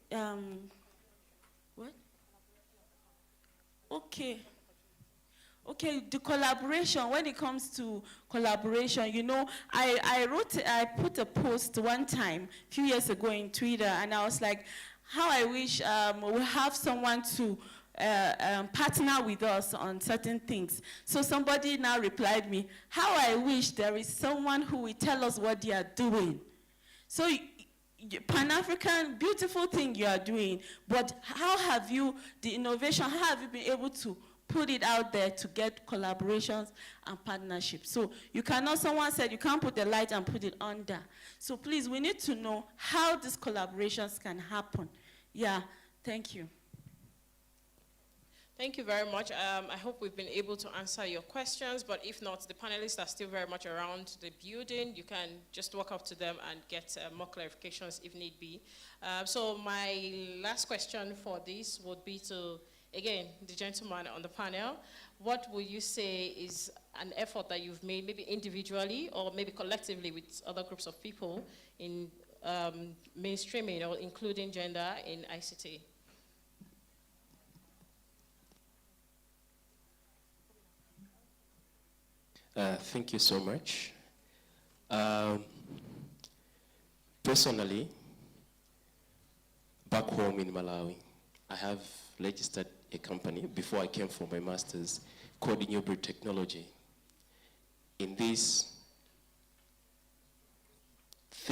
what? Okay, the collaboration, when it comes to collaboration, you know, I put a post one time, a few years ago in Twitter, and I was like, how I wish we have someone to partner with us on certain things. So somebody now replied me, how I wish there is someone who will tell us what they are doing. So Pan-African, beautiful thing you are doing, but how have you, the innovation, how have you been able to put it out there to get collaborations and partnerships? So you cannot, someone said you can't put the light and put it under. So please, we need to know how these collaborations can happen. Yeah, thank you. Thank you very much. I hope we've been able to answer your questions, but if not, the panelists are still very much around the building. You can just walk up to them and get more clarifications if need be. So my last question for this would be to, again, the gentleman on the panel. What would you say is an effort that you've made, maybe individually or maybe collectively with other groups of people in mainstreaming or including gender in ICT? Thank you so much. Personally, back home in Malawi, I have registered a company before I came for my master's called Newbury Technology. In this,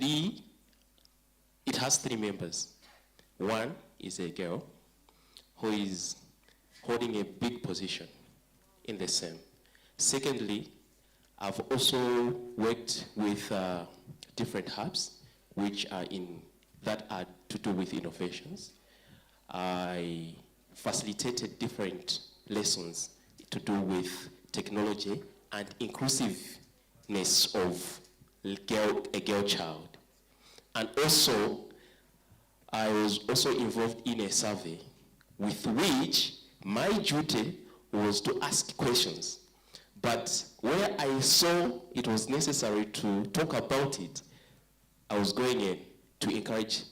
it has three members. One is a girl who is holding a big position in the same. Secondly, I've also worked with different hubs that are to do with innovations. I facilitated different lessons to do with technology and inclusiveness of a girl child. And also, I was also involved in a survey with which my duty was to ask questions. But where I saw it was necessary to talk about it, I was going in to encourage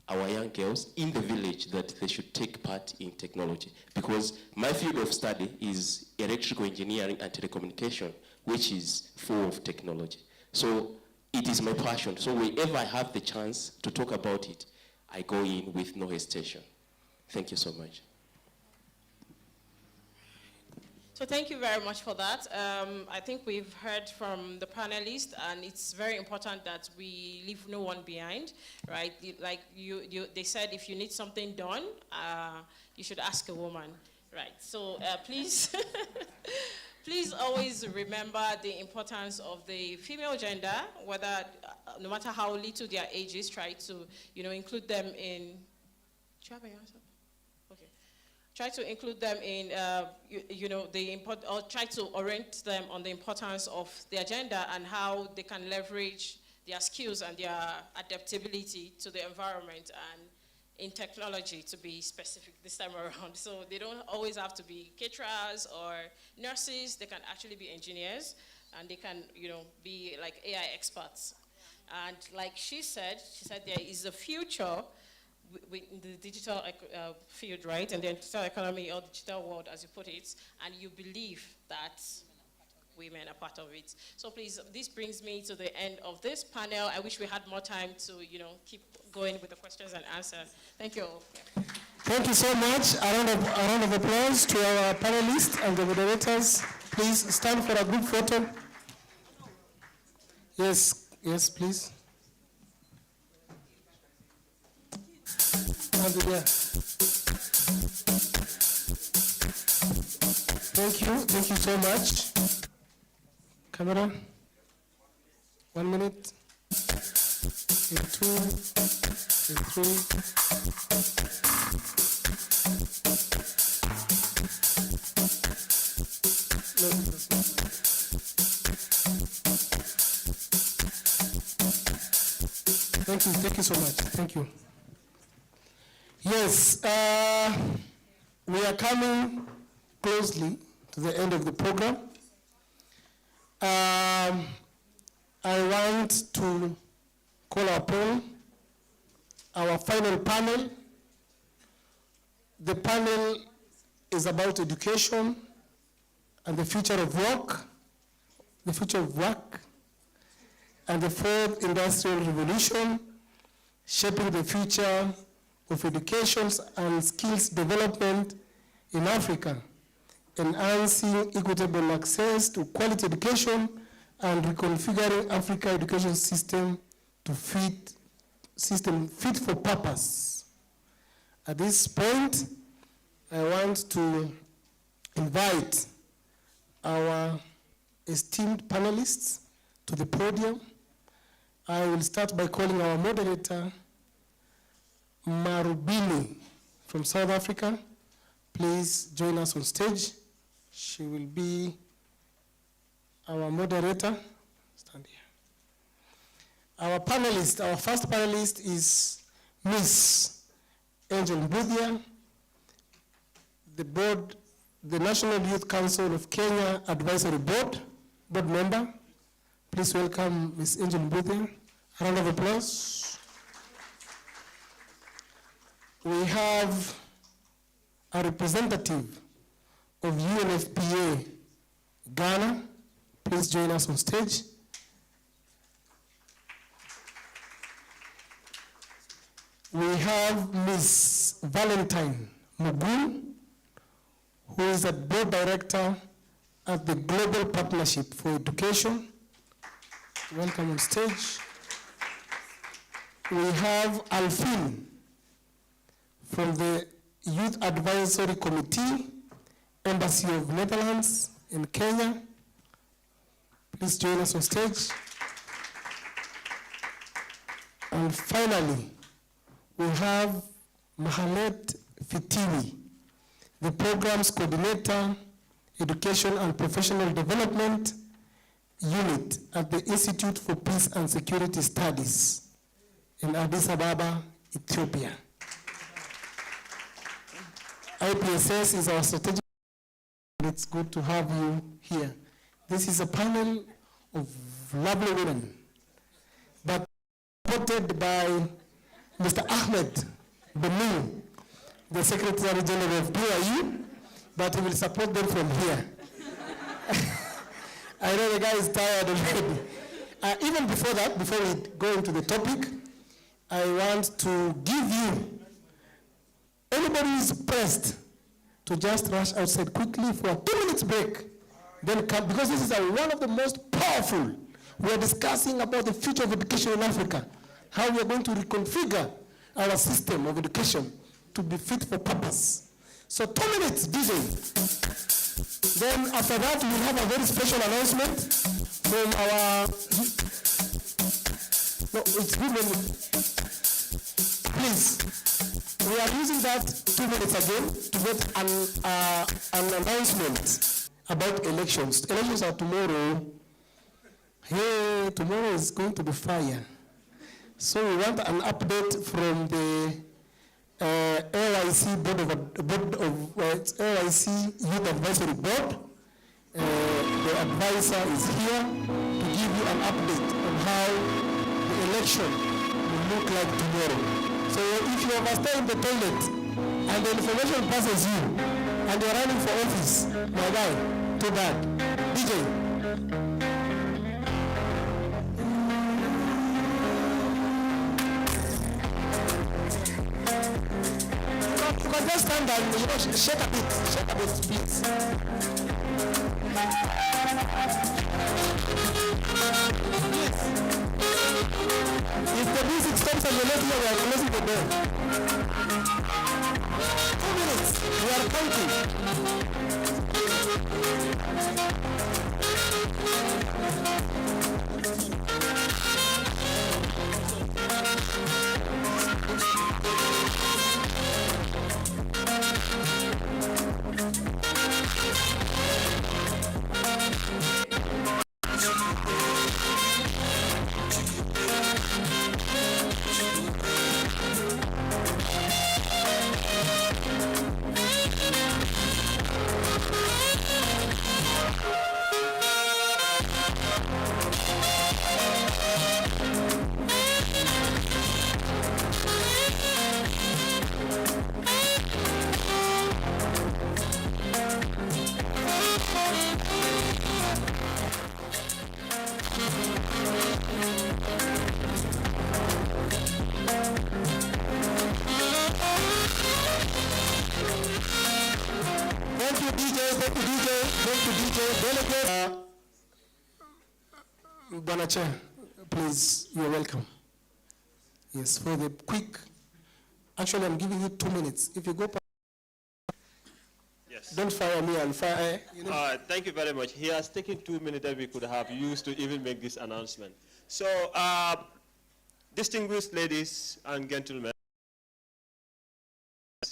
our young girls in the village that they should take part in technology. Because my field of study is electrical engineering and telecommunication, which is full of technology. So it is my passion. So wherever I have the chance to talk about it, I go in with no hesitation. Thank you so much. So thank you very much for that. I think we've heard from the panelists, and it's very important that we leave no one behind, right? Like they said, if you need something done, you should ask a woman, right? So please, please always remember the importance of the female gender, whether, no matter how little their age is, try to, include them in. Okay. Try to include them in, or try to orient them on the importance of their gender and how they can leverage their skills and their adaptability to the environment and in technology, to be specific this time around. So they don't always have to be caterers or nurses. They can actually be engineers, and they can, be like AI experts. And like she said there is a future in the digital field, right? And the digital economy or digital world, as you put it, and you believe that women are part of it. So please, this brings me to the end of this panel. I wish we had more time to, keep going with the questions and answers. Thank you all. Yeah. Thank you so much. A round of applause to our panelists and the moderators. Please stand for a group photo. Yes, please. Thank you so much. Camera, 1 minute, and 2, and 3. Thank you so much, thank you. Yes, we are coming closely to the end of the program. I want to call upon our final panel. The panel is about education and the future of work, and the fourth industrial revolution, shaping the future of education and skills development in Africa, enhancing equitable access to quality education and reconfiguring Africa education system to fit for purpose. At this point, I want to invite our esteemed panelists to the podium. I will start by calling our moderator, Marubini from South Africa. Please join us on stage. She will be our moderator. Stand here. Our first panelist is Miss Angel Mbuthia, the National Youth Council of Kenya Advisory Board member. Please welcome Miss Angel Mbuthia. A round of applause. We have a representative of UNFPA Ghana. Please join us on stage. We have Ms. Valentine Mugun, who is a board director at the Global Partnership for Education. Welcome on stage. we have Alfin from the Youth Advisory Committee, Embassy of Netherlands in Kenya. Please join us on stage. And finally, we have Mahalet Fitiwi, the Programs Coordinator, Education and Professional Development Unit at the Institute for Peace and Security Studies in Addis Ababa, Ethiopia. IPSS is our strategic, and it's good to have you here. This is a panel of lovely women, but supported by Mr. Ahmed Benu, the Secretary General of BIU, but he will support them from here. I know the guy is tired already. Even before that, before we go into the topic, I want to give you, anybody who is pressed, to just rush outside quickly for a 2-minute break. Then come, because this is one of the most powerful. We are discussing about the future of education in Africa, how we are going to reconfigure our system of education to be fit for purpose. So 2 minutes, DJ. Then after that, we will have a very special announcement from our, no, it's good when you, please, we are using that 2 minutes again to get an announcement about elections. Elections are tomorrow. Hey, tomorrow is going to be fire. So we want an update from the AYC AYC Youth Advisory Board. The advisor is here to give you an update on how the election will look like tomorrow. So if you overstay in the toilet and the information passes you and you're running for office, my guy, too bad. DJ. You can just stand and shake a bit, please. If the music stops and you're not here, we are closing the door. 2 minutes, we are counting. Bwana Chair, please, you're welcome. Yes, for the quick, actually I'm giving you 2 minutes. If you go, yes. Don't fire me, I'll fire. Thank you very much. He has taken 2 minutes that we could have used to even make this announcement. So, distinguished ladies and gentlemen,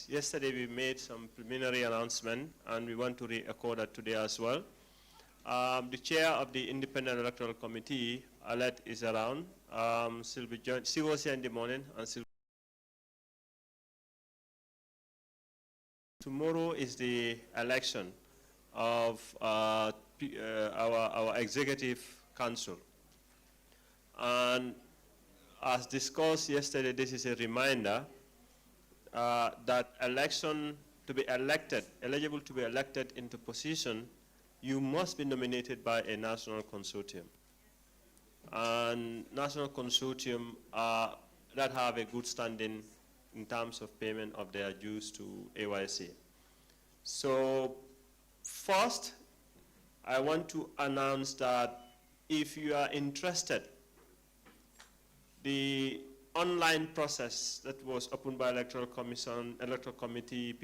yesterday we made some preliminary announcement and we want to re-echo that today as well. The chair of the Independent Electoral Committee, Alet, is around. She was here in the morning and tomorrow is the election of our executive council. And as discussed yesterday, this is a reminder that election to be elected, eligible to be elected into position, you must be nominated by a national consortium. And national consortium that have a good standing in terms of payment of their dues to AYC. So first, I want to announce that if you are interested, the online process that was opened by Electoral Commission, Electoral Committee,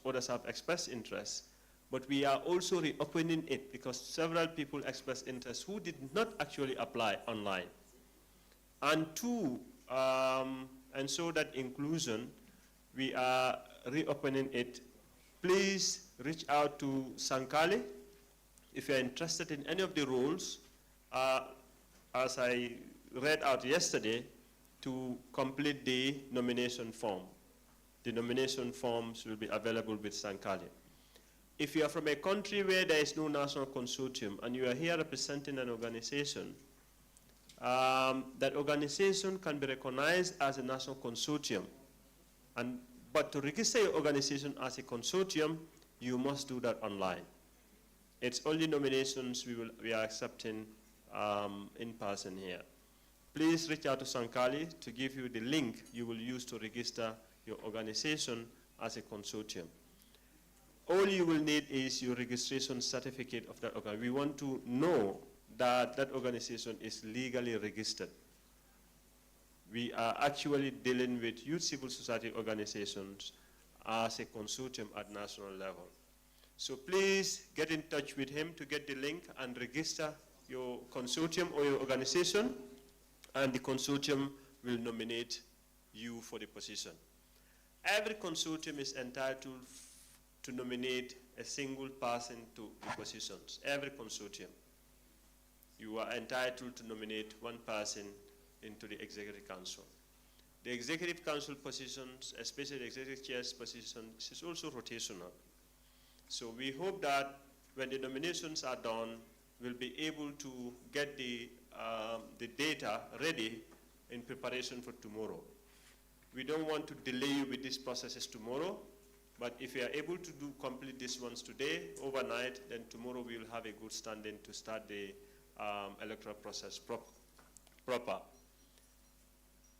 others have expressed interest. But we are also reopening it because several people expressed interest who did not actually apply online. And to ensure that inclusion, we are reopening it. Please reach out to Sankali if you're interested in any of the roles, as I read out yesterday, to complete the nomination form. The nomination forms will be available with Sankali. If you are from a country where there is no national consortium and you are here representing an organization, that organization can be recognized as a national consortium. But to register your organization as a consortium, you must do that online. It's only nominations we are accepting in person here. Please reach out to Sankali to give you the link you will use to register your organization as a consortium. All you will need is your registration certificate of that organization. We want to know that that organization is legally registered. We are actually dealing with youth civil society organizations as a consortium at national level. So please get in touch with him to get the link and register your consortium or your organization, and the consortium will nominate you for the position. Every consortium is entitled to nominate a single person to the positions. Every consortium. You are entitled to nominate one person into the Executive Council. The Executive Council positions, especially the Executive Chair's position, is also rotational. So we hope that when the nominations are done, we'll be able to get the data ready in preparation for tomorrow. We don't want to delay you with these processes tomorrow, but if we are able to complete these ones today, overnight, then tomorrow we will have a good standing to start the electoral process proper.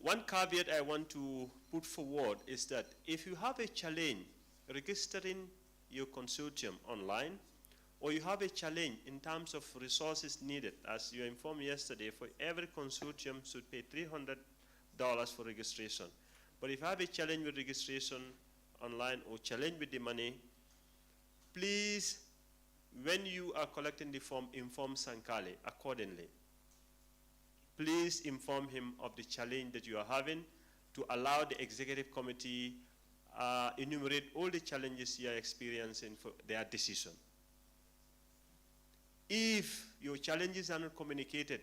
One caveat I want to put forward is that if you have a challenge registering your consortium online, or you have a challenge in terms of resources needed, as you informed yesterday, for every consortium should pay $300 for registration. But if you have a challenge with registration online or challenge with the money, please, when you are collecting the form, inform Sankali accordingly. Please inform him of the challenge that you are having to allow the executive committee enumerate all the challenges you are experiencing for their decision. If your challenges are not communicated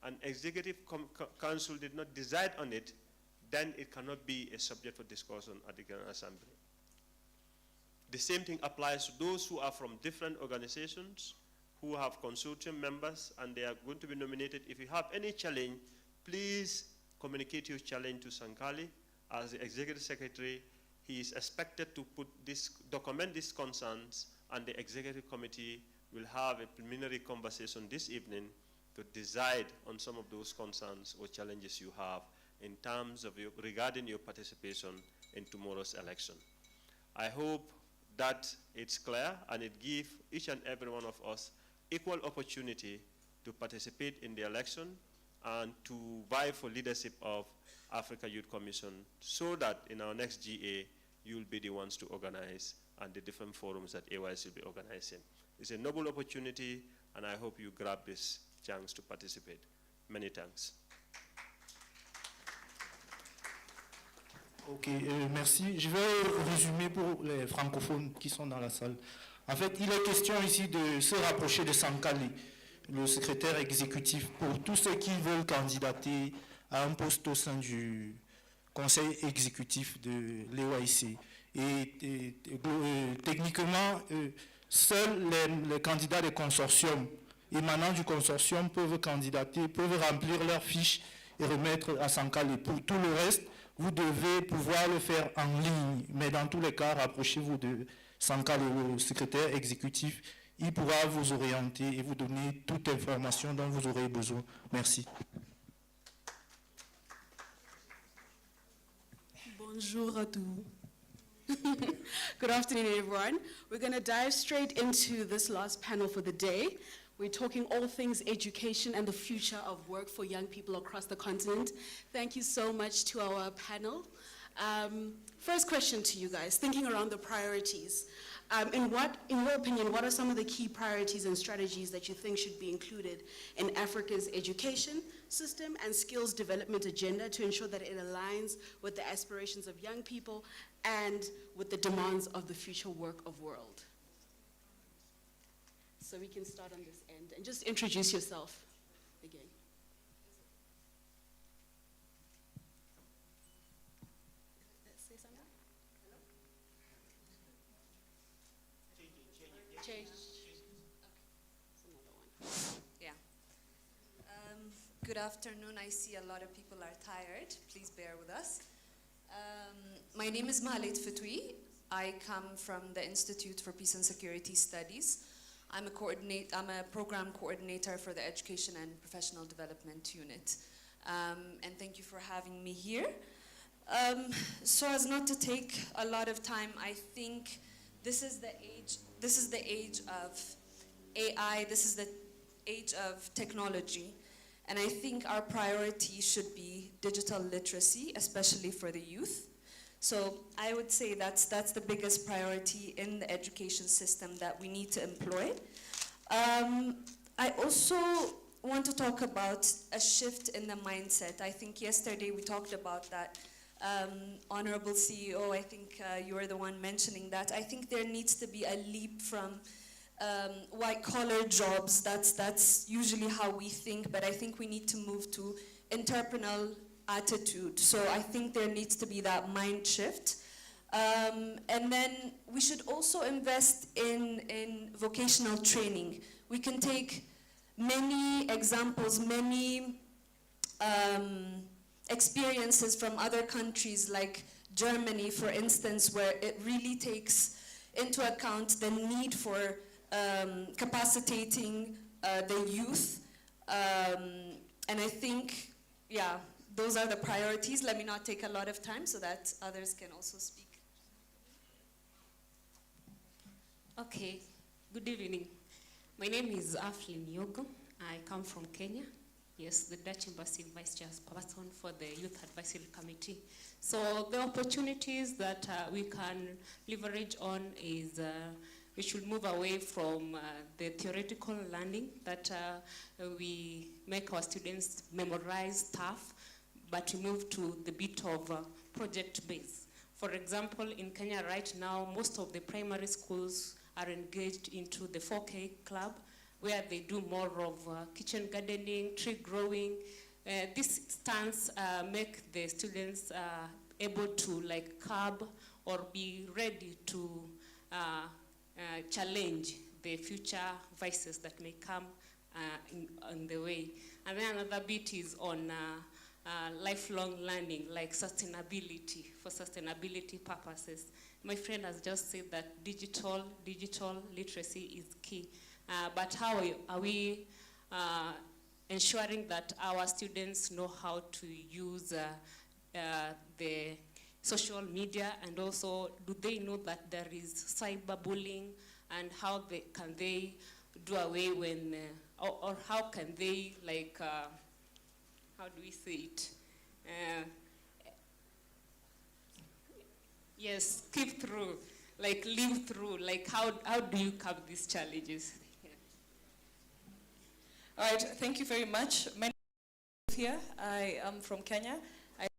and executive council did not decide on it, then it cannot be a subject for discussion at the General Assembly. The same thing applies to those who are from different organizations, who have consortium members, and they are going to be nominated. If you have any challenge, please communicate your challenge to Sankali as the Executive Secretary. He is expected to document these concerns, and the Executive Committee will have a preliminary conversation this evening to decide on some of those concerns or challenges you have in terms of regarding your participation in tomorrow's election. I hope that it's clear and it gives each and every one of us equal opportunity to participate in the election and to vie for leadership of Africa Youth Commission, so that in our next GA, you'll be the ones to organize and the different forums that AYS will be organizing. It's a noble opportunity, and I hope you grab this chance to participate. Many thanks. Ok, merci. Je vais résumer pour les francophones qui sont dans la salle. En fait, il est question ici de se rapprocher de Sankali, le secrétaire exécutif, pour tous ceux qui veulent candidater à un poste au sein du conseil exécutif de l'EYC. Et techniquement, seuls les candidats des consortiums émanant du consortium peuvent candidater, peuvent remplir leurs fiches et remettre à Sankali. Pour tout le reste, vous devez pouvoir le faire en ligne, mais dans tous les cas, rapprochez-vous de Sankali, le secrétaire exécutif. Il pourra vous orienter et vous donner toute information dont vous aurez besoin. Merci. Bonjour à tous. Good afternoon, everyone. We're going to dive straight into this last panel for the day, We're talking all things education and the future of work for young people across the continent. Thank you so much to our panel. First question to you guys, thinking around the priorities. In your opinion, what are some of the key priorities and strategies that you think should be included in Africa's education system and skills development agenda to ensure that it aligns with the aspirations of young people and with the demands of the future work of world? So we can start on this end and just introduce yourself again. Say something? Change. Yeah. Good afternoon. I see a lot of people are tired. Please bear with us. My name is Mahalet Fatoui. I come from the Institute for Peace and Security Studies. I'm a program coordinator for the Education and Professional Development Unit. And thank you for having me here. So as not to take a lot of time, I think this is the age of AI, this is the age of technology. And I think our priority should be digital literacy, especially for the youth. So I would say that's the biggest priority in the education system that we need to employ. I also want to talk about a shift in the mindset. I think yesterday we talked about that. Honorable CEO, I think you were the one mentioning that. I think there needs to be a leap from white-collar jobs. That's usually how we think, but I think we need to move to entrepreneurial attitude. So I think there needs to be that mind shift. And then we should also invest in vocational training. We can take many examples, many experiences from other countries like Germany, for instance, where it really takes into account the need for capacitating the youth. And I think, yeah, those are the priorities. Let me not take a lot of time so that others can also speak. Okay, good evening. My name is Aflin Yogo. I come from Kenya. Yes, the Dutch Embassy Vice Chairperson for the Youth Advisory Committee. So the opportunities that we can leverage on is we should move away from the theoretical learning that we make our students memorize stuff, but we move to the bit of project-based. For example, in Kenya right now, most of the primary schools are engaged into the 4K club, where they do more of kitchen gardening, tree growing. This stance make the students able to like curb or be ready to challenge the future vices that may come in the way. And then another bit is on lifelong learning, like sustainability, for sustainability purposes. My friend has just said that digital literacy is key. But how are we ensuring that our students know how to use the social media, and also do they know that there is cyberbullying, and how can they do away when, or how can they like, how do we say it? Yes, keep through, like live through, like how do you curb these challenges? All right, thank you very much. My name is here. I am from Kenya. I am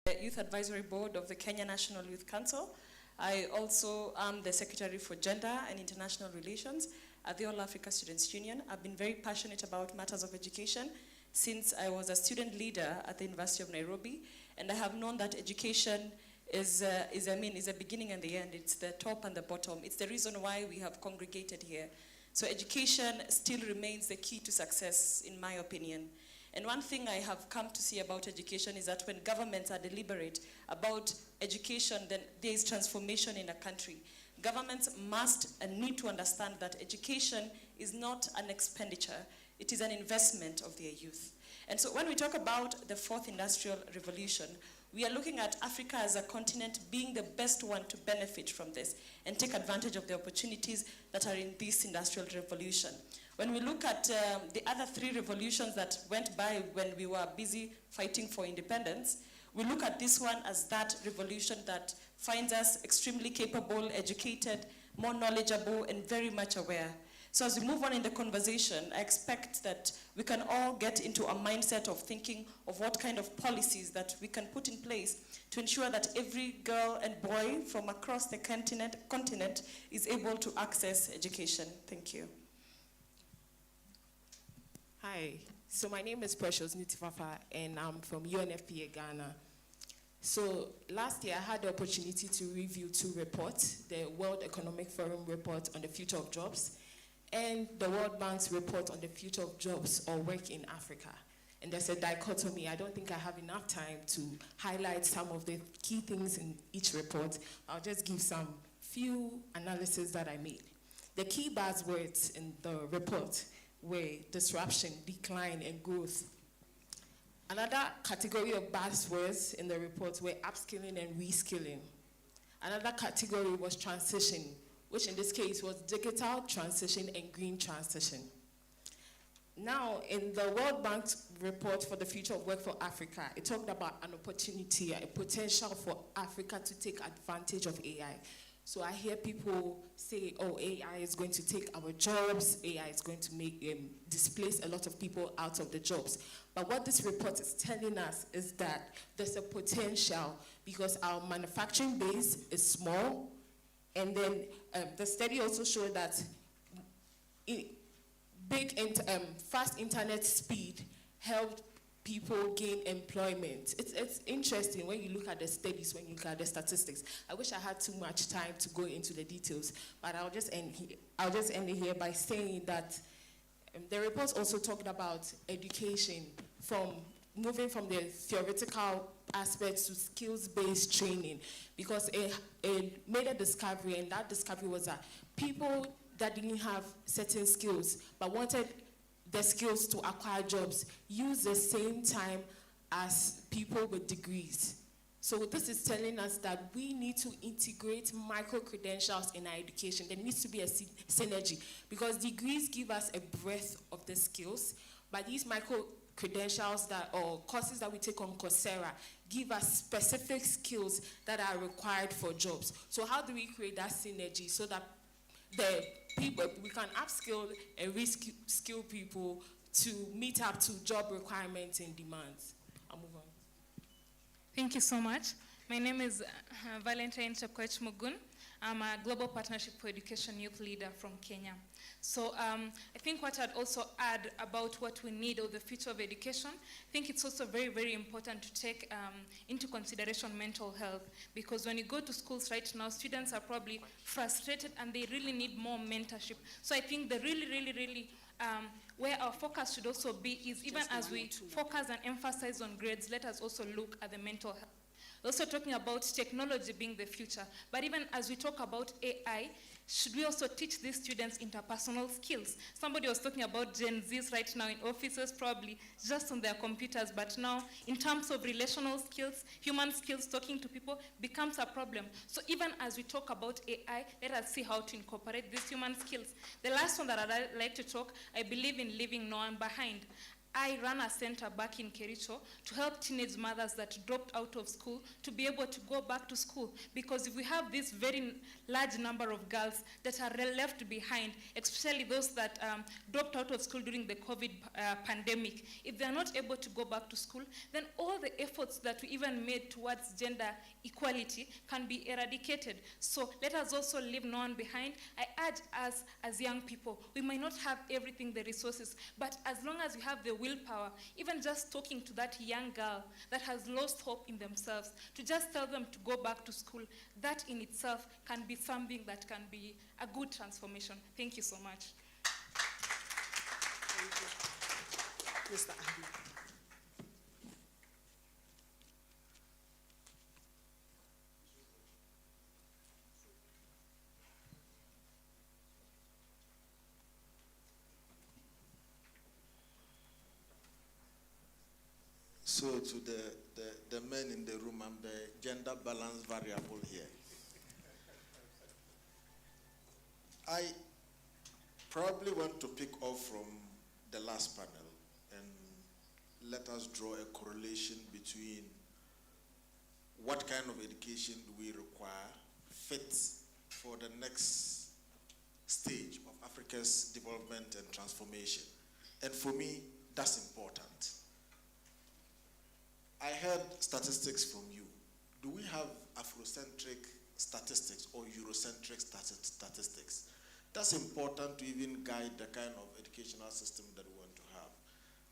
the Youth Advisory Board of the Kenya National Youth Council. I also am the Secretary for Gender and International Relations at the All Africa Students Union. I've been very passionate about matters of education since I was a student leader at the University of Nairobi, and I have known that education is a beginning and the end. It's the top and the bottom. It's the reason why we have congregated here. So education still remains the key to success, in my opinion. And one thing I have come to see about education is that when governments are deliberate about education, then there is transformation in a country. Governments must and need to understand that education is not an expenditure, it is an investment of their youth. And so when we talk about the fourth industrial revolution, we are looking at Africa as a continent being the best one to benefit from this and take advantage of the opportunities that are in this industrial revolution. When we look at the other 3 revolutions that went by when we were busy fighting for independence, we look at this one as that revolution that finds us extremely capable, educated, more knowledgeable, and very much aware. So as we move on in the conversation, I expect that we can all get into a mindset of thinking of what kind of policies that we can put in place to ensure that every girl and boy from across the continent is able to access education. Thank you. Hi, so my name is Precious Nutifafa, and I'm from UNFPA Ghana. So last year I had the opportunity to review 2 reports, the World Economic Forum report on the future of jobs and the World Bank's report on the future of jobs or work in Africa. And there's a dichotomy. I don't think I have enough time to highlight some of the key things in each report. I'll just give some few analyses that I made. The key buzzwords in the report were disruption, decline, and growth. Another category of buzzwords in the report were upskilling and reskilling. Another category was transition, which in this case was digital transition and green transition. Now, in the World Bank's report for the future of work for Africa, it talked about an opportunity, a potential for Africa to take advantage of AI. So I hear people say, oh, AI is going to take our jobs, AI is going to make displace a lot of people out of the jobs. But what this report is telling us is that there's a potential because our manufacturing base is small, and then the study also showed that fast internet speed helped people gain employment. It's interesting when you look at the studies, when you look at the statistics. I wish I had too much time to go into the details, but I'll just end it here by saying that the report also talked about education, from moving from the theoretical aspects to skills-based training, because it made a discovery, and that discovery was that people that didn't have certain skills but wanted the skills to acquire jobs use the same time as people with degrees. So this is telling us that we need to integrate micro-credentials in our education. There needs to be a synergy, because degrees give us a breadth of the skills, but these micro-credentials or courses that we take on Coursera give us specific skills that are required for jobs. So how do we create that synergy so that we can upskill and reskill people to meet up to job requirements and demands? I'll move on. Thank you so much. My name is Valentine Chepkoech Mugun. I'm a Global Partnership for Education Youth Leader from Kenya. So I think what I'd also add about what we need of the future of education, I think it's also very, very important to take into consideration mental health, because when you go to schools right now, students are probably frustrated and they really need more mentorship. So I think the really, where our focus should also be is, even as we focus and emphasize on grades, let us also look at the mental health. Also talking about technology being the future, but even as we talk about AI, should we also teach these students interpersonal skills? Somebody was talking about Gen Zs right now in offices, probably just on their computers, but now in terms of relational skills, human skills, talking to people becomes a problem. So even as we talk about AI, let us see how to incorporate these human skills. The last one that I'd like to talk, I believe in leaving no one behind. I ran a center back in Kericho to help teenage mothers that dropped out of school to be able to go back to school. Because if we have this very large number of girls that are left behind, especially those that dropped out of school during the COVID pandemic, if they're not able to go back to school, then all the efforts that we even made towards gender equality can be eradicated. So let us also leave no one behind. I urge us as young people, we might not have everything, the resources, but as long as we have the willpower, even just talking to that young girl that has lost hope in themselves, to just tell them to go back to school, that in itself can be something that can be a good transformation. Thank you so much. Thank you. Mr. Ahmed. So to the men in the room, I'm the gender balance variable here. probably want to pick off from the last panel and let us draw a correlation between what kind of education do we require fits for the next stage of Africa's development and transformation. And for me, that's important. I heard statistics from you. Do we have Afrocentric statistics or Eurocentric statistics? That's important to even guide the kind of educational system that we want to have.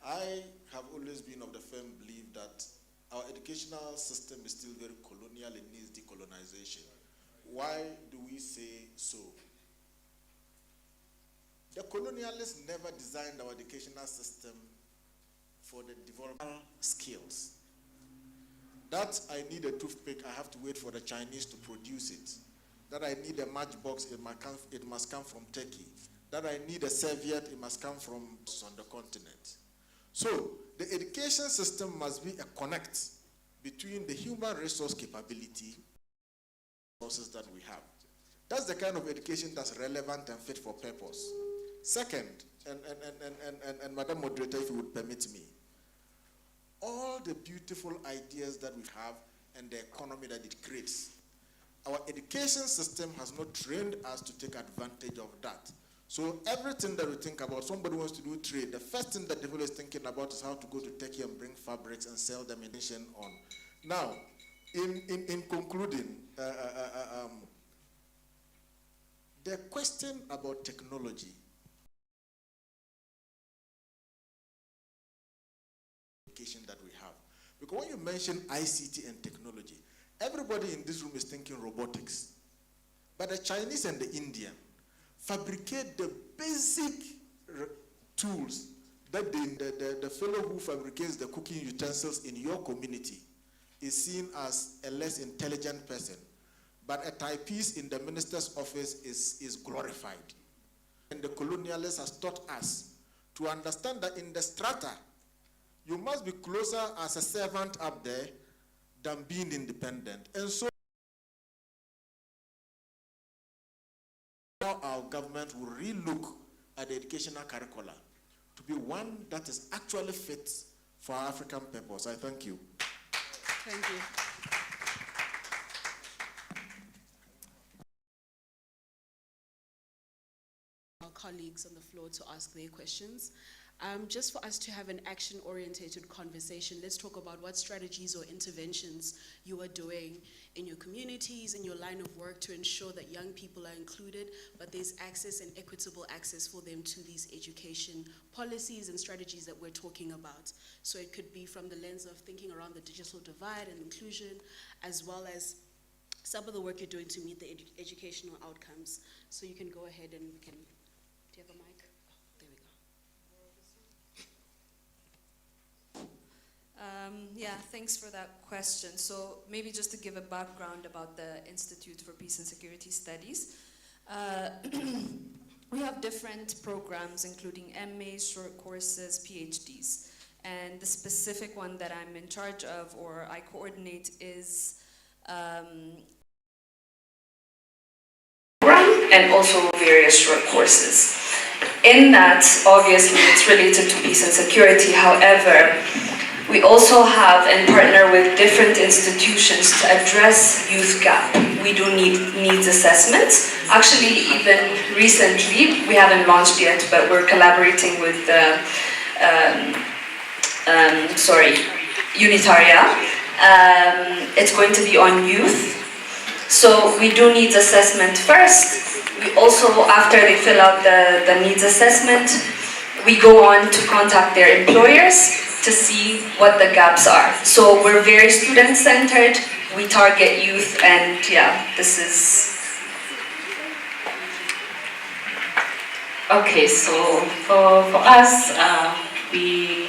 I have always been of the firm belief that our educational system is still very colonial and needs decolonization. Why do we say so? The colonialists never designed our educational system for the development skills. That I need a toothpick, I have to wait for the Chinese to produce it. That I need a matchbox, it must come from Turkey. That I need a serviette, it must come from on the continent. So the education system must be a connect between the human resource capability resources that we have. That's the kind of education that's relevant and fit for purpose. Second, and Madam Moderator, if you would permit me, all the beautiful ideas that we have and the economy that it creates, our education system has not trained us to take advantage of that. So everything that we think about, somebody wants to do trade, the first thing that the devil is thinking about is how to go to Turkey and bring fabrics and sell them in nation on. Now, in concluding, the question about technology, that we have. Because when you mention ICT and technology, everybody in this room is thinking robotics. But the Chinese and the Indian fabricate the basic tools that the fellow who fabricates the cooking utensils in your community is seen as a less intelligent person. But a typist in the minister's office is glorified. And the colonialist has taught us to understand that in the strata, you must be closer as a servant up there than being independent. And so now our government will relook at the educational curricula to be one that is actually fit for our African purpose. I thank you. Thank you. Our colleagues on the floor to ask their questions. Just for us to have an action-oriented conversation, let's talk about what strategies or interventions you are doing in your communities, in your line of work to ensure that young people are included, but there's access and equitable access for them to these education policies and strategies that we're talking about. So it could be from the lens of thinking around the digital divide and inclusion, as well as some of the work you're doing to meet the educational outcomes. So you can go ahead and we can, do you have a mic? Yeah, thanks for that question. So maybe just to give a background about the Institute for Peace and Security Studies. We have different programs, including MAs, short courses, PhDs. And the specific one that I'm in charge of, or I coordinate, is and also various short courses. In that, obviously, it's related to peace and security. However, we also have and partner with different institutions to address youth gap. We do needs assessments. Actually, even recently, we haven't launched yet, but we're collaborating with Unitaria. It's going to be on youth. So we do needs assessment first. We also, after they fill out the needs assessment, we go on to contact their employers to see what the gaps are. So we're very student-centered, we target youth, and yeah, this is... Okay, so for us, we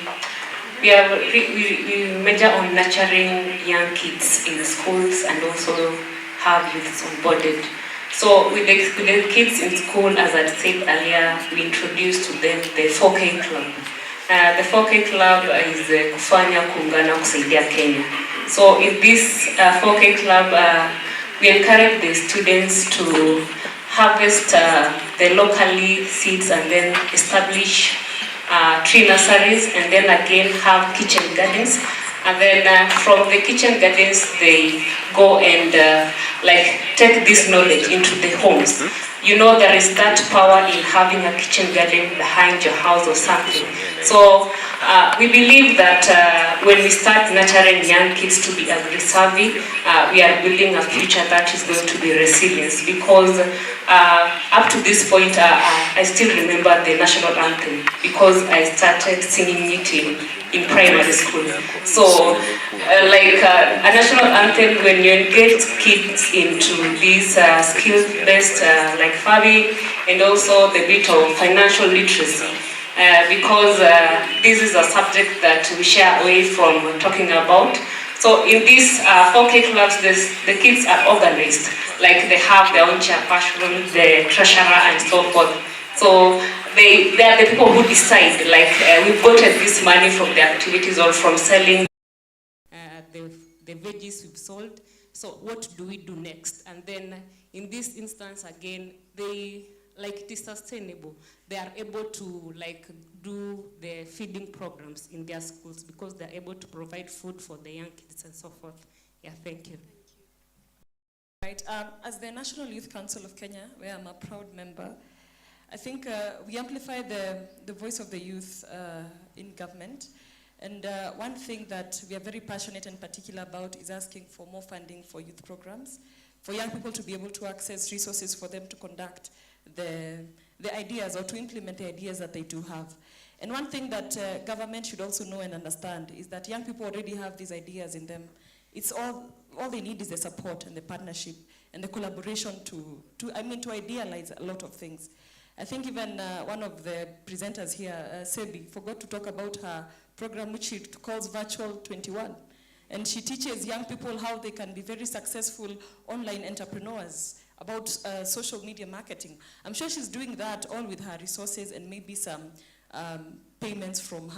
major on nurturing young kids in the schools and also have youths onboarded. So with the kids in school, as I said earlier, we introduced to them the 4K Club. The 4K Club is Kufanya Kuungana Kusaidia Kenya. So in this 4K Club, we encourage the students to harvest the locally seeds and then establish tree nurseries, and then again have kitchen gardens. And then from the kitchen gardens, they go and like take this knowledge into the homes. You know, there is that power in having a kitchen garden behind your house or something. So we believe that when we start nurturing young kids to be agri-savvy, we are building a future that is going to be resilient. Because up to this point, I still remember the national anthem because I started singing it in primary school. So like a national anthem, when you engage kids into these skill-based like farming and also the bit of financial literacy, because this is a subject that we share away from talking about. So in these 4K clubs, the kids are organized. Like they have their own chairperson, the treasurer, and so forth. So they are the people who decide, like we voted this money from the activities or from selling the veggies we've sold. So what do we do next? And then in this instance, again, they, like it is sustainable. They are able to like do the feeding programs in their schools because they're able to provide food for the young kids and so forth. Yeah, thank you. Right, as the National Youth Council of Kenya, where I'm a proud member, I think we amplify the voice of the youth in government. And one thing that we are very passionate and particular about is asking for more funding for youth programs, for young people to be able to access resources for them to conduct the ideas or to implement the ideas that they do have. And one thing that government should also know and understand is that young people already have these ideas in them. It's all they need is the support and the partnership and the collaboration to idealize a lot of things. I think even one of the presenters here, Sebi, forgot to talk about her program which she calls Virtual 21. And she teaches young people how they can be very successful online entrepreneurs about social media marketing. I'm sure she's doing that all with her resources and maybe some payments from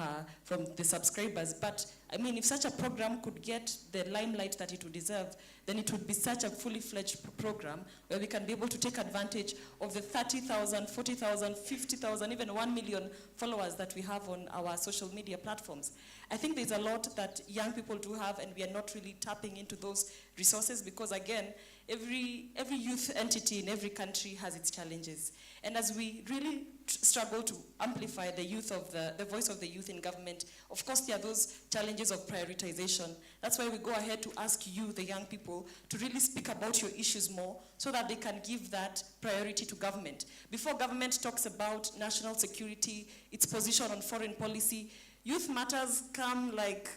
the subscribers. But I mean, if such a program could get the limelight that it would deserve, then it would be such a fully fledged program where we can be able to take advantage of the 30,000, 40,000, 50,000, even 1 million followers that we have on our social media platforms. I think there's a lot that young people do have, and we are not really tapping into those resources because, again, every youth entity in every country has its challenges. And as we really struggle to amplify the youth of the voice of the youth in government, of course there are those challenges of prioritization. That's why we go ahead to ask you, the young people, to really speak about your issues more so that they can give that priority to government. Before government talks about national security, its position on foreign policy, youth matters come like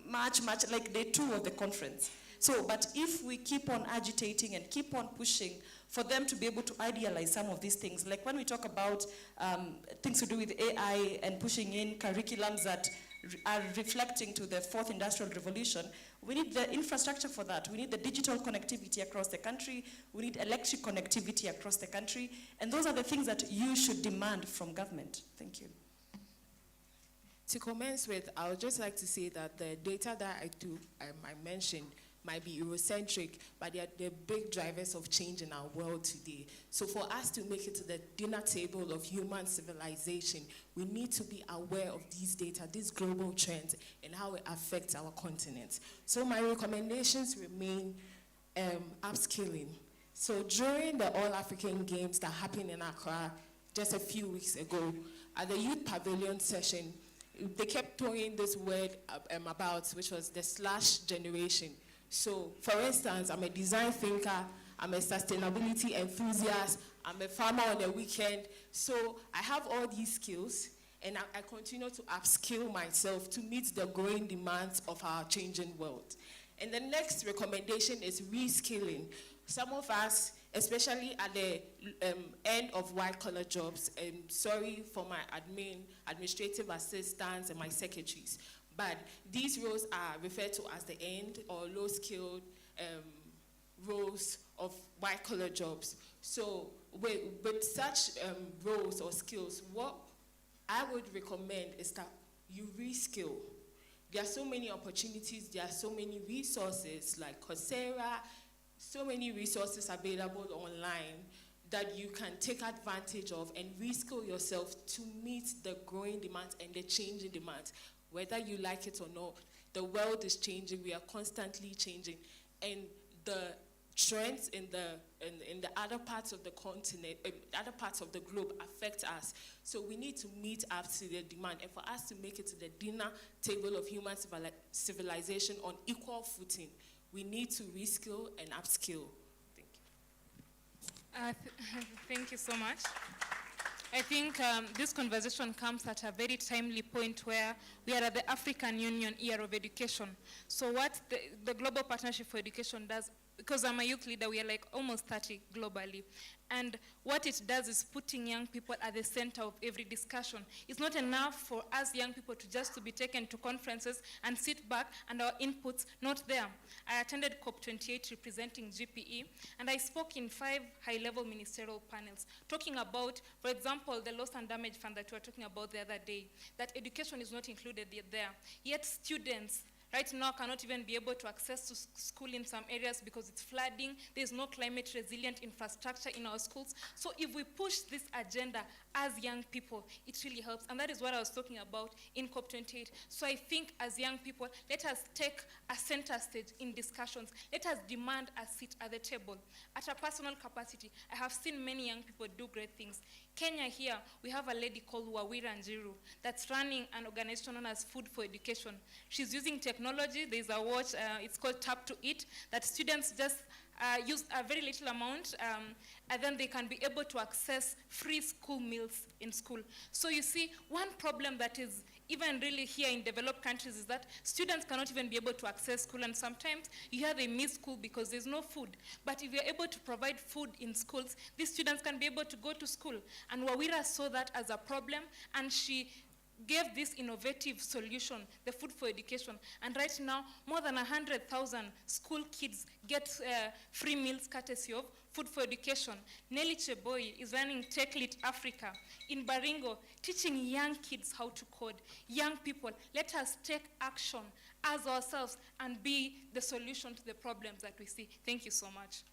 much like day 2 of the conference. So, but if we keep on agitating and keep on pushing for them to be able to idealize some of these things, like when we talk about things to do with AI and pushing in curriculums that are reflecting to the 4th industrial revolution, we need the infrastructure for that. We need the digital connectivity across the country. We need electric connectivity across the country. And those are the things that you should demand from government. Thank you. To commence with, I would just like to say that the data that I mentioned might be Eurocentric, but they're big drivers of change in our world today. So for us to make it to the dinner table of human civilization, we need to be aware of these data, these global trends, and how it affects our continent. So my recommendations remain upskilling. So during the All-African Games that happened in Accra just a few weeks ago, at the Youth Pavilion session, they kept throwing this word about, which was the slash generation. So, for instance, I'm a design thinker, I'm a sustainability enthusiast, I'm a farmer on the weekend. So, I have all these skills, and I continue to upskill myself to meet the growing demands of our changing world. And the next recommendation is reskilling. Some of us, especially at the end of white-collar jobs, and sorry for my administrative assistants and my secretaries, but these roles are referred to as the end or low-skilled roles of white-collar jobs. So with such roles or skills, what I would recommend is that you reskill. There are so many opportunities, there are so many resources like Coursera, so many resources available online that you can take advantage of and reskill yourself to meet the growing demands and the changing demands. Whether you like it or not, the world is changing, we are constantly changing, and the trends in the other parts of the continent, other parts of the globe affect us. So we need to meet up to the demand, and for us to make it to the dinner table of human civilization on equal footing, we need to reskill and upskill. Thank you so much. I think this conversation comes at a very timely point where we are at the African Union Year of Education. So what the Global Partnership for Education does, because I'm a youth leader, we are like almost 30 globally. And what it does is putting young people at the center of every discussion. It's not enough for us young people to just to be taken to conferences and sit back and our inputs not there. I attended COP28 representing GPE, and I spoke in 5 high-level ministerial panels talking about, for example, the loss and damage fund that we were talking about the other day, that education is not included there. Yet students right now cannot even be able to access to school in some areas because it's flooding. There's no climate resilient infrastructure in our schools. So if we push this agenda as young people, it really helps. And that is what I was talking about in COP28. So I think as young people, let us take a center stage in discussions. Let us demand a seat at the table. At a personal capacity, I have seen many young people do great things. Kenya here, we have a lady called Wawira Njiru that's running an organization known as Food for Education. She's using technology. There's a watch, it's called Tap to Eat, that students just use a very little amount, and then they can be able to access free school meals in school. So you see, one problem that is even really here in developed countries is that students cannot even be able to access school, and sometimes you hear they miss school because there's no food. But if you're able to provide food in schools, these students can be able to go to school. And Wawira saw that as a problem, and she gave this innovative solution, the Food for Education. And right now, more than 100,000 school kids get free meals courtesy of Food for Education. Nelly Cheboy is running TechLit Africa in Baringo, teaching young kids how to code. Young people, let us take action as ourselves and be the solution to the problems that we see. Thank you so much.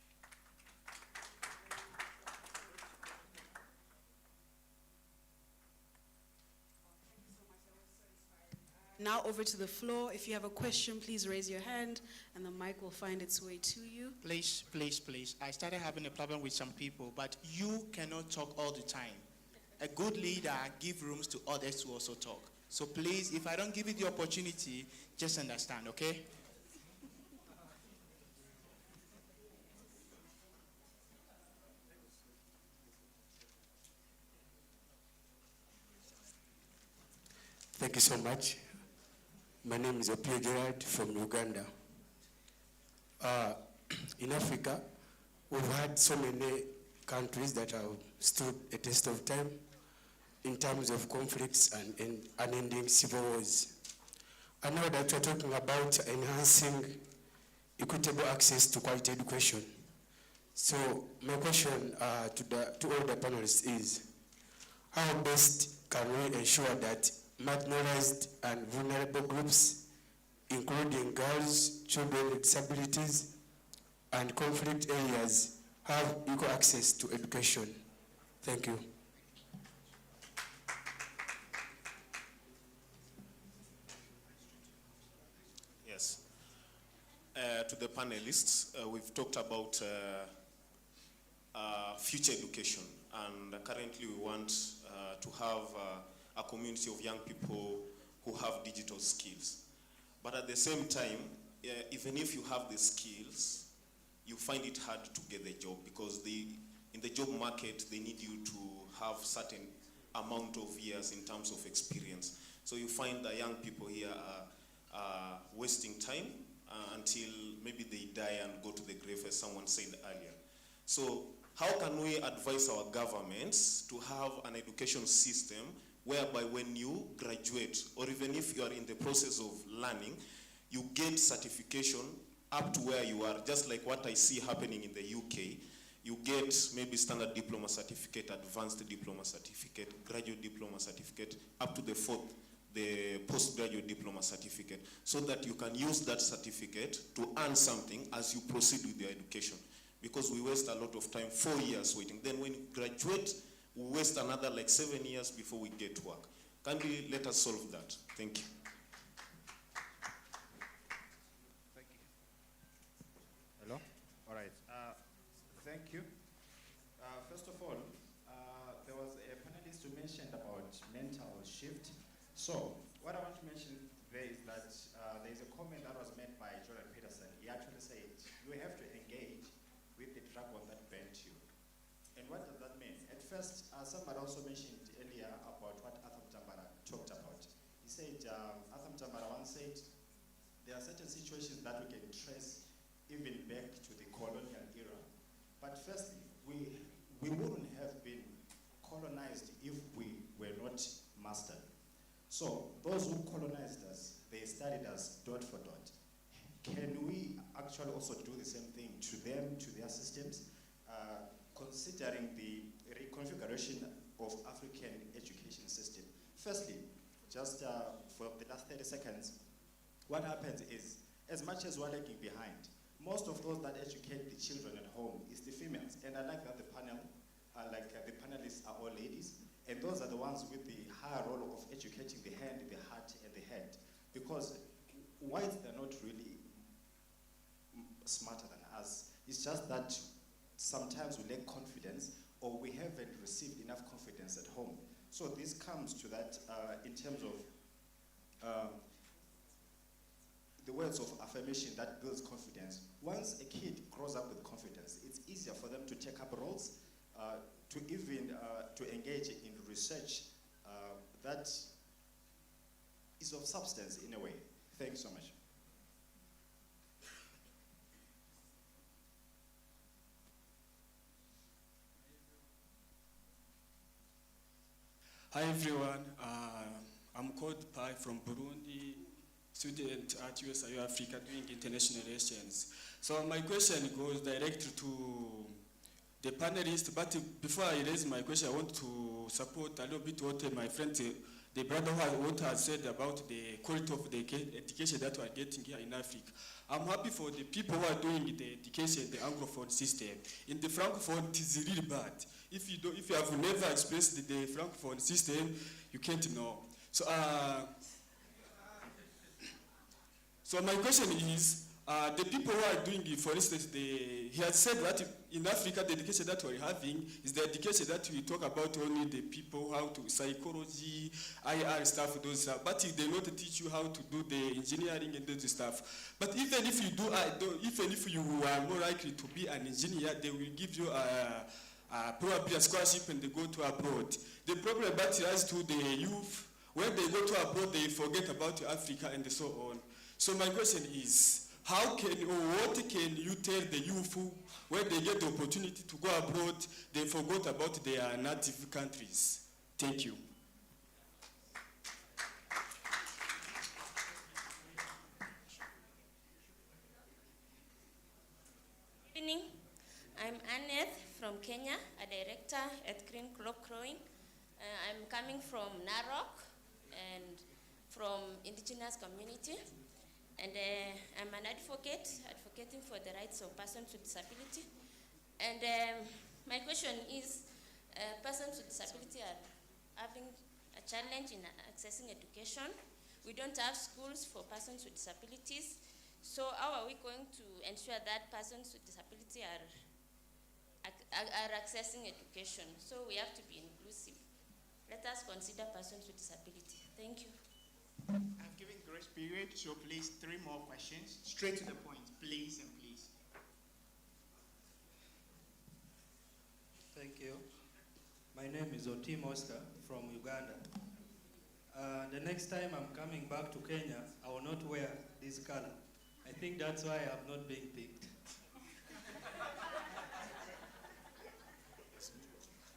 Now over to the floor. If you have a question, please raise your hand and the mic will find its way to you. Please, please, please. I started having a problem with some people, but you cannot talk all the time. A good leader gives rooms to others to also talk. So please, if I don't give you the opportunity, just understand, okay? Thank you so much. My name is Opio Gerard from Uganda. In Africa, we've had so many countries that have stood a test of time in terms of conflicts and unending civil wars. And now that we're talking about enhancing equitable access to quality education. So my question to all the panelists is, how best can we ensure that marginalized and vulnerable groups, including girls, children with disabilities, and conflict areas, have equal access to education? Thank you. Yes. To the panelists, we've talked about future education, and currently we want to have a community of young people who have digital skills. But at the same time, even if you have the skills, you find it hard to get the job because in the job market, they need you to have certain amount of years in terms of experience. So you find that young people here are wasting time until maybe they die and go to the grave, as someone said earlier. So how can we advise our governments to have an education system whereby when you graduate, or even if you are in the process of learning, you get certification up to where you are, just like what I see happening in the UK. You get maybe standard diploma certificate, advanced diploma certificate, graduate diploma certificate, up to the fourth, the postgraduate diploma certificate, so that you can use that certificate to earn something as you proceed with your education. because we waste a lot of time, 4 years waiting. Then when you graduate, we waste another like 7 years before we get work. Can we let us solve that? Thank you. Hello? All right. Thank you. First of all, there was a panelist who mentioned about mental shift. So, what I want to mention there is that there is a comment that was made by Jordan Peterson. He actually said, you have to engage with the dragon that bent you. And what does that mean? At first, somebody also mentioned earlier about what Atham Tambara talked about. He said, Atham Tambara once said, there are certain situations that we can trace even back to the colonial era. But firstly, we wouldn't have been colonized if we were not mastered. So those who colonized us, they studied us dot for dot. Can we actually also do the same thing to them, to their systems, considering the reconfiguration of African education system? Firstly, just for the last 30 seconds, what happens is, as much as we're lagging behind, most of those that educate the children at home is the females. And I like that the panel, the panelists are all ladies. And those are the ones with the higher role of educating the hand, the heart, and the head. Because whites, they're not really smarter than us. It's just that sometimes we lack confidence or we haven't received enough confidence at home. So this comes to that in terms of the words of affirmation that builds confidence. Once a kid grows up with confidence, it's easier for them to take up roles, to even to engage in research that is of substance in a way. Thank you so much. Hi everyone, I'm called Pai from Burundi, student at USIU Africa doing international relations. So my question goes direct to the panelists, but before I raise my question, I want to support a little bit what my friend, the brother what has said about the quality of the education that we are getting here in Africa. I'm happy for the people who are doing the education, the Anglophone system. In the Francophone, it is really bad. If you have never experienced the Francophone system, you can't know. So, so my question is, the people who are doing it, for instance, he has said that in Africa, the education that we're having is the education that we talk about only the people, how to psychology, IR stuff, those stuff. But they not teach you how to do the engineering and those stuff. But even if you do, even if you are more likely to be an engineer, they will give you probably a scholarship and they go to abroad. The problem that has to the youth, when they go to abroad, they forget about Africa and so on. So my question is, how can or what can you tell the youth who, when they get the opportunity to go abroad, they forgot about their native countries? Thank you. Good evening. I'm Annette from Kenya, a director at Green Crop Growing. I'm coming from Narok and from indigenous community. And I'm an advocate, advocating for the rights of persons with disability. And my question is, persons with disability are having a challenge in accessing education. We don't have schools for persons with disabilities. So how are we going to ensure that persons with disability are accessing education? So we have to be inclusive. Let us consider persons with disability. Thank you. I'm giving grace period, so please 3 more questions. Straight to the point, please and please. Thank you. My name is Otim Oscar from Uganda. The next time I'm coming back to Kenya, I will not wear this color. I think that's why I'm not being picked.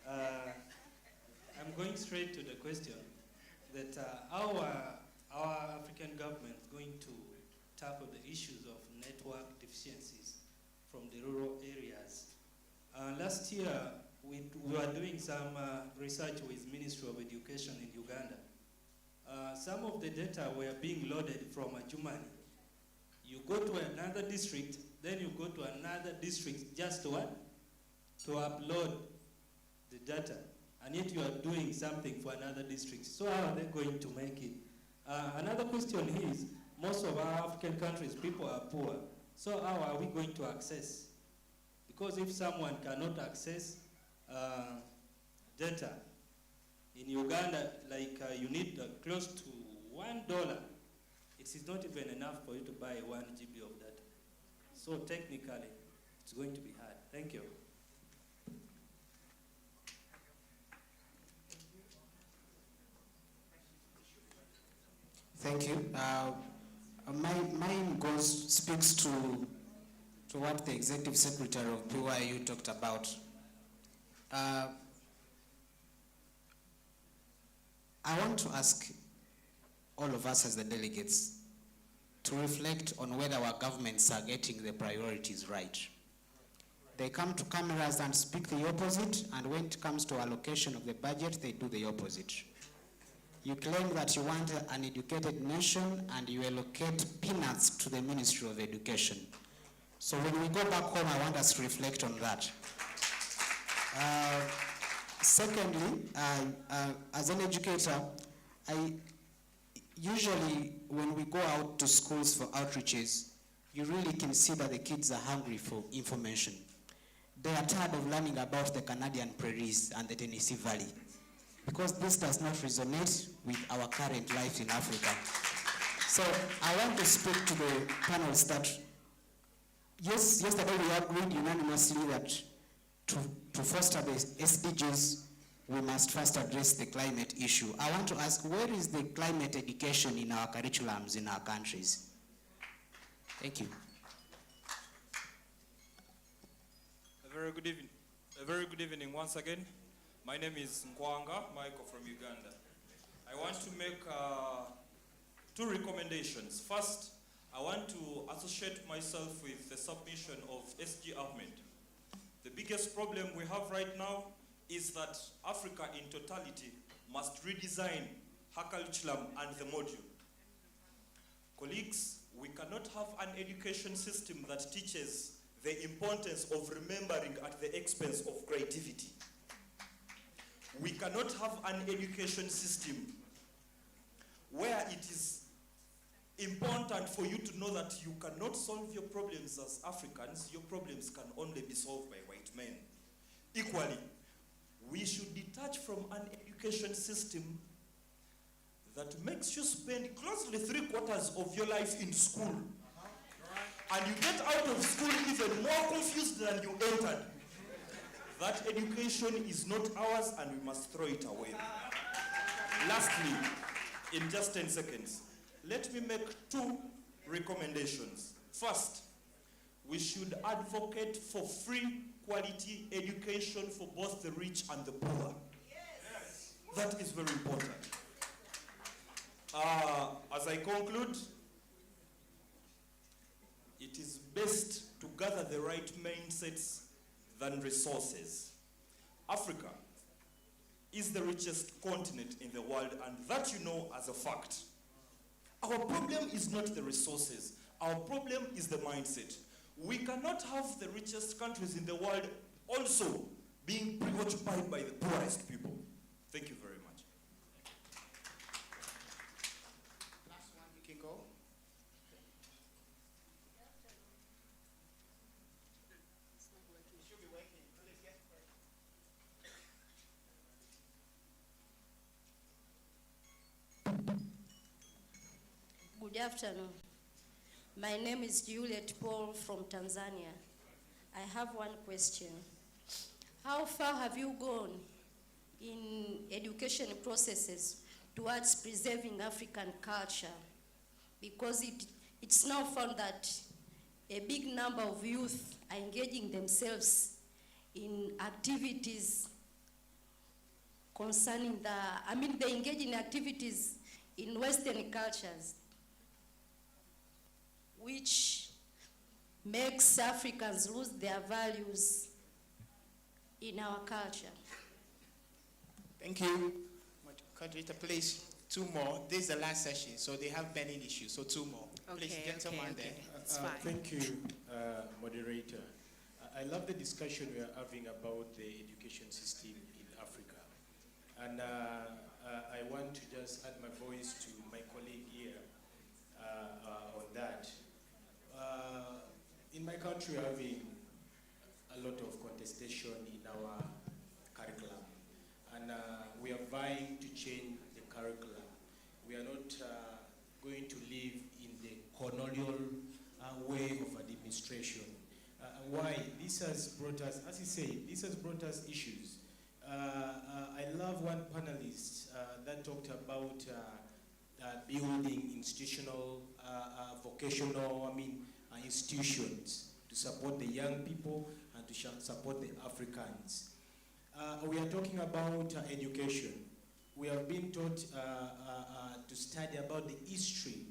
I'm going straight to the question that our African government is going to tackle the issues of network deficiencies from the rural areas. Last year, we were doing some research with Ministry of Education in Uganda. Some of the data were being loaded from Adjumani You go to another district, then you go to another district just to what? To upload the data. And yet you are doing something for another district. So how are they going to make it? Another question is, most of our African countries, people are poor. So how are we going to access? Because if someone cannot access data, in Uganda, like you need close to $1. It is not even enough for you to buy 1 GB of data. So technically, it's going to be hard. Thank you. Thank you. Mine speaks to what the Executive Secretary of BYU talked about. I want to ask all of us as the delegates to reflect on whether our governments are getting the priorities right. They come to cameras and speak the opposite, and when it comes to allocation of the budget, they do the opposite. You claim that you want an educated nation and you allocate peanuts to the Ministry of Education. So when we go back home, I want us to reflect on that. Secondly, as an educator, usually when we go out to schools for outreaches, you really can see that the kids are hungry for information. They are tired of learning about the Canadian prairies and the Tennessee Valley, because this does not resonate with our current life in Africa. So I want to speak to the panels that, yes, yesterday we agreed unanimously that to foster the SDGs, we must first address the climate issue. I want to ask, where is the climate education in our curriculums in our countries? Thank you. A very good evening once again. My name is Nkwanga Michael from Uganda. I want to make 2 recommendations. First, I want to associate myself with the submission of SG Ahmed. The biggest problem we have right now is that Africa in totality must redesign her curriculum and the module. Colleagues, we cannot have an education system that teaches the importance of remembering at the expense of creativity. We cannot have an education system where it is important for you to know that you cannot solve your problems as Africans. Your problems can only be solved by white men. Equally, we should detach from an education system that makes you spend closely 3/4 of your life in school. And you get out of school even more confused than you entered. That education is not ours and we must throw it away. Lastly, in just 10 seconds, let me make 2 recommendations. First, we should advocate for free quality education for both the rich and the poor. Yes. That is very important. As I conclude, it is best to gather the right mindsets than resources. Africa is the richest continent in the world, and that you know as a fact. Our problem is not the resources. Our problem is the mindset. We cannot have the richest countries in the world also being preoccupied by the poorest people. Thank you very much. Last one, you can go. Good afternoon. My name is Juliet Paul from Tanzania. I have one question. How far have you gone in education processes towards preserving African culture? Because it's now found that a big number of youth are engaging themselves in activities concerning they engage in activities in Western cultures, which makes Africans lose their values in our culture. Thank you. Coordinator, please, 2 more. This is the last session, so they have burning issues, so 2 more. Please, gentleman there. It's fine. Thank you, moderator. I love the discussion we are having about the education system in Africa. And I want to just add my voice to my colleague here on that. In my country, we're having a lot of contestation in our curriculum. And we are vying to change the curriculum. We are not going to live in the colonial way of administration. Why? This has brought us, as you say, this has brought us issues. I love one panelist that talked about building institutional, vocational, institutions to support the young people and to support the Africans. We are talking about education. We have been taught to study about the history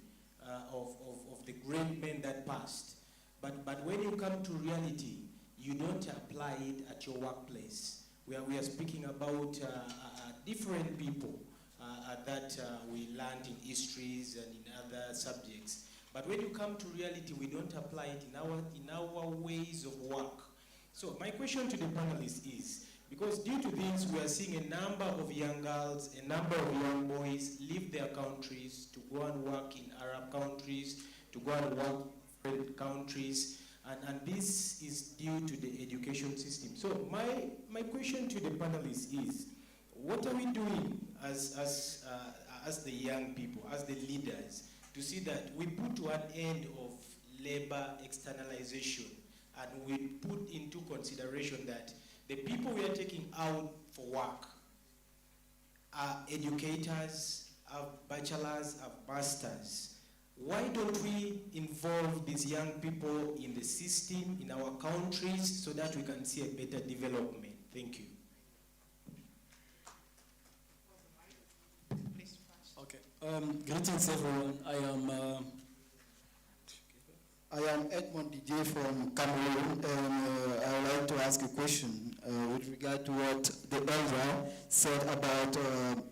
of the great men that passed. But when you come to reality, you don't apply it at your workplace. We are speaking about different people that we learned in histories and in other subjects. But when you come to reality, we don't apply it in our ways of work. So my question to the panelists is, because due to this, we are seeing a number of young girls, a number of young boys leave their countries to go and work in Arab countries, to go and work in different countries, and this is due to the education system. So my question to the panelists is, what are we doing as the young people, as the leaders, to see that we put to an end of labor externalization, and we put into consideration that the people we are taking out for work are educators, have bachelors, have masters. Why don't we involve these young people in the system, in our countries, so that we can see a better development? Thank you. Okay. Greetings, everyone. I am Edmond Didier from Cameroon, and I would like to ask a question with regard to what the elder said about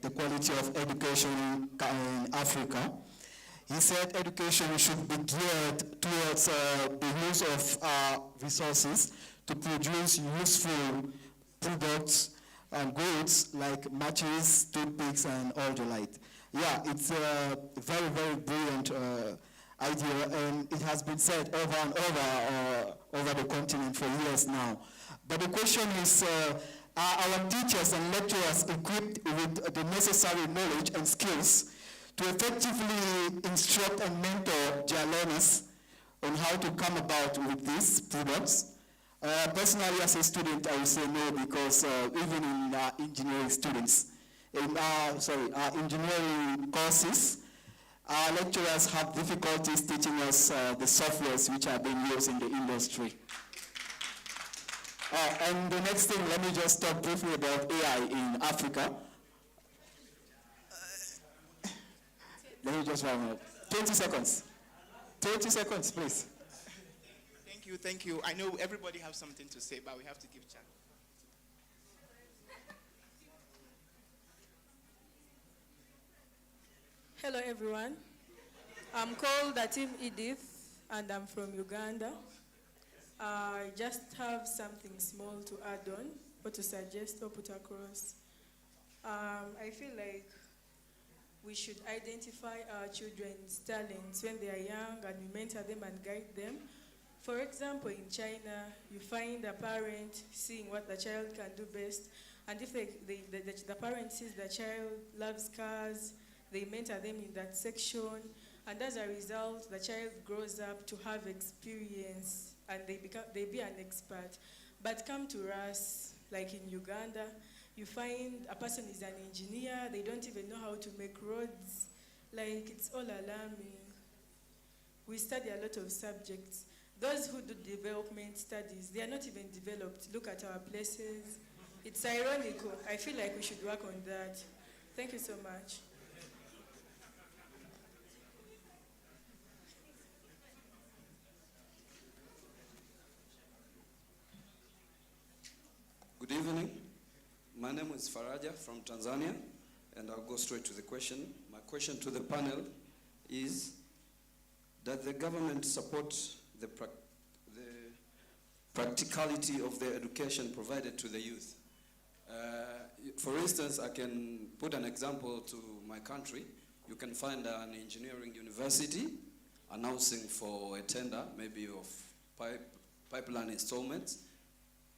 the quality of education in Africa. He said education should be geared towards the use of resources to produce useful products and goods like matches, toothpicks, and all the like. Yeah, it's a very, very brilliant idea, and it has been said over and over the continent for years now. But the question is, are our teachers and lecturers equipped with the necessary knowledge and skills to effectively instruct and mentor their learners on how to come about with these products? Personally, as a student, I would say no, because even in engineering students, in engineering courses, our lecturers have difficulties teaching us the softwares which are being used in the industry. And the next thing, let me just talk briefly about AI in Africa. Let me just round up. 20 seconds. 20 seconds, please. Thank you. I know everybody has something to say, but we have to give chance. Hello, everyone. I'm called Atim Edith, and I'm from Uganda. I just have something small to add on, or to suggest, or put across. I feel like we should identify our children's talents when they are young, and we mentor them and guide them. For example, in China, you find a parent seeing what the child can do best, and if the parent sees the child loves cars, they mentor them in that section, and as a result, the child grows up to have experience, and they be an expert. But come to us, like in Uganda, you find a person is an engineer, they don't even know how to make roads. Like, it's all alarming. We study a lot of subjects. Those who do development studies, they are not even developed. Look at our places. It's ironical. I feel like we should work on that. Thank you so much. Good evening. My name is Faraja from Tanzania, and I'll go straight to the question. My question to the panel is, Does the government support the practicality of the education provided to the youth? For instance, I can put an example to my country. You can find an engineering university announcing for a tender, maybe of pipeline installments,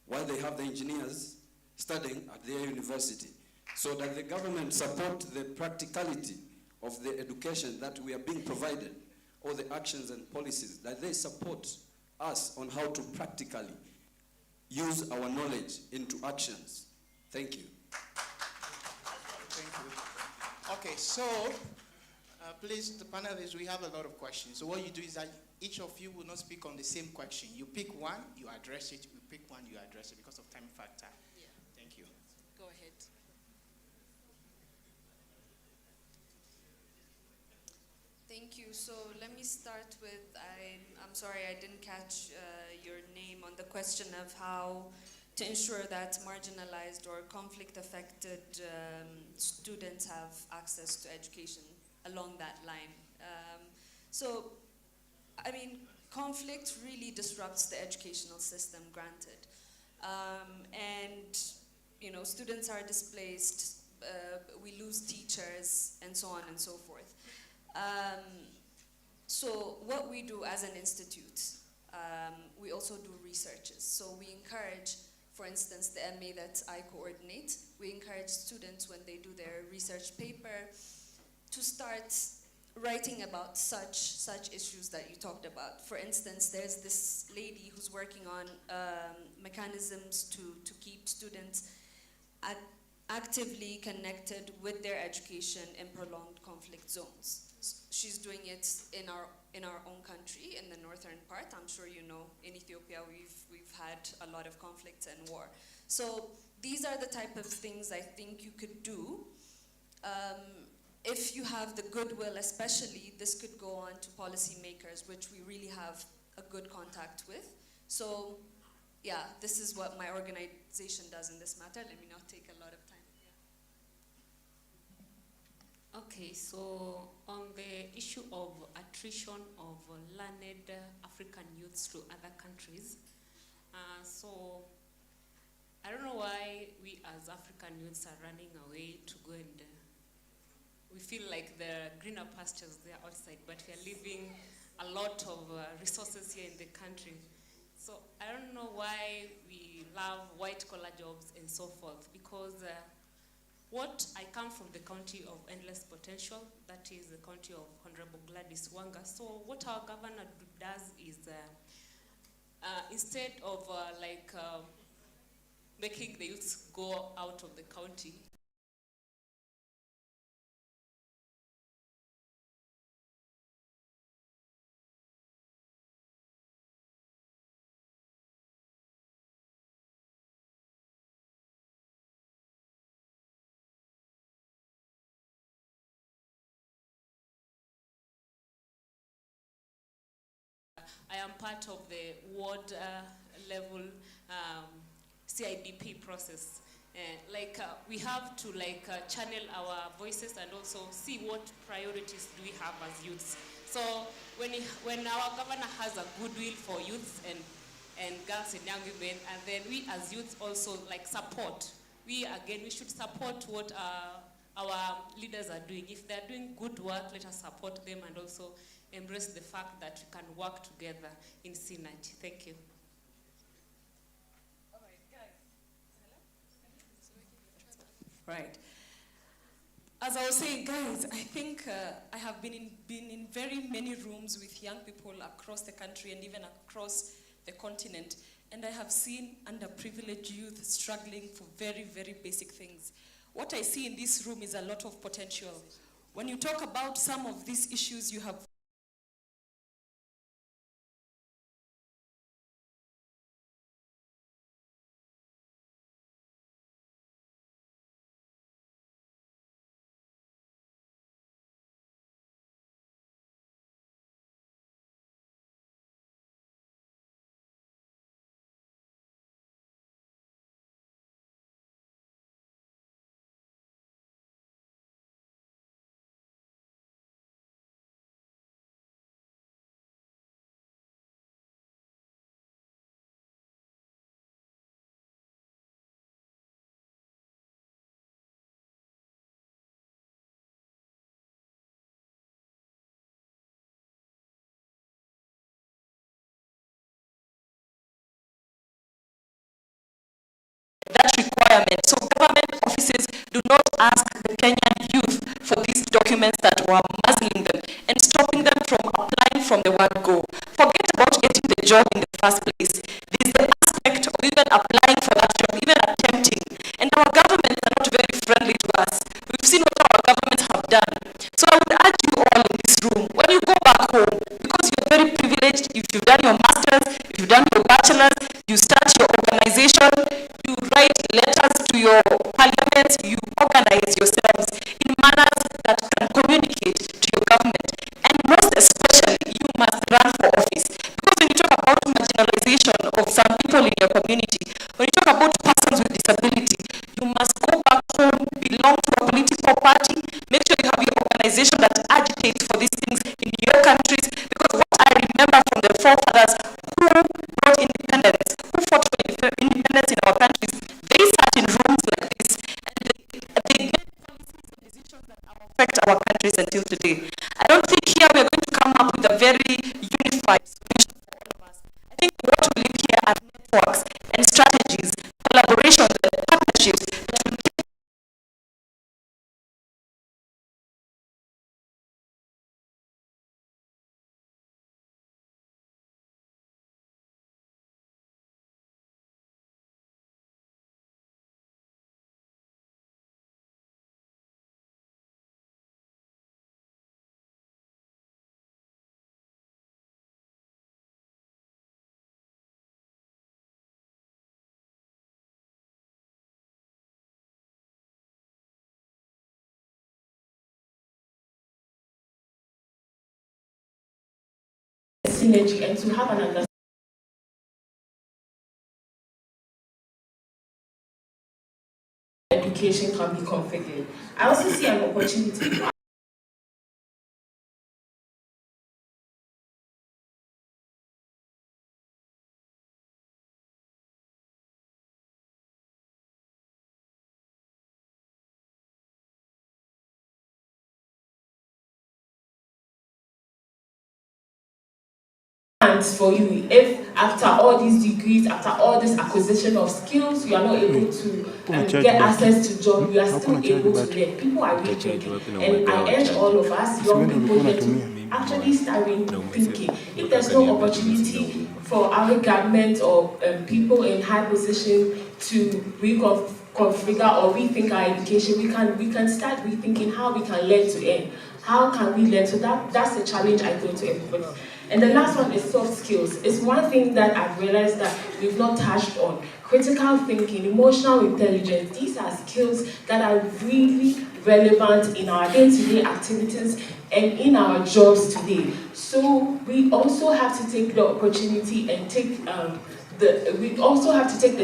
while they have the engineers studying at their university. So does the government support the practicality of the education that we are being provided, all the actions and policies, that they support us on how to practically use our knowledge into actions? Thank you. Thank you. Okay, so please, the panelists, we have a lot of questions. So what you do is that each of you will not speak on the same question. You pick one, you address it. You pick one, you address it because of time factor. Yeah. Thank you. Go ahead. Thank you. So let me start with, I'm sorry I didn't catch your name on the question of how to ensure that marginalized or conflict-affected students have access to education along that line. So, I mean, conflict really disrupts the educational system, granted. And, you know, students are displaced, we lose teachers, and so on and so forth. So what we do as an institute, we also do researches. So we encourage, for instance, the MA that I coordinate, we encourage students when they do their research paper to start writing about such issues that you talked about. For instance, there's this lady who's working on mechanisms to keep students actively connected with their education in prolonged conflict zones. She's doing it in our own country, in the northern part. I'm sure you know, in Ethiopia we've had a lot of conflicts and war. So these are the type of things I think you could do. If you have the goodwill especially, this could go on to policymakers, which we really have a good contact with. So yeah, this is what my organization does in this matter. Let me not take a lot of time. Okay, so on the issue of attrition of learned African youths to other countries, so I don't know why we as African youths are running away to go and we feel like the greener pastures there outside, but we are leaving a lot of resources here in the country. So I don't know why we love white-collar jobs and so forth, because I come from the county of endless potential, that is the county of Honorable Gladys Wanga. So what our governor does is, instead of making the youths go out of the county, I am part of the ward level CIDP process. We have to channel our voices and also see what priorities do we have as youths. So when our governor has a goodwill for youths and girls and young women, and then we as youths also support. We should support what our leaders are doing. If they're doing good work, let us support them and also embrace the fact that we can work together in synergy. Thank you. All right, guys. Hello? Right. As I was saying, guys, I think I have been in very many rooms with young people across the country and even across the continent, and I have seen underprivileged youth struggling for very, very basic things. What I see in this room is a lot of potential. When you talk about some of these issues you have requirement. So government offices do not ask the Kenyan youth for these documents that were muzzling them and stopping them from applying from the word go. Forget about getting the job in the first place. There's the aspect of even applying for that job, even attempting. And our governments are not very friendly to us. We've seen what our governments have done. So I would urge you all in this room, when you go back home, because you're very privileged, if you've done your master's, if you've done your bachelor's, you start your organization, you write letters to your parliament, you organize yourselves in manners that can communicate to your government. And most especially, you must run for office. Because when you talk about marginalization of some people in your community, when you talk about persons with disability, you must go back home, belong to a political party, make sure you have your organization that agitates for these things in your countries. Because what I remember from the forefathers who brought independence, who fought for independence in our countries, they sat in rooms like this and they made policies and decisions that affect our countries until today. I don't think here we are going to come up with a very unified solution for all of us. I think what we live here are networks and strategies, collaborations and partnerships that will keep synergy and to have an understanding. Education can be configured. I also see an opportunity. For you, if after all these degrees, after all this acquisition of skills, you are not able to get access to job, you are still able to learn. People are reaching, and I urge all of us, young people, here to actually start thinking. If there's no opportunity for our government or people in high position to reconfigure or rethink our education, we can start rethinking how we can learn to earn. How can we learn? So that's the challenge I throw to everybody. And the last one is soft skills. It's one thing that I've realized that we've not touched on. Critical thinking, emotional intelligence, these are skills that are really relevant in our day-to-day activities and in our jobs today. So we also have to take the opportunity and take the step